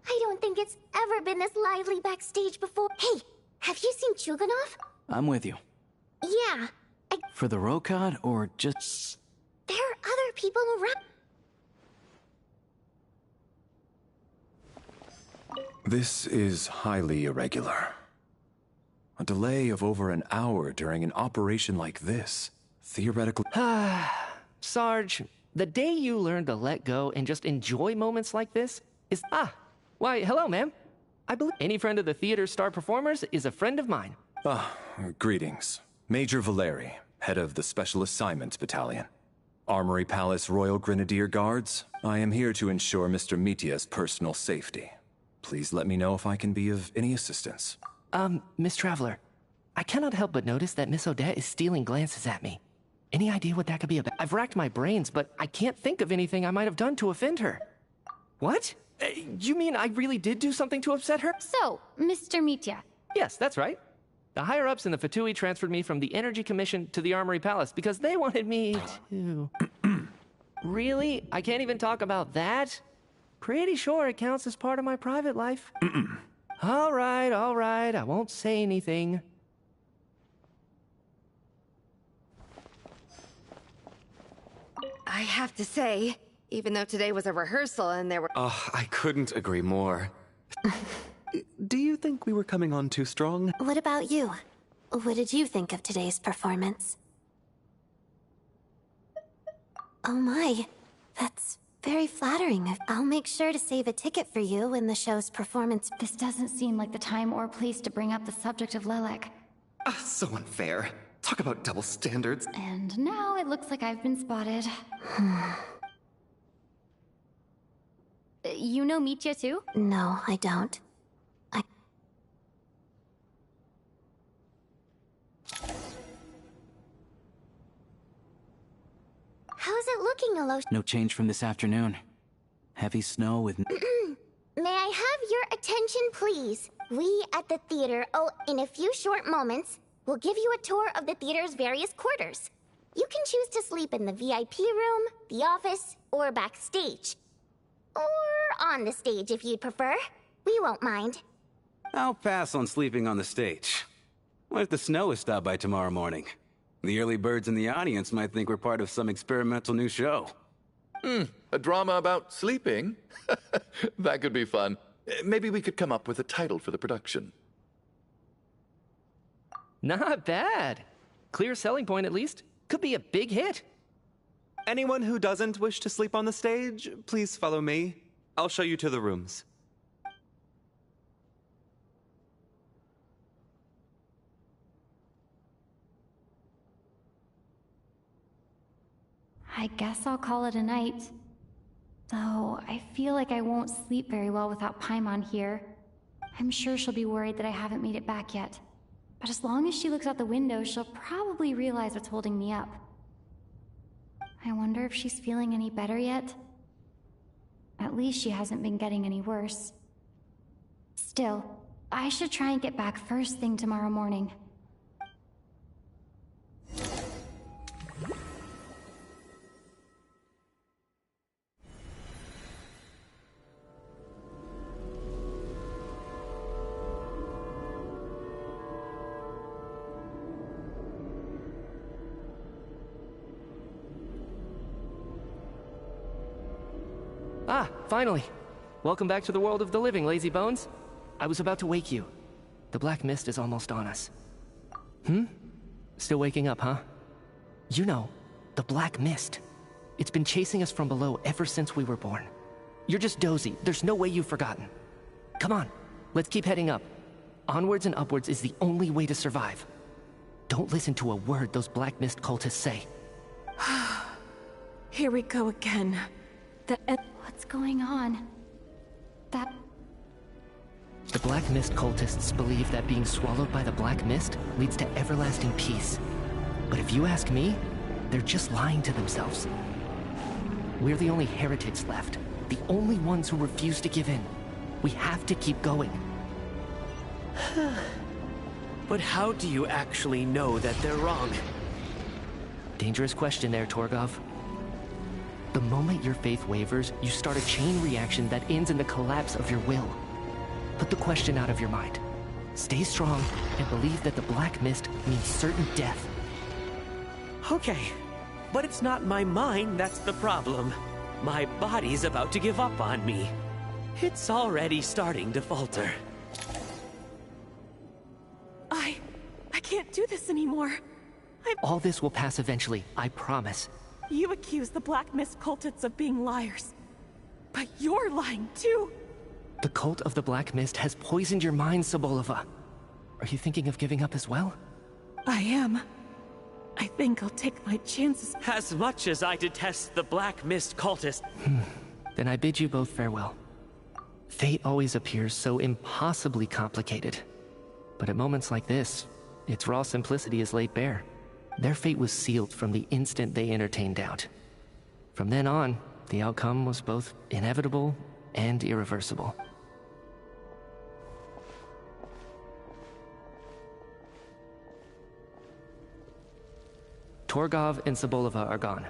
I don't think it's ever been this lively backstage before. Hey, have you seen Chuganov? I'm with you. Yeah. For the Rokad, or just... There are other people around. This is highly irregular. A delay of over an hour during an operation like this. Theoretically... Sarge, the day you learn to let go and just enjoy moments like this is... Why, hello, ma'am. I believe any friend of the theater's star performers is a friend of mine. Greetings. Major Valeri, head of the Special Assignments Battalion. Armory Palace Royal Grenadier Guards, I am here to ensure Mr. Mitya's personal safety. Please let me know if I can be of any assistance. Miss Traveler, I cannot help but notice that Miss Odette is stealing glances at me. Any idea what that could be about? I've racked my brains, but I can't think of anything I might have done to offend her. What? You mean I really did do something to upset her? So, Mr. Mitya. Yes, that's right. The higher-ups in the Fatui transferred me from the Energy Commission to the Armory Palace because they wanted me to... Really? I can't even talk about that? Pretty sure it counts as part of my private life. All right, I won't say anything. I have to say, even though today was a rehearsal and there were... I couldn't agree more. Do you think we were coming on too strong? What about you? What did you think of today's performance? Oh my, that's very flattering. I'll make sure to save a ticket for you when the show's performance... This doesn't seem like the time or place to bring up the subject of Lelek. So unfair. Talk about double standards. And now it looks like I've been spotted. You know Mitya too? No, I don't. How's it looking, Alosh? No change from this afternoon. Heavy snow with... May I have your attention, please? We at the theater, in a few short moments, will give you a tour of the theater's various quarters. You can choose to sleep in the VIP room, the office, or backstage. Or on the stage if you'd prefer. We won't mind. I'll pass on sleeping on the stage. What if the snow is stopped by tomorrow morning? The early birds in the audience might think we're part of some experimental new show. A drama about sleeping? That could be fun. Maybe we could come up with a title for the production. Not bad. Clear selling point, at least. Could be a big hit. Anyone who doesn't wish to sleep on the stage, please follow me. I'll show you to the rooms. I guess I'll call it a night. Though, I feel like I won't sleep very well without Paimon here. I'm sure she'll be worried that I haven't made it back yet. But as long as she looks out the window, she'll probably realize what's holding me up. I wonder if she's feeling any better yet? At least she hasn't been getting any worse. Still, I should try and get back first thing tomorrow morning. Finally. Welcome back to the world of the living, lazy bones. I was about to wake you. The black mist is almost on us. Still waking up, huh? You know, the black mist. It's been chasing us from below ever since we were born. You're just dozy. There's no way you've forgotten. Come on, let's keep heading up. Onwards and upwards is the only way to survive. Don't listen to a word those black mist cultists say. Here we go again. What's going on? The Black Mist cultists believe that being swallowed by the Black Mist leads to everlasting peace. But if you ask me, they're just lying to themselves. We're the only heretics left. The only ones who refuse to give in. We have to keep going. But how do you actually know that they're wrong? Dangerous question there, Torgov. The moment your faith wavers, you start a chain reaction that ends in the collapse of your will. Put the question out of your mind. Stay strong and believe that the Black Mist means certain death. Okay, but it's not my mind that's the problem. My body's about to give up on me. It's already starting to falter. I can't do this anymore. All this will pass eventually, I promise. You accuse the Black Mist cultists of being liars. But you're lying too. The cult of the Black Mist has poisoned your mind, Sobolova. Are you thinking of giving up as well? I am. I think I'll take my chances. As much as I detest the Black Mist cultist. Then I bid you both farewell. Fate always appears so impossibly complicated. But at moments like this, its raw simplicity is laid bare. Their fate was sealed from the instant they entertained doubt. From then on, the outcome was both inevitable and irreversible. Torgov and Sobolova are gone.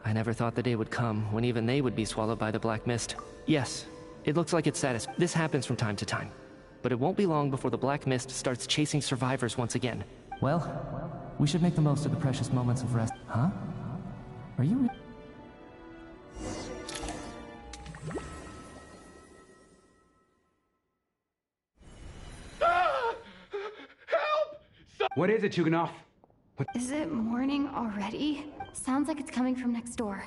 I never thought the day would come when even they would be swallowed by the Black Mist. Yes, it looks like it's satisfied. This happens from time to time. But it won't be long before the Black Mist starts chasing survivors once again. Well, we should make the most of the precious moments of rest. Huh? Are you... What is it, Chuganov? Is it morning already? Sounds like it's coming from next door.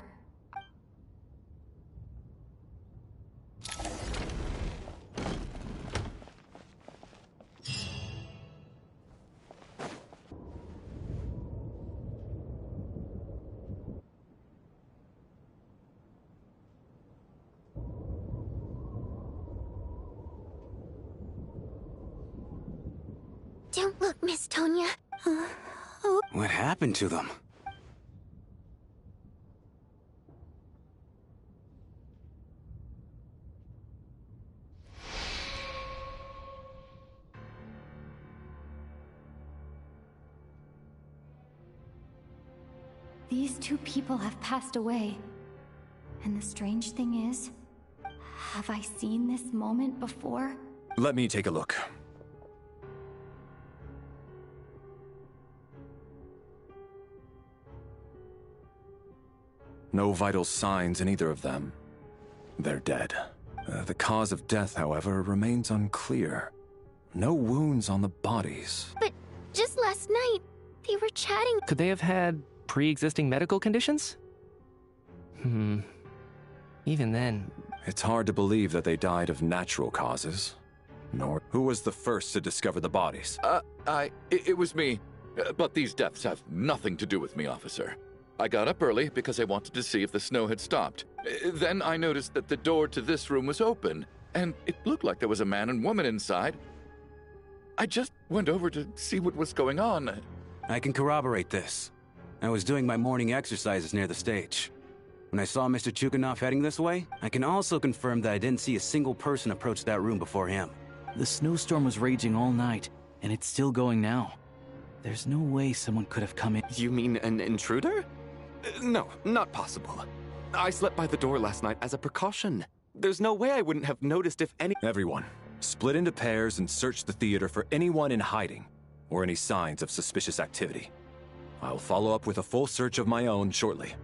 Don't look, Miss Tonya. What happened to them? These two people have passed away. And the strange thing is, have I seen this moment before? Let me take a look. No vital signs in either of them. They're dead. The cause of death, however, remains unclear. No wounds on the bodies. But just last night, they were chatting. Could they have had pre-existing medical conditions? Even then... It's hard to believe that they died of natural causes. Nor... Who was the first to discover the bodies? It was me. But these deaths have nothing to do with me, officer. I got up early because I wanted to see if the snow had stopped. Then I noticed that the door to this room was open, and it looked like there was a man and woman inside. I just went over to see what was going on. I can corroborate this. I was doing my morning exercises near the stage. When I saw Mr. Chuganov heading this way, I can also confirm that I didn't see a single person approach that room before him. The snowstorm was raging all night, and it's still going now. There's no way someone could have come in. You mean an intruder? No, not possible. I slept by the door last night as a precaution. There's no way I wouldn't have noticed if any— Everyone, split into pairs and search the theater for anyone in hiding, or any signs of suspicious activity. I'll follow up with a full search of my own shortly.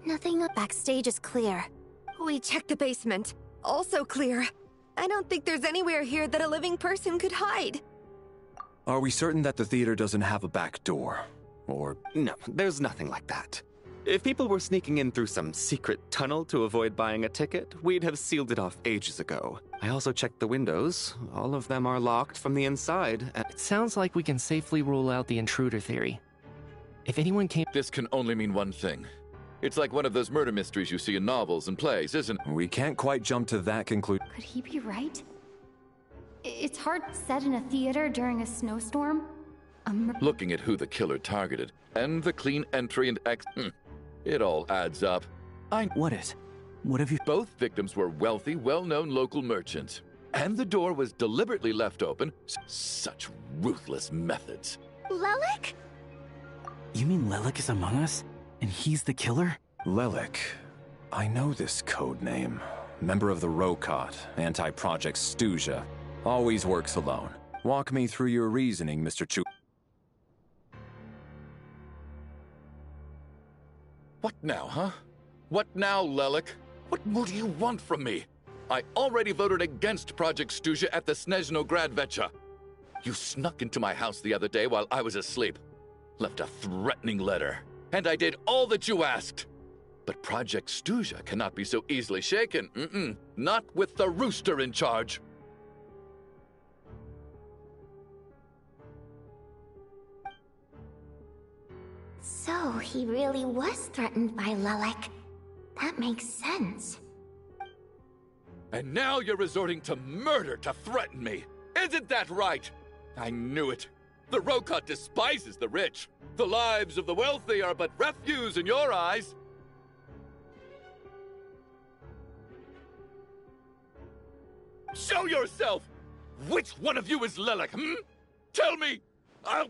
Nothing. Backstage is clear. We checked the basement. Also clear. I don't think there's anywhere here that a living person could hide. Are we certain that the theater doesn't have a back door? Or... No, there's nothing like that. If people were sneaking in through some secret tunnel to avoid buying a ticket, we'd have sealed it off ages ago. I also checked the windows. All of them are locked from the inside. It sounds like we can safely rule out the intruder theory. If anyone came... This can only mean one thing. It's like one of those murder mysteries you see in novels and plays, isn't it? We can't quite jump to that conclusion. Could he be right? It's hard set in a theater during a snowstorm. Looking at who the killer targeted, and the clean entry and it all adds up. What is? What have you... Both victims were wealthy, well-known local merchants. And the door was deliberately left open. Such ruthless methods. Lelik? You mean Lelik is among us? And he's the killer? Lelik. I know this code name. Member of the Rokot, anti-Project Stuzha. Always works alone. Walk me through your reasoning, Mr. Chu... What now, huh? What now, Lelik? What more do you want from me? I already voted against Project Stuzha at the Snezhnaya. You snuck into my house the other day while I was asleep. Left a threatening letter. And I did all that you asked. But Project Stuzha cannot be so easily shaken. Not with the rooster in charge. So, he really was threatened by Lelik. That makes sense. And now you're resorting to murder to threaten me. Isn't that right? I knew it. The Rokot despises the rich. The lives of the wealthy are but refuse in your eyes. Show yourself! Which one of you is Lelik, Tell me! I'll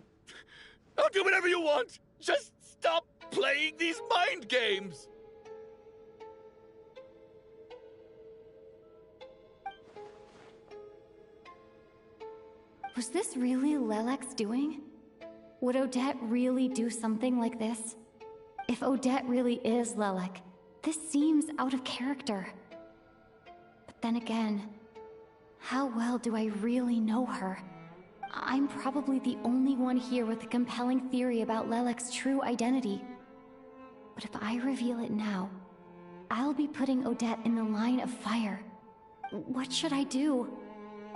do whatever you want! Just stop playing these mind games! Was this really Lelek's doing? Would Odette really do something like this? If Odette really is Lelek, this seems out of character. But then again, how well do I really know her? I'm probably the only one here with a compelling theory about Lelek's true identity. But if I reveal it now, I'll be putting Odette in the line of fire. What should I do?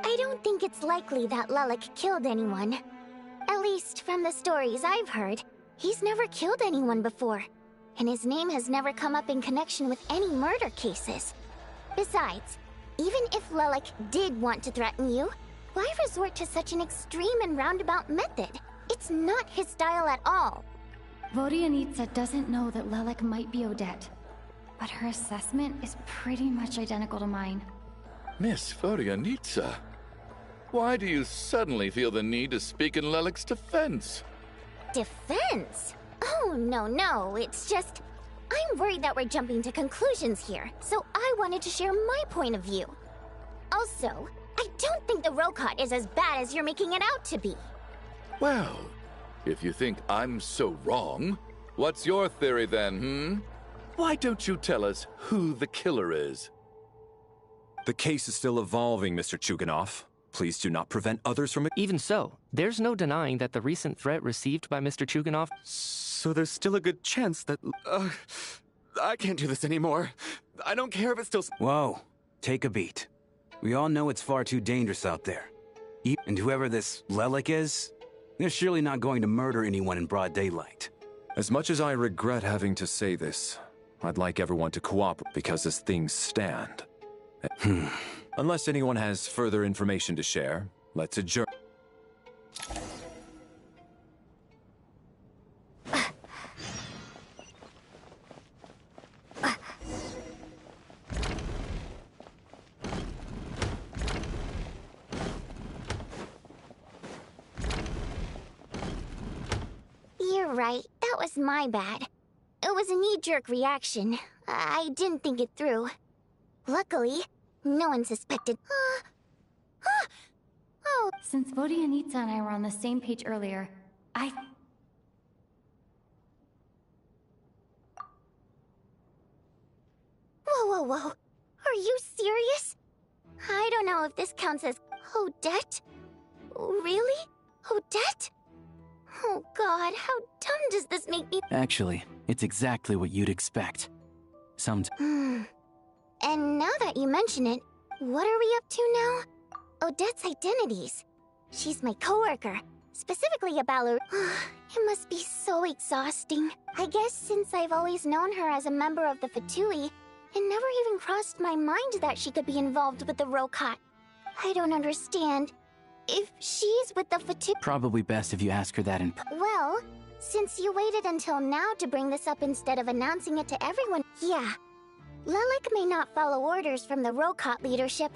I don't think it's likely that Lelik killed anyone. At least from the stories I've heard, he's never killed anyone before. And his name has never come up in connection with any murder cases. Besides, even if Lelik did want to threaten you, why resort to such an extreme and roundabout method? It's not his style at all. Vodyanitsa doesn't know that Lelek might be Odette, but her assessment is pretty much identical to mine. Miss Vodyanitsa, why do you suddenly feel the need to speak in Lelik's defense? Defense? Oh, no, it's just... I'm worried that we're jumping to conclusions here, so I wanted to share my point of view. Also, I don't think the Rokot is as bad as you're making it out to be. Well, if you think I'm so wrong, what's your theory then, Why don't you tell us who the killer is? The case is still evolving, Mr. Chuganov. Please do not prevent others from... Even so, there's no denying that the recent threat received by Mr. Chuganov... So there's still a good chance that... I can't do this anymore. I don't care if it's still... Whoa, take a beat. We all know it's far too dangerous out there. And whoever this Lelik is, they're surely not going to murder anyone in broad daylight. As much as I regret having to say this, I'd like everyone to cooperate because as things stand... Unless anyone has further information to share, let's adjourn. You're right, that was my bad. It was a knee-jerk reaction. I didn't think it through. Luckily, no one suspected. Oh. Since Vodyanitsa and I were on the same page earlier, Whoa. Are you serious? I don't know if this counts as Odette. Really? Odette? Oh god, how dumb does this make me? Actually, it's exactly what you'd expect. And now that you mention it, what are we up to now? Odette's identities. She's my coworker, specifically a Balor. It must be so exhausting. I guess since I've always known her as a member of the Fatui, it never even crossed my mind that she could be involved with the Rokot. I don't understand. If she's with the Fatui... Probably best if you ask her that in Well, since you waited until now to bring this up instead of announcing it to everyone... Yeah. Lelik may not follow orders from the Rokot leadership.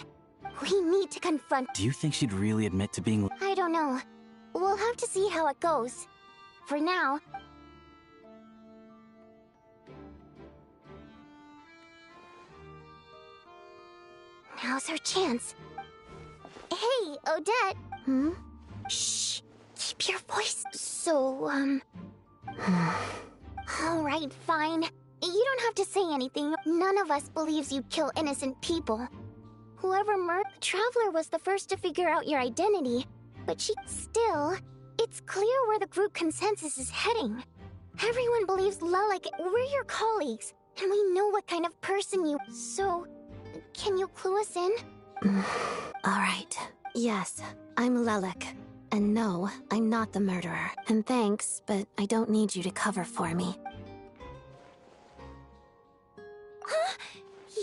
We need to confront... Do you think she'd really admit to being... I don't know. We'll have to see how it goes. For now... Now's her chance. Hey, Odette! Shh! Keep your voice... So, Alright, fine. you don't have to say anything. None of us believes you'd kill innocent people. Whoever murdered Traveler was the first to figure out your identity, but still, it's clear where the group consensus is heading. Everyone believes Lelik. We're your colleagues, and we know what kind of person you... So, can you clue us in? Alright. Yes, I'm Lelik. And no, I'm not the murderer. And thanks, but I don't need you to cover for me. Huh?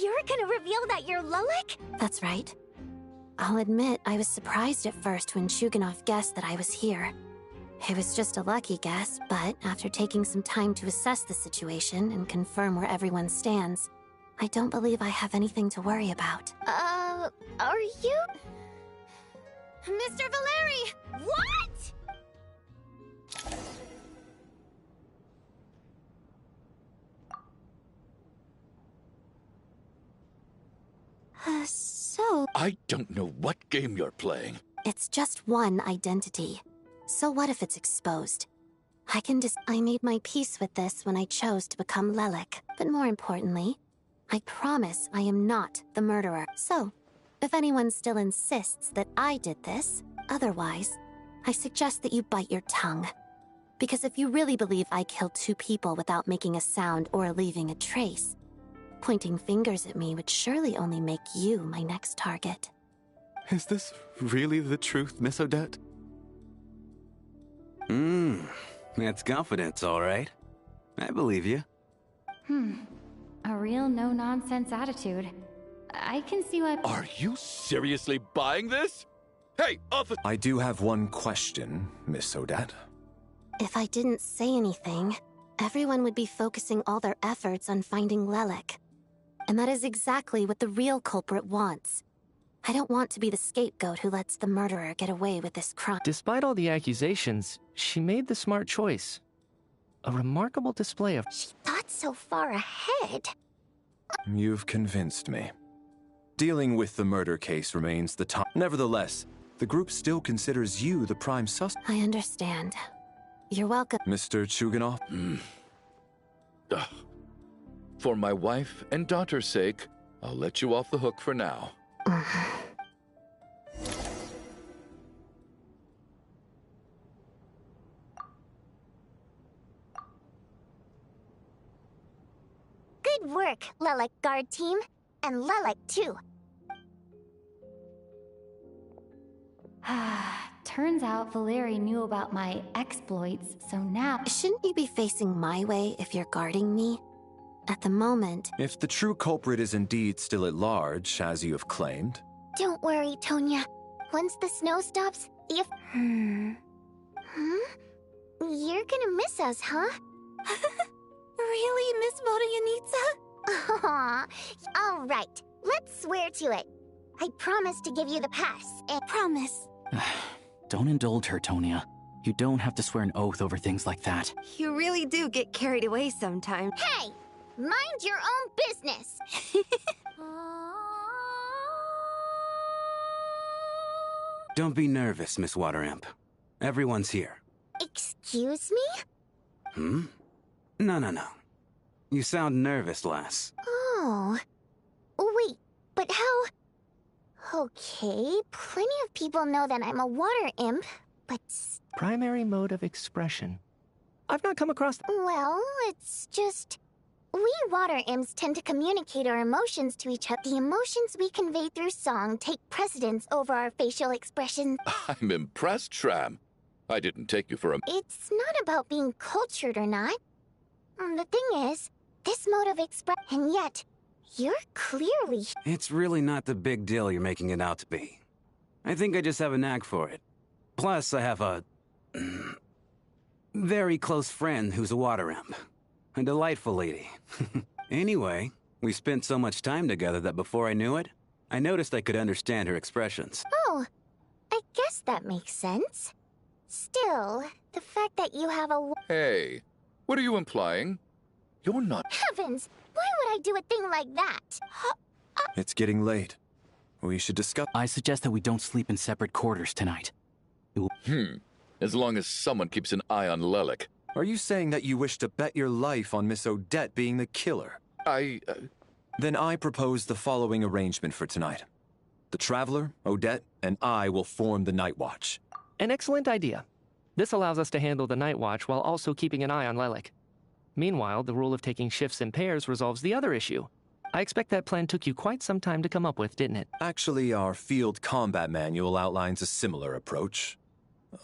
You're gonna reveal that you're Lelik? That's right. I'll admit I was surprised at first when Chuganov guessed that I was here. It was just a lucky guess, but after taking some time to assess the situation and confirm where everyone stands, I don't believe I have anything to worry about. Are you... Mr. Valeri? What?! So... I don't know what game you're playing. It's just one identity. So what if it's exposed? I made my peace with this when I chose to become Lelik. But more importantly, I promise I am not the murderer. So, if anyone still insists that I did this, otherwise, I suggest that you bite your tongue. Because if you really believe I killed 2 people without making a sound or leaving a trace, pointing fingers at me would surely only make you my next target. Is this really the truth, Miss Odette? That's confidence, all right. I believe you. A real no-nonsense attitude. I can see why... Are you seriously buying this? Hey, officer! I do have one question, Miss Odette. If I didn't say anything, everyone would be focusing all their efforts on finding Lelik. And that is exactly what the real culprit wants. I don't want to be the scapegoat who lets the murderer get away with this crime. Despite all the accusations, she made the smart choice. A remarkable display of... She thought so far ahead. You've convinced me. Dealing with the murder case remains the top. Nevertheless, the group still considers you the prime suspect. I understand. You're welcome. Mr. Chuganov? For my wife and daughter's sake, I'll let you off the hook for now. Good work, Lelik guard team. And Lelik, too. Turns out Valeri knew about my exploits, so now... Shouldn't you be facing my way if you're guarding me? At the moment... If the true culprit is indeed still at large, as you have claimed... Don't worry, Tonya. Once the snow stops, if... You're gonna miss us, huh? Really, Miss Vodyanitsa? Aww. All right, let's swear to it. I promise to give you the pass, and... Promise. Don't indulge her, Tonya. You don't have to swear an oath over things like that. You really do get carried away sometimes. Hey! Mind your own business! Don't be nervous, Miss Water Imp. Everyone's here. Excuse me? No. You sound nervous, lass. Oh. Wait, but how... Okay, plenty of people know that I'm a water imp, but... Primary mode of expression. I've not come across... Well, it's just... We water imps tend to communicate our emotions to each other. The emotions we convey through song take precedence over our facial expressions. I'm impressed, Shram. I didn't take you for a... It's not about being cultured or not. The thing is, this mode of expression... And yet, you're clearly... It's really not the big deal you're making it out to be. I think I just have a knack for it. Plus, I have a... very close friend who's a water imp. A delightful lady. Anyway, we spent so much time together that before I knew it, I noticed I could understand her expressions. Oh, I guess that makes sense. Still, the fact that you have a... Hey, what are you implying? You're not... Heavens! Why would I do a thing like that? It's getting late. We should discuss... I suggest that we don't sleep in separate quarters tonight. As long as someone keeps an eye on Lelik. Are you saying that you wish to bet your life on Miss Odette being the killer? Then I propose the following arrangement for tonight. The Traveler, Odette, and I will form the Night Watch. An excellent idea. This allows us to handle the Night Watch while also keeping an eye on Lelik. Meanwhile, the rule of taking shifts in pairs resolves the other issue. I expect that plan took you quite some time to come up with, didn't it? Actually, our field combat manual outlines a similar approach.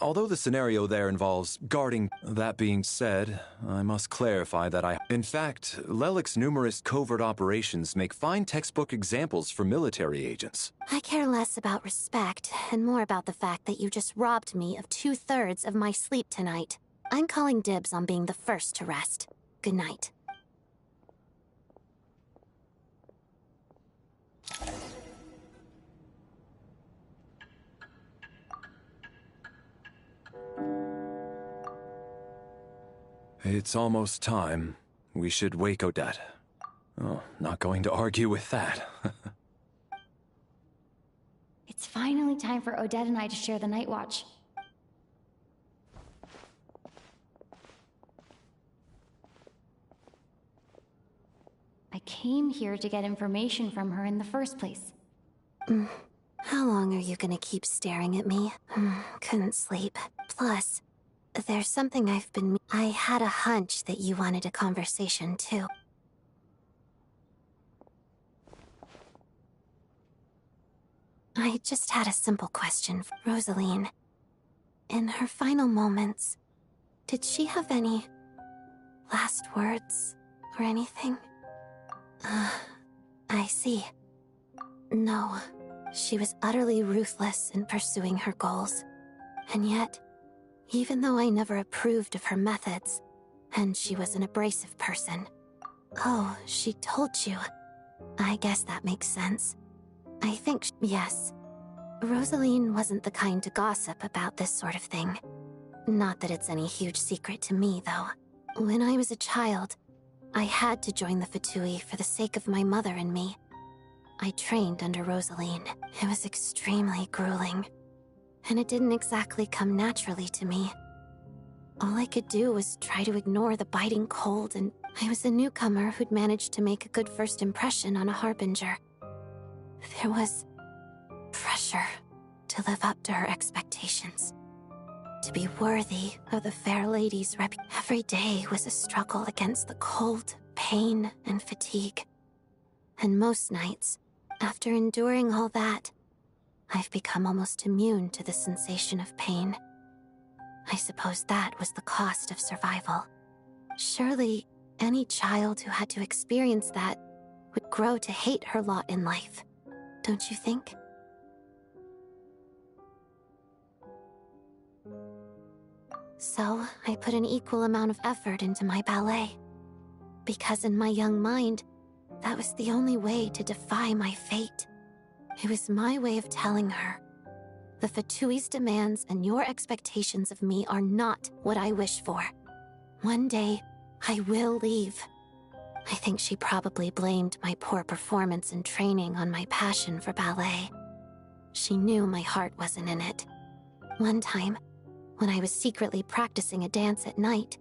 Although the scenario there involves guarding. That being said, I must clarify that In fact, Lelik's numerous covert operations make fine textbook examples for military agents. I care less about respect and more about the fact that you just robbed me of 2/3 of my sleep tonight. I'm calling dibs on being the first to rest. Good night. It's almost time. We should wake Odette. Oh, not going to argue with that. It's finally time for Odette and I to share the Night Watch. I came here to get information from her in the first place. How long are you gonna keep staring at me? Couldn't sleep. Plus, there's something I had a hunch that you wanted a conversation, too. I just had a simple question for Rosaline. In her final moments, did she have any last words or anything? I see. No, she was utterly ruthless in pursuing her goals. And yet, even though I never approved of her methods, and she was an abrasive person. Oh, she told you. I guess that makes sense. I think, yes. Rosaline wasn't the kind to gossip about this sort of thing. Not that it's any huge secret to me, though. When I was a child, I had to join the Fatui for the sake of my mother and me. I trained under Rosaline. It was extremely grueling. And it didn't exactly come naturally to me. All I could do was try to ignore the biting cold, and I was a newcomer who'd managed to make a good first impression on a harbinger. There was pressure to live up to her expectations. To be worthy of the fair lady's reputation. Every day was a struggle against the cold, pain, and fatigue. And most nights, after enduring all that, I've become almost immune to the sensation of pain. I suppose that was the cost of survival. Surely, any child who had to experience that would grow to hate her lot in life, don't you think? So, I put an equal amount of effort into my ballet. Because in my young mind, that was the only way to defy my fate. It was my way of telling her, the Fatui's demands and your expectations of me are not what I wish for. One day, I will leave. I think she probably blamed my poor performance in training on my passion for ballet. She knew my heart wasn't in it. One time, when I was secretly practicing a dance at night,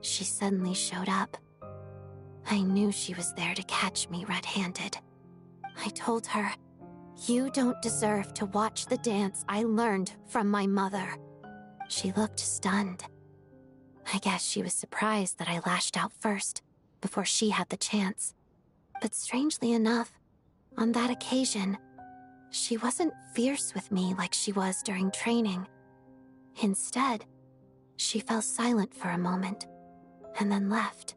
she suddenly showed up. I knew she was there to catch me red-handed. I told her, "You don't deserve to watch the dance I learned from my mother." She looked stunned. I guess she was surprised that I lashed out first, before she had the chance. But strangely enough, on that occasion, she wasn't fierce with me like she was during training. Instead, she fell silent for a moment, and then left.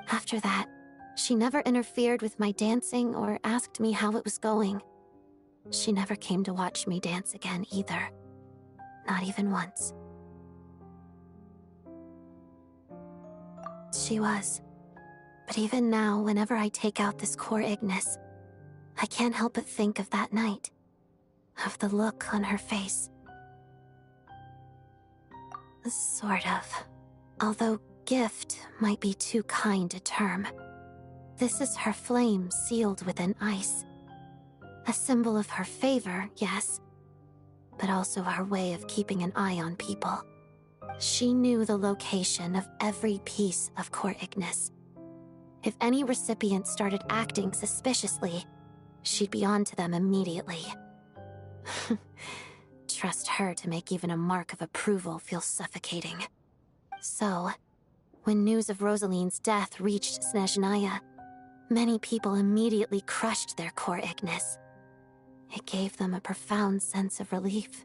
After that, she never interfered with my dancing or asked me how it was going. She never came to watch me dance again either. Not even once. She was. But even now, whenever I take out this core Ignis, I can't help but think of that night. Of the look on her face. Sort of. Although gift might be too kind a term. This is her flame sealed within ice. A symbol of her favor, yes, but also her way of keeping an eye on people. She knew the location of every piece of Core Ignis. If any recipient started acting suspiciously, she'd be on to them immediately. Trust her to make even a mark of approval feel suffocating. So, when news of Rosaline's death reached Snezhnaya, many people immediately crushed their Core Ignis. It gave them a profound sense of relief,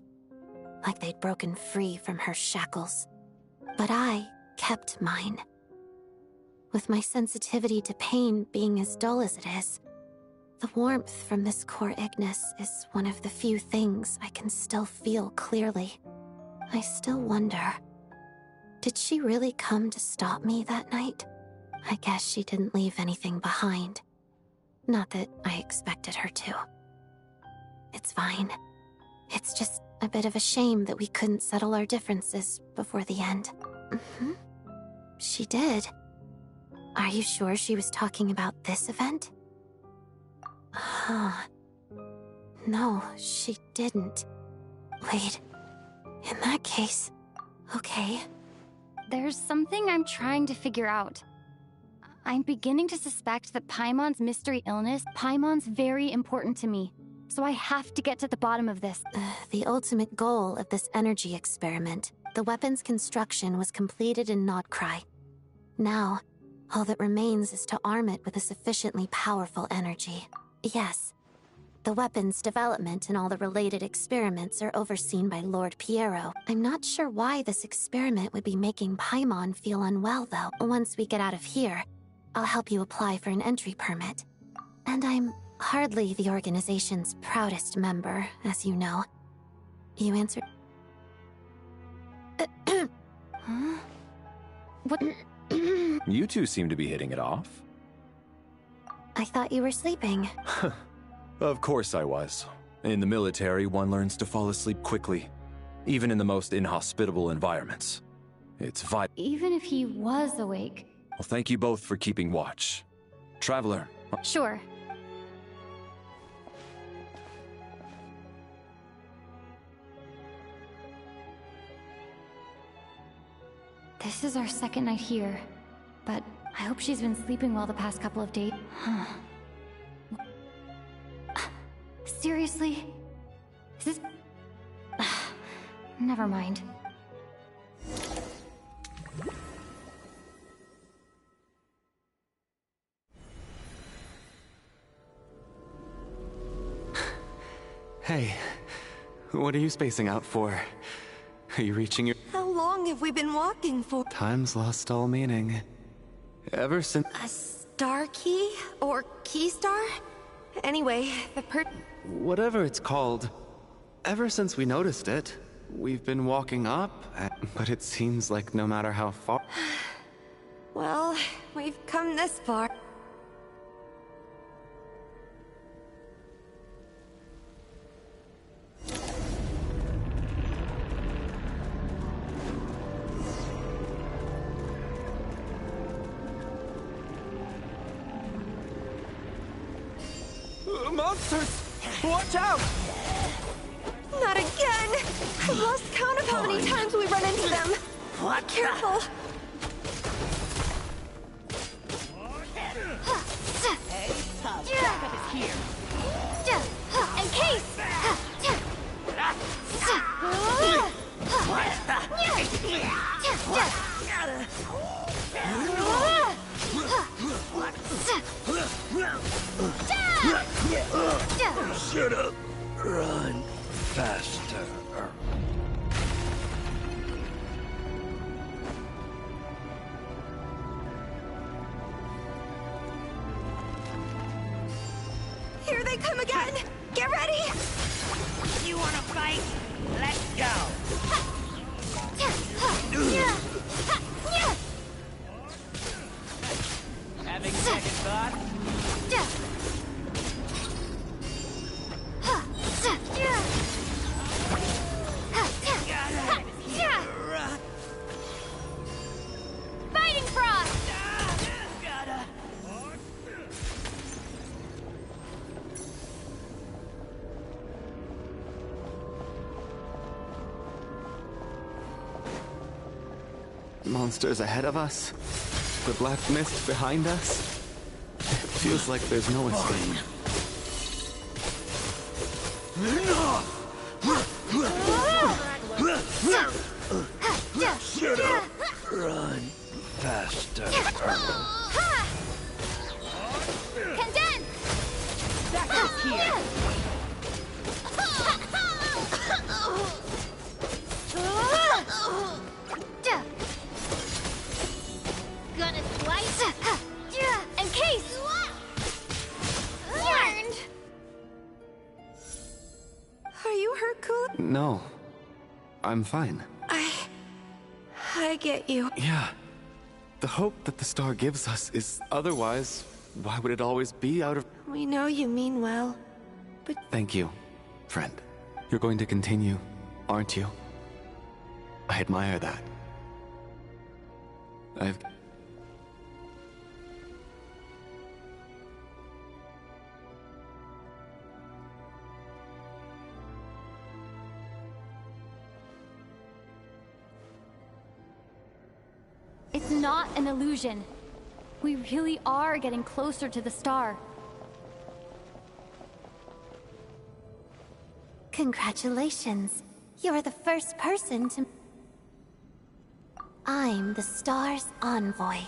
like they'd broken free from her shackles. But I kept mine. With my sensitivity to pain being as dull as it is, the warmth from this Core Ignis is one of the few things I can still feel clearly. I still wonder, did she really come to stop me that night? I guess she didn't leave anything behind. Not that I expected her to. It's fine. It's just a bit of a shame that we couldn't settle our differences before the end. She did. Are you sure she was talking about this event? No, she didn't. Wait. In that case... Okay. There's something I'm trying to figure out. I'm beginning to suspect that Paimon's mystery illness... Paimon's very important to me, so I have to get to the bottom of this. The ultimate goal of this energy experiment, the weapon's construction, was completed in Nodcry. Now, all that remains is to arm it with a sufficiently powerful energy. Yes, the weapon's development and all the related experiments are overseen by Lord Piero. I'm not sure why this experiment would be making Paimon feel unwell, though. Once we get out of here, I'll help you apply for an entry permit. And I'm hardly the organization's proudest member, as you know. You answered... Huh? What? You two seem to be hitting it off. I thought you were sleeping. Of course I was. In the military, one learns to fall asleep quickly, even in the most inhospitable environments. It's vital. Even if he was awake. Well, thank you both for keeping watch. Traveler. Sure. This is our second night here, but I hope she's been sleeping well the past couple of days. Huh. Seriously? Is this... Never mind. Hey, what are you spacing out for? Are you reaching your... How long have we been walking for? Time's lost all meaning. Ever since... A star key? Or key star? Anyway, whatever it's called. Ever since we noticed it, we've been walking up, but it seems like no matter how far... Well, we've come this far. Monsters! Watch out! Not again! I've lost count of how many times we run into them. Careful! Hey, tough. Backup is here. Encase! Shut up. Run faster. Here they come again! Get ready! You wanna fight? Let's go! Having second thought? Fighting Frost! Monsters ahead of us. The black mist behind us. It feels like there's no escape. Run faster. Condense! Back up here! Gonna slice? Encase! Learned! Are you hurt, Cool? No. I'm fine. I get you. Yeah. The hope that the star gives us is otherwise. Why would it always be out of... We know you mean well, but... Thank you, friend. You're going to continue, aren't you? I admire that. It's not an illusion. We really are getting closer to the star. Congratulations. You're the first person to... I'm the star's envoy.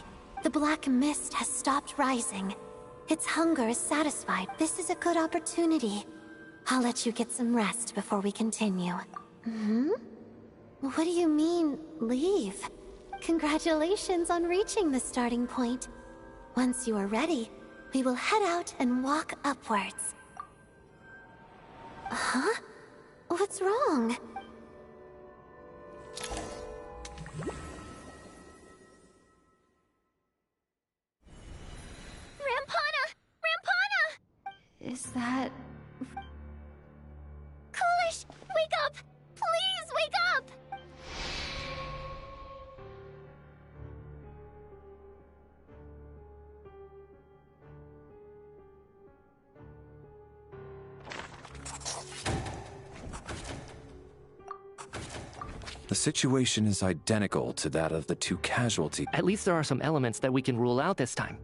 The black mist has stopped rising. Its hunger is satisfied. This is a good opportunity. I'll let you get some rest before we continue. What do you mean, leave? Congratulations on reaching the starting point. Once you are ready, we will head out and walk upwards. Huh? What's wrong? Rampana! Rampana! Is that... Coolish! Wake up! Please wake up! The situation is identical to that of the two casualties. At least there are some elements that we can rule out this time.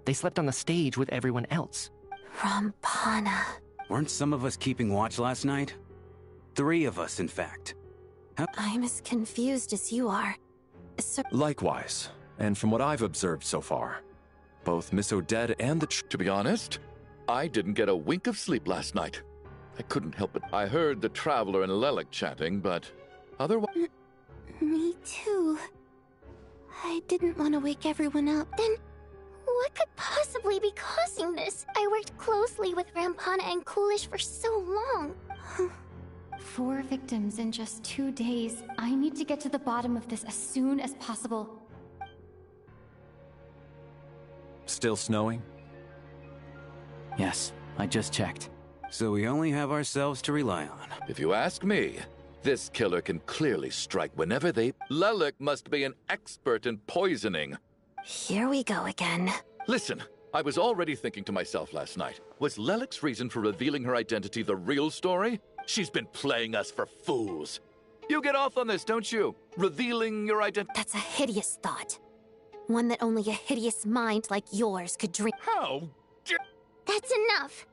They slept on the stage with everyone else. Rampana. Weren't some of us keeping watch last night? 3 of us, in fact. I'm as confused as you are. Likewise, and from what I've observed so far, both Miss Odette and the... To be honest, I didn't get a wink of sleep last night. I couldn't help it. I heard the Traveler and Lelik chatting, but otherwise... Me too. I didn't want to wake everyone up. Then, what could possibly be causing this? I worked closely with Rampana and Coolish for so long. 4 victims in just 2 days. I need to get to the bottom of this as soon as possible. Still snowing? Yes, I just checked. So we only have ourselves to rely on. If you ask me, this killer can clearly strike whenever they... Lelik must be an expert in poisoning. Here we go again. Listen, I was already thinking to myself last night, was Lelik's reason for revealing her identity the real story? She's been playing us for fools. You get off on this, don't you? Revealing your identity. That's a hideous thought. One that only a hideous mind like yours could dream. How? That's enough.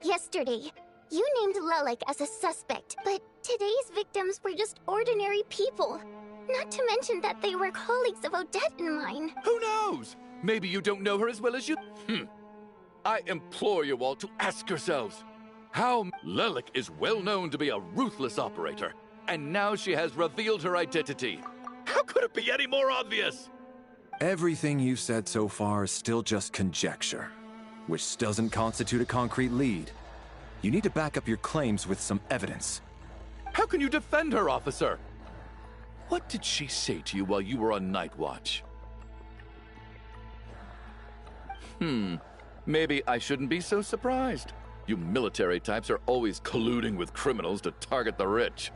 Yesterday, you named Lelik as a suspect, but today's victims were just ordinary people. Not to mention that they were colleagues of Odette and mine. Who knows? Maybe you don't know her as well as you... I implore you all to ask yourselves, how... Lelik is well known to be a ruthless operator, and now she has revealed her identity. How could it be any more obvious? Everything you've said so far is still just conjecture, which doesn't constitute a concrete lead. You need to back up your claims with some evidence. How can you defend her, officer? What did she say to you while you were on night watch? Maybe I shouldn't be so surprised. You military types are always colluding with criminals to target the rich.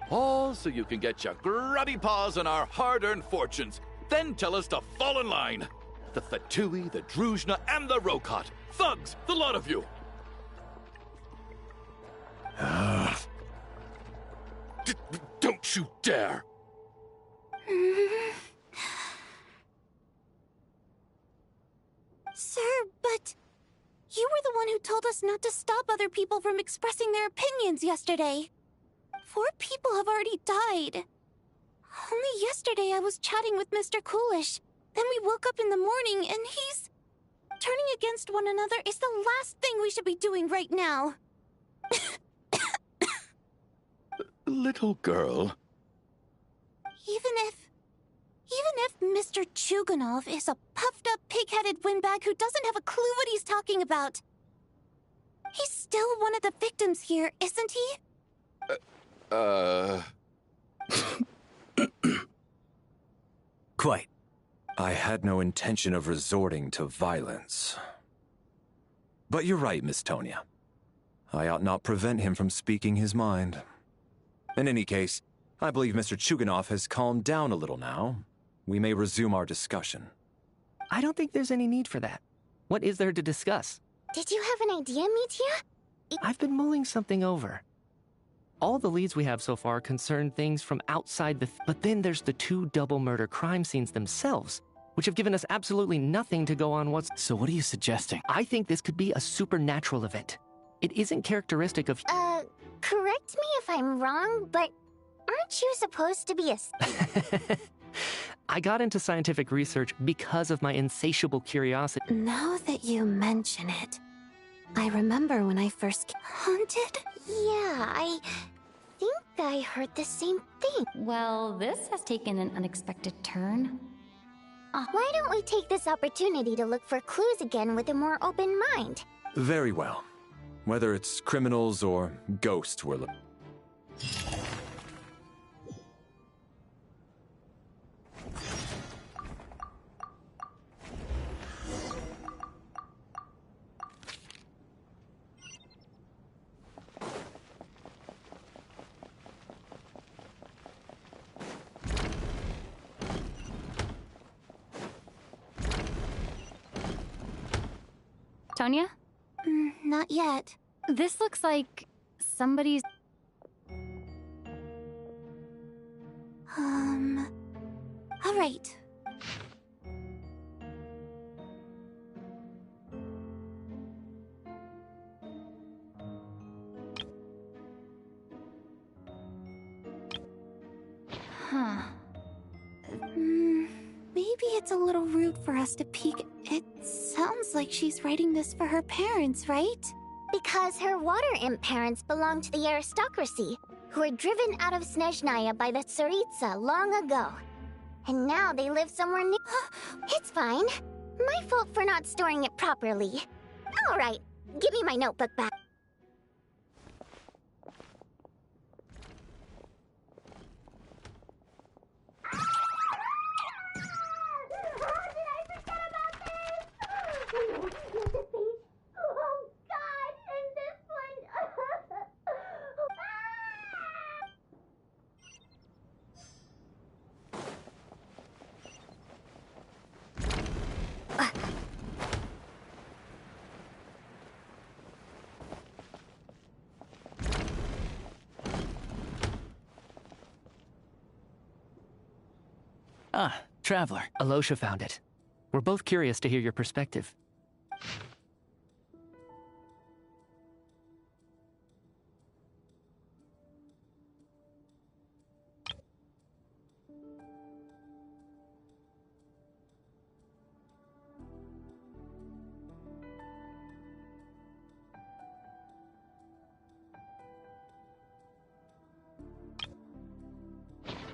All so you can get your grubby paws on our hard-earned fortunes, then tell us to fall in line. The Fatui, the Druzhna, and the Rokot! Thugs, the lot of you! Don't you dare! Sir, but you were the one who told us not to stop other people from expressing their opinions yesterday. 4 people have already died. Only yesterday I was chatting with Mr. Coolish. Then we woke up in the morning and he's... Turning against one another is the last thing we should be doing right now. Little girl. Even if Mr. Chuganov is a puffed-up, pig-headed windbag who doesn't have a clue what he's talking about, he's still one of the victims here, isn't he? Quite. I had no intention of resorting to violence. But you're right, Miss Tonya. I ought not prevent him from speaking his mind. In any case, I believe Mr. Chuganov has calmed down a little now. We may resume our discussion. I don't think there's any need for that. What is there to discuss? Did you have an idea, Mitya? I've been mulling something over. All the leads we have so far concern things from outside but then there's the 2 double murder crime scenes themselves, which have given us absolutely nothing to go on what's... So what are you suggesting? I think this could be a supernatural event. It isn't characteristic of... Correct me if I'm wrong, but aren't you supposed to be a... I got into scientific research because of my insatiable curiosity. Now that you mention it, I remember when I first... Haunted? Yeah, I think I heard the same thing. Well, this has taken an unexpected turn. Why don't we take this opportunity to look for clues again with a more open mind? Very well. Whether it's criminals or ghosts we're looking... Tonya? Not yet. This looks like somebody's... All right. Huh. Maybe it's a little rude for us to peek. It sounds like she's writing this for her parents, right? Because her water imp parents belong to the aristocracy, who were driven out of Snezhnaya by the Tsaritsa long ago. And now they live somewhere new. It's fine. My fault for not storing it properly. All right, give me my notebook back. Ah, Traveler. Alosha found it. We're both curious to hear your perspective.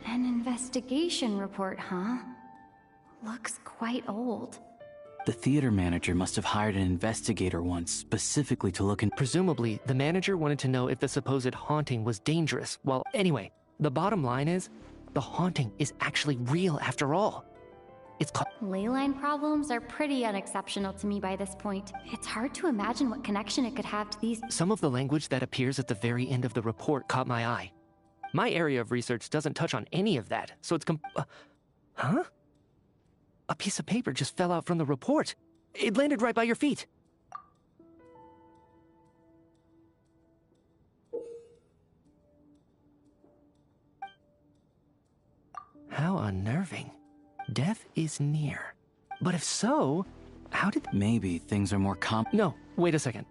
An investigation report, huh? Looks quite old. The theater manager must have hired an investigator once specifically to look in. Presumably, the manager wanted to know if the supposed haunting was dangerous. Well, anyway, the bottom line is, the haunting is actually real after all. It's called... Leyline problems are pretty unexceptional to me by this point. It's hard to imagine what connection it could have to these... Some of the language that appears at the very end of the report caught my eye. My area of research doesn't touch on any of that, so it's huh? A piece of paper just fell out from the report. It landed right by your feet. How unnerving. Death is near. But if so, how did... Maybe things are more No, wait a second.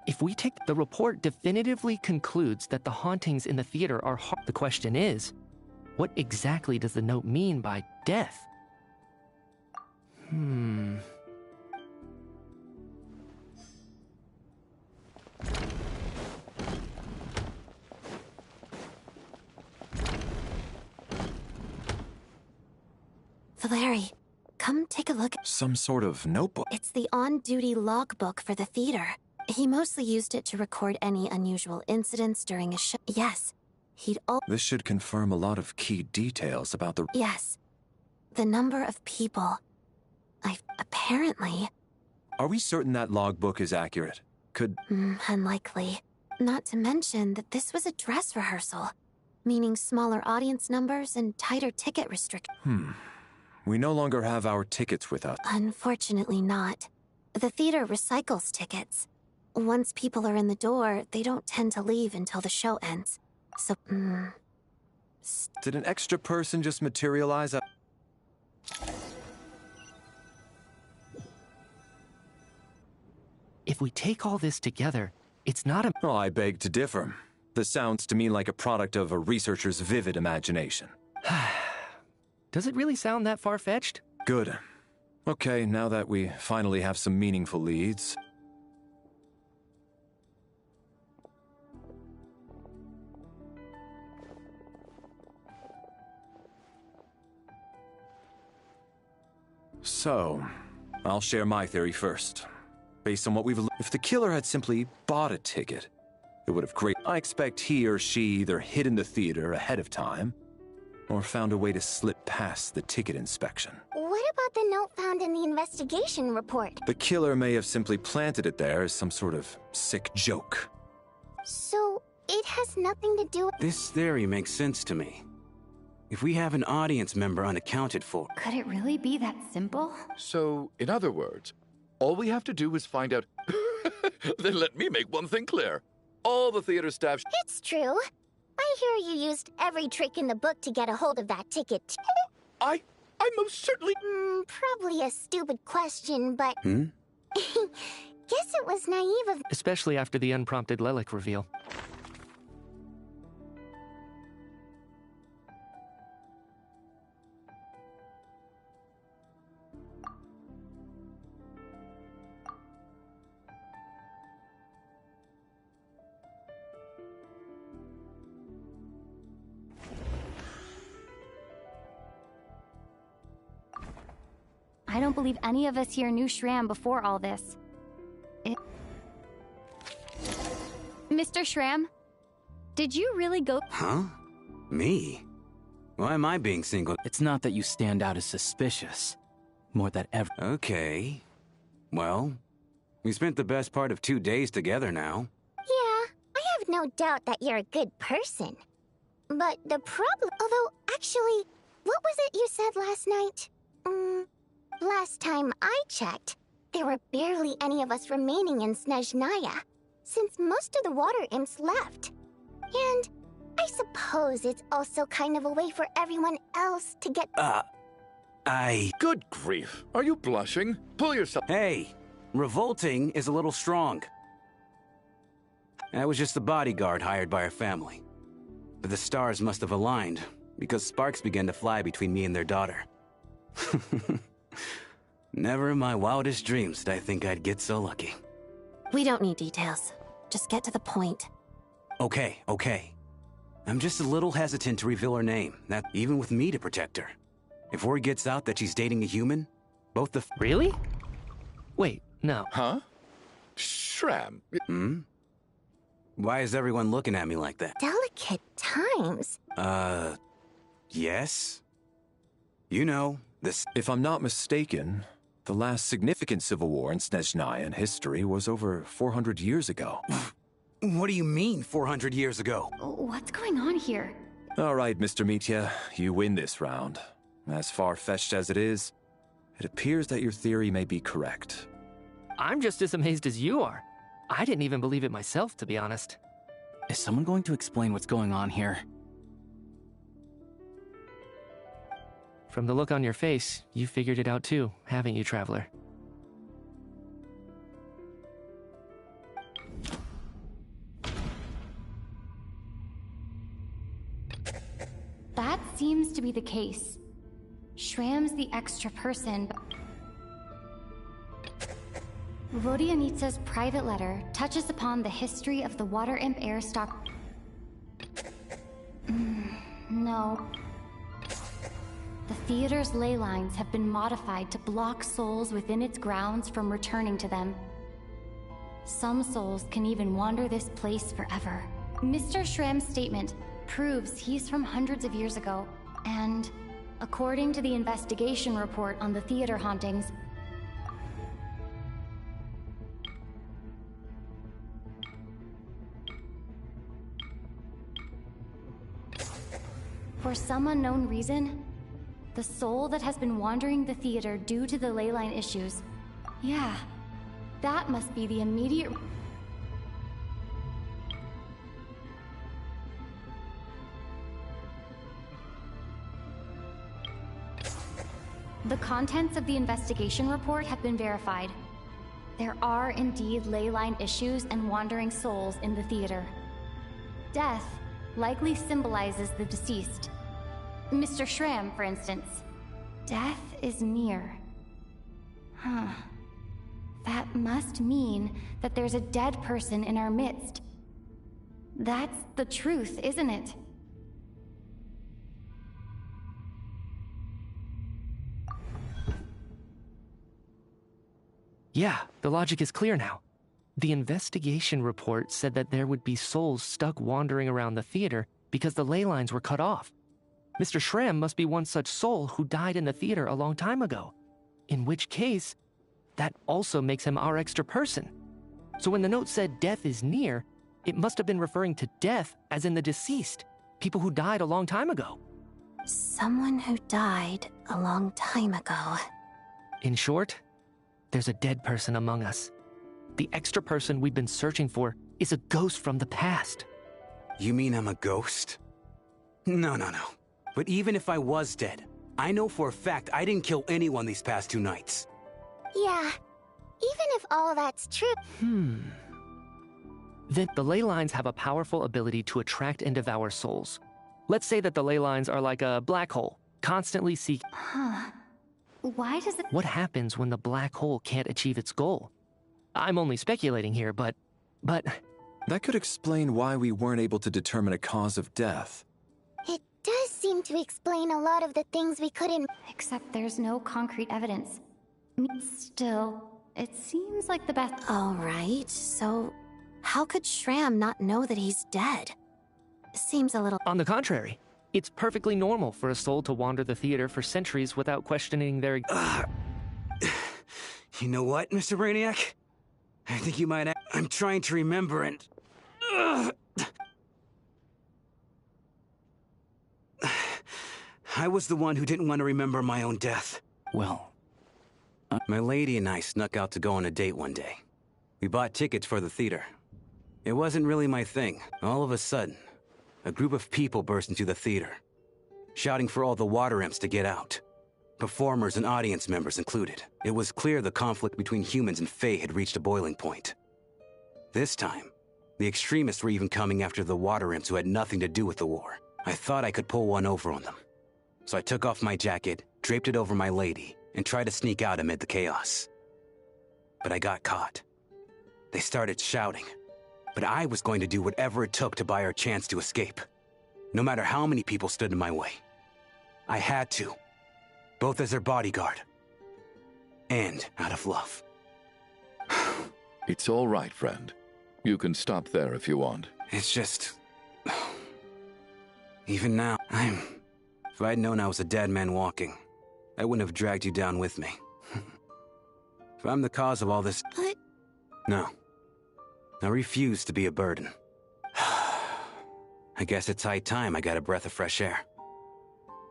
If we take... The report definitively concludes that the hauntings in the theater are... The question is, what exactly does the note mean by death? Valeri, come take a look. Some sort of notebook. It's the on-duty logbook for the theater. He mostly used it to record any unusual incidents during a show. Yes, This should confirm a lot of key details about the... Yes. The number of people. Apparently... Are we certain that logbook is accurate? Could... Unlikely. Not to mention that this was a dress rehearsal, meaning smaller audience numbers and tighter ticket restrictions. We no longer have our tickets with us. Unfortunately not. The theater recycles tickets. Once people are in the door, they don't tend to leave until the show ends. So, Did an extra person just materialize? If we take all this together, it's not a... Oh, I beg to differ. This sounds to me like a product of a researcher's vivid imagination. Does it really sound that far-fetched? Good. Okay, now that we finally have some meaningful leads... So, I'll share my theory first. Based on what we've... If the killer had simply bought a ticket, it would have I expect he or she either hid in the theater ahead of time, or found a way to slip past the ticket inspection. What about the note found in the investigation report? The killer may have simply planted it there as some sort of sick joke. So, it has nothing to do with... This theory makes sense to me. If we have an audience member unaccounted for... Could it really be that simple? So, in other words, all we have to do is find out... Then let me make one thing clear. All the theater staff... It's true. I hear you used every trick in the book to get a hold of that ticket. I most certainly... Probably a stupid question, but... Guess it was naive of... Especially after the unprompted Lelik reveal. I don't believe any of us here knew Shram before all this. Mr. Shram, did you really go— Huh? Me? Why am I being singled? It's not that you stand out as suspicious. More that ever— Okay. Well, we spent the best part of 2 days together now. Yeah, I have no doubt that you're a good person. But the problem— Although, actually, what was it you said last night? Last time I checked, there were barely any of us remaining in Snezhnaya, since most of the water imps left. And I suppose it's also kind of a way for everyone else to get— Good grief. Are you blushing? Pull yourself— Hey, revolting is a little strong. I was just the bodyguard hired by our family. But the stars must have aligned, because sparks began to fly between me and their daughter. Never in my wildest dreams did I think I'd get so lucky. We don't need details. Just get to the point. Okay. I'm just a little hesitant to reveal her name, even with me to protect her. If word gets out that she's dating a human, both the— Really? Wait, no. Huh? Shram. Why is everyone looking at me like that? Delicate times. Yes? You know, this— If I'm not mistaken, the last significant civil war in Snezhnayan history was over 400 years ago. What do you mean, 400 years ago? What's going on here? All right, Mr. Mitya, you win this round. As far-fetched as it is, It appears that your theory may be correct. I'm just as amazed as you are. I didn't even believe it myself, to be honest. Is someone going to explain what's going on here? From the look on your face, you figured it out too, haven't you, Traveler? That seems to be the case. Shram's the extra person. Vodyanitsa's private letter touches upon the history of the Water Imp air stock. No. The theater's ley lines have been modified to block souls within its grounds from returning to them. Some souls can even wander this place forever. Mr. Shram's statement proves he's from hundreds of years ago, and according to the investigation report on the theater hauntings, for some unknown reason, the soul that has been wandering the theater due to the leyline issues, yeah, that must be the immediate... The contents of the investigation report have been verified. There are indeed leyline issues and wandering souls in the theater. Death likely symbolizes the deceased. Mr. Shram, for instance. Death is near. Huh. That must mean that there's a dead person in our midst. That's the truth, isn't it? Yeah, the logic is clear now. The investigation report said that there would be souls stuck wandering around the theater because the ley lines were cut off. Mr. Shram must be one such soul who died in the theater a long time ago. In which case, that also makes him our extra person. So when the note said death is near, it must have been referring to death as in the deceased, people who died a long time ago. Someone who died a long time ago. In short, there's a dead person among us. The extra person we've been searching for is a ghost from the past. You mean I'm a ghost? No. But even if I was dead, I know for a fact I didn't kill anyone these past 2 nights. Yeah, even if all that's true... Then the ley lines have a powerful ability to attract and devour souls. Let's say that the ley lines are like a black hole, constantly seeking... Huh. Why does it... What happens when the black hole can't achieve its goal? I'm only speculating here, but... That could explain why we weren't able to determine a cause of death. It does seem to explain a lot of the things we couldn't... Except there's no concrete evidence. Still, it seems like the best... All right, so how could Shram not know that he's dead? Seems a little... On the contrary, it's perfectly normal for a soul to wander the theater for centuries without questioning their... You know what, Mr. Brainiac? I think you might... I'm trying to remember and... I was the one who didn't want to remember my own death. Well, my lady and I snuck out to go on a date one day. We bought tickets for the theater. It wasn't really my thing. All of a sudden, a group of people burst into the theater, shouting for all the water imps to get out. Performers and audience members included. It was clear the conflict between humans and Fae had reached a boiling point. This time, the extremists were even coming after the water imps who had nothing to do with the war. I thought I could pull one over on them. So I took off my jacket, draped it over my lady, and tried to sneak out amid the chaos. But I got caught. They started shouting, but I was going to do whatever it took to buy our chance to escape. No matter how many people stood in my way. I had to. Both as their bodyguard, and out of love. It's all right, friend. You can stop there if you want. It's just... Even now, If I'd known I was a dead man walking, I wouldn't have dragged you down with me. If I'm the cause of all this... But... No. I refuse to be a burden. I guess it's high time I got a breath of fresh air.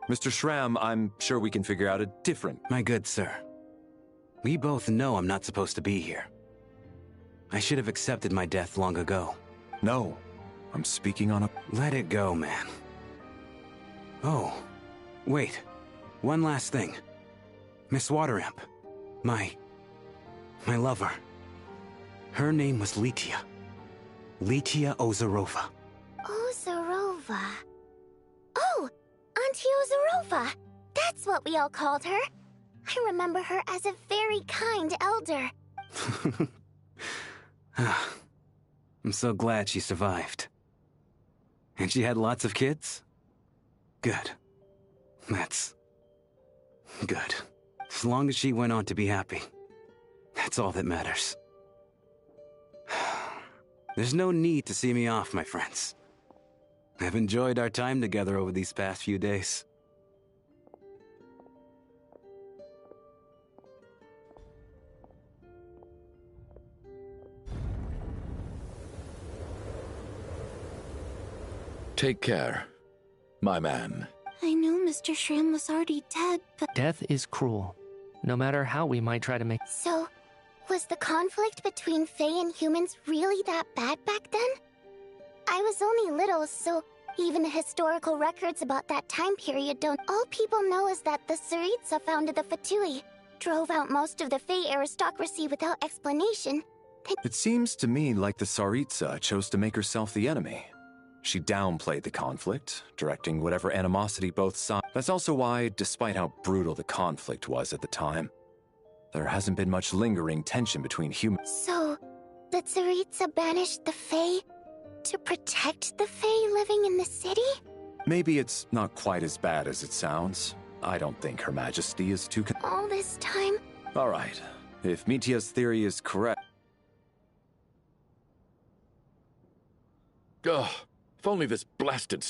Mr. Shram, I'm sure we can figure out a different... My good sir, We both know I'm not supposed to be here. I should have accepted my death long ago. No, I'm speaking on a... Let it go, man. Oh, wait. One last thing. Miss Wateramp. My lover. Her name was Litia. Litia Ozarova. Ozarova. Oh, Auntie Ozarova. That's what we all called her. I remember her as a very kind elder. I'm so glad she survived. And she had lots of kids? Good. That's... good. As long as she went on to be happy. That's all that matters. There's no need to see me off, my friends. I've enjoyed our time together over these past few days. Take care, my man. I knew Mr. Shram was already dead, but... Death is cruel, no matter how we might try to make... So, was the conflict between Fae and humans really that bad back then? I was only little, so even the historical records about that time period don't... All people know is that the Tsaritsa founded the Fatui, drove out most of the Fae aristocracy without explanation. It seems to me like the Tsaritsa chose to make herself the enemy. She downplayed the conflict, directing whatever animosity both sides. That's also why, despite how brutal the conflict was at the time, there hasn't been much lingering tension between humans. So, the Tsaritsa banished the Fae to protect the Fae living in the city? Maybe it's not quite as bad as it sounds. I don't think Her Majesty is too All this time? All right. If Mitia's theory is correct... Ugh. If only this blasted...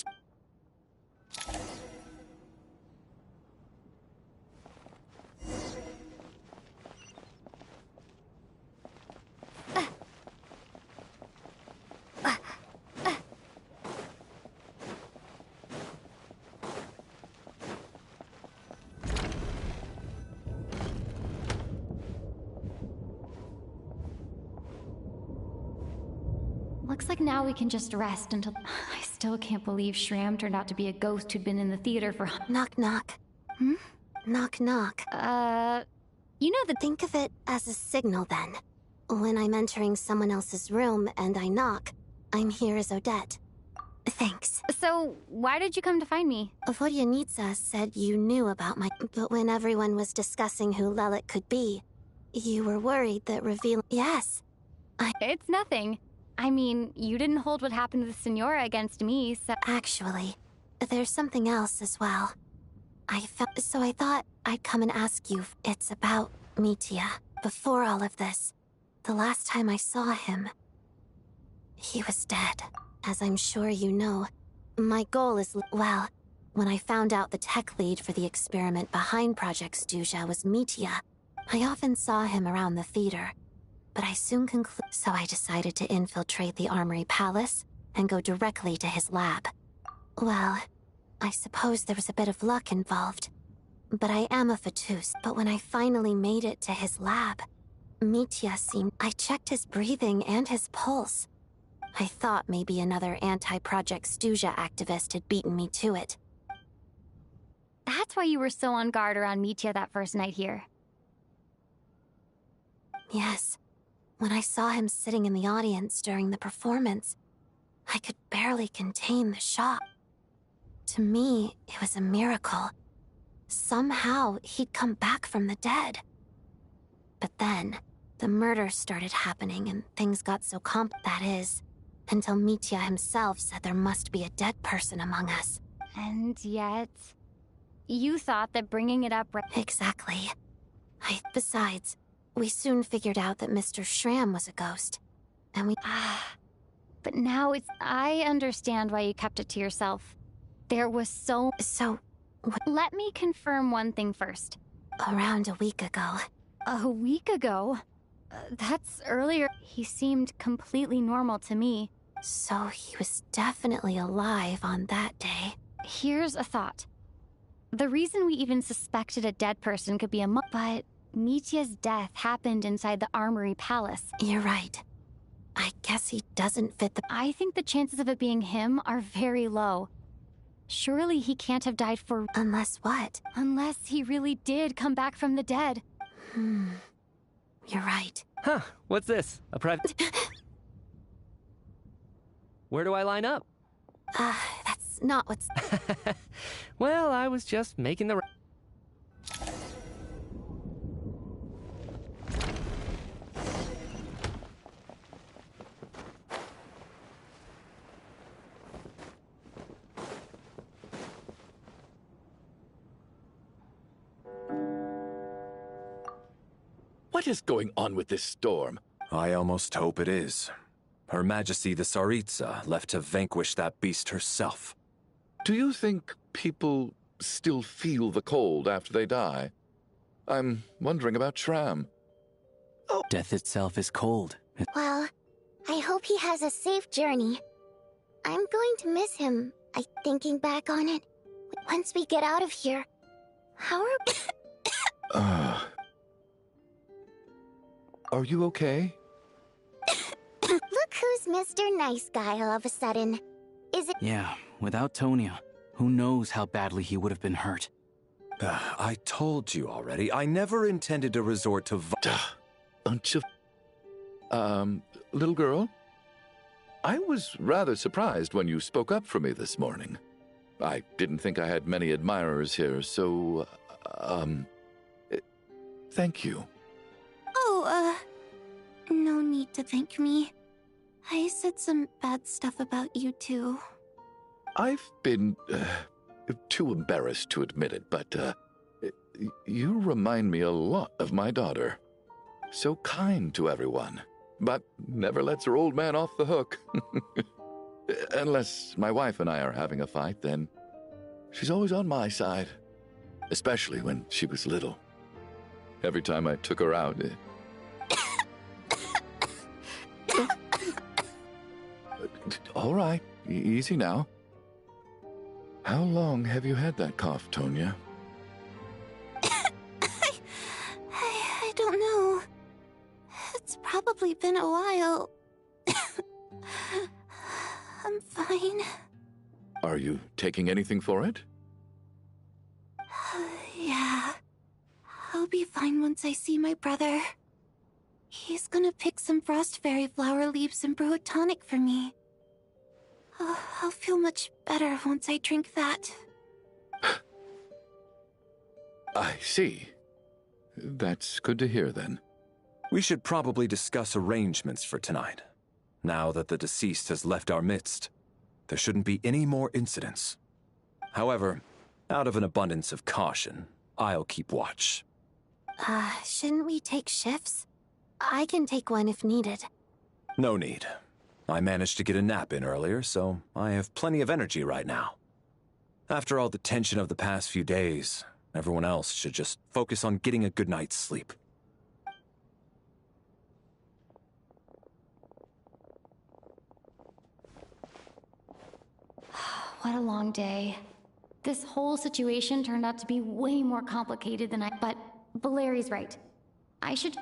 Looks like now we can just rest until... I still can't believe Shram turned out to be a ghost who'd been in the theater for... Knock, knock. Hmm? Knock, knock. You know the... Think of it as a signal, then. When I'm entering someone else's room and I knock, I'm here as Odette. Thanks. So, why did you come to find me? Vodyanitsa said you knew about my... But when everyone was discussing who Lelik could be, you were worried that revealing... Yes. It's nothing. I mean, you didn't hold what happened to the Senora against me, so... Actually, there's something else as well. So I thought I'd come and ask you. It's about Mitia. Before all of this, the last time I saw him, he was dead. As I'm sure you know, my goal is... Well, when I found out the tech lead for the experiment behind Project Snezhnaya was Mitia, I often saw him around the theater. But I soon concluded, so I decided to infiltrate the Armory Palace and go directly to his lab. Well, I suppose there was a bit of luck involved, but I am a Fatus. But when I finally made it to his lab, Mitia seemed... I checked his breathing and his pulse. I thought maybe another anti-Project Snezhnaya activist had beaten me to it. That's why you were so on guard around Mitia that first night here. Yes. When I saw him sitting in the audience during the performance, I could barely contain the shock. To me, it was a miracle. Somehow, he'd come back from the dead. But then, the murders started happening and things got so that is, until Mitia himself said there must be a dead person among us. And yet... You thought that bringing it up... Exactly. Besides, we soon figured out that Mr. Shram was a ghost. And we... But now it's... I understand why you kept it to yourself. There was so... Let me confirm one thing first. Around a week ago. A week ago? That's earlier. He seemed completely normal to me. So he was definitely alive on that day. Here's a thought. The reason we even suspected a dead person could be a but Mitya's death happened inside the Armory Palace. You're right. I guess he doesn't fit the... I think the chances of it being him are very low. Surely he can't have died for... Unless what? Unless he really did come back from the dead. You're right. Huh, what's this? A private... Where do I line up? That's not what's... Well, I was just making the... What is going on with this storm? I almost hope it is. Her Majesty the Tsaritsa left to vanquish that beast herself. Do you think people still feel the cold after they die? I'm wondering about Shram. Oh. Death itself is cold. Well, I hope he has a safe journey. I'm going to miss him, thinking back on it. Once we get out of here, how are... Are you okay? Look who's Mr. Nice Guy all of a sudden. Is it... Yeah, without Tonya, who knows how badly he would have been hurt. I told you already, I never intended to resort to Bunch of... little girl? I was rather surprised when you spoke up for me this morning. I didn't think I had many admirers here, so... thank you. Oh, no need to thank me. I said some bad stuff about you, too. I've been, too embarrassed to admit it, but, you remind me a lot of my daughter. So kind to everyone, but never lets her old man off the hook. Unless my wife and I are having a fight, then she's always on my side. Especially when she was little. Every time I took her out... All right, easy now. How long have you had that cough, Tonya? I don't know. It's probably been a while. I'm fine. Are you taking anything for it? Yeah. I'll be fine once I see my brother. He's gonna pick some frost fairy flower leaves and brew a tonic for me. I'll feel much better once I drink that. I see. That's good to hear, then. We should probably discuss arrangements for tonight. Now that the deceased has left our midst, there shouldn't be any more incidents. However, out of an abundance of caution, I'll keep watch. Shouldn't we take shifts? I can take one if needed. No need. I managed to get a nap in earlier, so I have plenty of energy right now. After all the tension of the past few days, everyone else should just focus on getting a good night's sleep. What a long day. This whole situation turned out to be way more complicated than But Valeri's right. I should...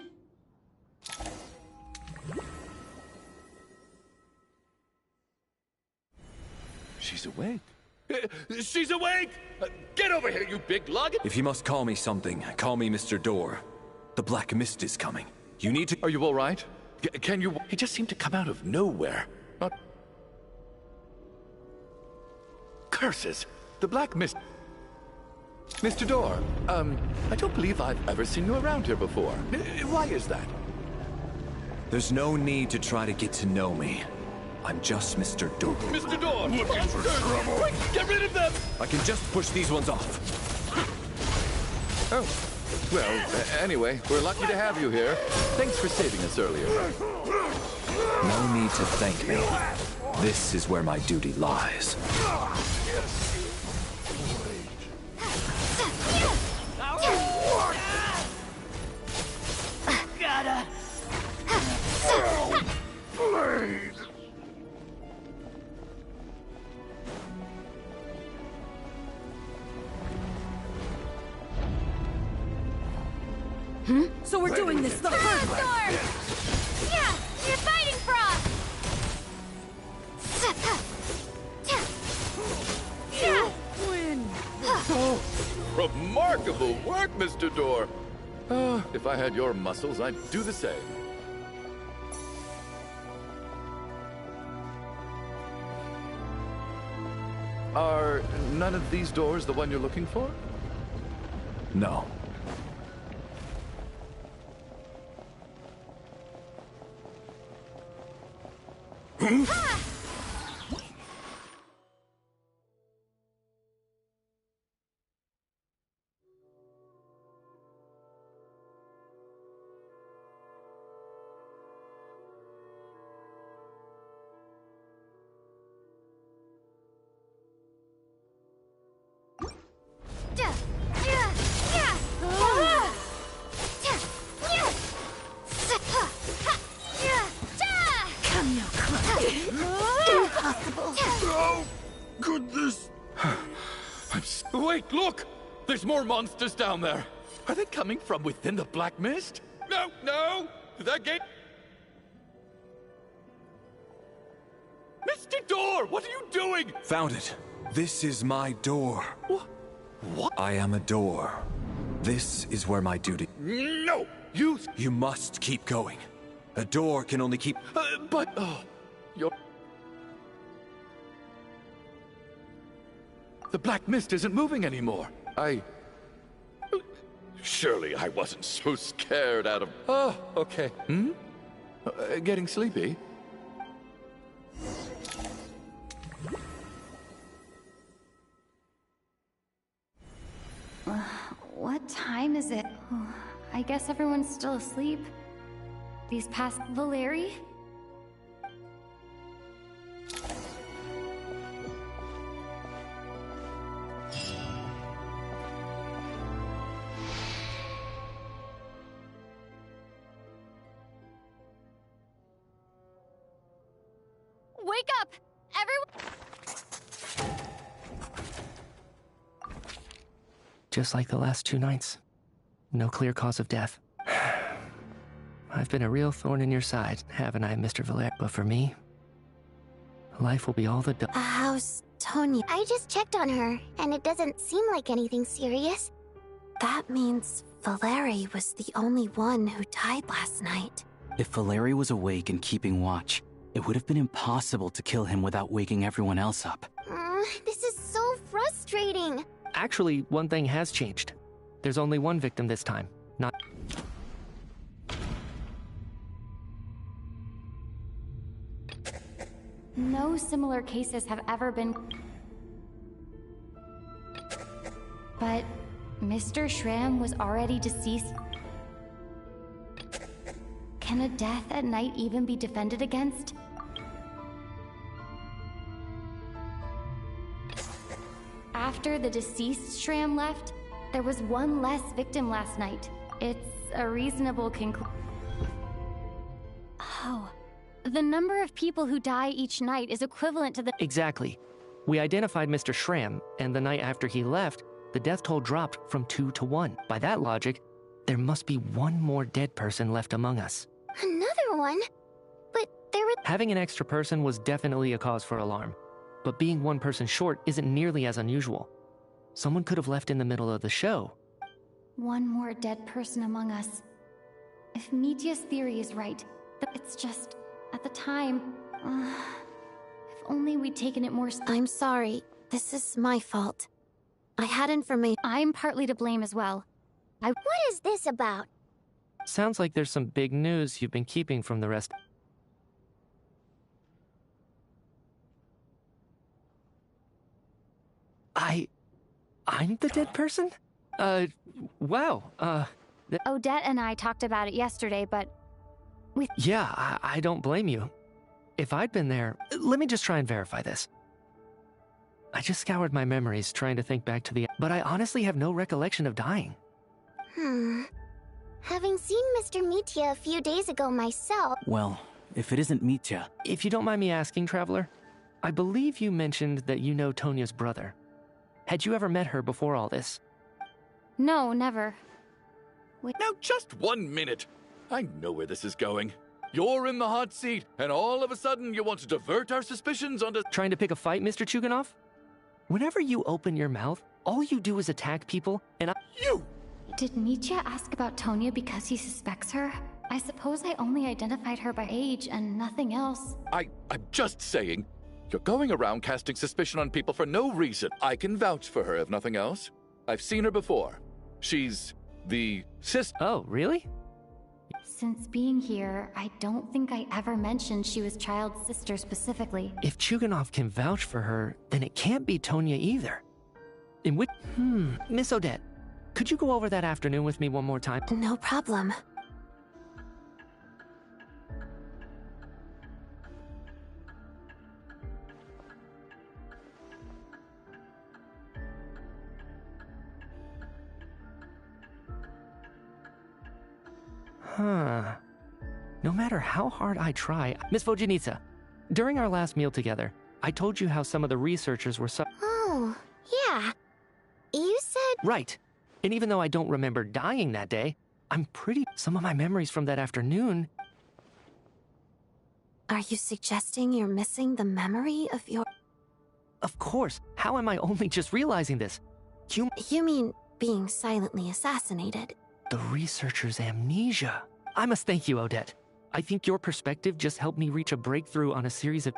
She's awake. She's awake! Get over here, you big lug! If you must call me something, call me Mr. Door. The Black Mist is coming. You need to... Are you all right? Can you... He just seemed to come out of nowhere. Not... Curses! The Black Mist... Mr. Door, I don't believe I've ever seen you around here before. Why is that? There's no need to try to get to know me. I'm just Mr. Door. Mr. Door! Looking for trouble! Quick, get rid of them! I can just push these ones off. Oh. Well, anyway, we're lucky to have you here. Thanks for saving us earlier. No need to thank me. This is where my duty lies. Gotta... Blade! So we're doing this the hard way. Yeah, you're fighting Frost! You win! Oh, remarkable work, Mr. Door. If I had your muscles, I'd do the same. Are none of these doors the one you're looking for? No. Come no closer. Impossible. Oh, goodness! Wait, look! There's more monsters down there. Are they coming from within the Black Mist? No, no! That gate... Mr. Door, what are you doing? Found it. This is my door. What? I am a door. This is where my duty... No! You... You must keep going. A door can only keep... but... Oh, you're... The Black Mist isn't moving anymore. Surely I wasn't so scared out of... Oh, okay. Hmm? Getting sleepy? What time is it? I guess everyone's still asleep. These past Valeri? Wake up! Everyone! Just like the last 2 nights. No clear cause of death. I've been a real thorn in your side, haven't I, Mr. Valer? But for me, life will be all the... How's Tonya? I just checked on her, and it doesn't seem like anything serious. That means Valeri was the only one who died last night. If Valeri was awake and keeping watch, it would have been impossible to kill him without waking everyone else up. This is so frustrating. Actually, one thing has changed. There's only one victim this time, not... No similar cases have ever been... But Mr. Shram was already deceased. Can a death at night even be defended against? After the deceased Shram left, there was one less victim last night. It's a reasonable conclusion. Oh. The number of people who die each night is equivalent to the... Exactly. We identified Mr. Shram, and the night after he left, the death toll dropped from 2 to 1. By that logic, there must be one more dead person left among us. Another one? But there were... Having an extra person was definitely a cause for alarm, but being one person short isn't nearly as unusual. Someone could have left in the middle of the show. One more dead person among us. If Mitya's theory is right, it's just... At the time, if only we'd taken it more... I'm sorry. This is my fault. I had information... I'm partly to blame as well. What is this about? Sounds like there's some big news you've been keeping from the rest. I'm the dead person? Wow, Odette and I talked about it yesterday, but... Yeah, I don't blame you. If I'd been there... Let me just try and verify this. I just scoured my memories trying to think back to the... But I honestly have no recollection of dying. Having seen Mr. Mitya a few days ago myself... Well, if it isn't Mitya... If you don't mind me asking, Traveler, I believe you mentioned that you know Tonya's brother. Had you ever met her before all this? No, never. Now, just 1 minute. I know where this is going. You're in the hot seat, and all of a sudden you want to divert our suspicions onto— Trying to pick a fight, Mr. Chuganov? Whenever you open your mouth, all you do is attack people, and You! Did Mitya ask about Tonya because he suspects her? I suppose I only identified her by age and nothing else. I'm just saying. You're going around casting suspicion on people for no reason. I can vouch for her, if nothing else. I've seen her before. She's the sister— Oh, really? Since being here, I don't think I ever mentioned she was Child's sister specifically. If Chuganov can vouch for her, then it can't be Tonya either. In which— Miss Odette, could you go over that afternoon with me one more time? No problem. No matter how hard I try— Miss Vojanitsa, during our last meal together, I told you how some of the researchers were Oh, yeah. You said— Right. And even though I don't remember dying that day, I'm pretty— Some of my memories from that afternoon— Are you suggesting you're missing the memory of your— Of course. How am I only just realizing this? You mean being silently assassinated? The researcher's amnesia. I must thank you, Odette. I think your perspective just helped me reach a breakthrough on a series of—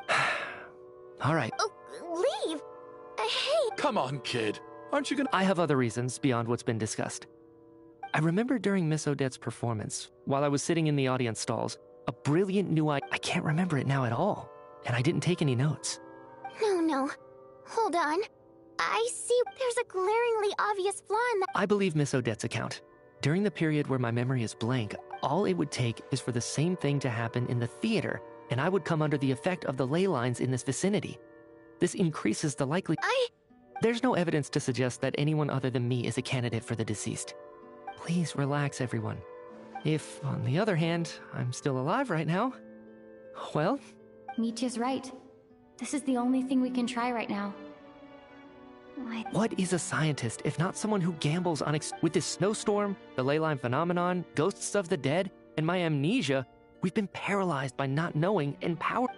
All right. Oh, leave! Hey! Come on, kid. Aren't you gonna— I have other reasons beyond what's been discussed. I remember during Miss Odette's performance, while I was sitting in the audience stalls, a brilliant new I can't remember it now at all, and I didn't take any notes. No. Hold on. I see there's a glaringly obvious flaw in that. I believe Miss Odette's account. During the period where my memory is blank, all it would take is for the same thing to happen in the theater, and I would come under the effect of the ley lines in this vicinity. This increases the likelihood— There's no evidence to suggest that anyone other than me is a candidate for the deceased. Please relax, everyone. If, on the other hand, I'm still alive right now, well— Mitya's right. This is the only thing we can try right now. What is a scientist if not someone who gambles on with this snowstorm, the ley line phenomenon, ghosts of the dead, and my amnesia? We've been paralyzed by not knowing and power.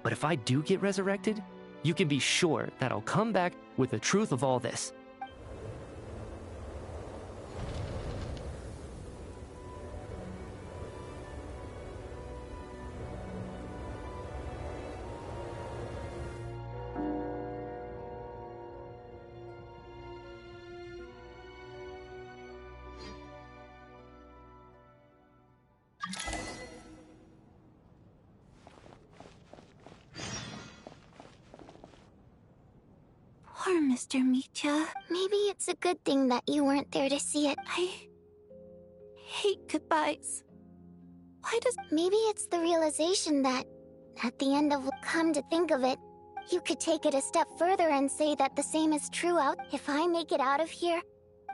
But if I do get resurrected, you can be sure that I'll come back with the truth of all this. Poor Mr. Mitya. Maybe it's a good thing that you weren't there to see it. I hate goodbyes. Why does— Maybe it's the realization that, at the end of— Come to think of it, you could take it a step further and say that the same is true out— If I make it out of here—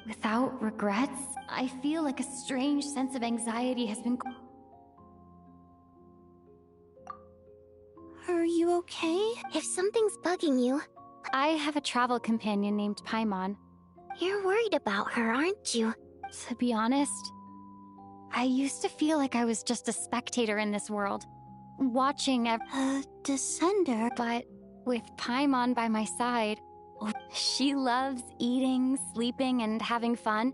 Without regrets, I feel like a strange sense of anxiety has been— Are you okay? If something's bugging you— I have a travel companion named Paimon. You're worried about her, aren't you? To be honest, I used to feel like I was just a spectator in this world, watching a descender. But with Paimon by my side, she loves eating, sleeping, and having fun.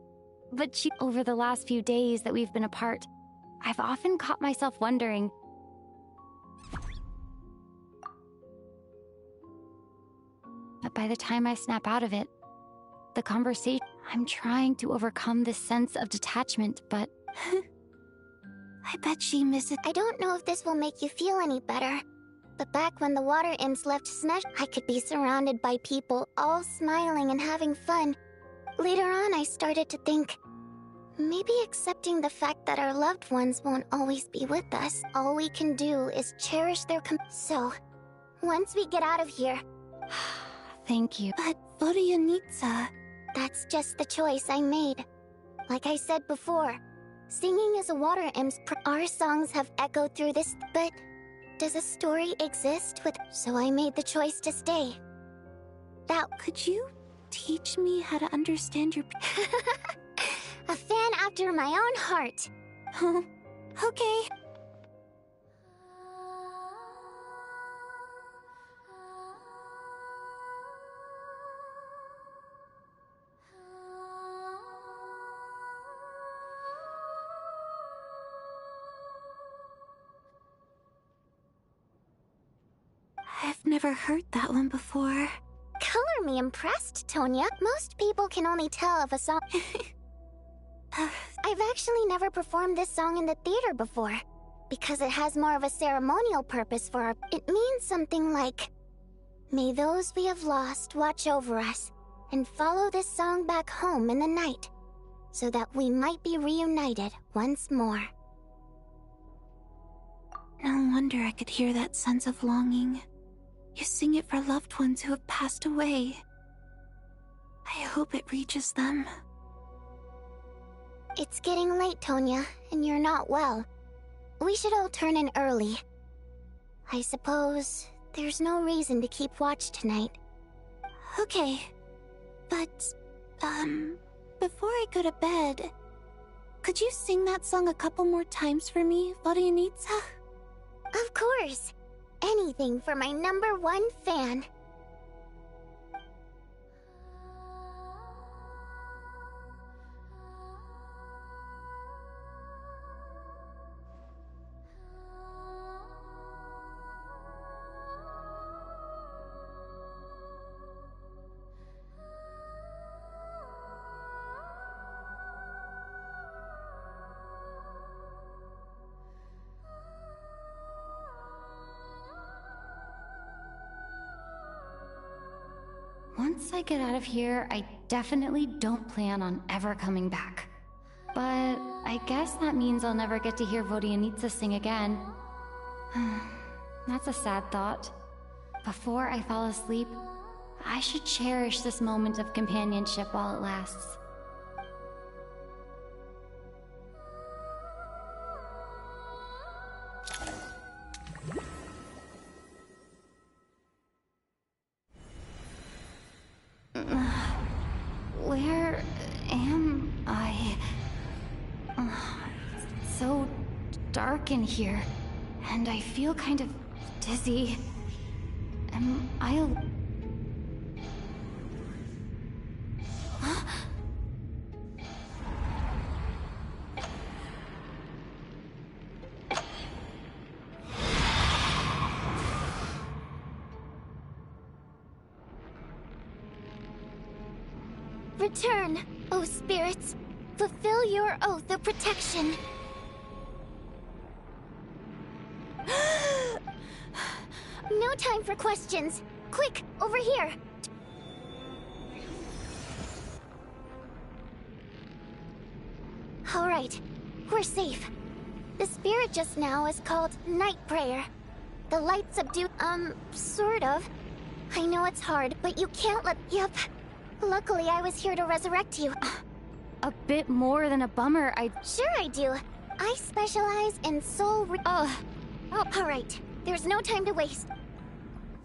But over the last few days that we've been apart, I've often caught myself wondering, but by the time I snap out of it, the conversation— I'm trying to overcome this sense of detachment, but— I bet she misses— I don't know if this will make you feel any better, but back when the water imps left Snezhnaya, I could be surrounded by people, all smiling and having fun. Later on, I started to think, maybe accepting the fact that our loved ones won't always be with us. All we can do is cherish their So, once we get out of here— Thank you. But Vojanitsa— That's just the choice I made. Like I said before, singing is a water imp's Our songs have echoed through this, but does a story exist with— So I made the choice to stay. That— Could you teach me how to understand your— A fan after my own heart. Okay. I've never heard that one before. Color me impressed, Tonya. Most people can only tell if a song... I've actually never performed this song in the theater before, because it has more of a ceremonial purpose for our... It means something like, may those we have lost watch over us, and follow this song back home in the night, so that we might be reunited once more. No wonder I could hear that sense of longing. You sing it for loved ones who have passed away. I hope it reaches them. It's getting late, Tonya, and you're not well. We should all turn in early. I suppose there's no reason to keep watch tonight. Okay, but, before I go to bed, could you sing that song a couple more times for me, Vodyanitsa? Of course. Anything for my #1 fan. Once I get out of here, I definitely don't plan on ever coming back. But I guess that means I'll never get to hear Vodyanitsa sing again. That's a sad thought. Before I fall asleep, I should cherish this moment of companionship while it lasts. Where am I? It's so dark in here, and I feel kind of dizzy. Am I Return, O spirits. Fulfill your oath of protection. No time for questions. Quick, over here. All right, we're safe. The spirit just now is called Night Prayer. The light subdue... sort of. I know it's hard, but you can't let... Yep. Luckily, I was here to resurrect you. a bit more than a bummer? Sure I do. I specialize in soul alright. There's no time to waste.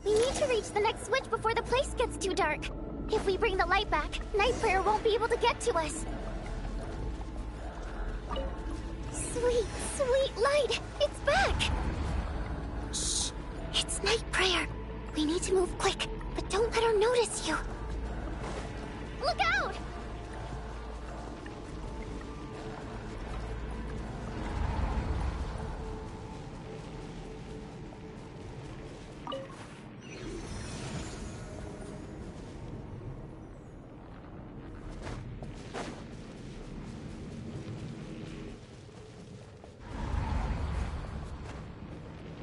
We need to reach the next switch before the place gets too dark. If we bring the light back, Night Prayer won't be able to get to us. Sweet, sweet light! It's back! Shh! It's Night Prayer. We need to move quick, but don't let her notice you. Look out!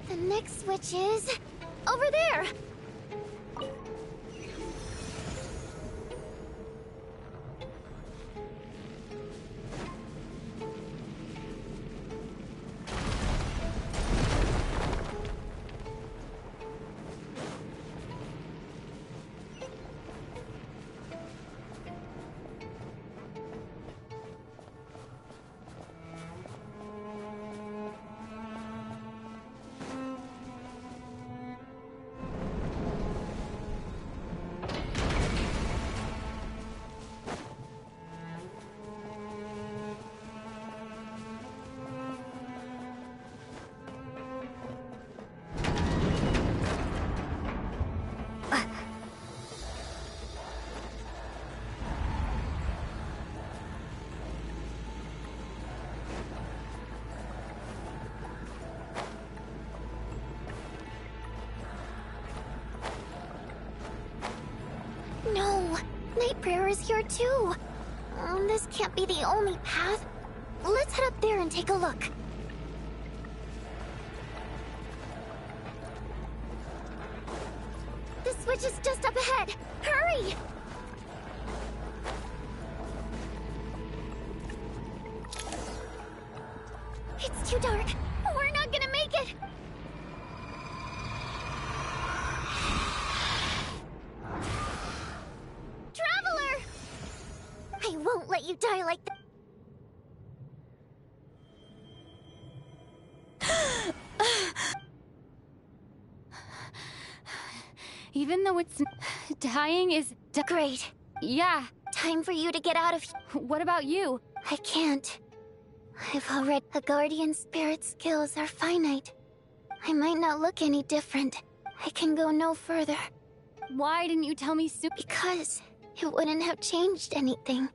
The next switch is... over there! night prayer is here too. This can't be the only path. Let's head up there and take a look. The switch is just up ahead. Hurry! It's too dark. We're not gonna make it. Traveler! I won't let you die like that. Even though it's... dying is... Great. Yeah. Time for you to get out of here. What about you? I can't. I've already... A guardian spirit's skills are finite. I might not look any different. I can go no further. Why didn't you tell me sooner? Because it wouldn't have changed anything.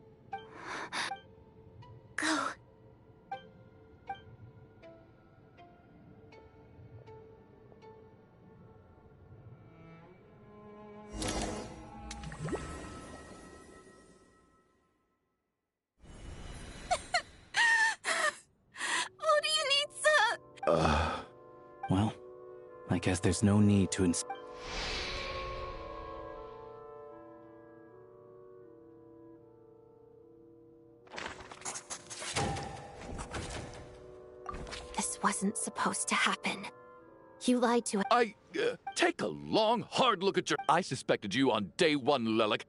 Go. What do you need, sir? Well, I guess there's no need to This wasn't supposed to happen. You lied to us. Take a long, hard look at your... I suspected you on day one, Lelik,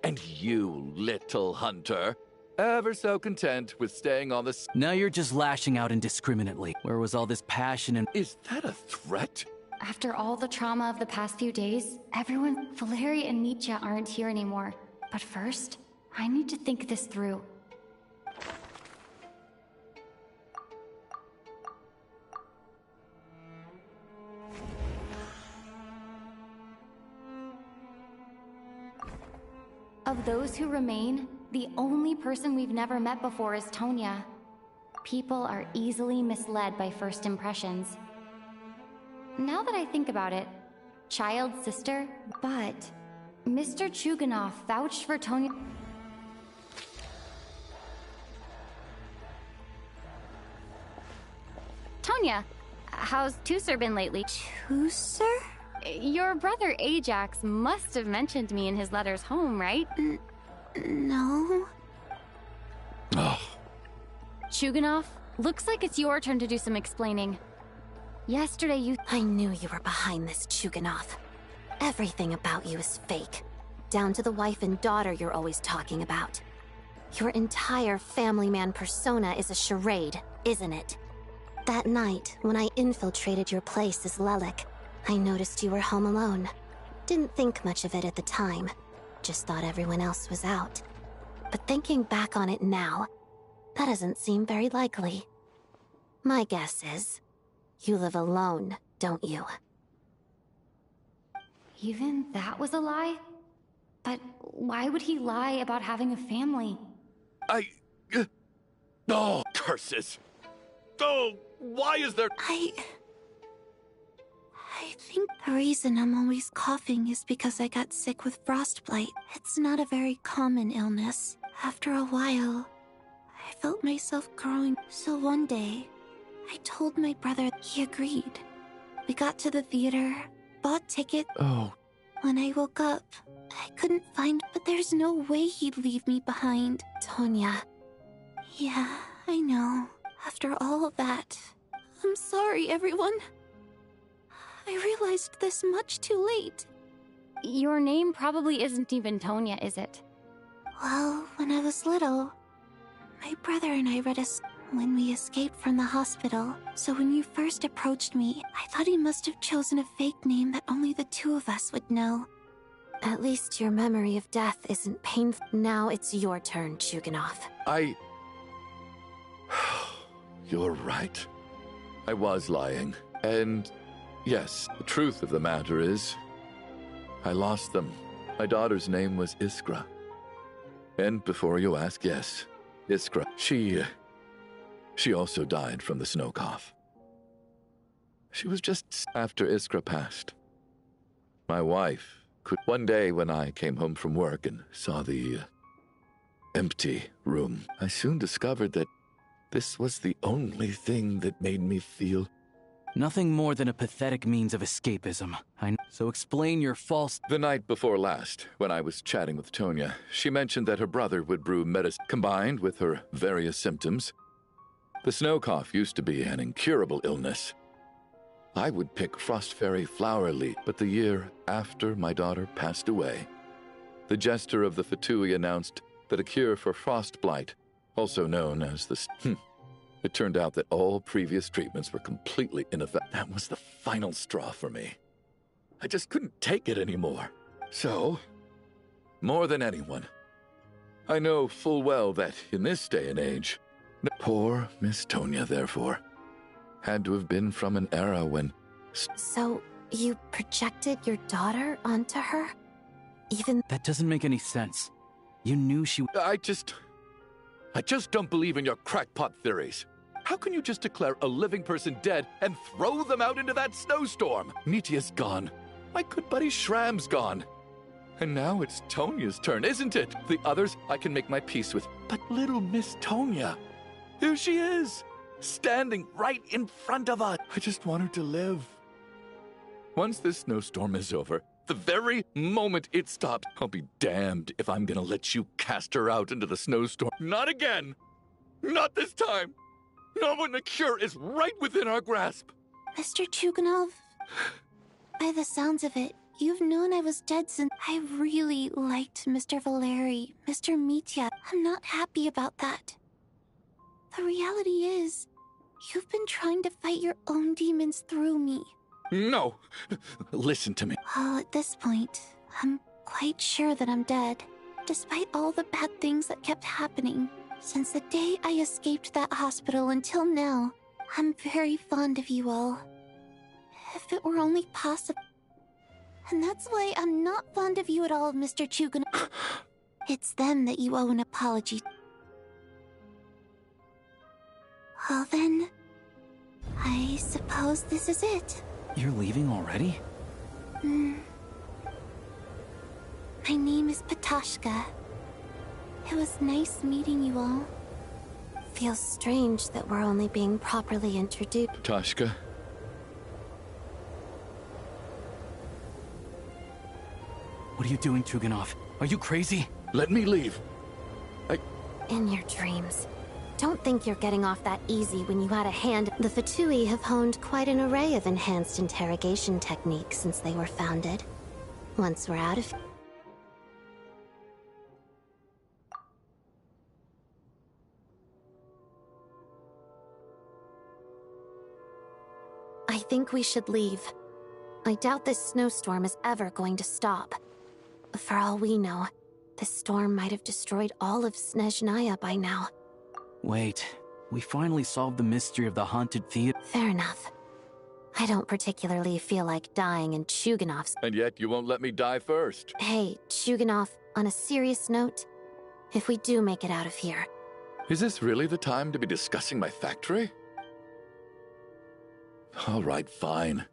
and you, little hunter, ever so content with staying on the... Now you're just lashing out indiscriminately. Where was all this passion and... Is that a threat? After all the trauma of the past few days, everyone... Valeri and Nietzsche aren't here anymore. But first, I need to think this through. Of those who remain, the only person we've never met before is Tonya. People are easily misled by first impressions. Now that I think about it, child's sister, but Mr. Chuganov vouched for Tonya. Tonya, how's Tusser been lately? Tusser? Your brother Ajax must have mentioned me in his letters home, right? No. Chuganov, looks like it's your turn to do some explaining. Yesterday you... I knew you were behind this, Chuganov. Everything about you is fake. Down to the wife and daughter you're always talking about. Your entire family man persona is a charade, isn't it? That night, when I infiltrated your place as Lelik, I noticed you were home alone. Didn't think much of it at the time. Just thought everyone else was out. But thinking back on it now, that doesn't seem very likely. My guess is, you live alone, don't you? Even that was a lie? But why would he lie about having a family? Oh, curses! Oh, why is there... I think the reason I'm always coughing is because I got sick with frostbite. It's not a very common illness. After a while, I felt myself growing. So one day, I told my brother. He agreed. We got to the theater, bought tickets. Oh. When I woke up, I couldn't find... But there's no way he'd leave me behind. Tonya. Yeah, I know. After all of that, I'm sorry, everyone. I realized this much too late. Your name probably isn't even Tonya, is it? Well, when I was little, my brother and I read when we escaped from the hospital. So when you first approached me, I thought he must have chosen a fake name that only the two of us would know. At least your memory of death isn't painful. Now it's your turn, Chuganov. You're right. I was lying. And yes, the truth of the matter is, I lost them. My daughter's name was Iskra. And before you ask, yes, Iskra. She also died from the snow cough. She was just after Iskra passed. My wife One day when I came home from work and saw the empty room, I soon discovered that this was the only thing that made me feel... Nothing more than a pathetic means of escapism. So explain your false... The night before last, when I was chatting with Tonya, she mentioned that her brother would brew medicine combined with her various symptoms. The snow cough used to be an incurable illness. I would pick Frost Fairy flower leaf, but the year after my daughter passed away, the jester of the Fatui announced that a cure for frost blight, also known as the... It turned out that all previous treatments were completely ineffective. That was the final straw for me. I just couldn't take it anymore. So, more than anyone, I know full well that in this day and age, poor Miss Tonya, therefore, had to have been from an era when... So, you projected your daughter onto her? Even... That doesn't make any sense. You knew she... I just don't believe in your crackpot theories. How can you just declare a living person dead and throw them out into that snowstorm? Nitya's gone. My good buddy Shram's gone. And now it's Tonya's turn, isn't it? The others I can make my peace with. But little Miss Tonya, here she is, standing right in front of us. I just want her to live. Once this snowstorm is over, the very moment it stops, I'll be damned if I'm gonna let you cast her out into the snowstorm. Not again! Not this time! Not when the cure is right within our grasp! Mr. Chuganov, by the sounds of it, you've known I was dead since... I really liked Mr. Valeri, Mr. Mitya. I'm not happy about that. The reality is, you've been trying to fight your own demons through me. No! Listen to me. Well, at this point, I'm quite sure that I'm dead, despite all the bad things that kept happening. Since the day I escaped that hospital until now, I'm very fond of you all. If it were only possible. And that's why I'm not fond of you at all, Mr. Chuganov. It's them that you owe an apology. Well then, I suppose this is it. You're leaving already? My name is Patashka. It was nice meeting you all. Feels strange that we're only being properly introduced. Patashka? What are you doing, Chuganov? Are you crazy? Let me leave. In your dreams. Don't think you're getting off that easy when you had a hand. The Fatui have honed quite an array of enhanced interrogation techniques since they were founded. Once we're out of... I think we should leave. I doubt this snowstorm is ever going to stop. For all we know, this storm might have destroyed all of Snezhnaya by now. Wait, we finally solved the mystery of the haunted theater. Fair enough. I don't particularly feel like dying in Chuganov's... And yet you won't let me die first. Hey, Chuganov, on a serious note, if we do make it out of here... Is this really the time to be discussing my factory? All right, fine.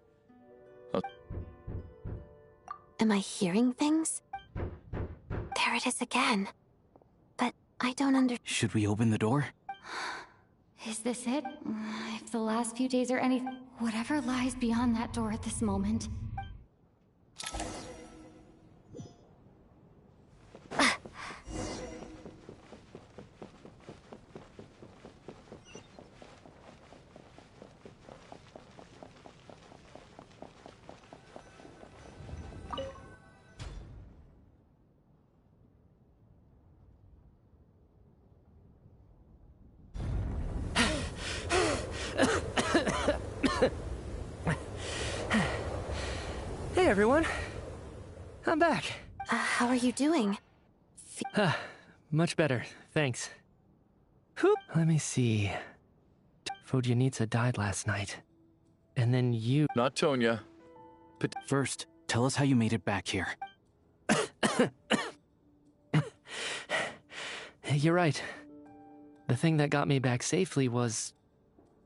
Am I hearing things? There it is again. But I don't Should we open the door? Is this it? If the last few days are anything... Whatever lies beyond that door at this moment. Hey everyone, I'm back. How are you doing? Much better, thanks. Whoop. Let me see. Vodyanitsa died last night. And then you... Not Tonya. First, tell us how you made it back here. You're right. The thing that got me back safely was...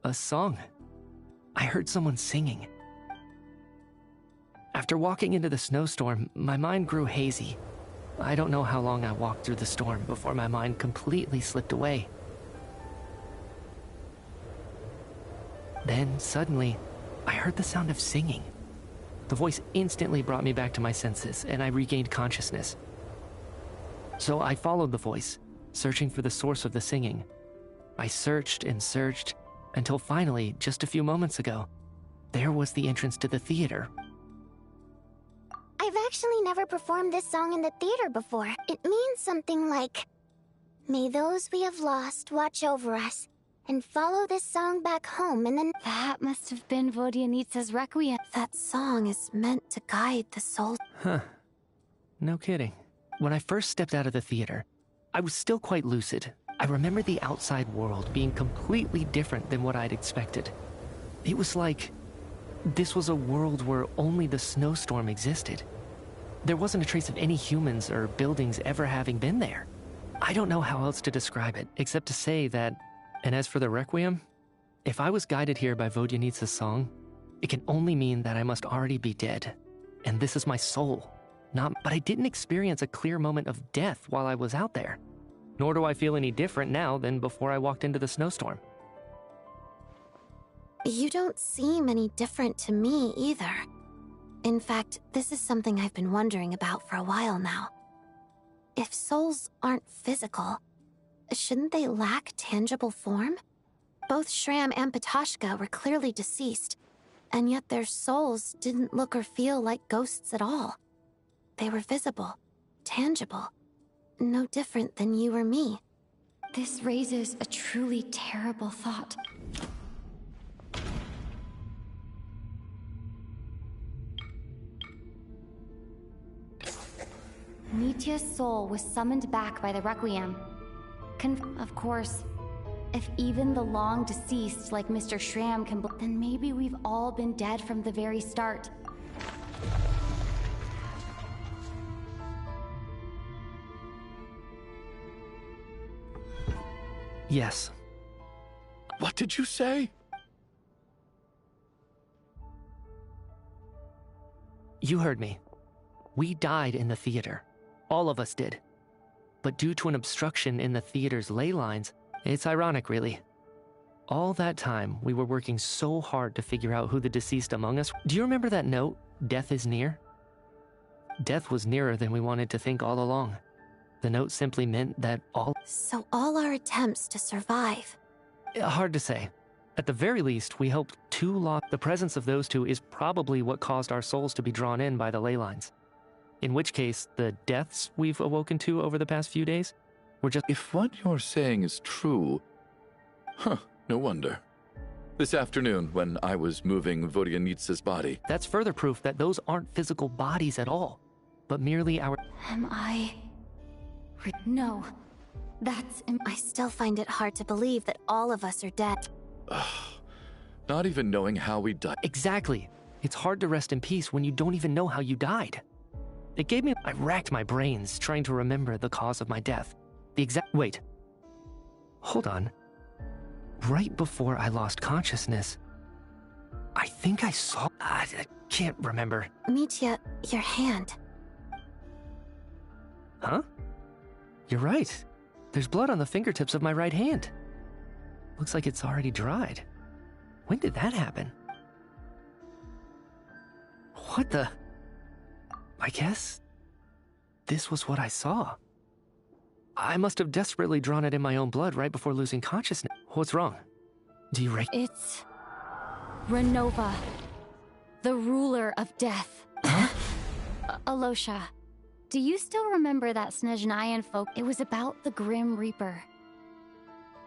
a song. I heard someone singing. After walking into the snowstorm, my mind grew hazy. I don't know how long I walked through the storm before my mind completely slipped away. Then, suddenly, I heard the sound of singing. The voice instantly brought me back to my senses, and I regained consciousness. So I followed the voice, searching for the source of the singing. I searched and searched, until finally, just a few moments ago, there was the entrance to the theater. I've actually never performed this song in the theater before. It means something like, "May those we have lost watch over us, and follow this song back home," and then... That must have been Vodyanitsa's Requiem. That song is meant to guide the soul. Huh. No kidding. When I first stepped out of the theater, I was still quite lucid. I remember the outside world being completely different than what I'd expected. It was like this was a world where only the snowstorm existed. There wasn't a trace of any humans or buildings ever having been there. I don't know how else to describe it, except to say that, and as for the Requiem, if I was guided here by Vodyanitsa's song, it can only mean that I must already be dead. And this is my soul. But I didn't experience a clear moment of death while I was out there. Nor do I feel any different now than before I walked into the snowstorm. You don't seem any different to me either. In fact, this is something I've been wondering about for a while now. If souls aren't physical, shouldn't they lack tangible form? Both Shram and Patoshka were clearly deceased, and yet their souls didn't look or feel like ghosts at all. They were visible, tangible, no different than you or me. This raises a truly terrible thought. Nitya's soul was summoned back by the Requiem. Of course, if even the long deceased like Mr. Shram can then maybe we've all been dead from the very start. Yes. What did you say? You heard me. We died in the theater. All of us did. But due to an obstruction in the theater's ley lines, it's ironic, really. All that time, we were working so hard to figure out who the deceased among us. Do you remember that note, "Death is near"? Death was nearer than we wanted to think all along. The note simply meant that So all our attempts to survive... Hard to say. At the very least, we hoped the presence of those two is probably what caused our souls to be drawn in by the ley lines. In which case, the deaths we've awoken to over the past few days were just... If what you're saying is true... no wonder. This afternoon, when I was moving Vodyanitsa's body... That's further proof that those aren't physical bodies at all, but merely our... Am I... No. I still find it hard to believe that all of us are dead. Not even knowing how we died. Exactly. It's hard to rest in peace when you don't even know how you died. I racked my brains trying to remember the cause of my death. Wait. Hold on. Right before I lost consciousness, I think I saw... I can't remember. Mitya, your hand. Huh? You're right. There's blood on the fingertips of my right hand. Looks like it's already dried. When did that happen? What the... I guess... this was what I saw. I must have desperately drawn it in my own blood right before losing consciousness. What's wrong? Do you It's... Renova. The ruler of death. Huh? Alosha, do you still remember that Snezhnayan folk? It was about the Grim Reaper.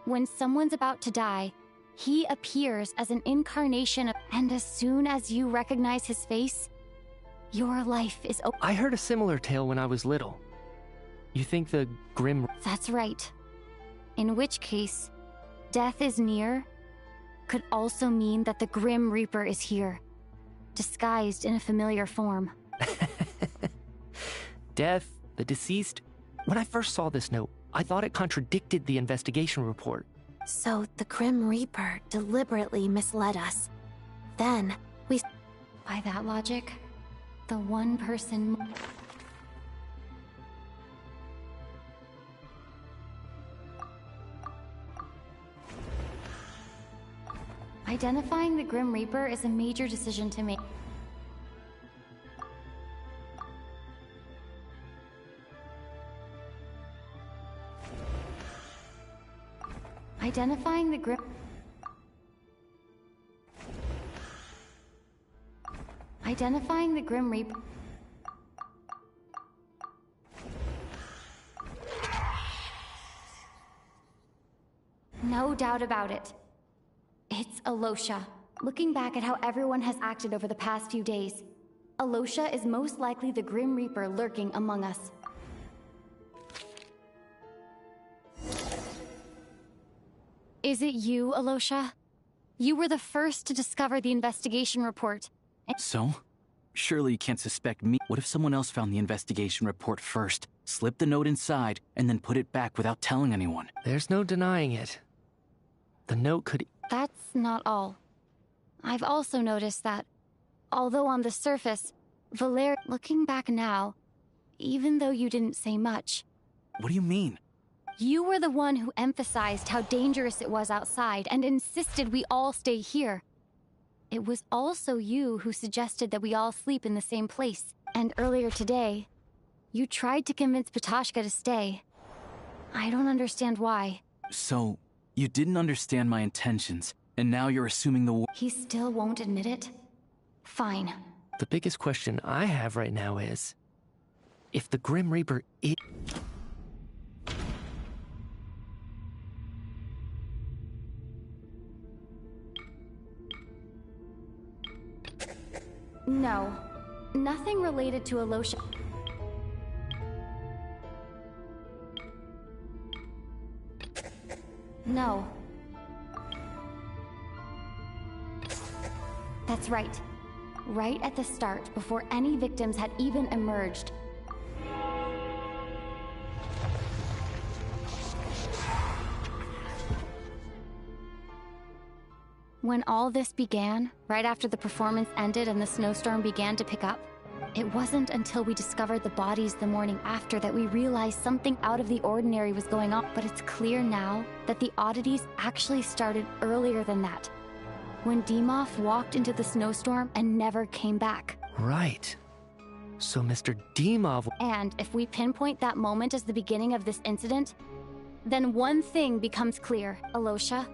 When someone's about to die, he appears as an incarnation of... And as soon as you recognize his face, your life is over. I heard a similar tale when I was little. You think the Grim... That's right. In which case, death is near could also mean that the Grim Reaper is here, disguised in a familiar form. Death, the deceased... When I first saw this note, I thought it contradicted the investigation report. So the Grim Reaper deliberately misled us. Then, we... By that logic, The one person... Identifying the Grim Reaper is a major decision to make. Identifying the Grim... Identifying the Grim Reaper... No doubt about it. It's Alosha. Looking back at how everyone has acted over the past few days, Alosha is most likely the Grim Reaper lurking among us. Is it you, Alosha? You were the first to discover the investigation report. So? Surely you can't suspect me. What if someone else found the investigation report first, slipped the note inside, and then put it back without telling anyone? There's no denying it. The note could... That's not all. I've also noticed that, although on the surface, looking back now, even though you didn't say much... What do you mean? You were the one who emphasized how dangerous it was outside and insisted we all stay here. It was also you who suggested that we all sleep in the same place. And earlier today, you tried to convince Patoshka to stay. I don't understand why. So, you didn't understand my intentions, and now you're assuming the... He still won't admit it? Fine. The biggest question I have right now is... if the Grim Reaper is... No. Nothing related to Alosha. No. That's right. Right at the start, before any victims had even emerged. When all this began, right after the performance ended and the snowstorm began to pick up, it wasn't until we discovered the bodies the morning after that we realized something out of the ordinary was going on. But it's clear now that the oddities actually started earlier than that, when Dimov walked into the snowstorm and never came back. Right. So Mr. Dimov... And if we pinpoint that moment as the beginning of this incident, then one thing becomes clear, Alosha.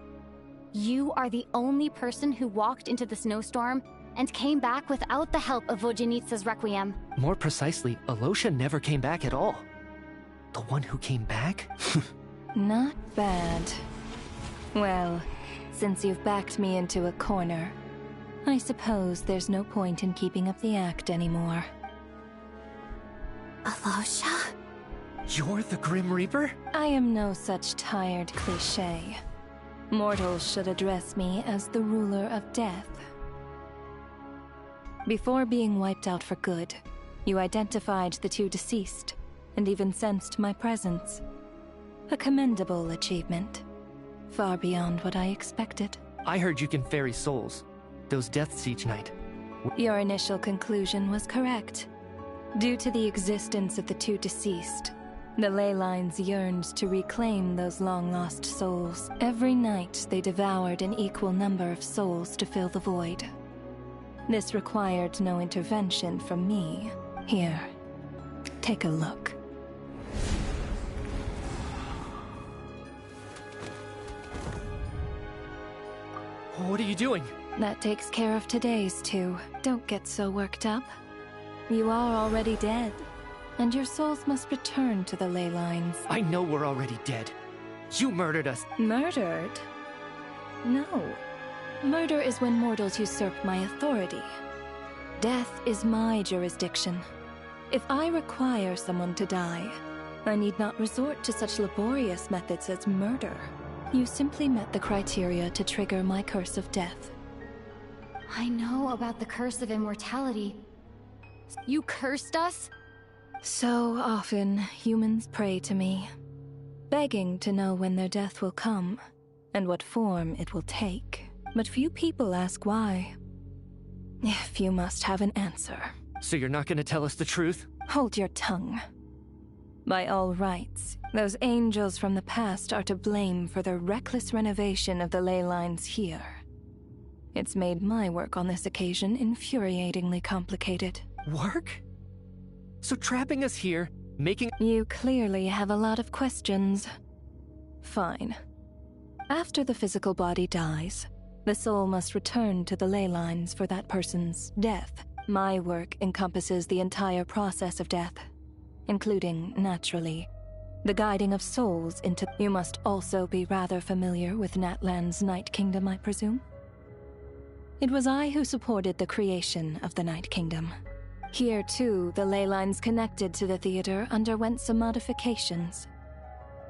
You are the only person who walked into the snowstorm and came back without the help of Vojanitsa's Requiem. More precisely, Alosha never came back at all. The one who came back? Not bad. Well, since you've backed me into a corner, I suppose there's no point in keeping up the act anymore. Alosha? You're the Grim Reaper? I am no such tired cliché. Mortals should address me as the ruler of death. Before being wiped out for good, you identified the two deceased, and even sensed my presence. A commendable achievement. Far beyond what I expected. I heard you can ferry souls. Those deaths each night. Your initial conclusion was correct. Due to the existence of the two deceased, the ley lines yearned to reclaim those long-lost souls. Every night, they devoured an equal number of souls to fill the void. This required no intervention from me. Here, take a look. What are you doing? That takes care of today's two. Don't get so worked up. You are already dead. And your souls must return to the ley lines. I know we're already dead. You murdered us. Murdered? No. Murder is when mortals usurp my authority. Death is my jurisdiction. If I require someone to die, I need not resort to such laborious methods as murder. You simply met the criteria to trigger my curse of death. I know about the curse of immortality. You cursed us? So often, humans pray to me, begging to know when their death will come, and what form it will take. But few people ask why. If you must have an answer, So you're not gonna tell us the truth? Hold your tongue. By all rights, those angels from the past are to blame for the reckless renovation of the ley lines here. It's made my work on this occasion infuriatingly complicated. Work? So trapping us here, making— You clearly have a lot of questions. Fine. After the physical body dies, the soul must return to the ley lines for that person's death. My work encompasses the entire process of death, including, naturally, the guiding of souls into— You must also be rather familiar with Natlan's Night Kingdom, I presume? It was I who supported the creation of the Night Kingdom. Here, too, the ley lines connected to the theater underwent some modifications.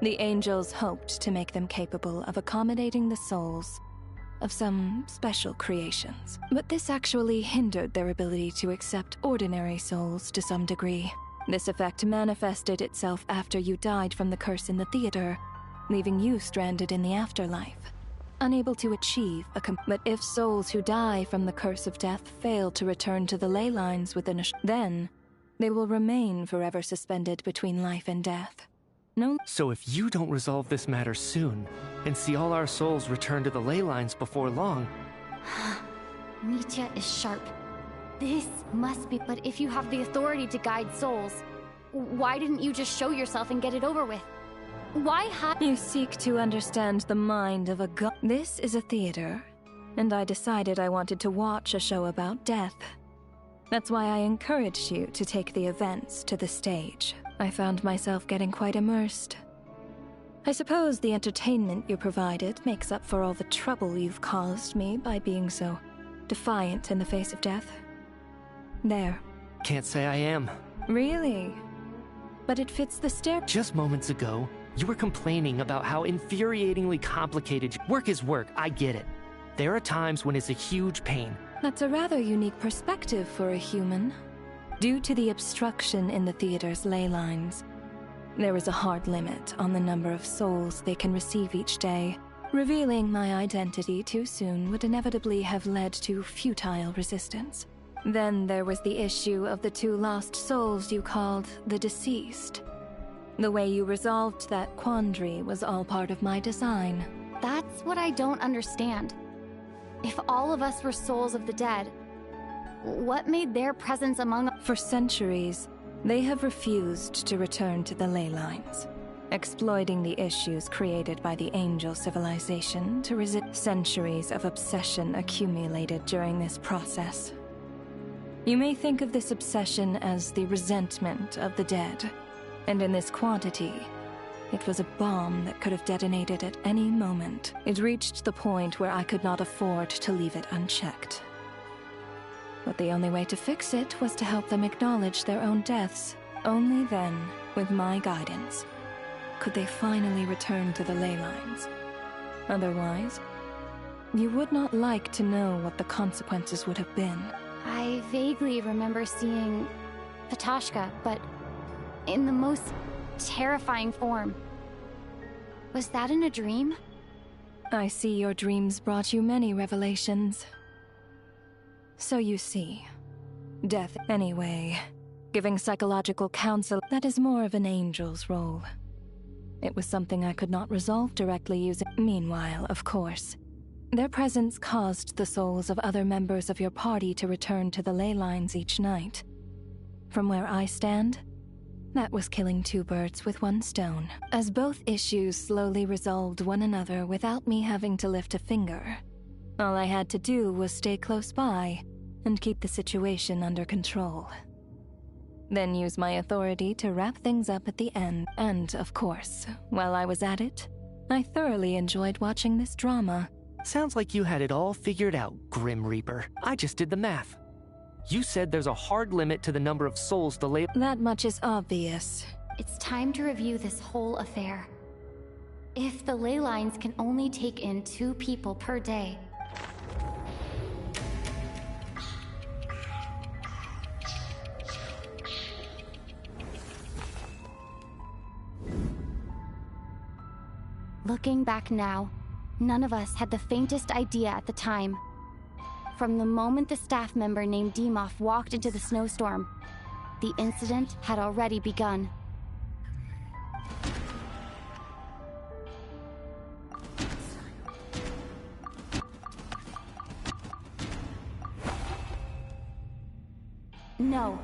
The angels hoped to make them capable of accommodating the souls of some special creations. But this actually hindered their ability to accept ordinary souls to some degree. This effect manifested itself after you died from the curse in the theater, leaving you stranded in the afterlife, unable to achieve a But if souls who die from the curse of death fail to return to the ley lines within then they will remain forever suspended between life and death. No. So if you don't resolve this matter soon, and see all our souls return to the ley lines before long... Mitya is sharp. This must be— But if you have the authority to guide souls, why didn't you just show yourself and get it over with? Why have— You seek to understand the mind of a god. This is a theater, and I decided I wanted to watch a show about death. That's why I encouraged you to take the events to the stage. I found myself getting quite immersed. I suppose the entertainment you provided makes up for all the trouble you've caused me by being so defiant in the face of death. There. Can't say I am. Really? But it fits the stare— Just moments ago, you were complaining about how infuriatingly complicated— Work is work, I get it. There are times when it's a huge pain. That's a rather unique perspective for a human. Due to the obstruction in the theater's ley lines, there is a hard limit on the number of souls they can receive each day. Revealing my identity too soon would inevitably have led to futile resistance. Then there was the issue of the 2 lost souls you called the deceased. The way you resolved that quandary was all part of my design. That's what I don't understand. If all of us were souls of the dead, what made their presence among— For centuries, they have refused to return to the ley lines, exploiting the issues created by the angel civilization to resist. Centuries of obsession accumulated during this process. You may think of this obsession as the resentment of the dead, and in this quantity, it was a bomb that could have detonated at any moment. It reached the point where I could not afford to leave it unchecked. But the only way to fix it was to help them acknowledge their own deaths. Only then, with my guidance, could they finally return to the ley lines. Otherwise, you would not like to know what the consequences would have been. I vaguely remember seeing Patashka, but in the most terrifying form. Was that in a dream? I see your dreams brought you many revelations. So you see, death anyway, giving psychological counsel, that is more of an angel's role. It was something I could not resolve directly using— Meanwhile, of course, their presence caused the souls of other members of your party to return to the ley lines each night. From where I stand, that was killing 2 birds with 1 stone. As both issues slowly resolved one another without me having to lift a finger, all I had to do was stay close by and keep the situation under control. Then use my authority to wrap things up at the end. And, of course, while I was at it, I thoroughly enjoyed watching this drama. Sounds like you had it all figured out, Grim Reaper. I just did the math. You said there's a hard limit to the number of souls the ley— That much is obvious. It's time to review this whole affair. If the ley lines can only take in 2 people per day, looking back now, none of us had the faintest idea at the time. From the moment the staff member named Demoff walked into the snowstorm, the incident had already begun. No.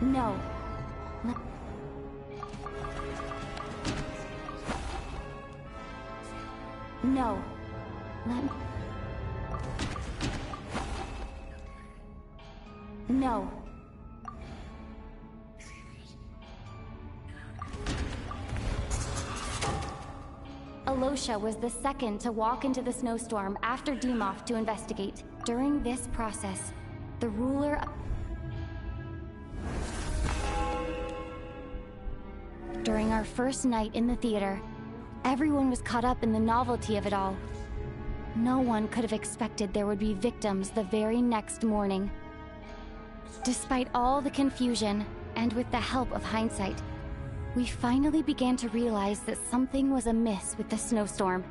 No. No. No. Alosha was the second to walk into the snowstorm after Demoff to investigate. During this process, the ruler... During our first night in the theater, everyone was caught up in the novelty of it all. No one could have expected there would be victims the very next morning. Despite all the confusion, and with the help of hindsight, we finally began to realize that something was amiss with the snowstorm.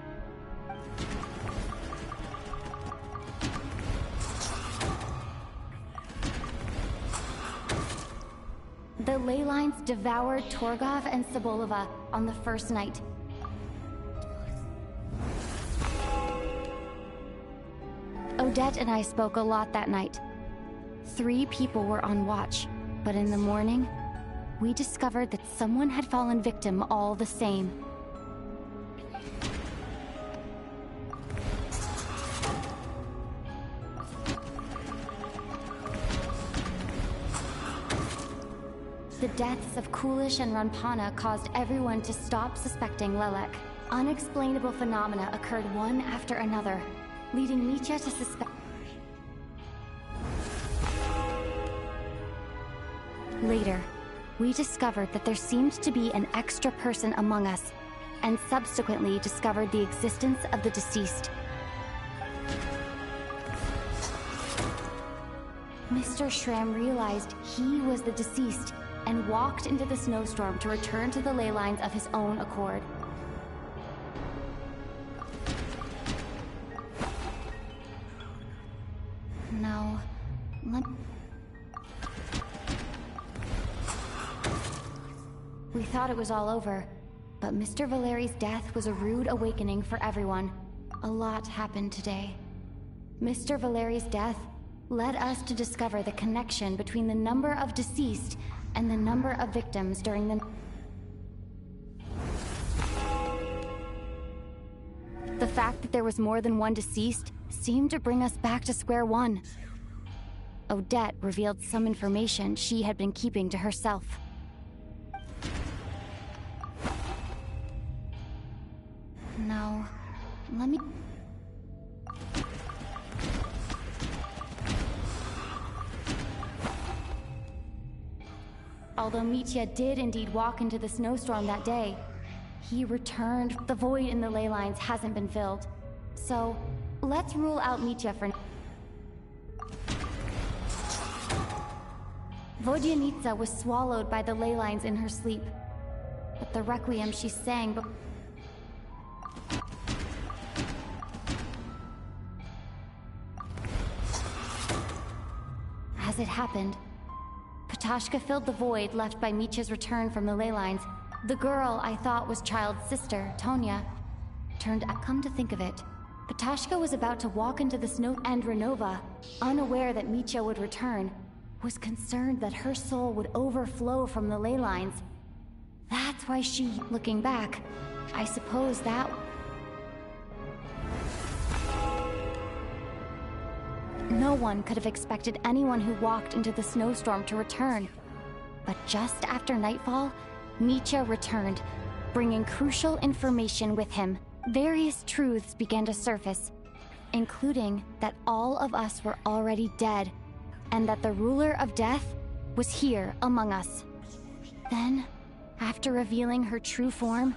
The ley lines devoured Torgov and Sobolova on the first night. Odette and I spoke a lot that night. 3 people were on watch, but in the morning, we discovered that someone had fallen victim all the same. The deaths of Kulish and Ranpana caused everyone to stop suspecting Lelek. Unexplainable phenomena occurred one after another, leading Mitya to suspect... Later, we discovered that there seemed to be an extra person among us, and subsequently discovered the existence of the deceased. Mr. Schramm realized he was the deceased and walked into the snowstorm to return to the ley lines of his own accord. No, we thought it was all over, but Mr. Valeri's death was a rude awakening for everyone. A lot happened today. Mr. Valeri's death led us to discover the connection between the number of deceased and the number of victims during the... The fact that there was more than one deceased seemed to bring us back to square one. Odette revealed some information she had been keeping to herself. No, let me... Although Mitya did indeed walk into the snowstorm that day, he returned. The void in the ley lines hasn't been filled. So, let's rule out Mitya for now. Vodyanitsa was swallowed by the ley lines in her sleep. But the requiem she sang... As it happened, Patashka filled the void left by Mitya's return from the ley lines. The girl I thought was Child's sister, Tonya, turned out. Come to think of it, Patashka was about to walk into the snow, and Renova, unaware that Mitya would return, was concerned that her soul would overflow from the ley lines. That's why she, looking back, I suppose that... No one could have expected anyone who walked into the snowstorm to return. But just after nightfall, Mitya returned, bringing crucial information with him. Various truths began to surface, including that all of us were already dead, and that the ruler of death was here among us. Then, after revealing her true form,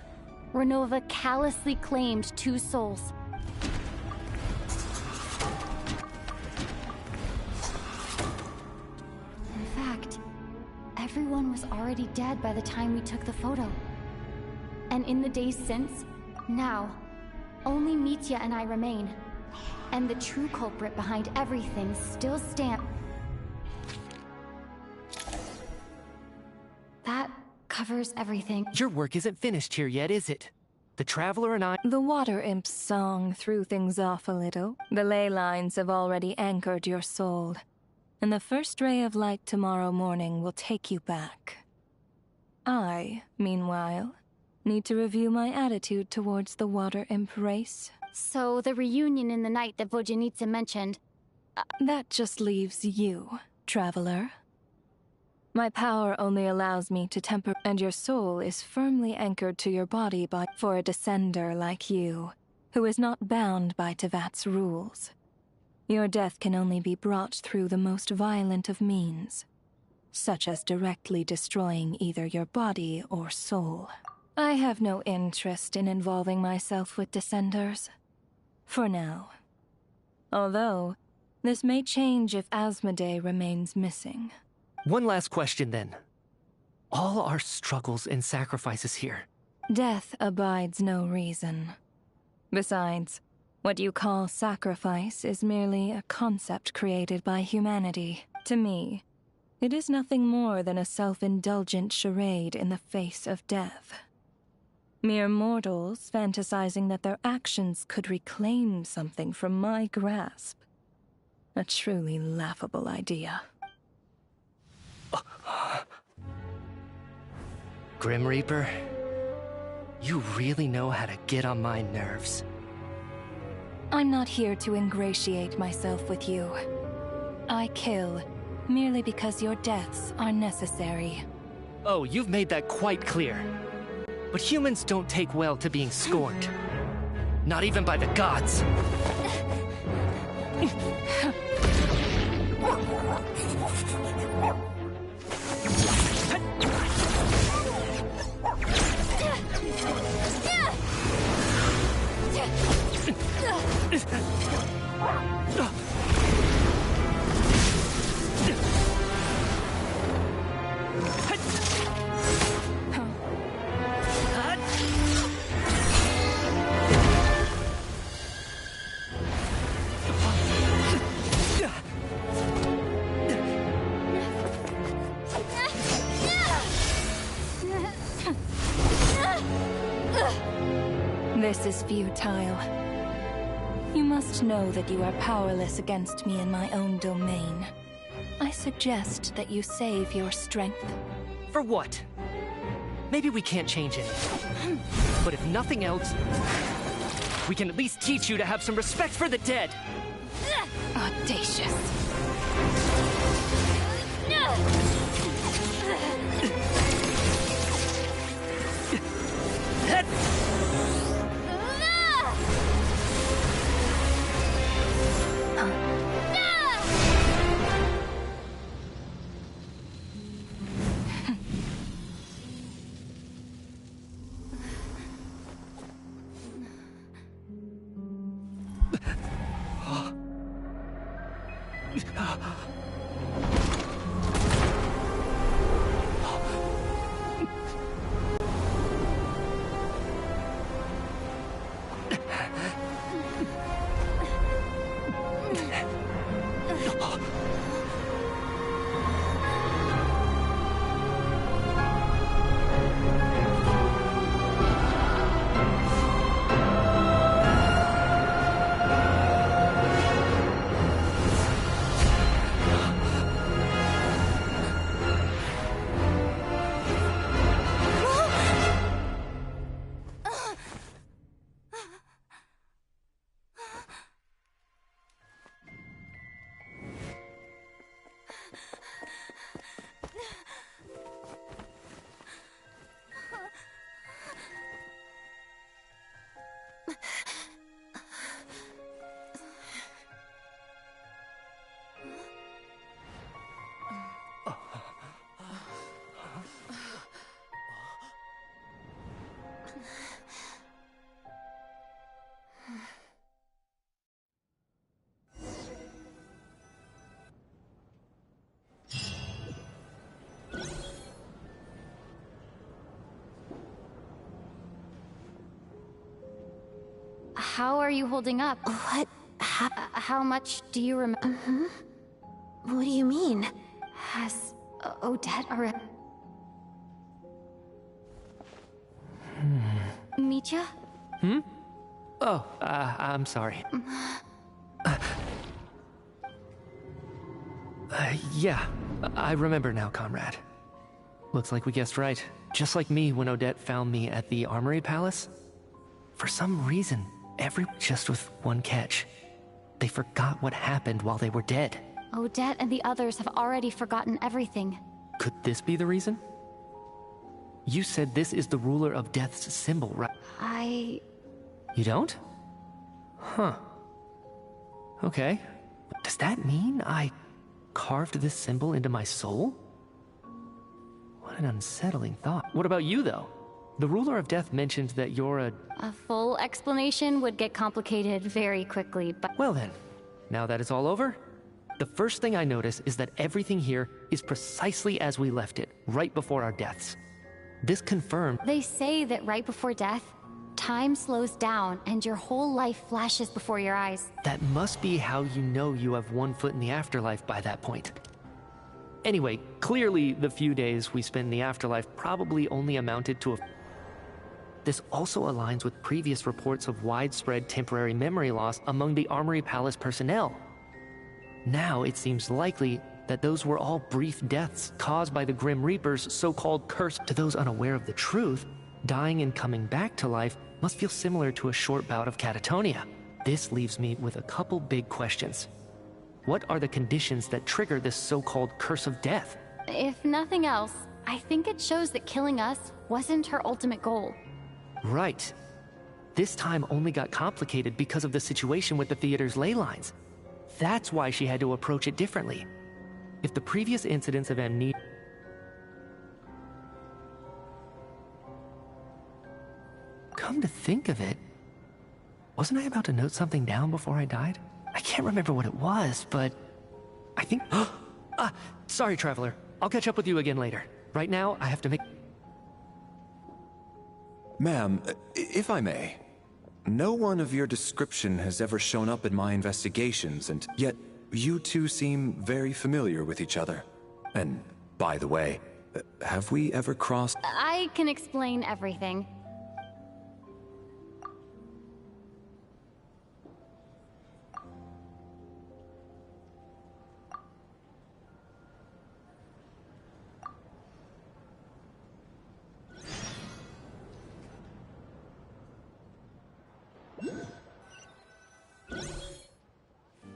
Renova callously claimed 2 souls. In fact, everyone was already dead by the time we took the photo. And in the days since, now, only Mitya and I remain. And the true culprit behind everything still stands. That covers everything. Your work isn't finished here yet, is it? The Traveler and I— The Water Imp's song threw things off a little. The ley lines have already anchored your soul, and the first ray of light tomorrow morning will take you back. I, meanwhile, need to review my attitude towards the Water Imp race. So the reunion in the night that Vojanitsa mentioned— That just leaves you, Traveler. My power only allows me to temper, and your soul is firmly anchored to your body for a descender like you, who is not bound by Tevat's rules. Your death can only be brought through the most violent of means, such as directly destroying either your body or soul. I have no interest in involving myself with descenders, for now. Although, this may change if Asmodee remains missing. One last question, then. All our struggles and sacrifices here. Death abides no reason. Besides, what you call sacrifice is merely a concept created by humanity. To me, it is nothing more than a self-indulgent charade in the face of death. Mere mortals fantasizing that their actions could reclaim something from my grasp. A truly laughable idea. Grim Reaper, you really know how to get on my nerves. I'm not here to ingratiate myself with you. I kill merely because your deaths are necessary. Oh, you've made that quite clear. But humans don't take well to being scorned. Not even by the gods. This is futile. You must know that you are powerless against me in my own domain. I suggest that you save your strength. For what? Maybe we can't change anything. But if nothing else, we can at least teach you to have some respect for the dead. Audacious. How are you holding up? What happened? How much do you remember? What do you mean? Has Odette already... Mitya? Oh, I'm sorry. Yeah, I remember now, comrade. Looks like we guessed right. Just like me when Odette found me at the Armory Palace. For some reason, just with one catch. They forgot what happened while they were dead. Odette and the others have already forgotten everything. Could this be the reason? You said this is the ruler of death's symbol, right? You don't? Huh. Okay. Does that mean I carved this symbol into my soul? What an unsettling thought. What about you, though? The ruler of death mentioned that you're a full explanation would get complicated very quickly, but... Well then, now that it's all over, the first thing I notice is that everything here is precisely as we left it, right before our deaths. This confirmed... They say that right before death, time slows down and your whole life flashes before your eyes. That must be how you know you have one foot in the afterlife by that point. Anyway, clearly the few days we spend in the afterlife probably only amounted to a... This also aligns with previous reports of widespread temporary memory loss among the Armory Palace personnel. Now it seems likely that those were all brief deaths caused by the Grim Reaper's so-called curse. To those unaware of the truth, dying and coming back to life must feel similar to a short bout of catatonia. This leaves me with a couple big questions. What are the conditions that trigger this so-called curse of death? If nothing else, I think it shows that killing us wasn't her ultimate goal. Right. This time only got complicated because of the situation with the theater's ley lines. That's why she had to approach it differently. If the previous incidents of amnesia... Come to think of it, wasn't I about to note something down before I died? I can't remember what it was, but I think... sorry, Traveler. I'll catch up with you again later. Right now, I have to make... Ma'am, if I may, no one of your description has ever shown up in my investigations, and yet you two seem very familiar with each other. And by the way, have we ever crossed... I can explain everything.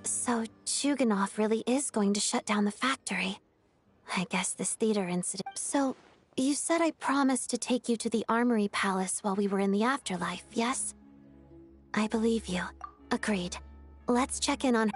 So, Chuganov really is going to shut down the factory. I guess this theater incident... So, you said I promised to take you to the Armory Palace while we were in the afterlife, yes? I believe you. Agreed. Let's check in on...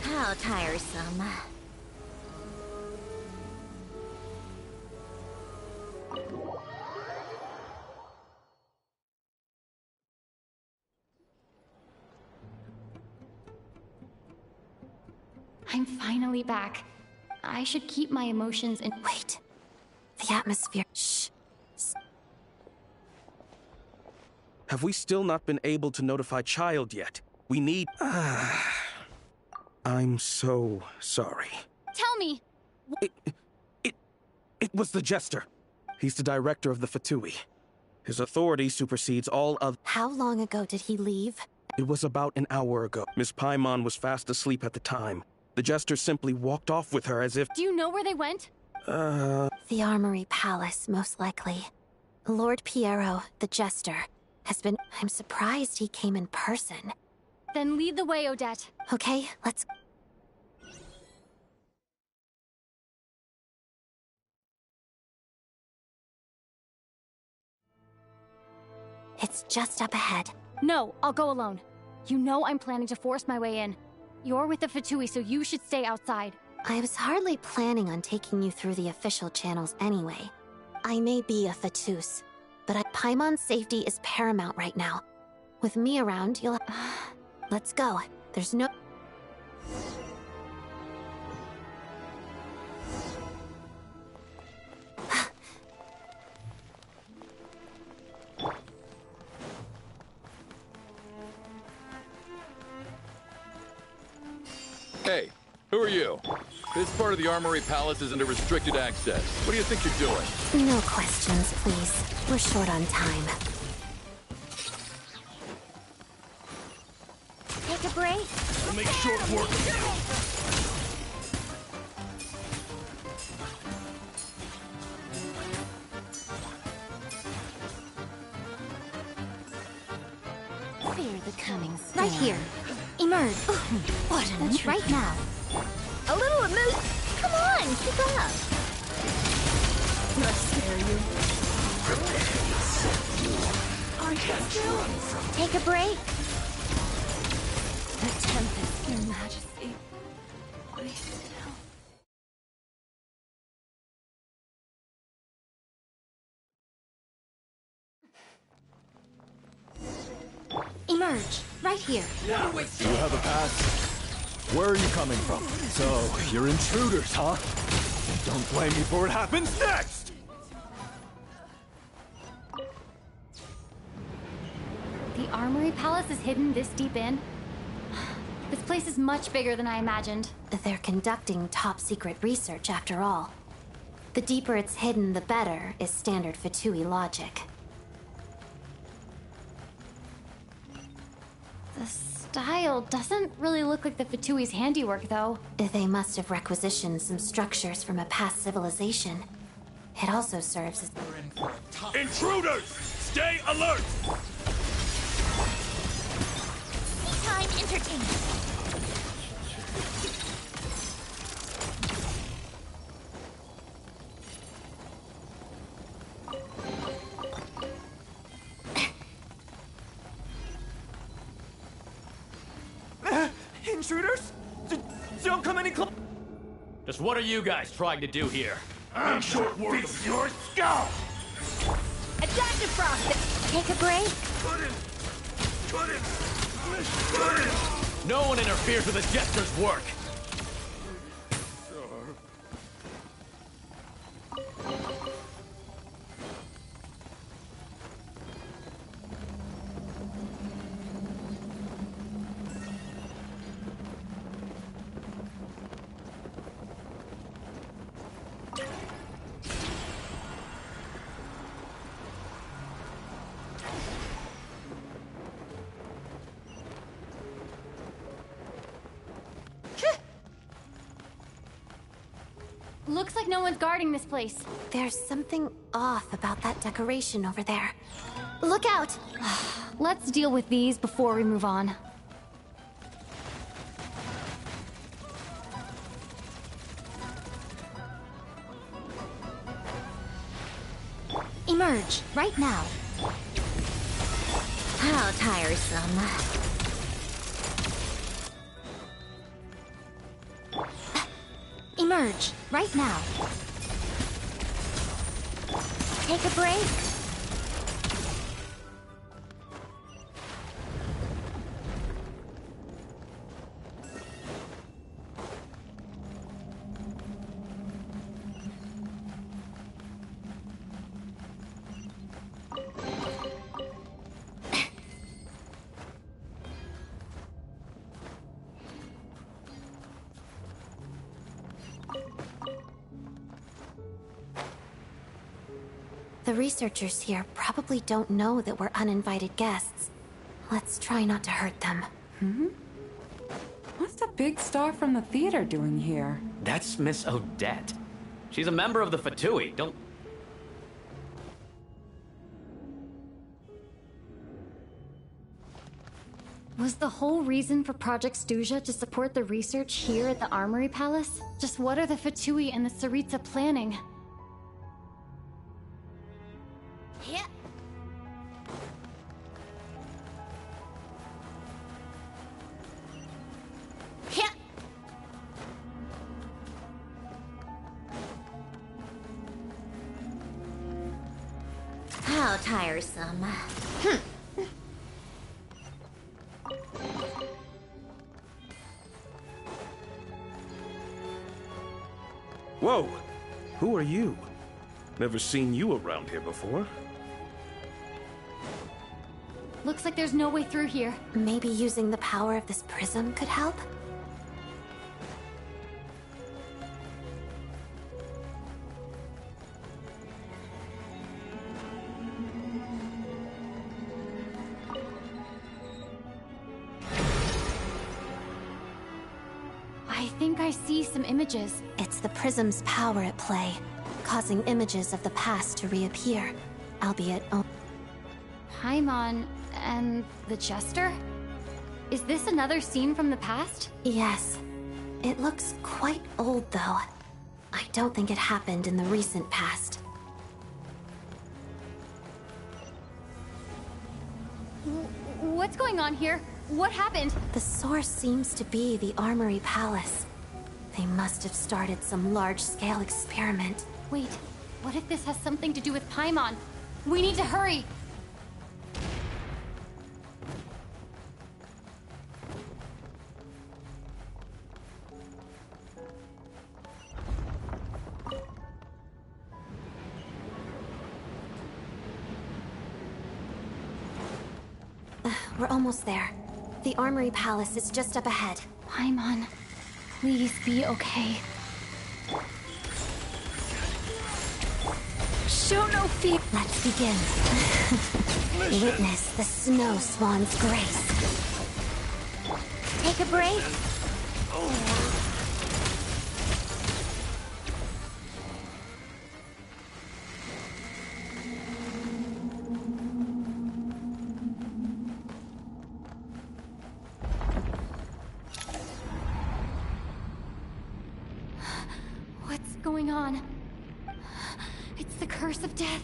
How tiresome. I'm finally back. I should keep my emotions in... Wait. The atmosphere... Shh. Have we still not been able to notify Child yet? We need... I'm so sorry. Tell me! It was the Jester. He's the director of the Fatui. His authority supersedes all of... How long ago did he leave? It was about an hour ago. Miss Paimon was fast asleep at the time. The Jester simply walked off with her as if... Do you know where they went? The Armory Palace, most likely. Lord Piero, the Jester, has been... I'm surprised he came in person. Then lead the way, Odette. Okay, let's... It's just up ahead. No, I'll go alone. You know I'm planning to force my way in. You're with the Fatui, so you should stay outside. I was hardly planning on taking you through the official channels anyway. I may be a Fatus, but Paimon's safety is paramount right now. With me around, you'll... Let's go. There's no... Hey, who are you? This part of the Armory Palace is under restricted access. What do you think you're doing? No questions, please. We're short on time. Take a break. I'll make short work of you. Fear the coming storm. Right here. Emerge. What a treat. Right now. A little emotion. Come on, keep up. Did I scare you? Are you still? Take a break. The Tempest, Your Majesty. Please still. Emerge. Right here. You have a pass? Where are you coming from? So, you're intruders, huh? Don't blame me for what happens next! The Armory Palace is hidden this deep in? This place is much bigger than I imagined. They're conducting top-secret research, after all. The deeper it's hidden, the better, is standard Fatui logic. The style doesn't really look like the Fatui's handiwork, though. They must have requisitioned some structures from a past civilization. It also serves as... Intruders! Stay alert! Time entertainment. Intruders? Don't come any closer! Just what are you guys trying to do here? I'm short work of your skull! A dot to frost it. Take a break. No one interferes with the Jester's work! Looks like no one's guarding this place. There's something off about that decoration over there. Look out! Let's deal with these before we move on. Emerge. Right now. How tiresome. Emerge. Right now. Take a break. The researchers here probably don't know that we're uninvited guests. Let's try not to hurt them. What's the big star from the theater doing here? That's Miss Odette. She's a member of the Fatui. Don't... Was the whole reason for Project Stuja to support the research here at the Armory Palace? Just what are the Fatui and the Tsaritsa planning? Yeah. Yeah. How tiresome. are you? Never seen you around here before. Looks like there's no way through here. Maybe using the power of this prism could help? I think I see some images. It's the prism's power at play, causing images of the past to reappear, albeit Paimon and the Jester? Is this another scene from the past? Yes. It looks quite old, though. I don't think it happened in the recent past. What's going on here? What happened? The source seems to be the Armory Palace. They must have started some large-scale experiment. Wait, what if this has something to do with Paimon? We need to hurry! We're almost there. The Armory Palace is just up ahead. Paimon, please be okay. Show no fear. Let's begin. Witness the Snow Swan's grace. Take a break. What's going on? It's the curse of death.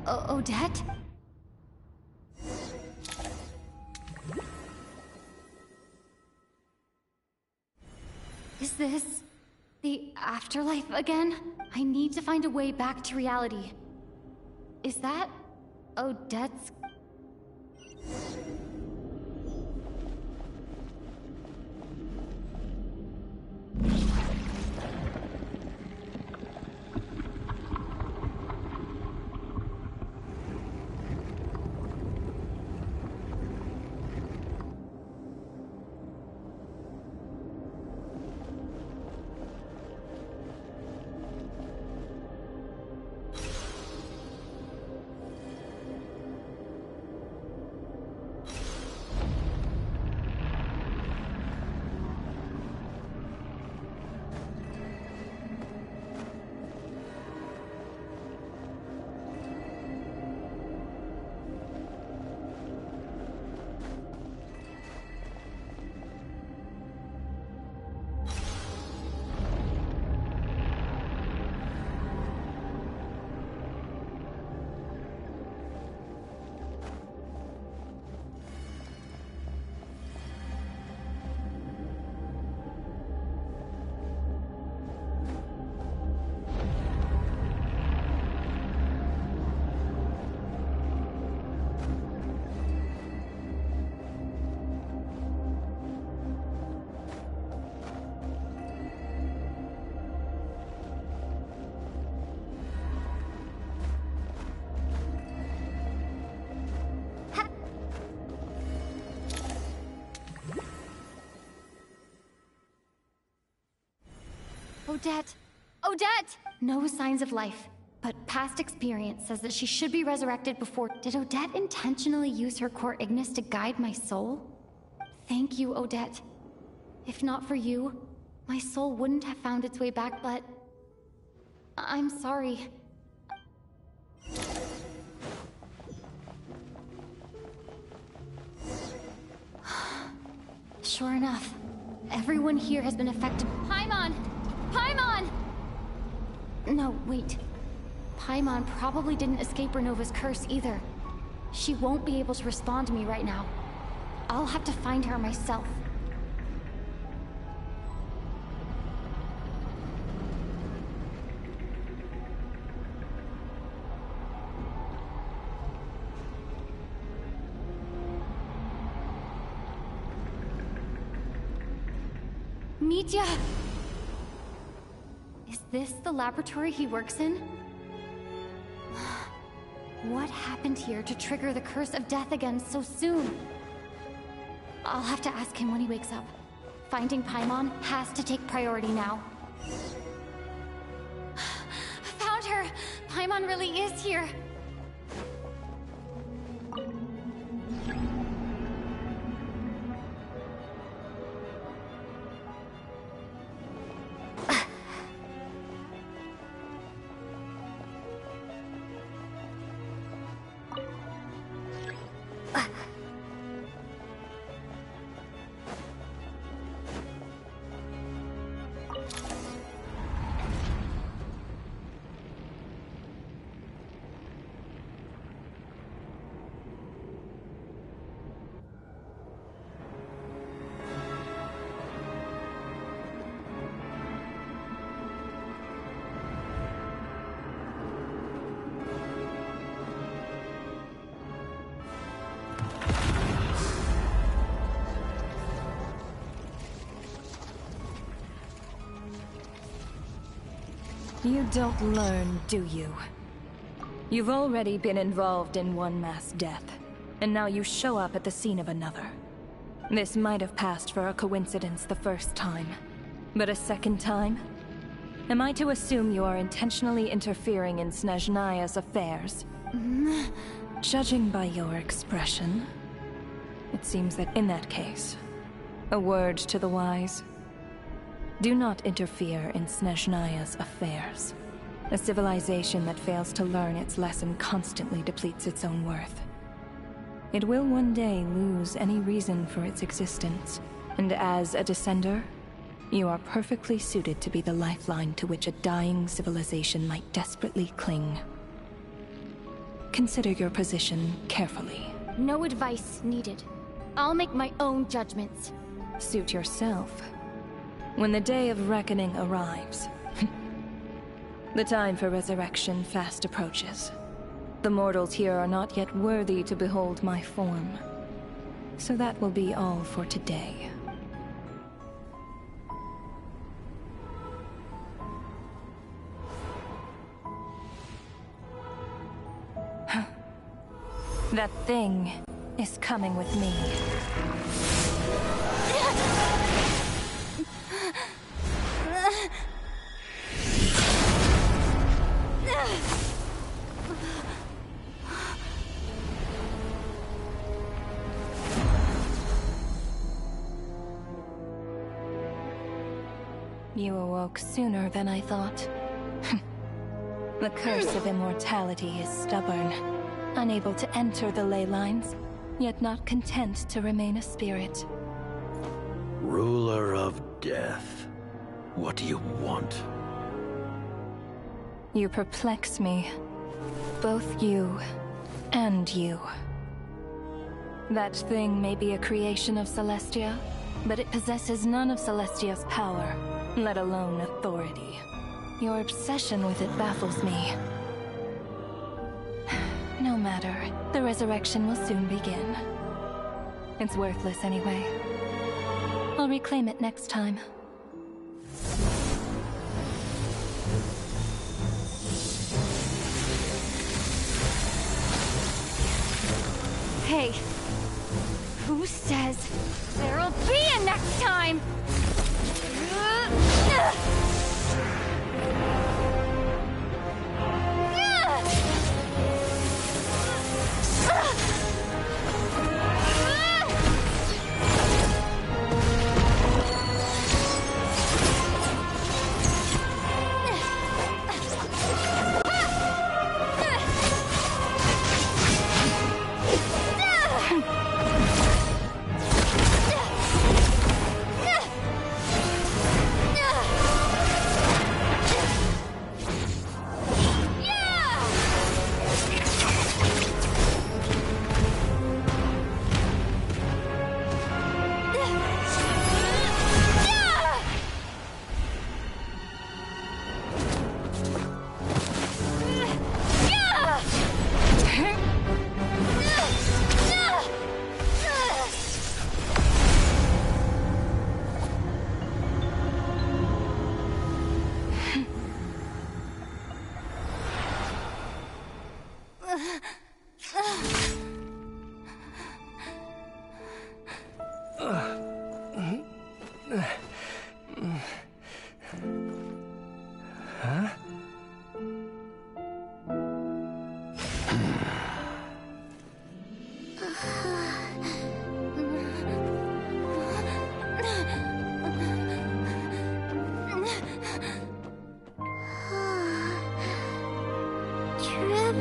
Odette? Is this the afterlife again? I need to find a way back to reality. Is that Odette's? Odette! Odette! No signs of life, but past experience says that she should be resurrected before. Did Odette intentionally use her core Ignis to guide my soul? Thank you, Odette. If not for you, my soul wouldn't have found its way back, but I'm sorry. Sure enough, everyone here has been affected. Paimon! Paimon! No, wait. Paimon probably didn't escape Renova's curse either. She won't be able to respond to me right now. I'll have to find her myself. Mitya! Is this the laboratory he works in? What happened here to trigger the curse of death again so soon? I'll have to ask him when he wakes up. Finding Paimon has to take priority now. Found her! Paimon really is here! You don't learn, do you? You've already been involved in one mass death, and now you show up at the scene of another. This might have passed for a coincidence the first time, but a second time? Am I to assume you are intentionally interfering in Snezhnaya's affairs? Judging by your expression, it seems that in that case, a word to the wise. Do not interfere in Snezhnaya's affairs. A civilization that fails to learn its lesson constantly depletes its own worth. It will one day lose any reason for its existence, and as a descender, you are perfectly suited to be the lifeline to which a dying civilization might desperately cling. Consider your position carefully. No advice needed. I'll make my own judgments. Suit yourself. When the day of reckoning arrives, the time for resurrection fast approaches. The mortals here are not yet worthy to behold my form. So that will be all for today. That thing is coming with me. You awoke sooner than I thought. The curse of immortality is stubborn, unable to enter the ley lines, yet not content to remain a spirit. Ruler of death, what do you want? You perplex me. Both you and you. That thing may be a creation of Celestia, but it possesses none of Celestia's power, let alone authority. Your obsession with it baffles me. No matter, the resurrection will soon begin. It's worthless anyway. I'll reclaim it next time. Hey, who says there'll be a next time? I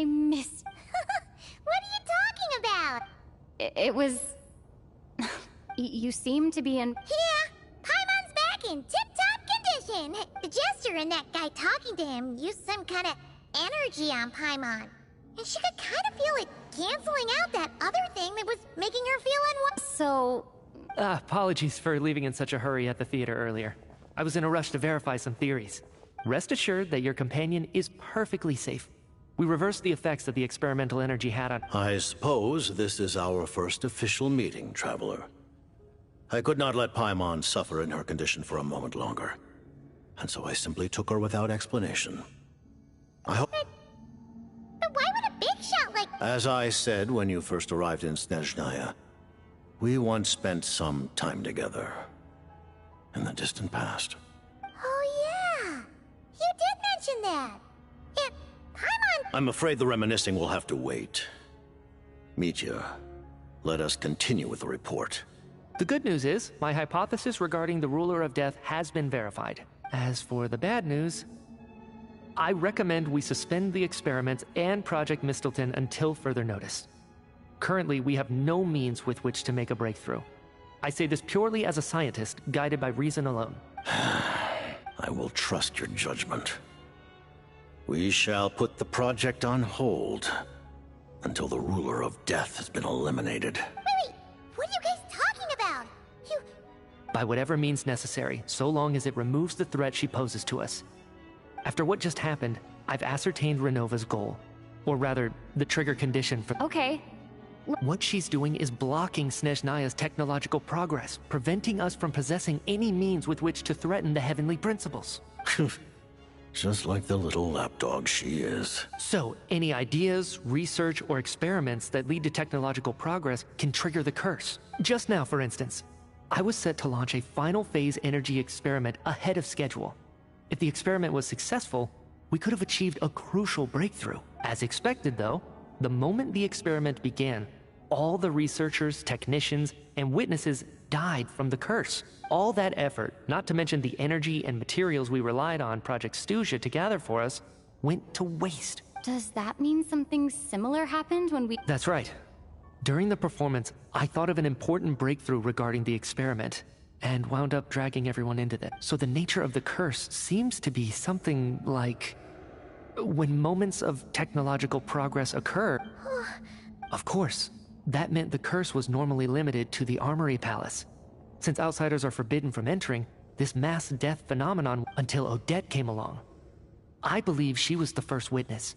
miss... What are you talking about? It was... You seem to be in... Yeah, Paimon's back in tip-top condition. The Jester and that guy talking to him used some kind of energy on Paimon. And she could kind of feel it canceling out that other thing that was making her feel unwell. So... Apologies for leaving in such a hurry at the theater earlier. I was in a rush to verify some theories. Rest assured that your companion is perfectly safe. We reversed the effects that the experimental energy had on... I suppose this is our first official meeting, Traveler. I could not let Paimon suffer in her condition for a moment longer, and so I simply took her without explanation. I hope... But why would a big shot like... As I said when you first arrived in Snezhnaya, we once spent some time together in the distant past. Oh yeah, you did mention that. Yeah, Paimon... I'm afraid the reminiscing will have to wait. Mitya, let us continue with the report. The good news is, my hypothesis regarding the Ruler of Death has been verified. As for the bad news, I recommend we suspend the experiments and Project Mistleton until further notice. Currently, we have no means with which to make a breakthrough. I say this purely as a scientist, guided by reason alone. I will trust your judgment. We shall put the project on hold until the Ruler of Death has been eliminated. Wait, what are you guys talking about? By whatever means necessary, so long as it removes the threat she poses to us. After what just happened, I've ascertained Renova's goal. Or rather, the trigger condition for... Okay. What she's doing is blocking Snezhnaya's technological progress, preventing us from possessing any means with which to threaten the heavenly principles. Just like the little lapdog she is. So, any ideas, research, or experiments that lead to technological progress can trigger the curse. Just now, for instance, I was set to launch a final phase energy experiment ahead of schedule. If the experiment was successful, we could have achieved a crucial breakthrough. As expected, though, the moment the experiment began, all the researchers, technicians, and witnesses died from the curse. All that effort, not to mention the energy and materials we relied on Project Snezhnaya to gather for us, went to waste. Does that mean something similar happened when we... That's right. During the performance, I thought of an important breakthrough regarding the experiment, and wound up dragging everyone into that. So the nature of the curse seems to be something like... when moments of technological progress occur... Of course, that meant the curse was normally limited to the Armory Palace. Since outsiders are forbidden from entering, this mass death phenomenon until Odette came along. I believe she was the first witness.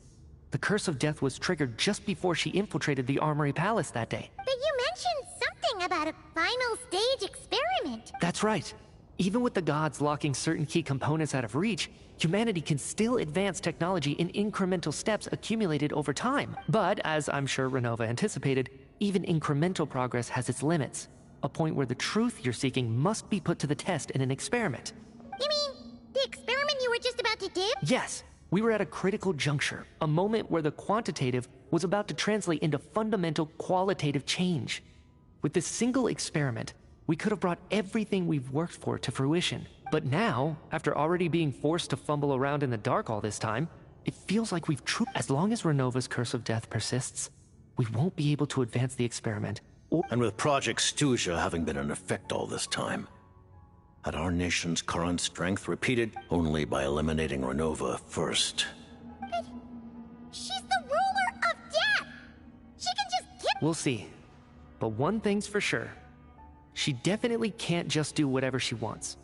The curse of death was triggered just before she infiltrated the Armory Palace that day. But you mentioned something about a final stage experiment. That's right. Even with the gods locking certain key components out of reach, humanity can still advance technology in incremental steps accumulated over time. But, as I'm sure Renova anticipated, even incremental progress has its limits. A point where the truth you're seeking must be put to the test in an experiment. You mean the experiment you were just about to do? Yes. We were at a critical juncture, a moment where the quantitative was about to translate into fundamental qualitative change. With this single experiment, we could have brought everything we've worked for to fruition. But now, after already being forced to fumble around in the dark all this time, it feels like we've As long as Renova's curse of death persists, we won't be able to advance the experiment. And with Project Snezhnaya having been in effect all this time, at our nation's current strength repeated only by eliminating Renova first. But she's the ruler of death! She can just get... We'll see. But one thing's for sure. She definitely can't just do whatever she wants.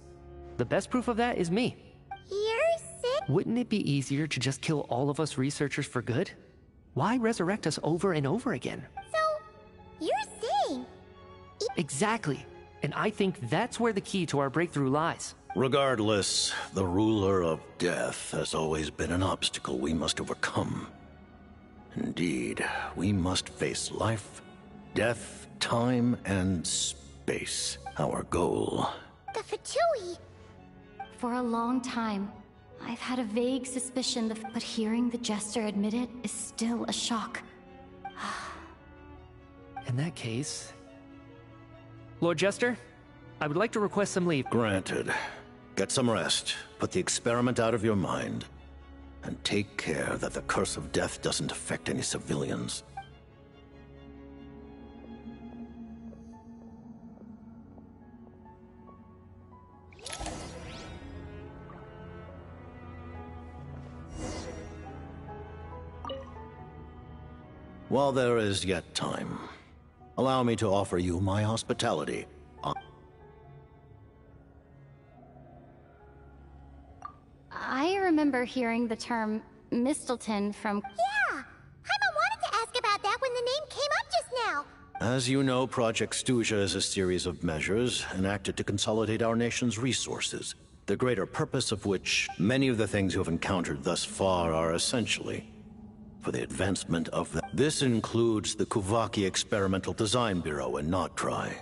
The best proof of that is me. You're sick? Wouldn't it be easier to just kill all of us researchers for good? Why resurrect us over and over again? So, you're saying... Exactly. And I think that's where the key to our breakthrough lies. Regardless, the ruler of death has always been an obstacle we must overcome. Indeed, we must face life, death, time, and space. Our goal. The Fatui. For a long time, I've had a vague suspicion but hearing the Jester admit it is still a shock. In that case... Lord Jester, I would like to request some leave. Granted. Get some rest, put the experiment out of your mind, and take care that the curse of death doesn't affect any civilians. While there is yet time, allow me to offer you my hospitality. I remember hearing the term Mistleton from... Yeah! Paimon wanted to ask about that when the name came up just now. As you know, Project Snezhnaya is a series of measures enacted to consolidate our nation's resources, the greater purpose of which many of the things you have encountered thus far are essentially for the advancement of the... This includes the Kuvaki Experimental Design Bureau in Notdry.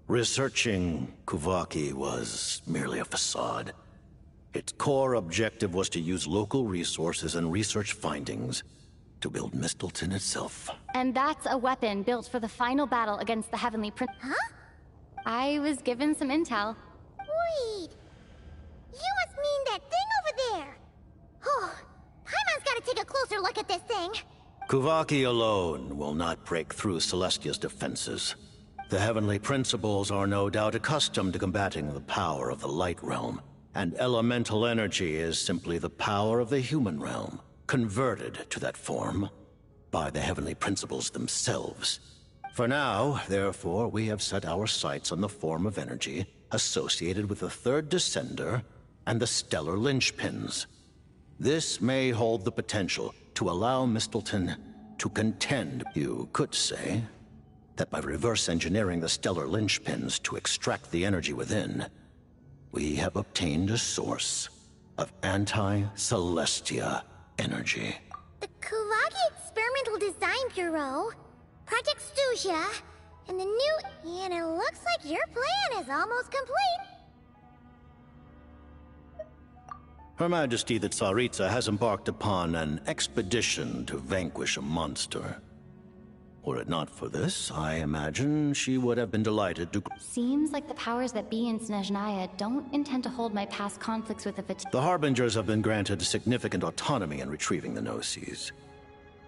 Researching Kuvaki was merely a facade. Its core objective was to use local resources and research findings to build Mistleton itself. And that's a weapon built for the final battle against the Heavenly Prince. Huh? I was given some intel. Wait. You must mean that thing over there. Oh, Paimon's gotta take a closer look at this thing. Kuvaki alone will not break through Celestia's defenses. The Heavenly Principles are no doubt accustomed to combating the power of the Light Realm, and elemental energy is simply the power of the human realm, converted to that form by the Heavenly Principles themselves. For now, therefore, we have set our sights on the form of energy associated with the Third Descender and the Stellar Linchpins. This may hold the potential to allow Mistleton to contend. You could say that by reverse engineering the Stellar Linchpins to extract the energy within, we have obtained a source of anti-Celestia energy. The Kuvaki Experimental Design Bureau, Project Snezhnaya, and the new... And it looks like your plan is almost complete. Her Majesty the Tsaritsa has embarked upon an expedition to vanquish a monster. Were it not for this, I imagine she would have been delighted to... Seems like the powers that be in Snezhnaya don't intend to hold my past conflicts with the Fatigue. The Harbingers have been granted significant autonomy in retrieving the Gnosis.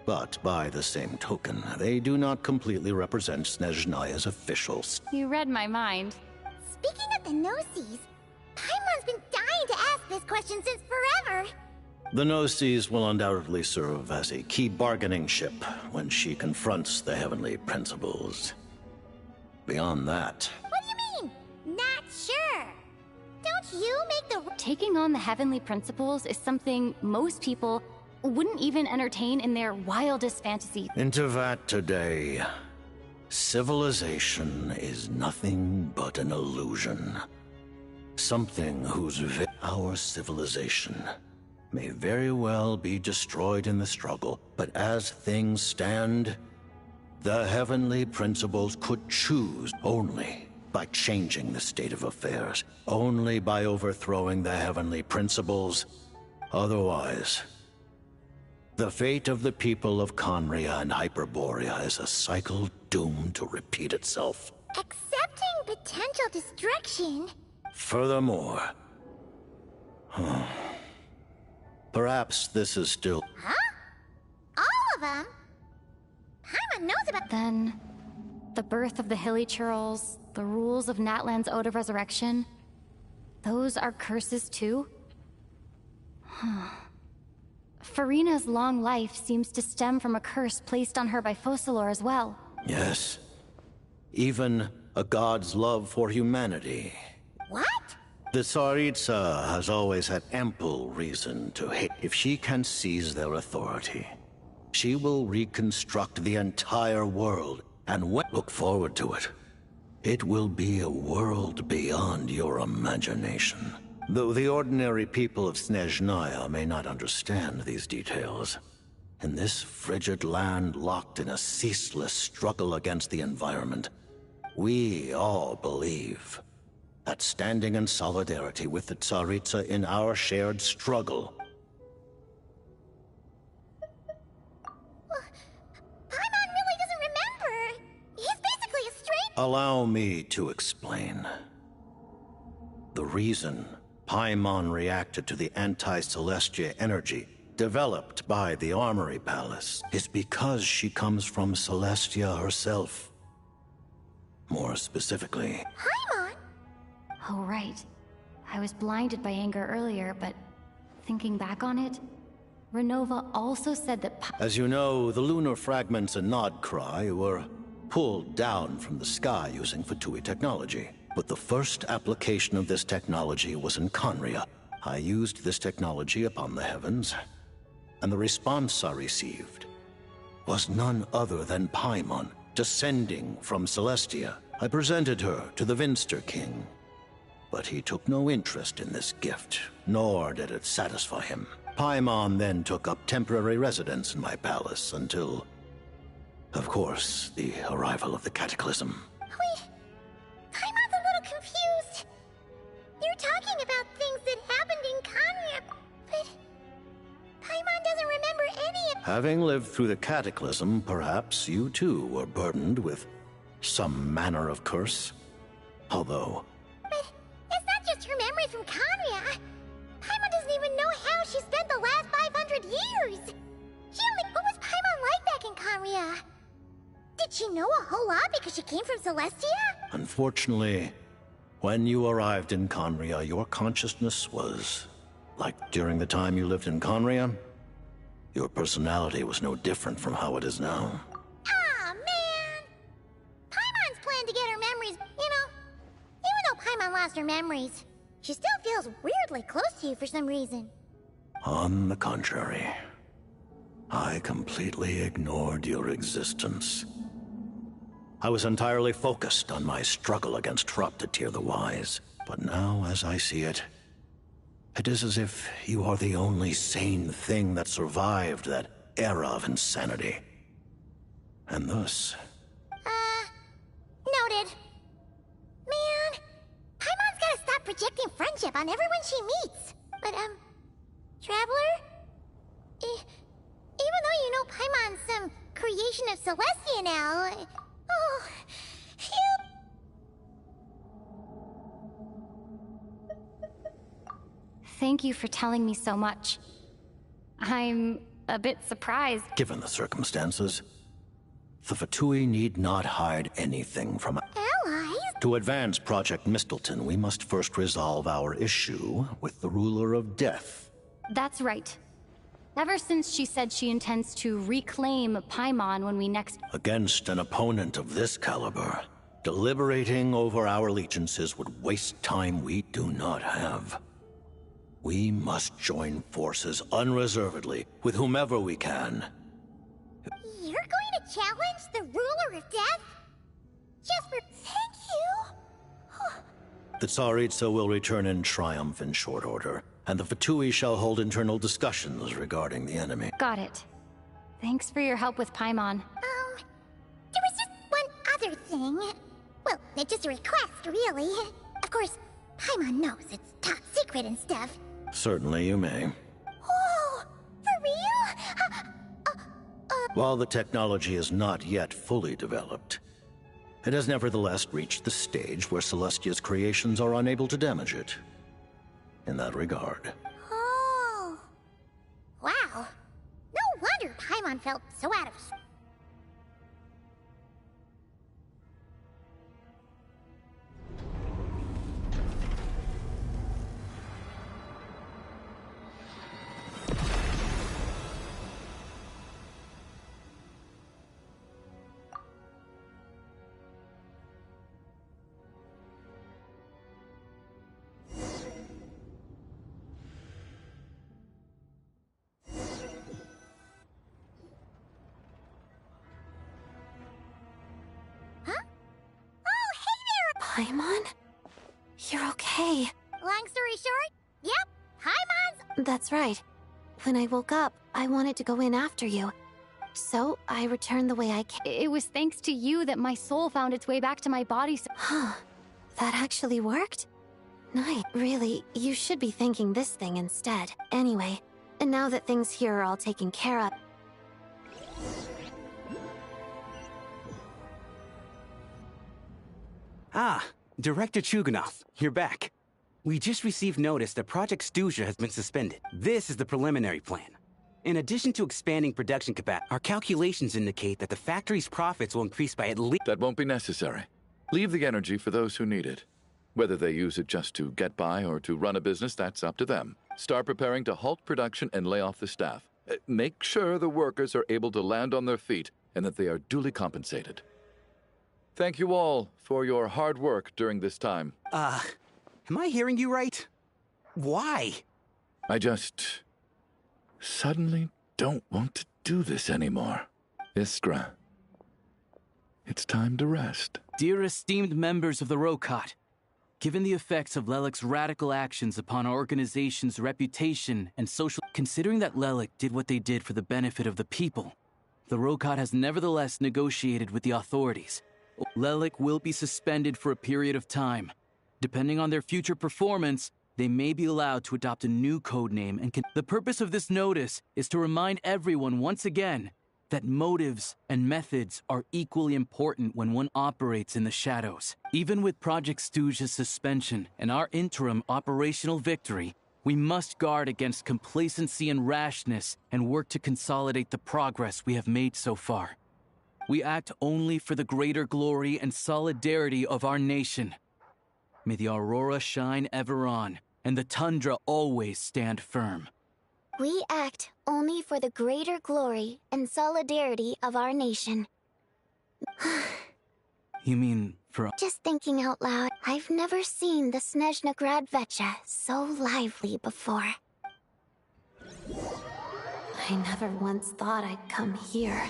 But by the same token, they do not completely represent Snezhnaya's officials. You read my mind. Speaking of the Gnosis, Paimon's been dying to ask this question since forever. The Gnosis will undoubtedly serve as a key bargaining chip when she confronts the Heavenly Principles. Beyond that... What do you mean? Not sure. Don't you make the... Taking on the Heavenly Principles is something most people wouldn't even entertain in their wildest fantasy. Into that today, civilization is nothing but an illusion. Something whose our civilization may very well be destroyed in the struggle, but as things stand, the Heavenly Principles could choose only by changing the state of affairs, only by overthrowing the Heavenly Principles. Otherwise, the fate of the people of Conria and Hyperborea is a cycle doomed to repeat itself. Accepting potential destruction? Furthermore, perhaps this is still... Huh? All of them? Paimon knows about... Then, the birth of the Hilly Churls, the rules of Natlan's Ode of Resurrection, those are curses too? Farina's long life seems to stem from a curse placed on her by Focalor as well. Yes. Even a god's love for humanity. What? The Tsaritsa has always had ample reason to hate. If she can seize their authority, she will reconstruct the entire world, and look forward to it. It will be a world beyond your imagination. Though the ordinary people of Snezhnaya may not understand these details, in this frigid land locked in a ceaseless struggle against the environment, we all believe that standing in solidarity with the Tsaritsa in our shared struggle... Paimon Allow me to explain. The reason Paimon reacted to the anti-Celestia energy developed by the Armory Palace is because she comes from Celestia herself. More specifically... Paimon? Oh, right. I was blinded by anger earlier, but thinking back on it, Renova also said that As you know, the lunar fragments in Nodcry were pulled down from the sky using Fatui technology. But the first application of this technology was in Conria. I used this technology upon the heavens, and the response I received was none other than Paimon, descending from Celestia. I presented her to the Vinster King, but he took no interest in this gift, nor did it satisfy him. Paimon then took up temporary residence in my palace until, of course, the arrival of the Cataclysm. Wait, Paimon's a little confused. You're talking about things that happened in Conria, but Paimon doesn't remember any of... Having lived through the Cataclysm, perhaps you too were burdened with some manner of curse. Although... But it's not just her memory from Conria. Paimon doesn't even know how she spent the last 500 years. What was Paimon like back in Conria? Did she know a whole lot because she came from Celestia? Unfortunately, when you arrived in Conria, your consciousness was like during the time you lived in Conria. Your personality was no different from how it is now. Aw, man! Paimon's planned to get her memories, even though Paimon lost her memories, she still feels weirdly close to you for some reason. On the contrary, I completely ignored your existence. I was entirely focused on my struggle against Troptatir the Wise. But now, as I see it, it is as if you are the only sane thing that survived that era of insanity. And thus... Noted. Man, Paimon's gotta stop projecting friendship on everyone she meets. But, Traveler? Even though you know Paimon's some creation of Celestia now... Oh, Thank you for telling me so much. I'm a bit surprised. Given the circumstances, the Fatui need not hide anything from... Allies? To advance Project Mistleton, we must first resolve our issue with the Ruler of Death. That's right. Ever since she said she intends to reclaim Paimon when we next... Against an opponent of this caliber, deliberating over our allegiances would waste time we do not have. We must join forces unreservedly with whomever we can. You're going to challenge the Ruler of Death? Just for... Thank you! The Tsaritsa will return in triumph in short order, and the Fatui shall hold internal discussions regarding the enemy. Got it. Thanks for your help with Paimon. There was just one other thing. Well, it's just a request, really. Of course, Paimon knows it's top secret and stuff. Certainly you may. Whoa! For real? While the technology is not yet fully developed, it has nevertheless reached the stage where Celestia's creations are unable to damage it. In that regard. Oh. Wow. No wonder Paimon felt so out of... Paimon? You're okay. Long story short, yep, Paimon's... That's right. When I woke up, I wanted to go in after you. So, I returned the way I came. It was thanks to you that my soul found its way back to my body. Huh. That actually worked? Nice. Really, you should be thanking this thing instead. Anyway, and now that things here are all taken care of... Ah, Director Chuganov, you're back. We just received notice that Project Snezhnaya has been suspended. This is the preliminary plan. In addition to expanding production capacity, our calculations indicate that the factory's profits will increase by at least... That won't be necessary. Leave the energy for those who need it. Whether they use it just to get by or to run a business, that's up to them. Start preparing to halt production and lay off the staff. Make sure the workers are able to land on their feet and that they are duly compensated. Thank you all for your hard work during this time. Am I hearing you right? Why? I just... suddenly don't want to do this anymore. Iskra, it's time to rest. Dear esteemed members of the Rokot, given the effects of Lelik's radical actions upon our organization's reputation and social... Considering that Lelik did what they did for the benefit of the people, the Rokot has nevertheless negotiated with the authorities. Lelik will be suspended for a period of time. Depending on their future performance, they may be allowed to adopt a new codename and the purpose of this notice is to remind everyone once again that motives and methods are equally important when one operates in the shadows. Even with Project Snezhnaya's suspension and our interim operational victory, we must guard against complacency and rashness and work to consolidate the progress we have made so far. We act only for the greater glory and solidarity of our nation. May the aurora shine ever on, and the tundra always stand firm. We act only for the greater glory and solidarity of our nation. You mean for... Just thinking out loud, I've never seen the Snezhnaya Vecha so lively before. I never once thought I'd come here.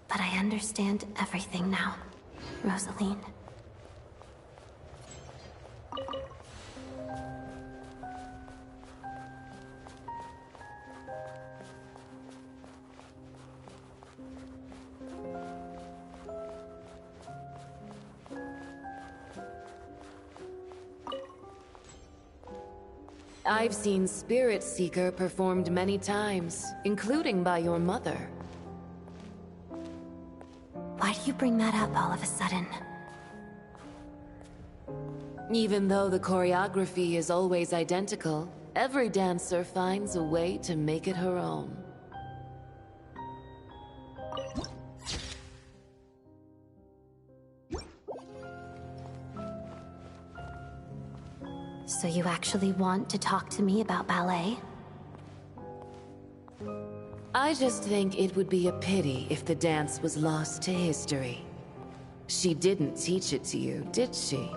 But I understand everything now, Rosaline. I've seen Spirit Seeker performed many times, including by your mother. Why do you bring that up all of a sudden? Even though the choreography is always identical, every dancer finds a way to make it her own. So you actually want to talk to me about ballet? I just think it would be a pity if the dance was lost to history. She didn't teach it to you, did she?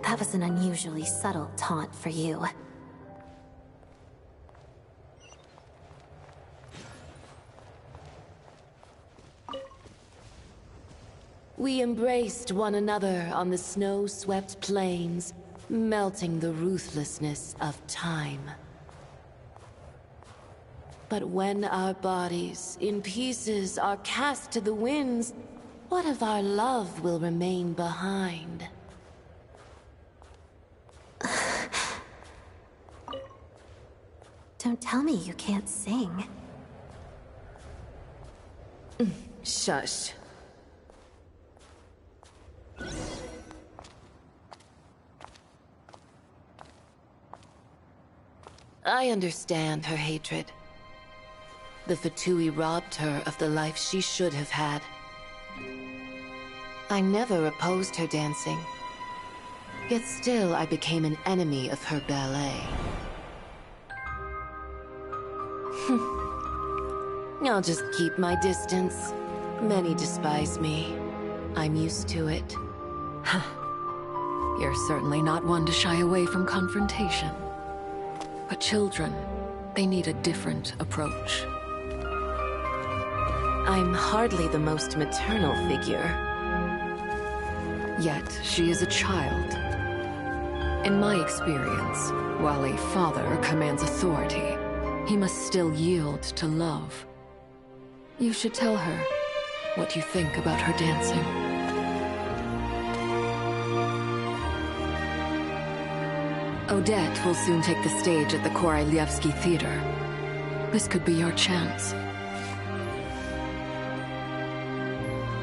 That was an unusually subtle taunt for you. We embraced one another on the snow-swept plains, melting the ruthlessness of time. But when our bodies, in pieces, are cast to the winds, what of our love will remain behind? Don't tell me you can't sing. Shush. I understand her hatred. The Fatui robbed her of the life she should have had. I never opposed her dancing. Yet still I became an enemy of her ballet. I'll just keep my distance. Many despise me. I'm used to it. You're certainly not one to shy away from confrontation. But children, they need a different approach. I'm hardly the most maternal figure. Yet, she is a child. In my experience, while a father commands authority, he must still yield to love. You should tell her what you think about her dancing. Odette will soon take the stage at the Korolyevsky Theater. This could be your chance.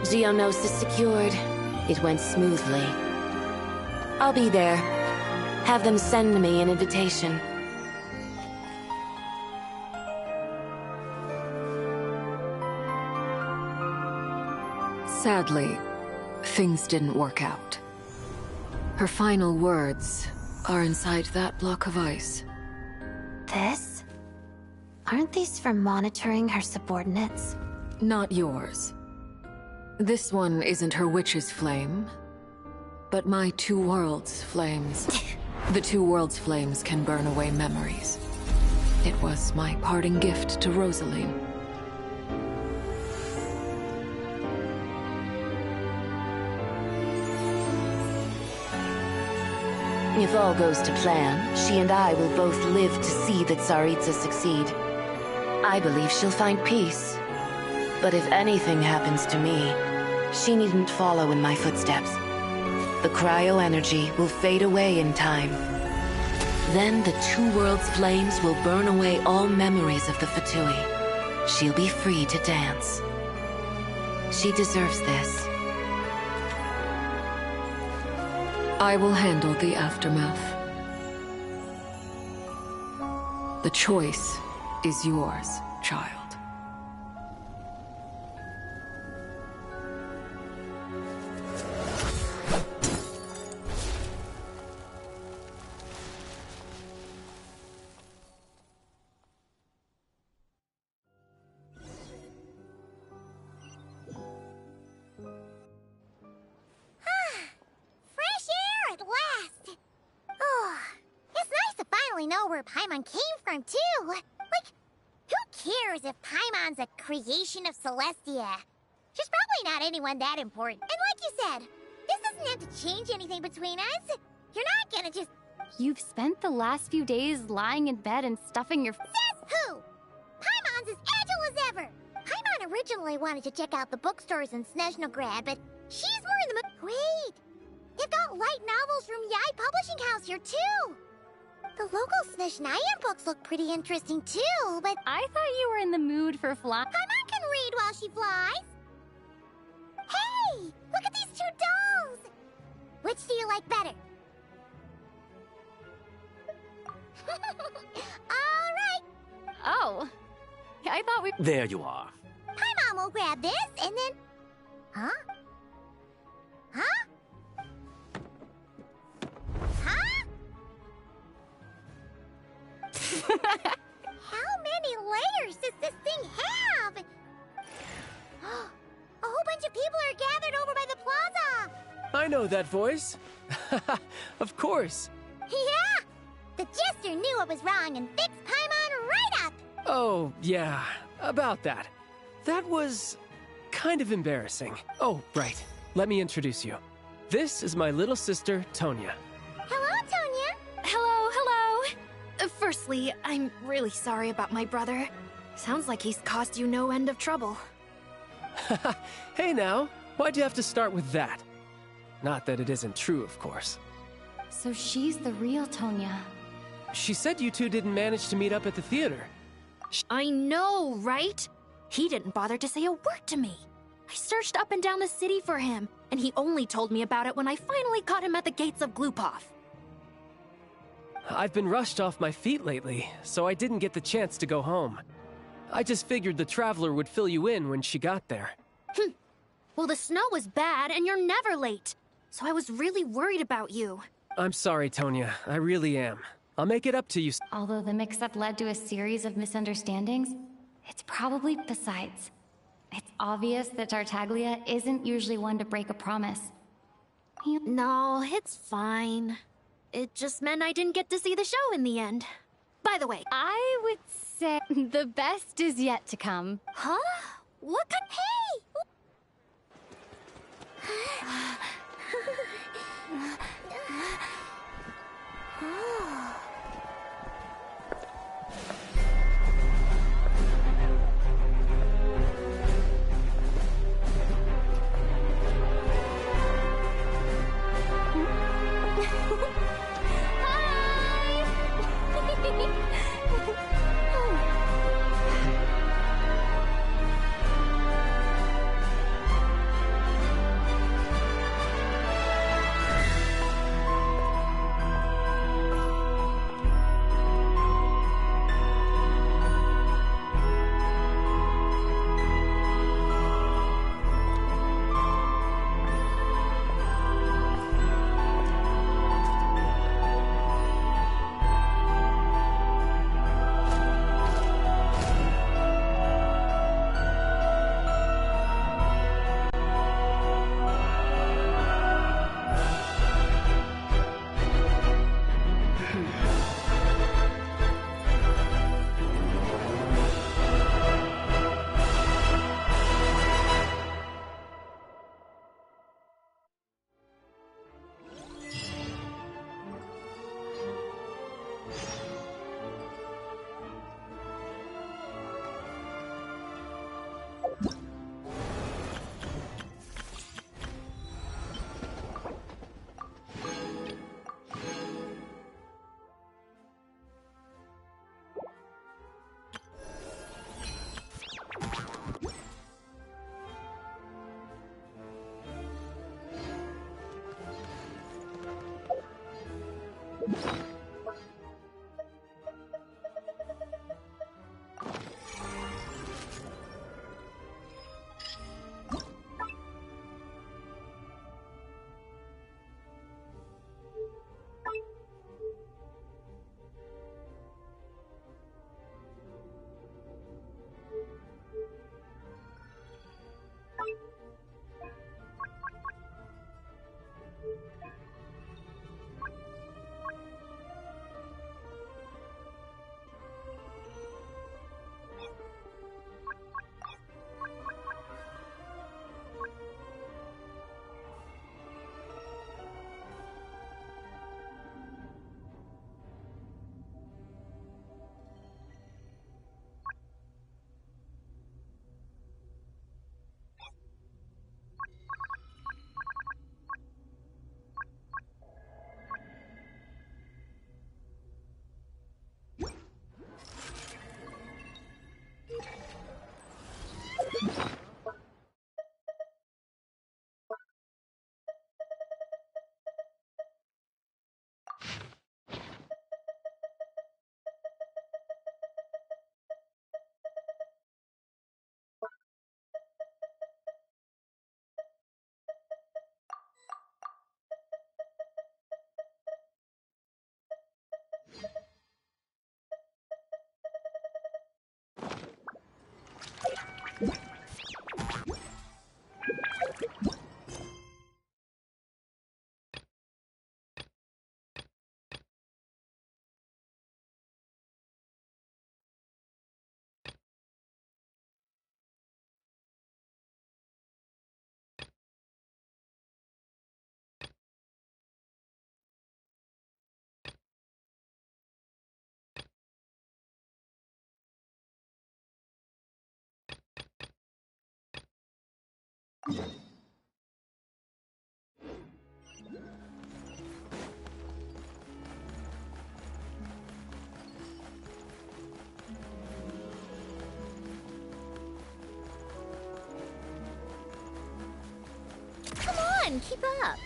Geonosis secured. It went smoothly. I'll be there. Have them send me an invitation. Sadly, things didn't work out. Her final words are inside that block of ice. This? Aren't these for monitoring her subordinates? Not yours. This one isn't her witch's flame, but my two worlds' flames. The two worlds' flames can burn away memories. It was my parting gift to Rosaline. If all goes to plan, she and I will both live to see that Tsaritsa succeed. I believe she'll find peace. But if anything happens to me, she needn't follow in my footsteps. The cryo-energy will fade away in time. Then the two worlds' flames will burn away all memories of the Fatui. She'll be free to dance. She deserves this. I will handle the aftermath. The choice is yours, child. Know where Paimon came from, too. Like, who cares if Paimon's a creation of Celestia? She's probably not anyone that important. And like you said, this doesn't have to change anything between us. You're not gonna just... You've spent the last few days lying in bed and stuffing your... Says who? Paimon's as agile as ever. Paimon originally wanted to check out the bookstores in Snezhnaya, but she's more in the mood... Wait! They've got light novels from Yai Publishing House here, too! The local Snezhnaya books look pretty interesting too, but... I thought you were in the mood for flying. Paimon can read while she flies. Hey! Look at these two dolls! Which do you like better? Alright! Oh. I thought we... There you are. Paimon will grab this, and then... Huh? Huh? Huh? How many layers does this thing have? A whole bunch of people are gathered over by the plaza! I know that voice. Of course. Yeah! The Jester knew it was wrong and fixed Paimon right up! Oh, yeah, about that. That was kind of embarrassing. Oh, right. Let me introduce you. This is my little sister, Tonya. Hello, Tonya! Hello, hello! Firstly, I'm really sorry about my brother. Sounds like he's caused you no end of trouble. Hey now, why'd you have to start with that? Not that it isn't true, of course. So she's the real Tonya. She said you two didn't manage to meet up at the theater. I know, right? He didn't bother to say a word to me. I searched up and down the city for him, and he only told me about it when I finally caught him at the gates of Glupov. I've been rushed off my feet lately, so I didn't get the chance to go home. I just figured the Traveler would fill you in when she got there. Well, the snow was bad, and you're never late. So I was really worried about you. I'm sorry, Tonya. I really am. I'll make it up to you. Although the mix-up led to a series of misunderstandings, it's probably besides. It's obvious that Tartaglia isn't usually one to break a promise. No, it's fine. It just meant I didn't get to see the show in the end. By the way, I would say the best is yet to come. Huh? What kind... Hey! Come on, keep up.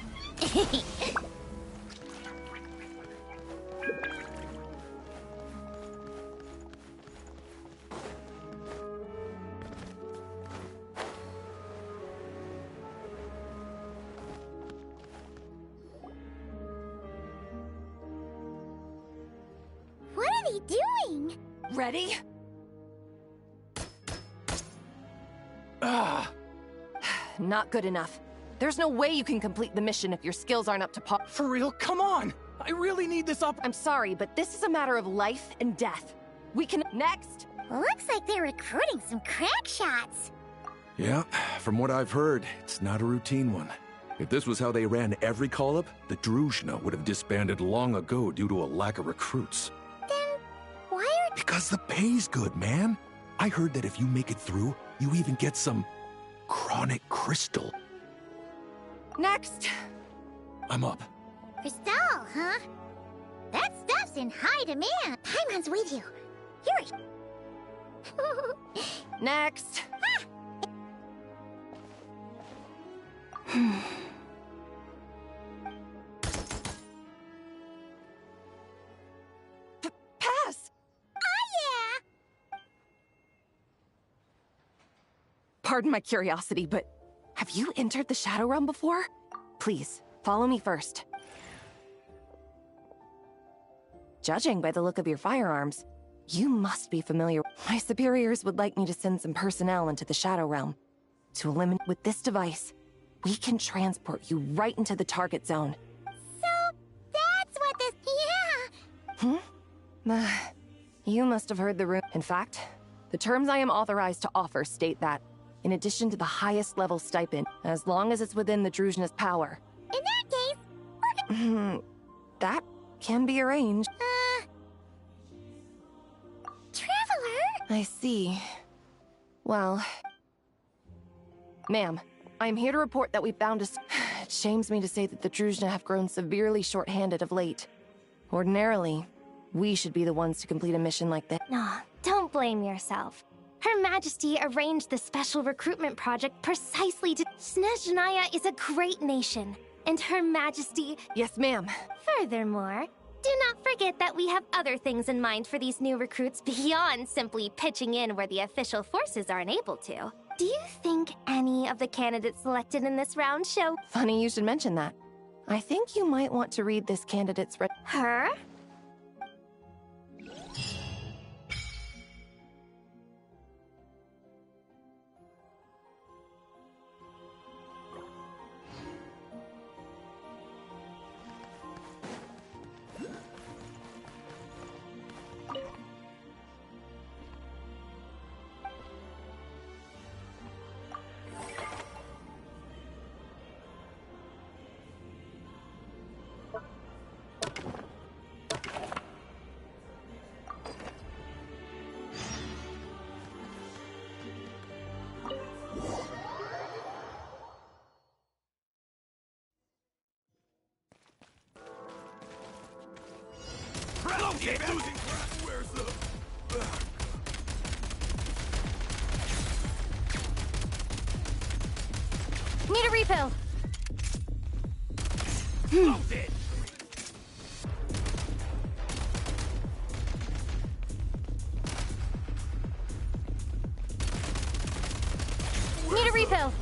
What are they doing? Ready? Not good enough. There's no way you can complete the mission if your skills aren't up to par. For real? Come on! I really need this up. I'm sorry, but this is a matter of life and death. We can... Next! Looks like they're recruiting some crack shots. Yeah, from what I've heard, it's not a routine one. If this was how they ran every call-up, the Druzhna would have disbanded long ago due to a lack of recruits. Then why are... Because the pay's good, man. I heard that if you make it through, you even get some... chronic crystal. Next! I'm up. Crystal, huh? That stuff's in high demand. Paimon's with you. Hurry. Next! Pass! Oh, yeah! Pardon my curiosity, but have you entered the Shadow Realm before? Please, follow me first. Judging by the look of your firearms, you must be familiar. My superiors would like me to send some personnel into the Shadow Realm. To eliminate with this device, we can transport you right into the target zone. So, that's what this... Yeah! You must have heard the room. In fact, the terms I am authorized to offer state that, in addition to the highest level stipend, as long as it's within the Druzhna's power. In that case, that can be arranged. Traveler? I see. Well... Ma'am, I'm here to report that we found a... It shames me to say that the Druzhna have grown severely short-handed of late. Ordinarily, we should be the ones to complete a mission like this. No, don't blame yourself. Her Majesty arranged the special recruitment project precisely to... Snezhnaya is a great nation, and Her Majesty... Yes, ma'am. Furthermore, do not forget that we have other things in mind for these new recruits beyond simply pitching in where the official forces are unable to. Do you think any of the candidates selected in this round show... Funny you should mention that. I think you might want to read this candidate's... Her? Need a refill. Need a refill.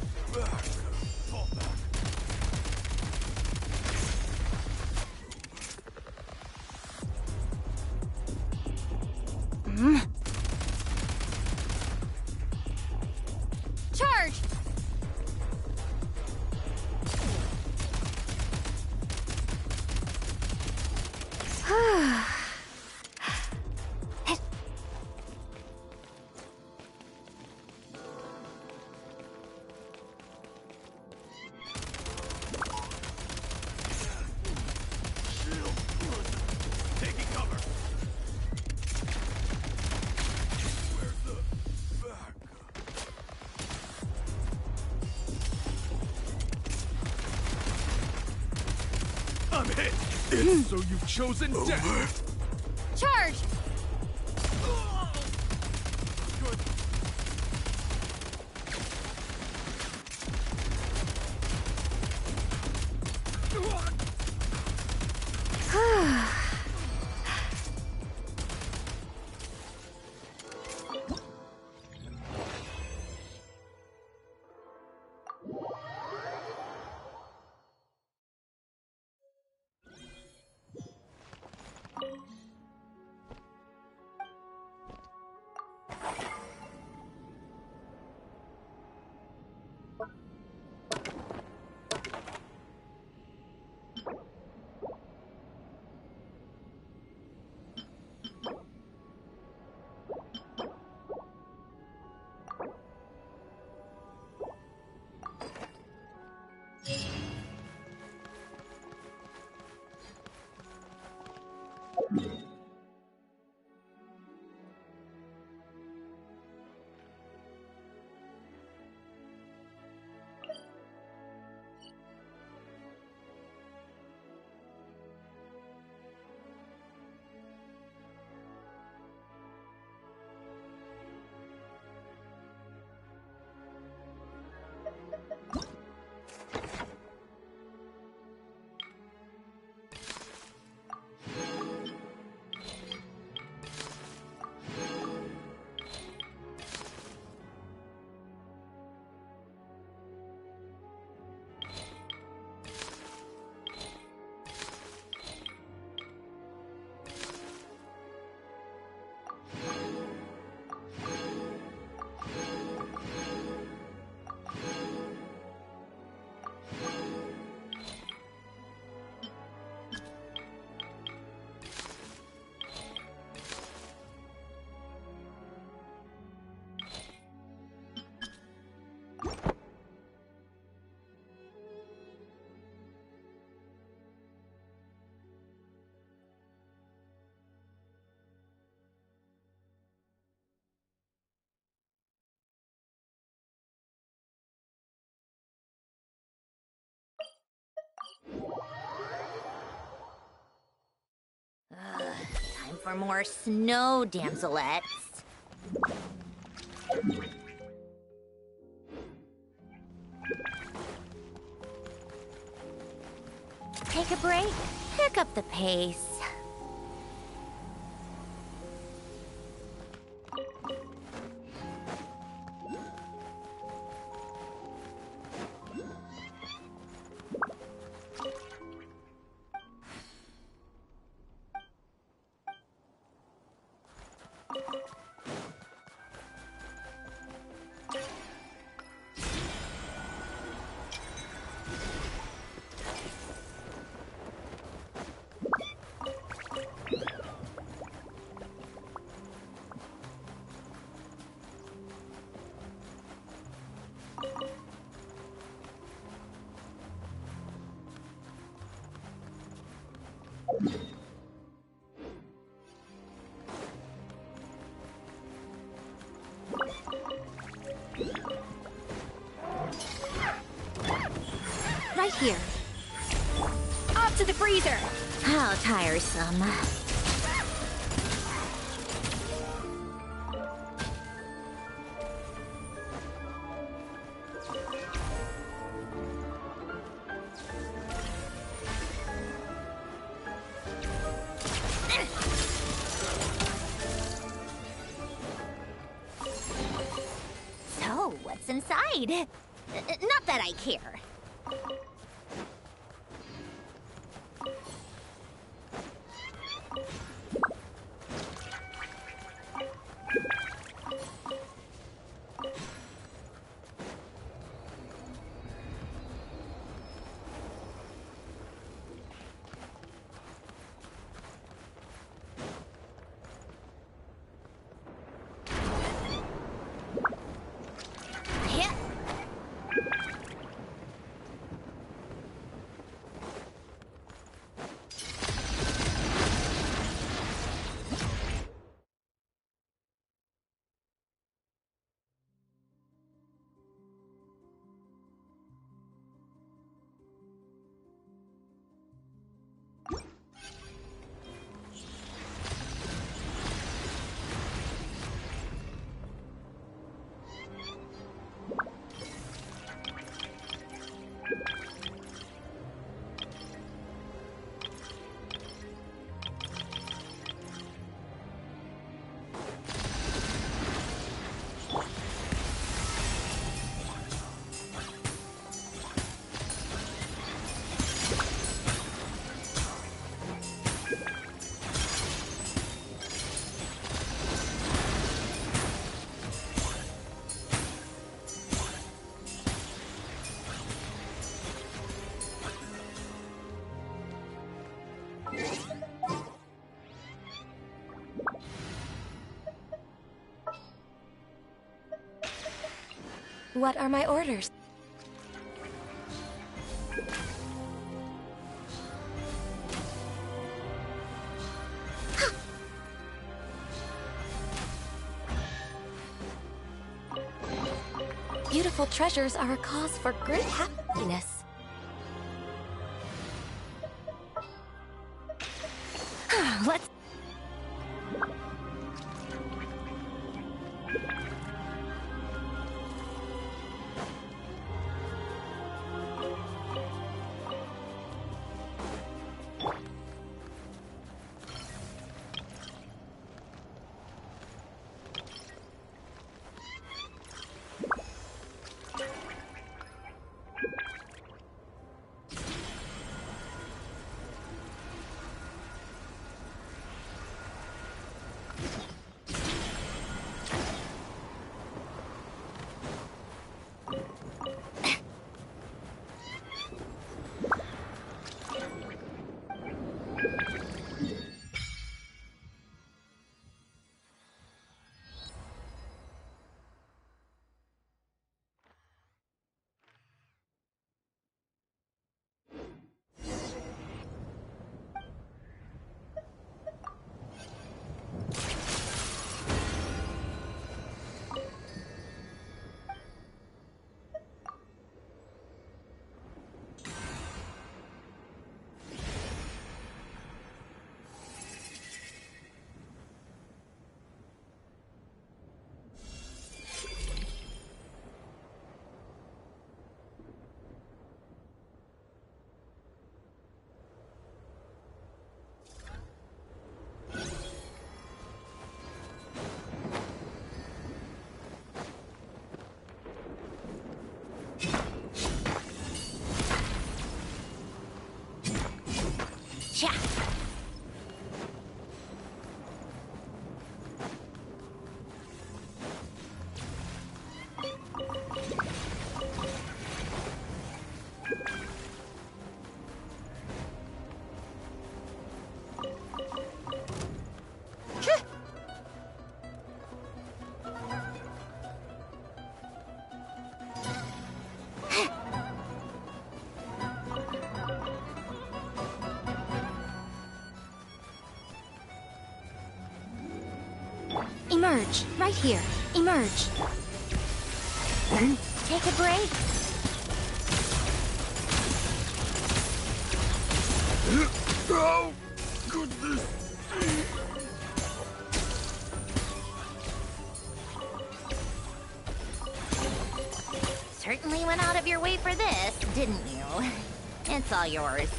Charge! Taking cover. I'm hit. It's so you've chosen death. Charge! Time for more snow damselettes. Take a break, pick up the pace. Right here. Off to the freezer! How tiresome. what's inside. Not that I care. What are my orders? Beautiful treasures are a cause for great happiness. Let's... Emerge, right here. Emerge. Take a break. Oh, goodness. Certainly went out of your way for this, didn't you? It's all yours.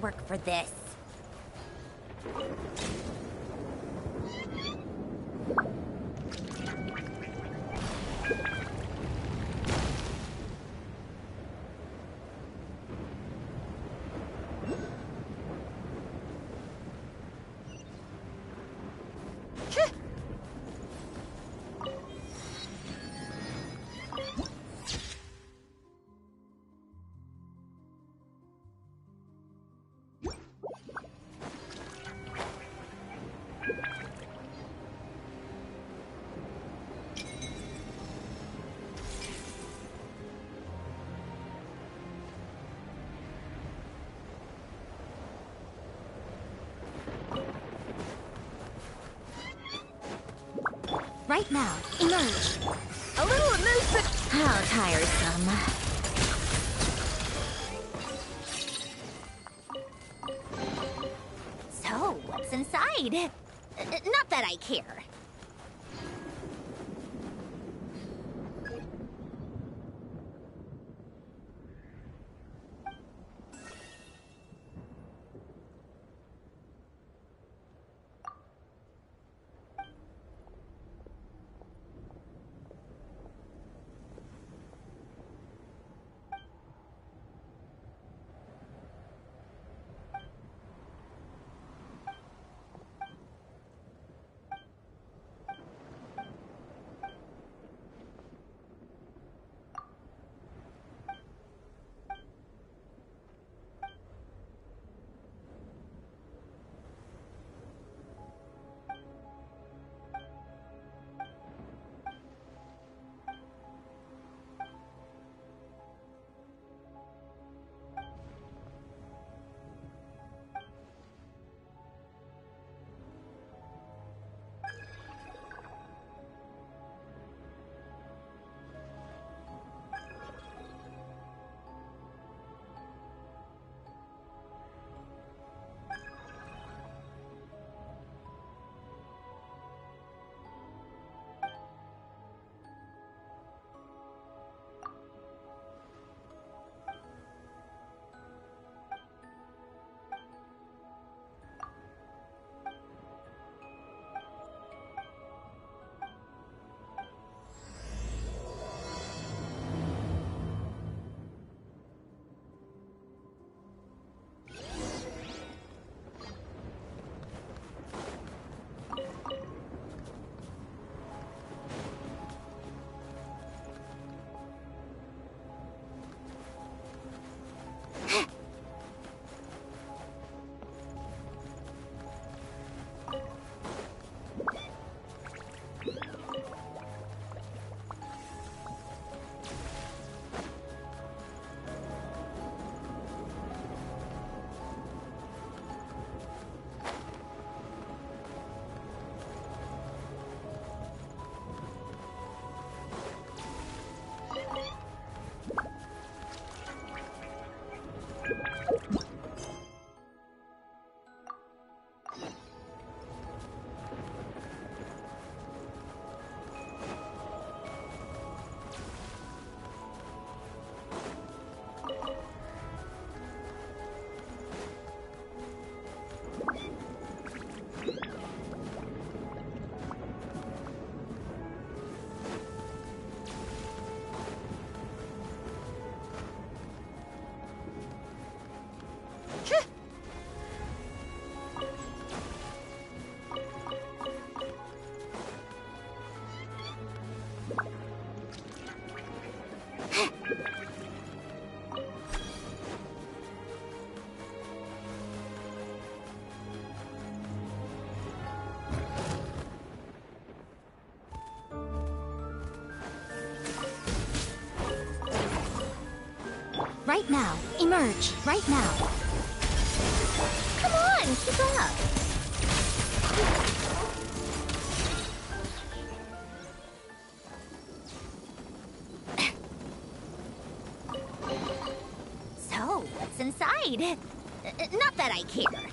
artwork for this. Right now, emerge. A little elusive. How tiresome. So, what's inside? Not that I care. Right now, emerge. Right now. Come on, keep up. So, what's inside? Not that I care.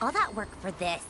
All that work for this.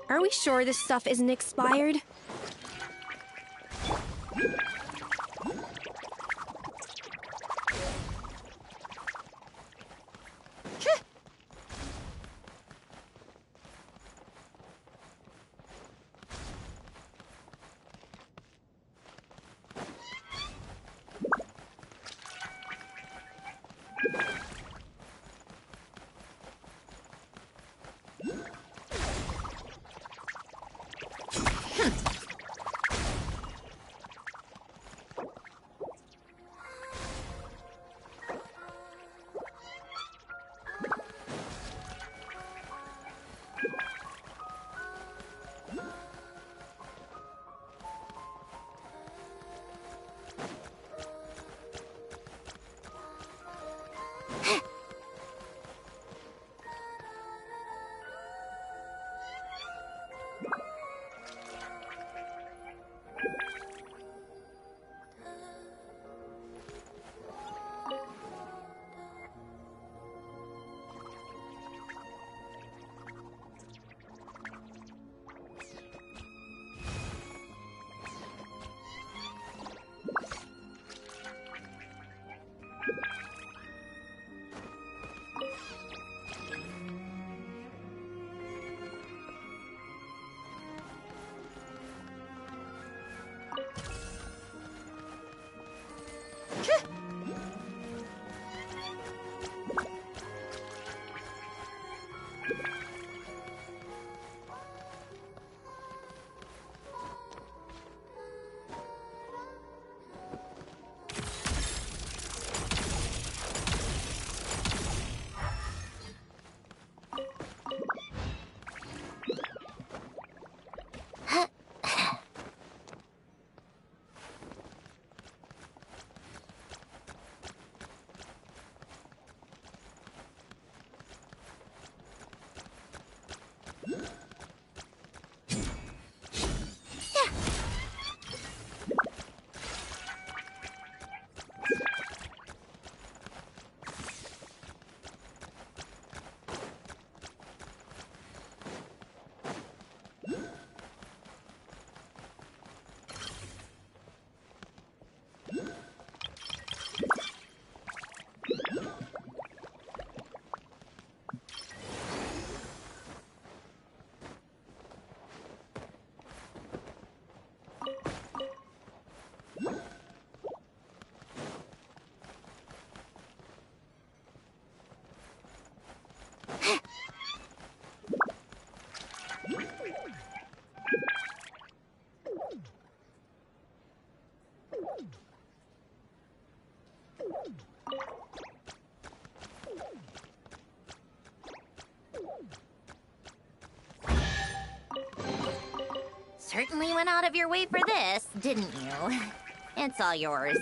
Are we sure this stuff isn't expired? Certainly went out of your way for this, didn't you? It's all yours.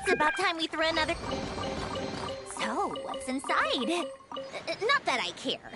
It's about time we threw another... So, what's inside? Not that I care.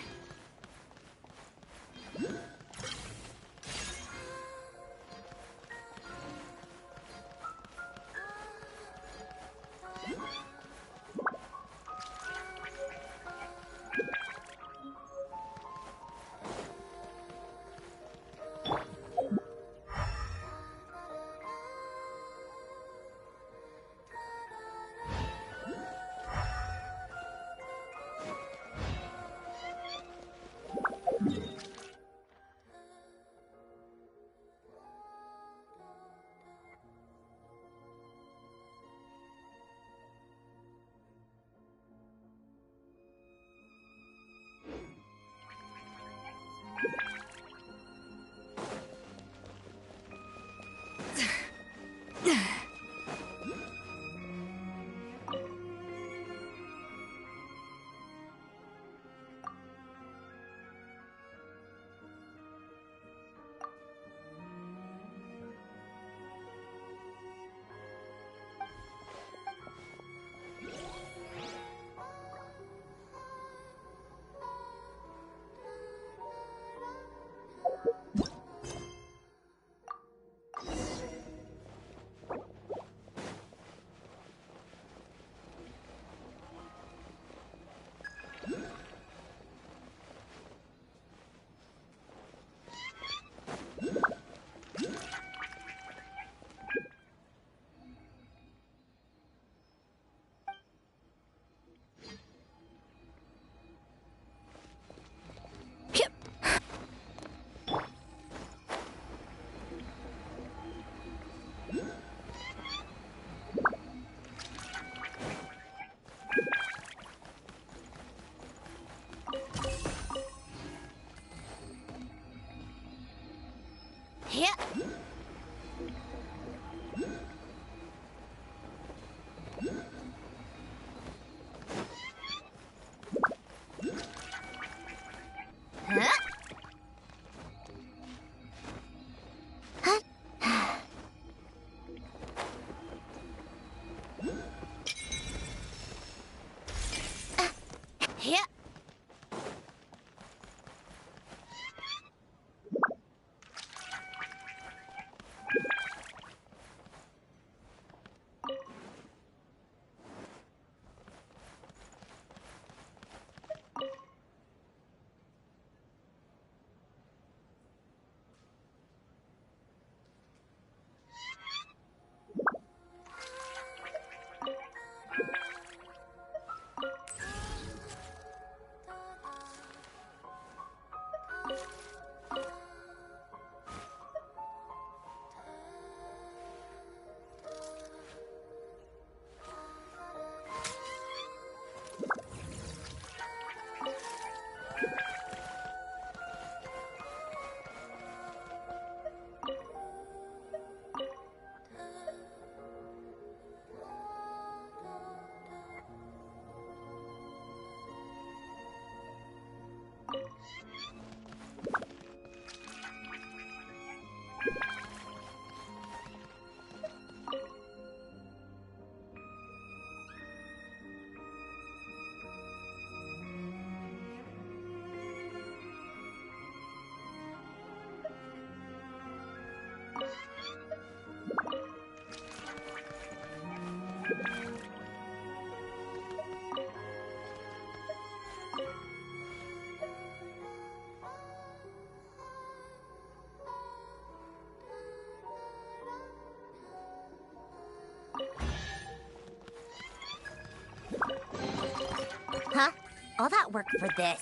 Yeah. Huh? All that work for this.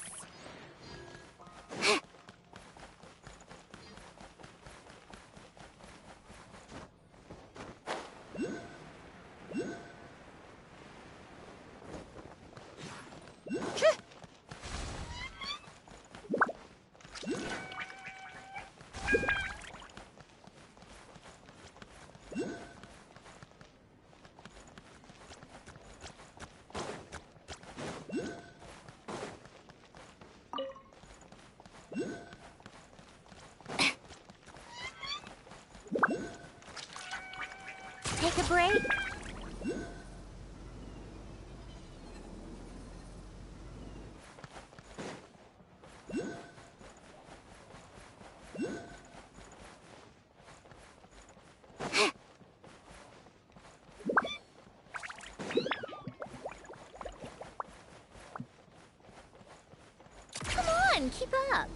Take a break. Come on, keep up.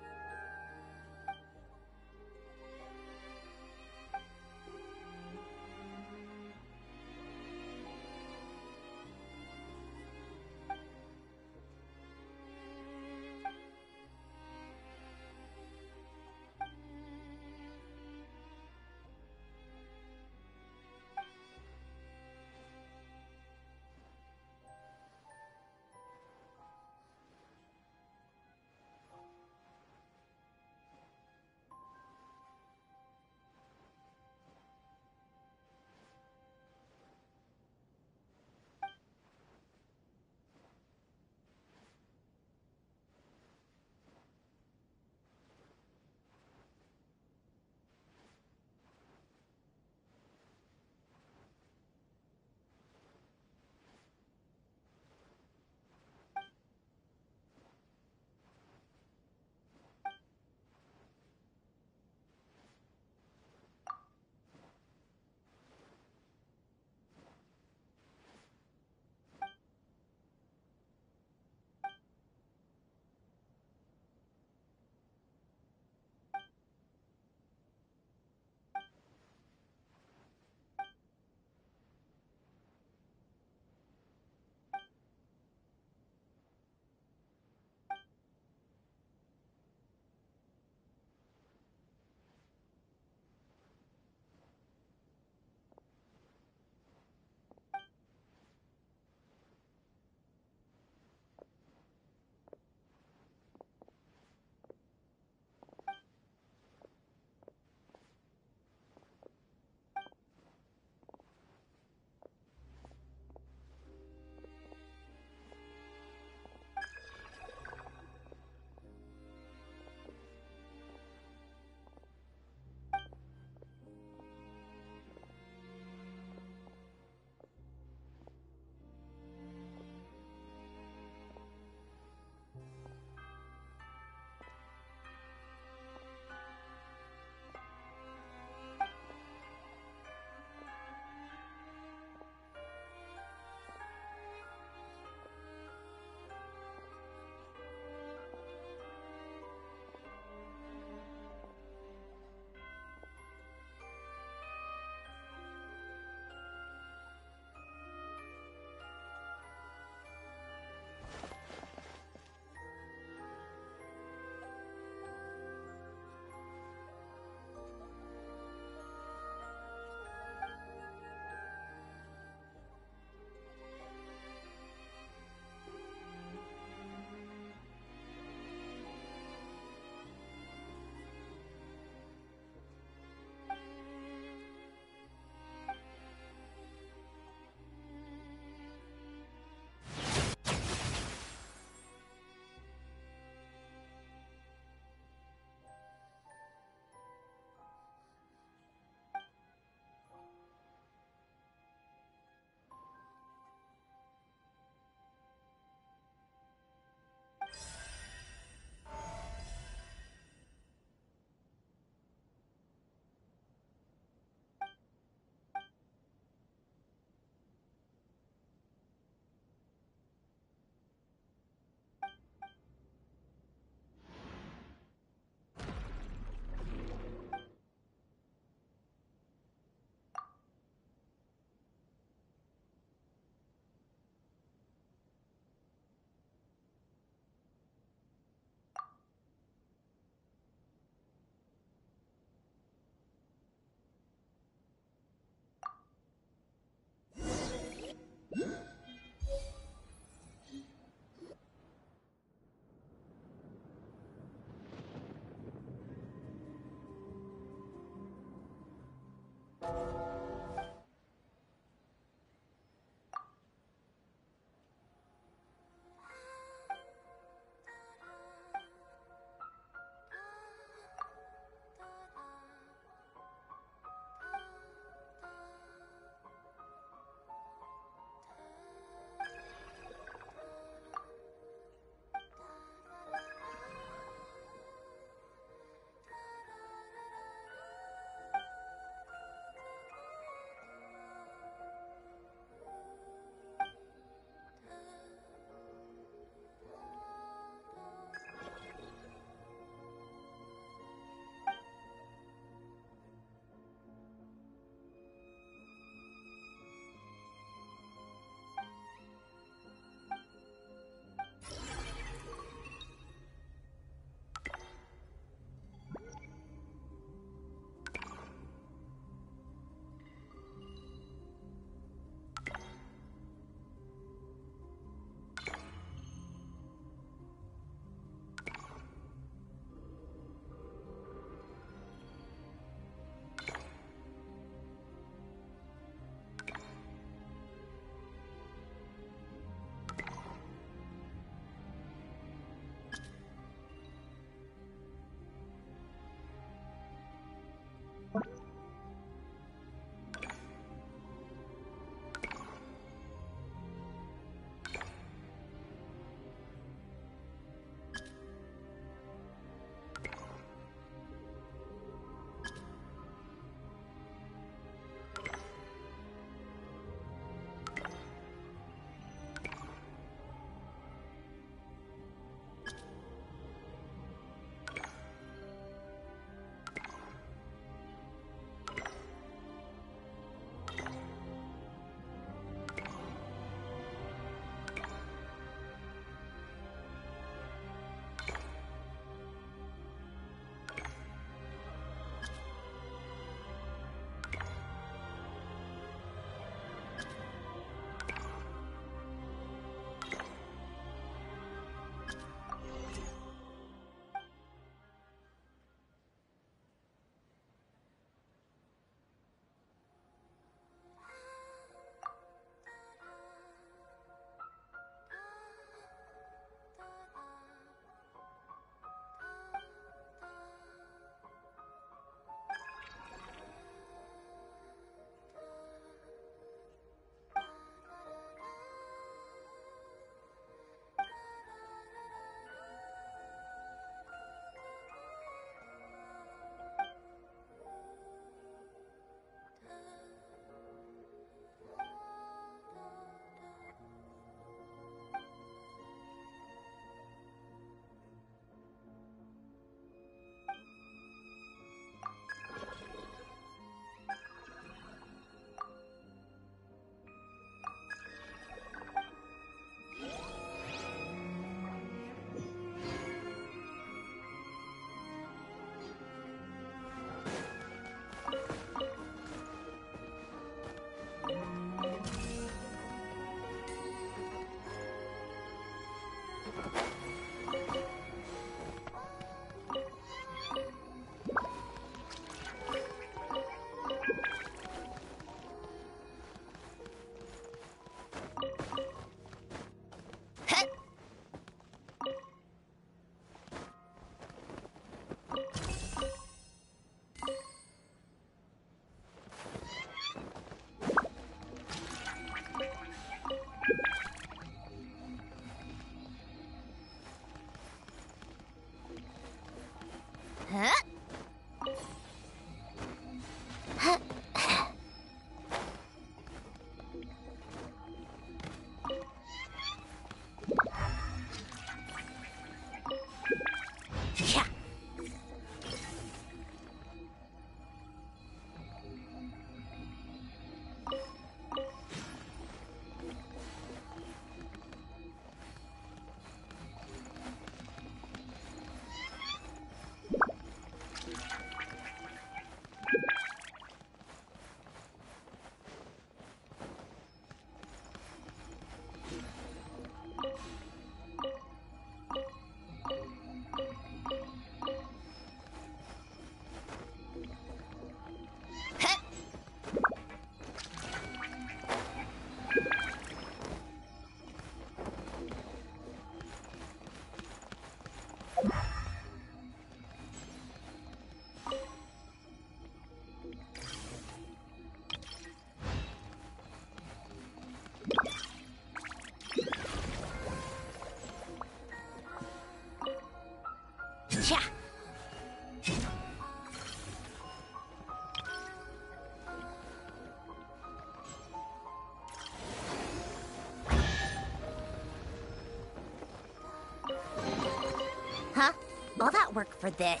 that work for this?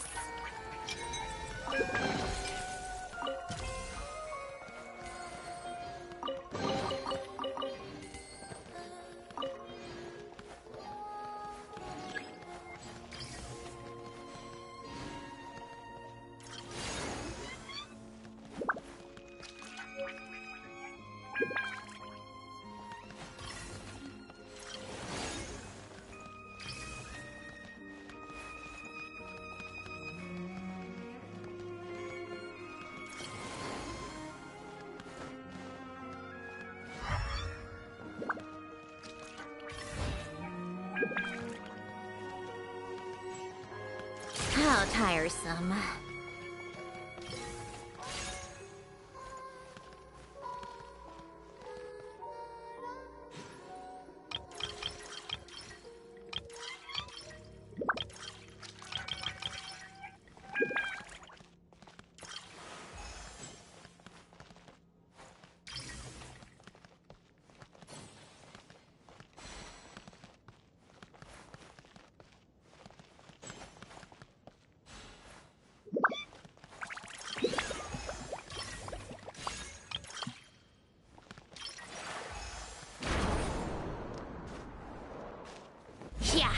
How tiresome. Yeah.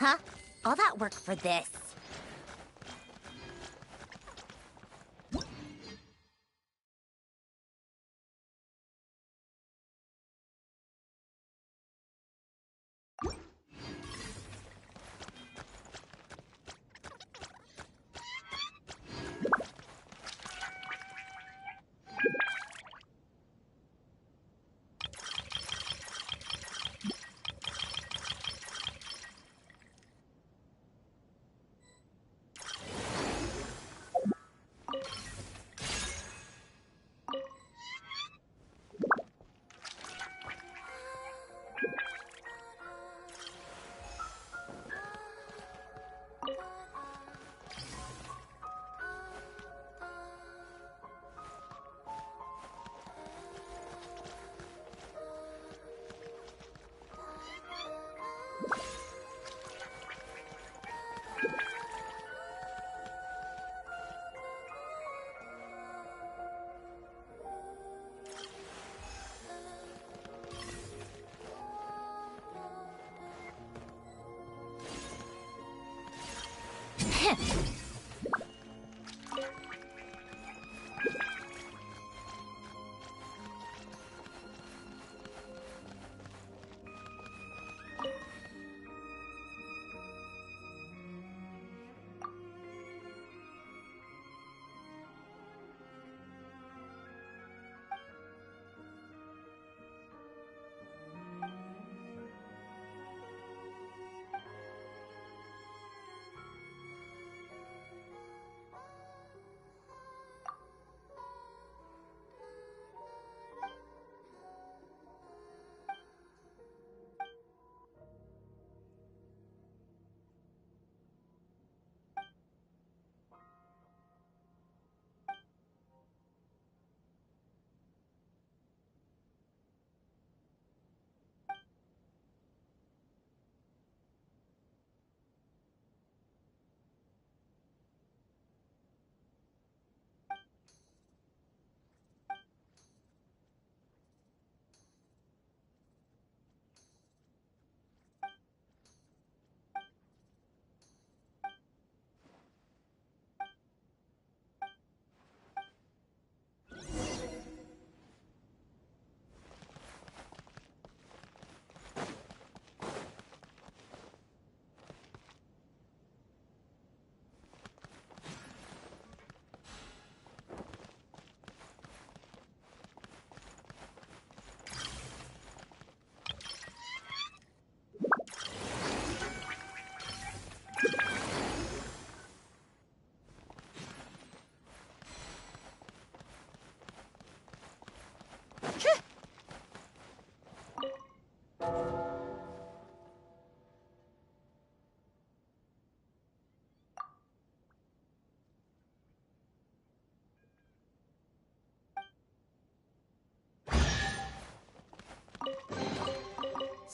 Huh? All that work for this?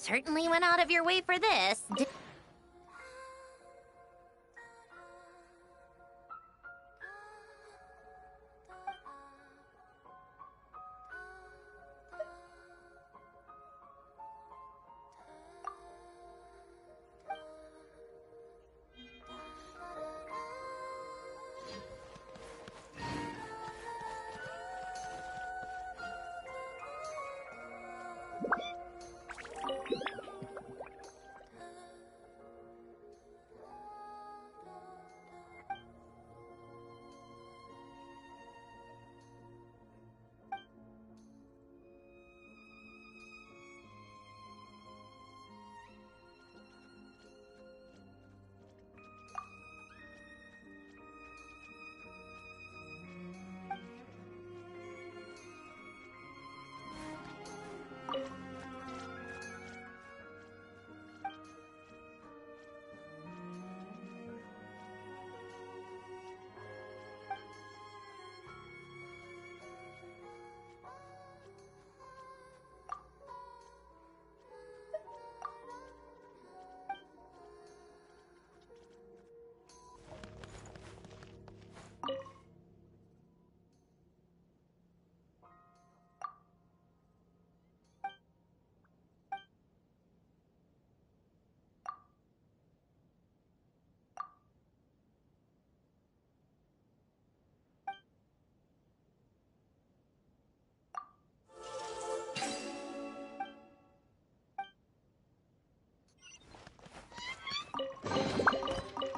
Certainly went out of your way for this.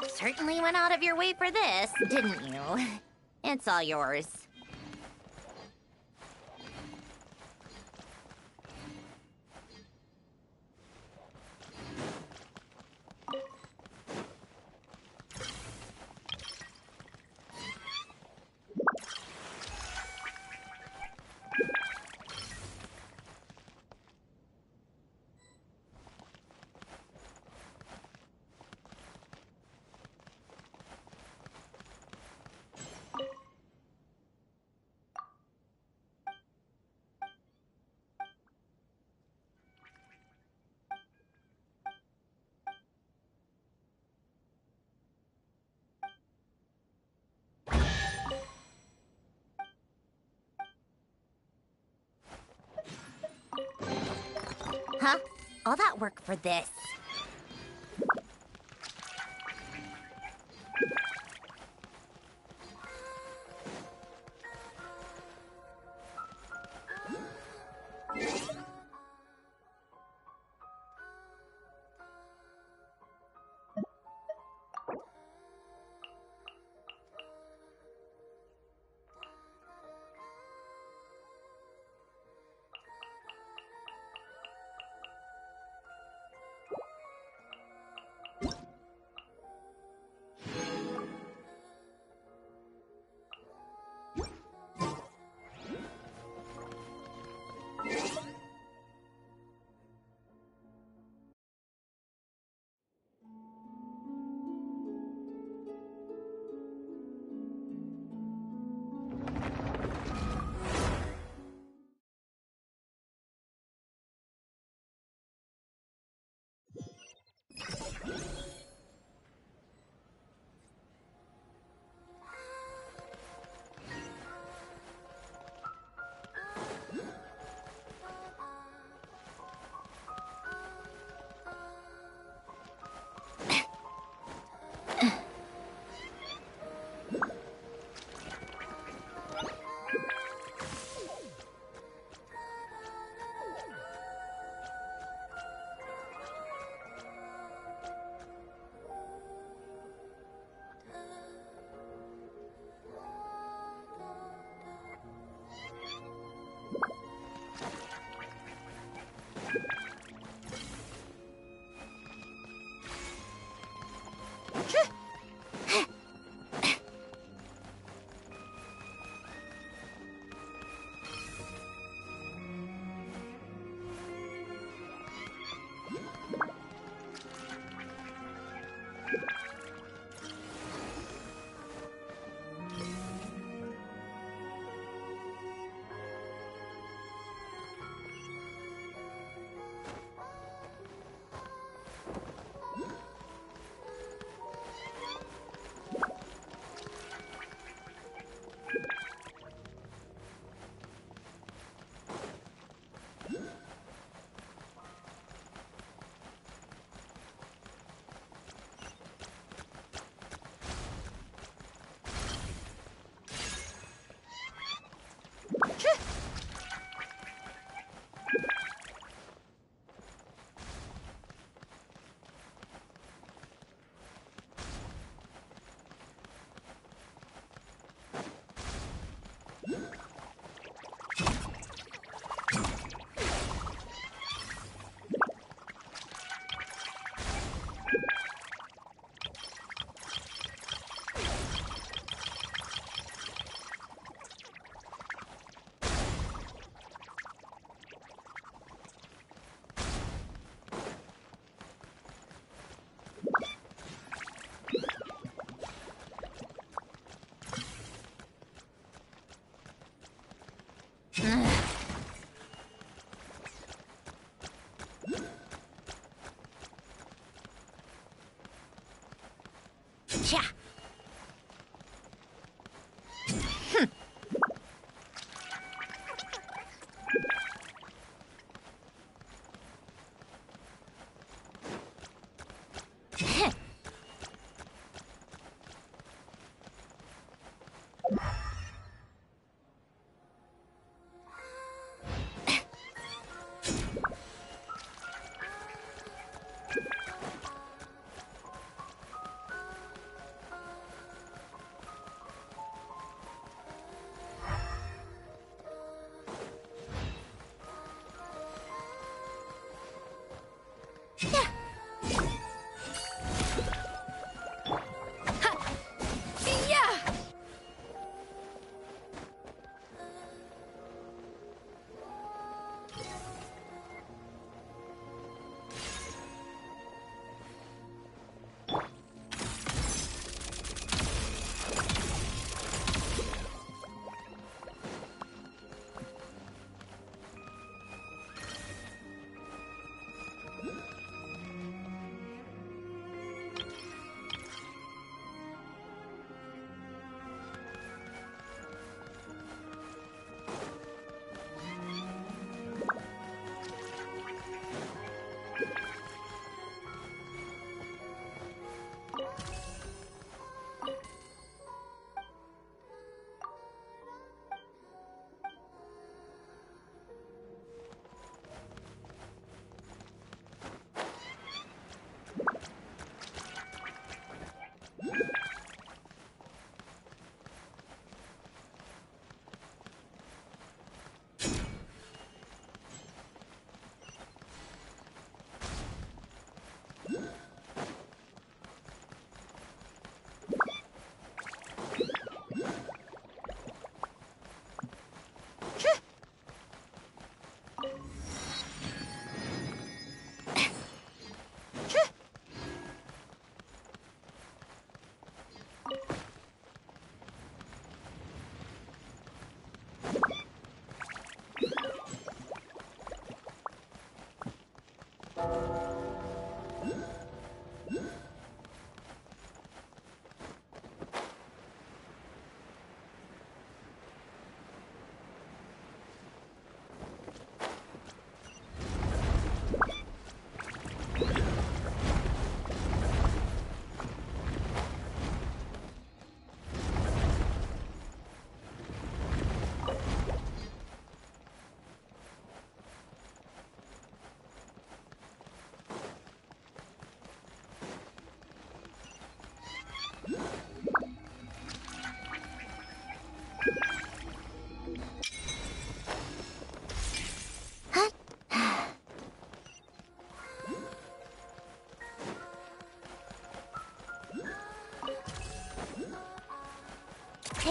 Certainly went out of your way for this, didn't you? It's all yours. Huh? All that work for this. Cha!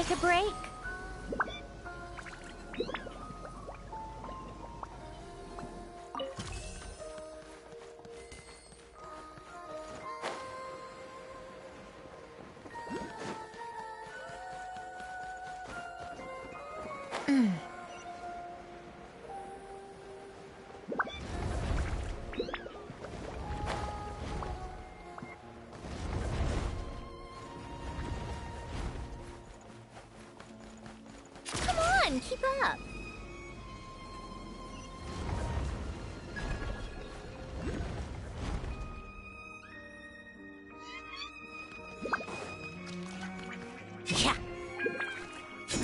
take a break? Come on, keep up. Yeah.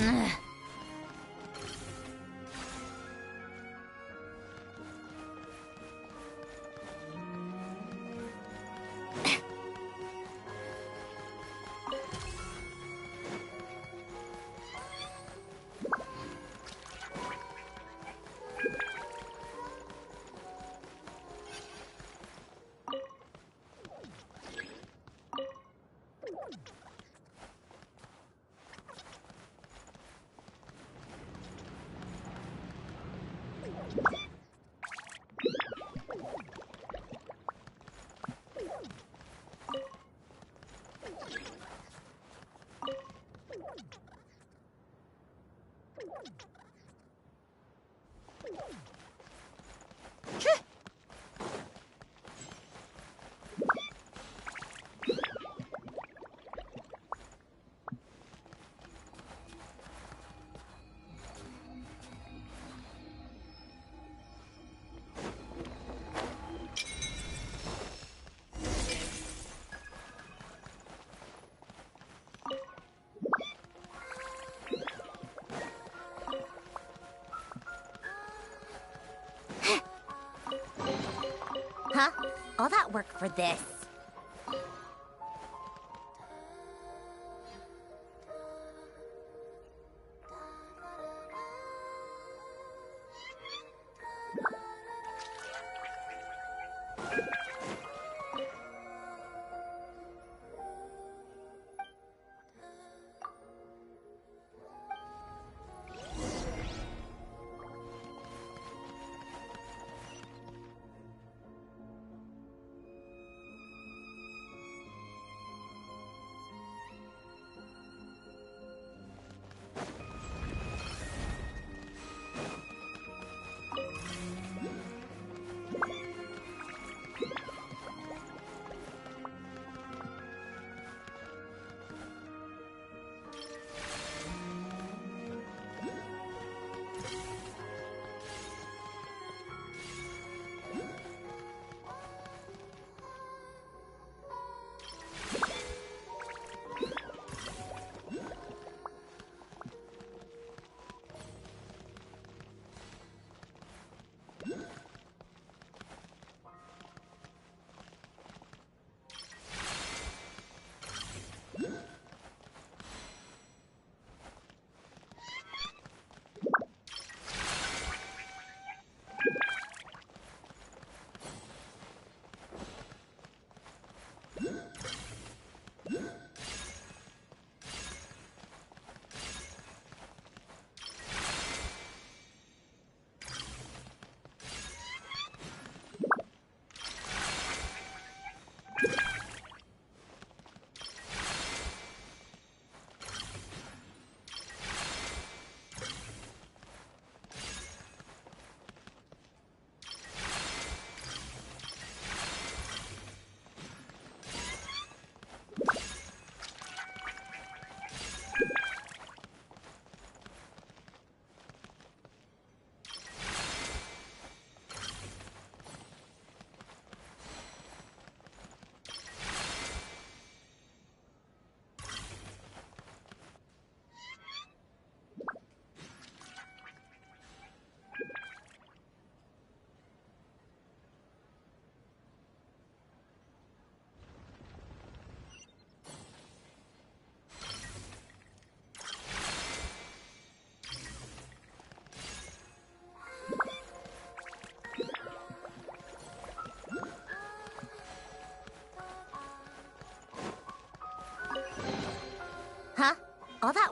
Ugh. Huh? All that work for this?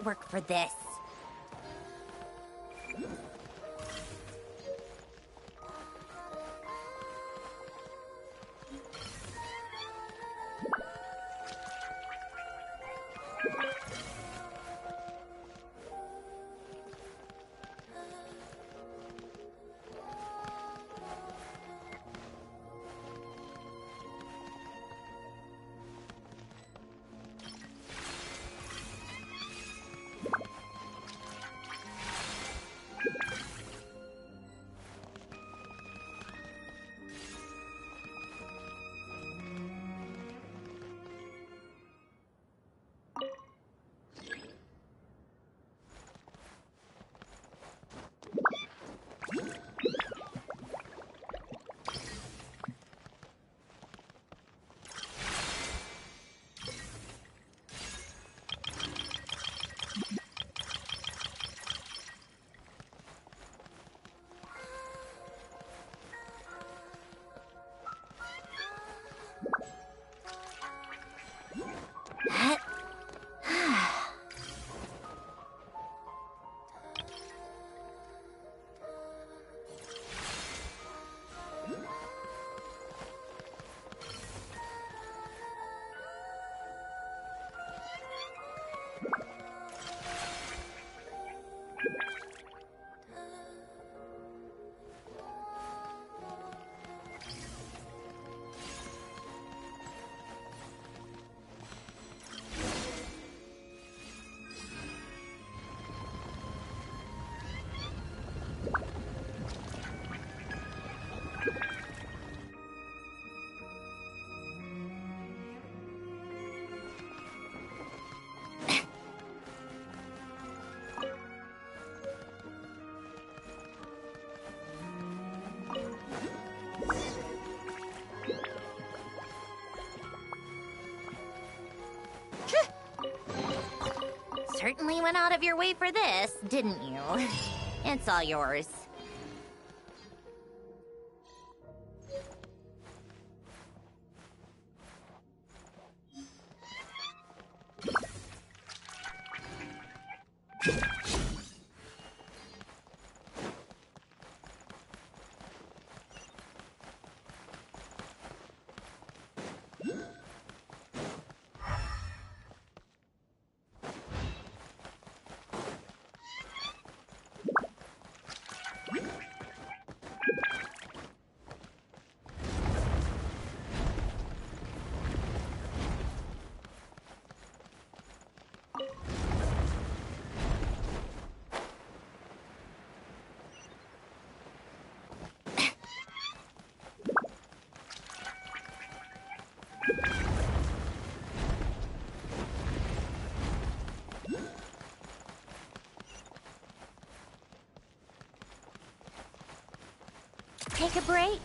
not work for this. Certainly went out of your way for this, didn't you? It's all yours. Take a break.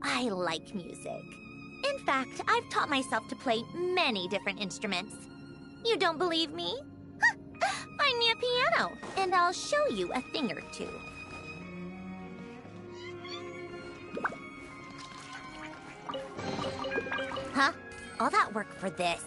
I like music. In fact, I've taught myself to play many different instruments. You don't believe me? Find me a piano, and I'll show you a thing or two. Huh? All that work for this?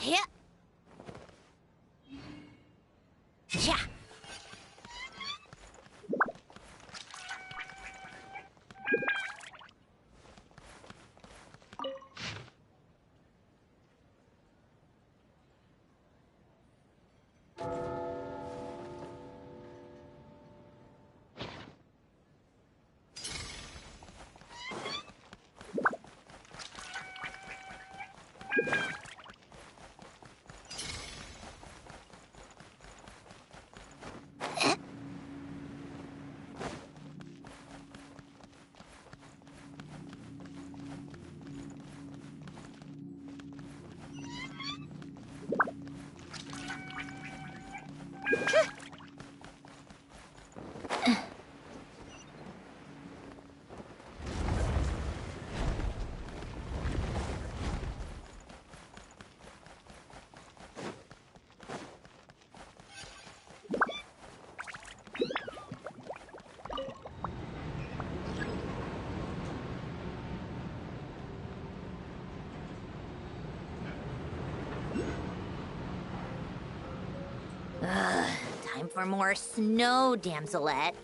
Yeah. Yeah. Time for more snow damselettes.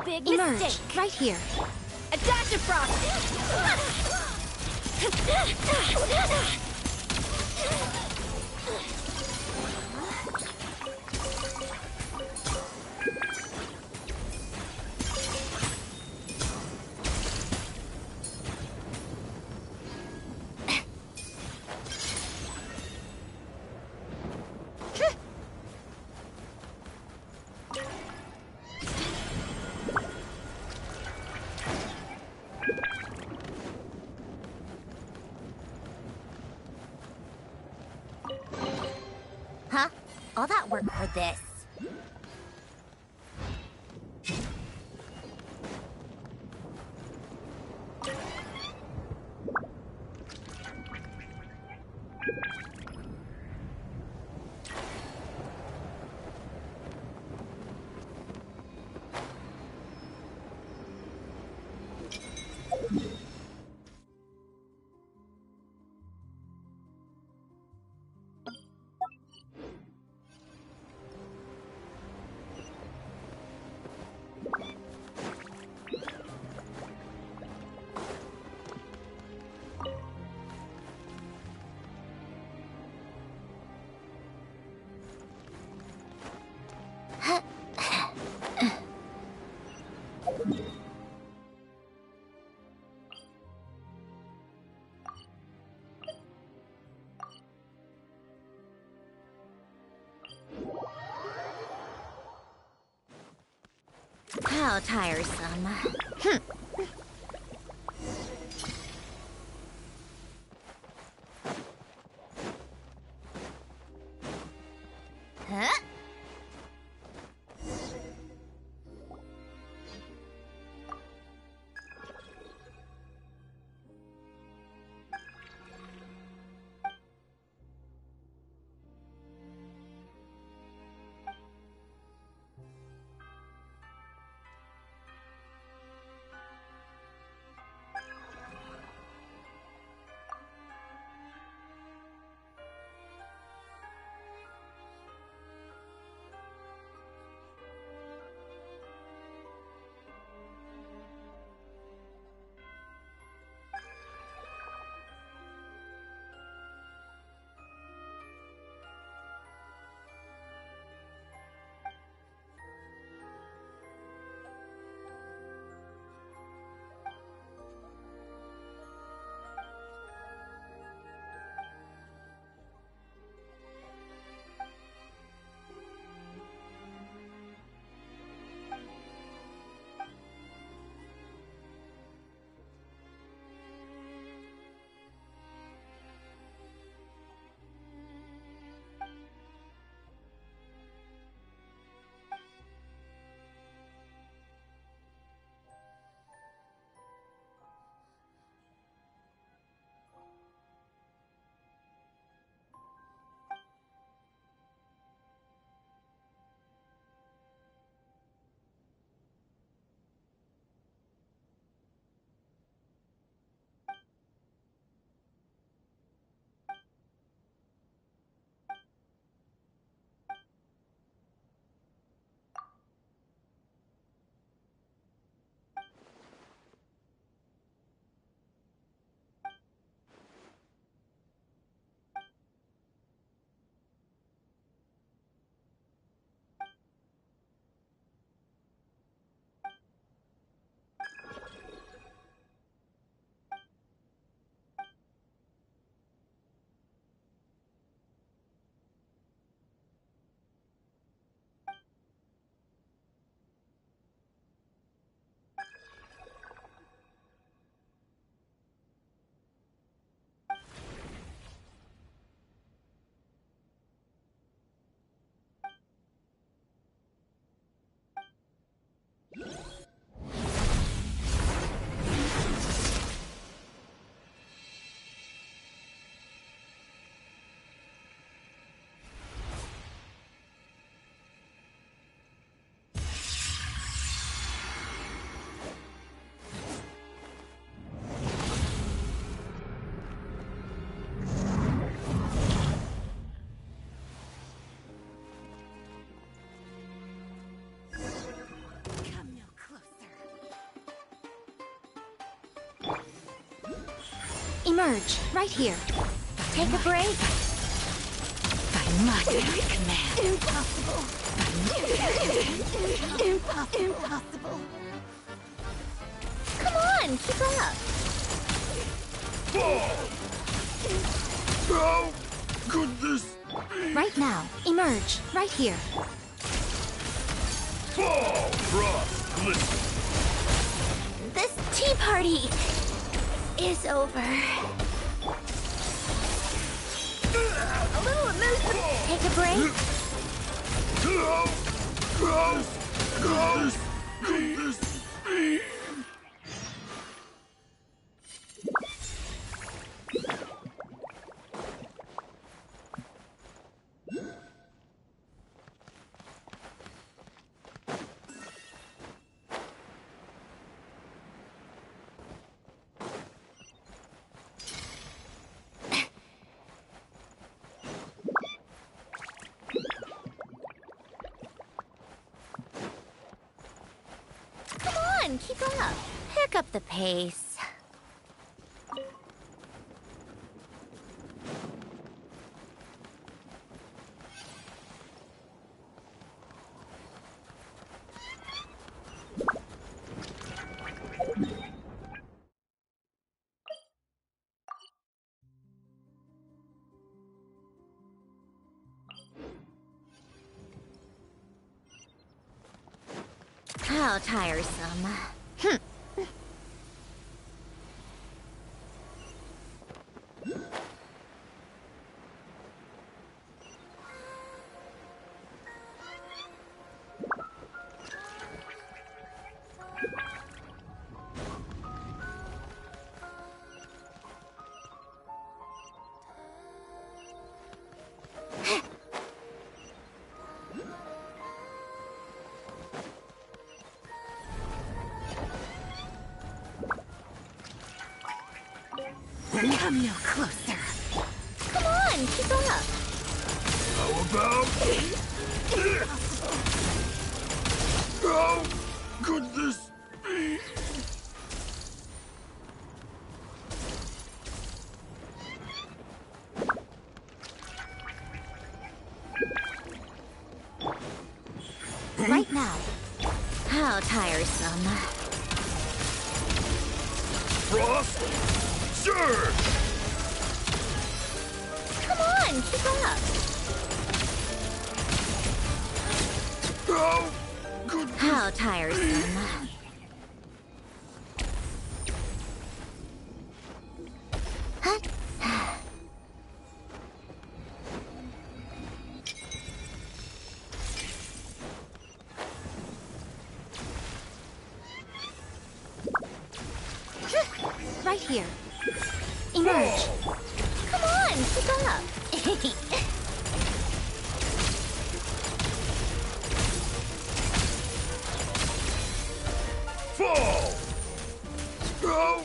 Big Emerge, mistake. right here. A dash of frost. Huh? All that work for this? How tiresome. Hm. Huh? Emerge, right here. Take a break. By my command. Impossible. Impossible. Come on, keep up. How could this be? Right now. Emerge, right here. Frost, listen. This tea party is over. A little emotion. Take a break. Could this be? Keep up. Pick up the pace. How tiresome. Come no closer. Come on, keep up. How about... How could this be? Right now. How tiresome. Frost? Sure! Come on, keep up. How could this How tiresome. Right here. Emerge. Come on, keep up. Fall! How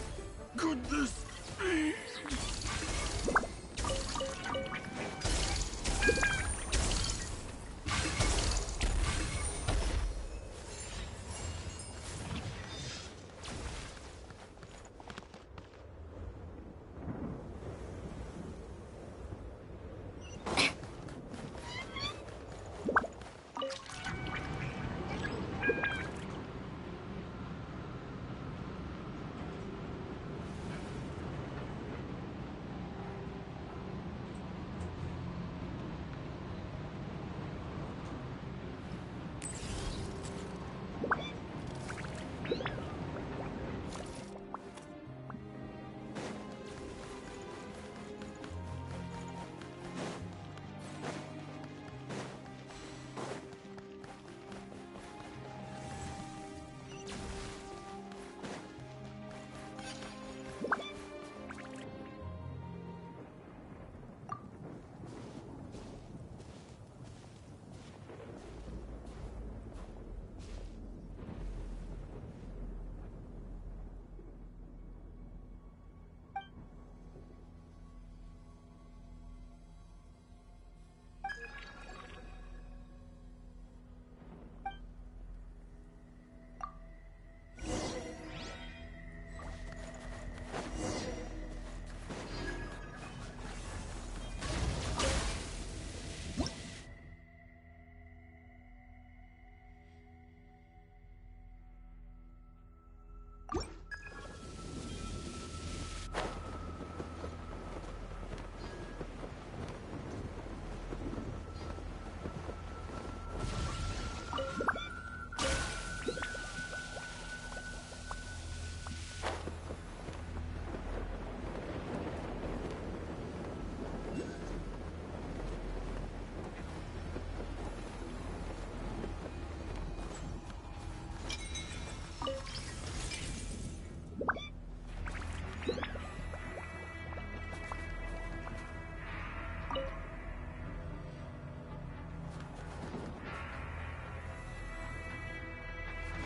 could this be?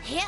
Here.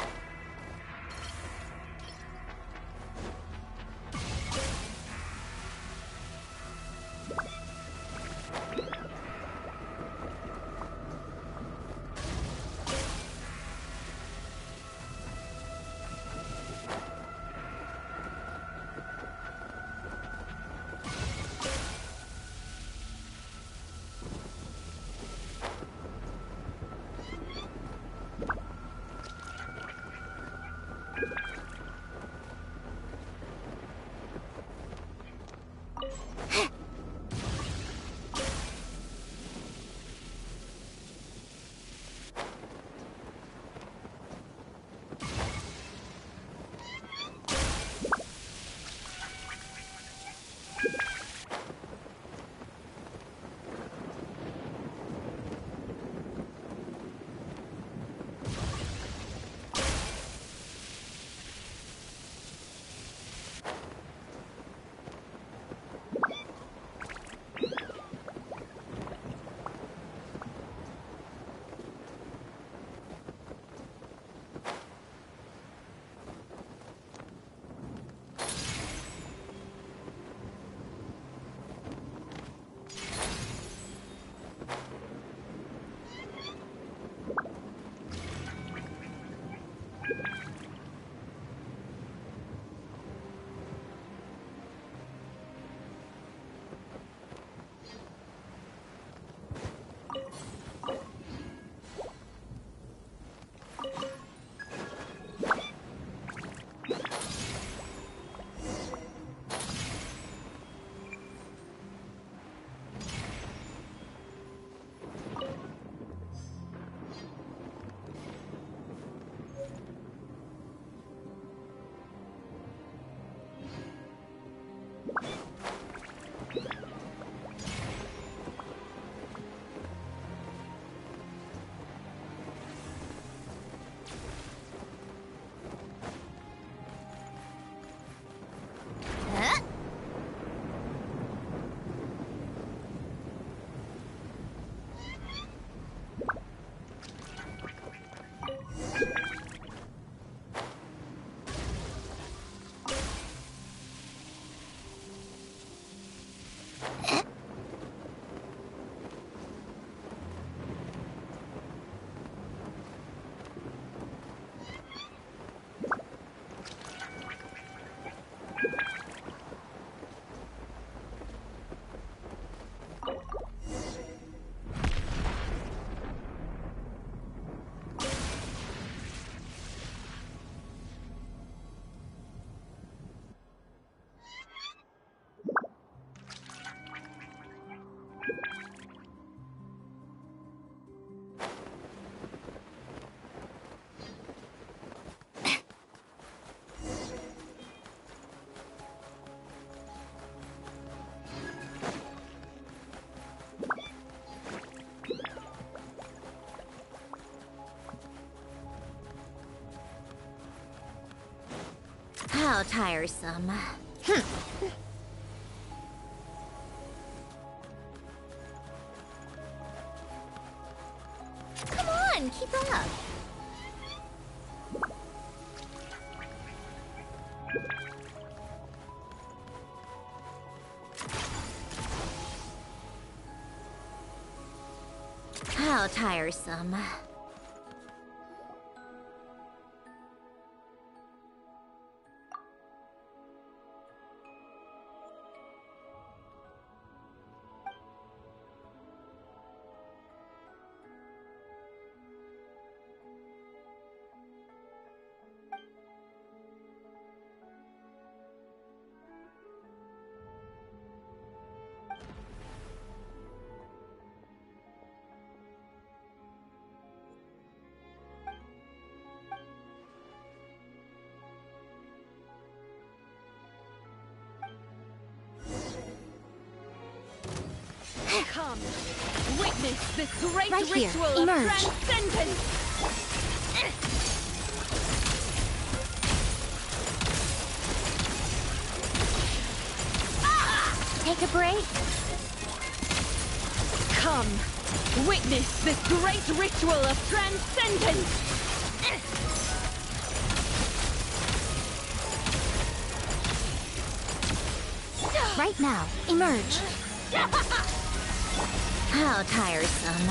How tiresome. Come on, keep up. How tiresome. Come, witness this great Right here. ritual of Emerge. transcendence! Take a break. Come, witness this great ritual of transcendence! Right now, emerge. How tiresome.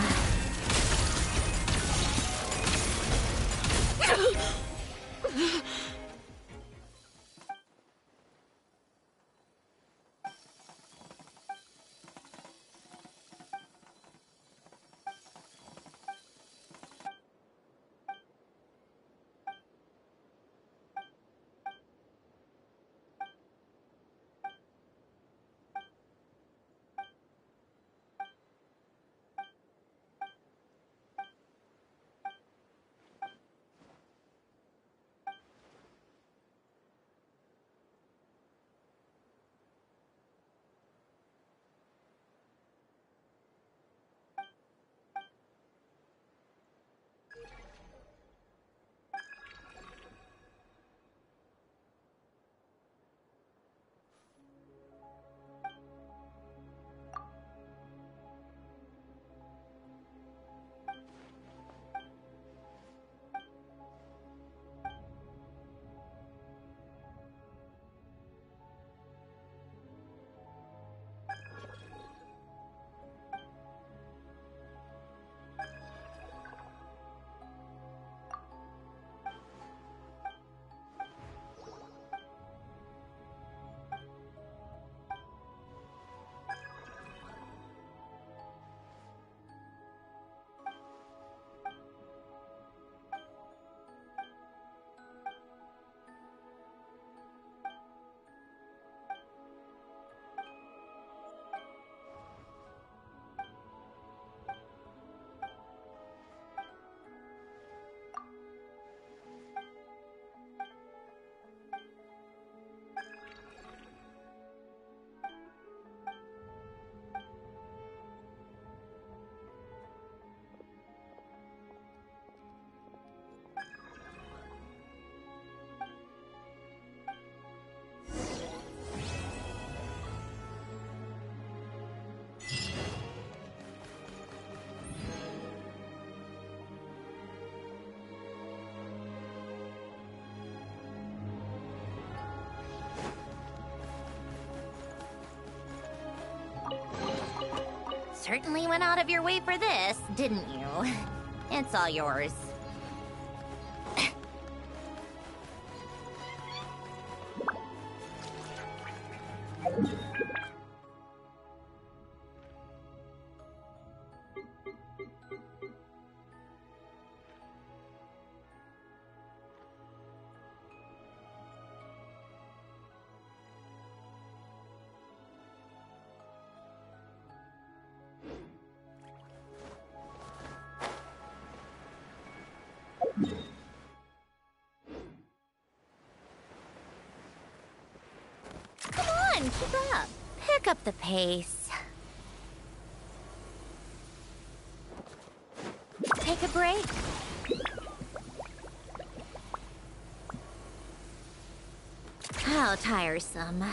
Certainly went out of your way for this, didn't you? It's all yours. Come on, keep up. Pick up the pace. Take a break. So tiresome.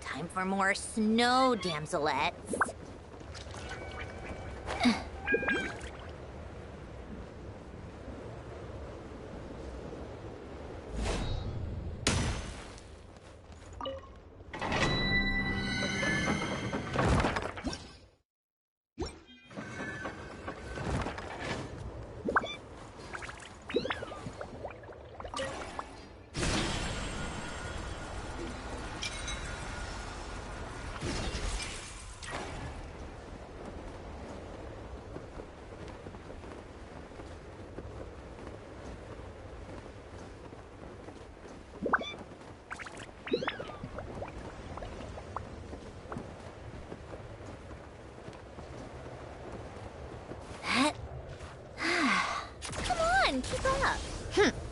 Time for more snow, damselettes. Come on, keep up.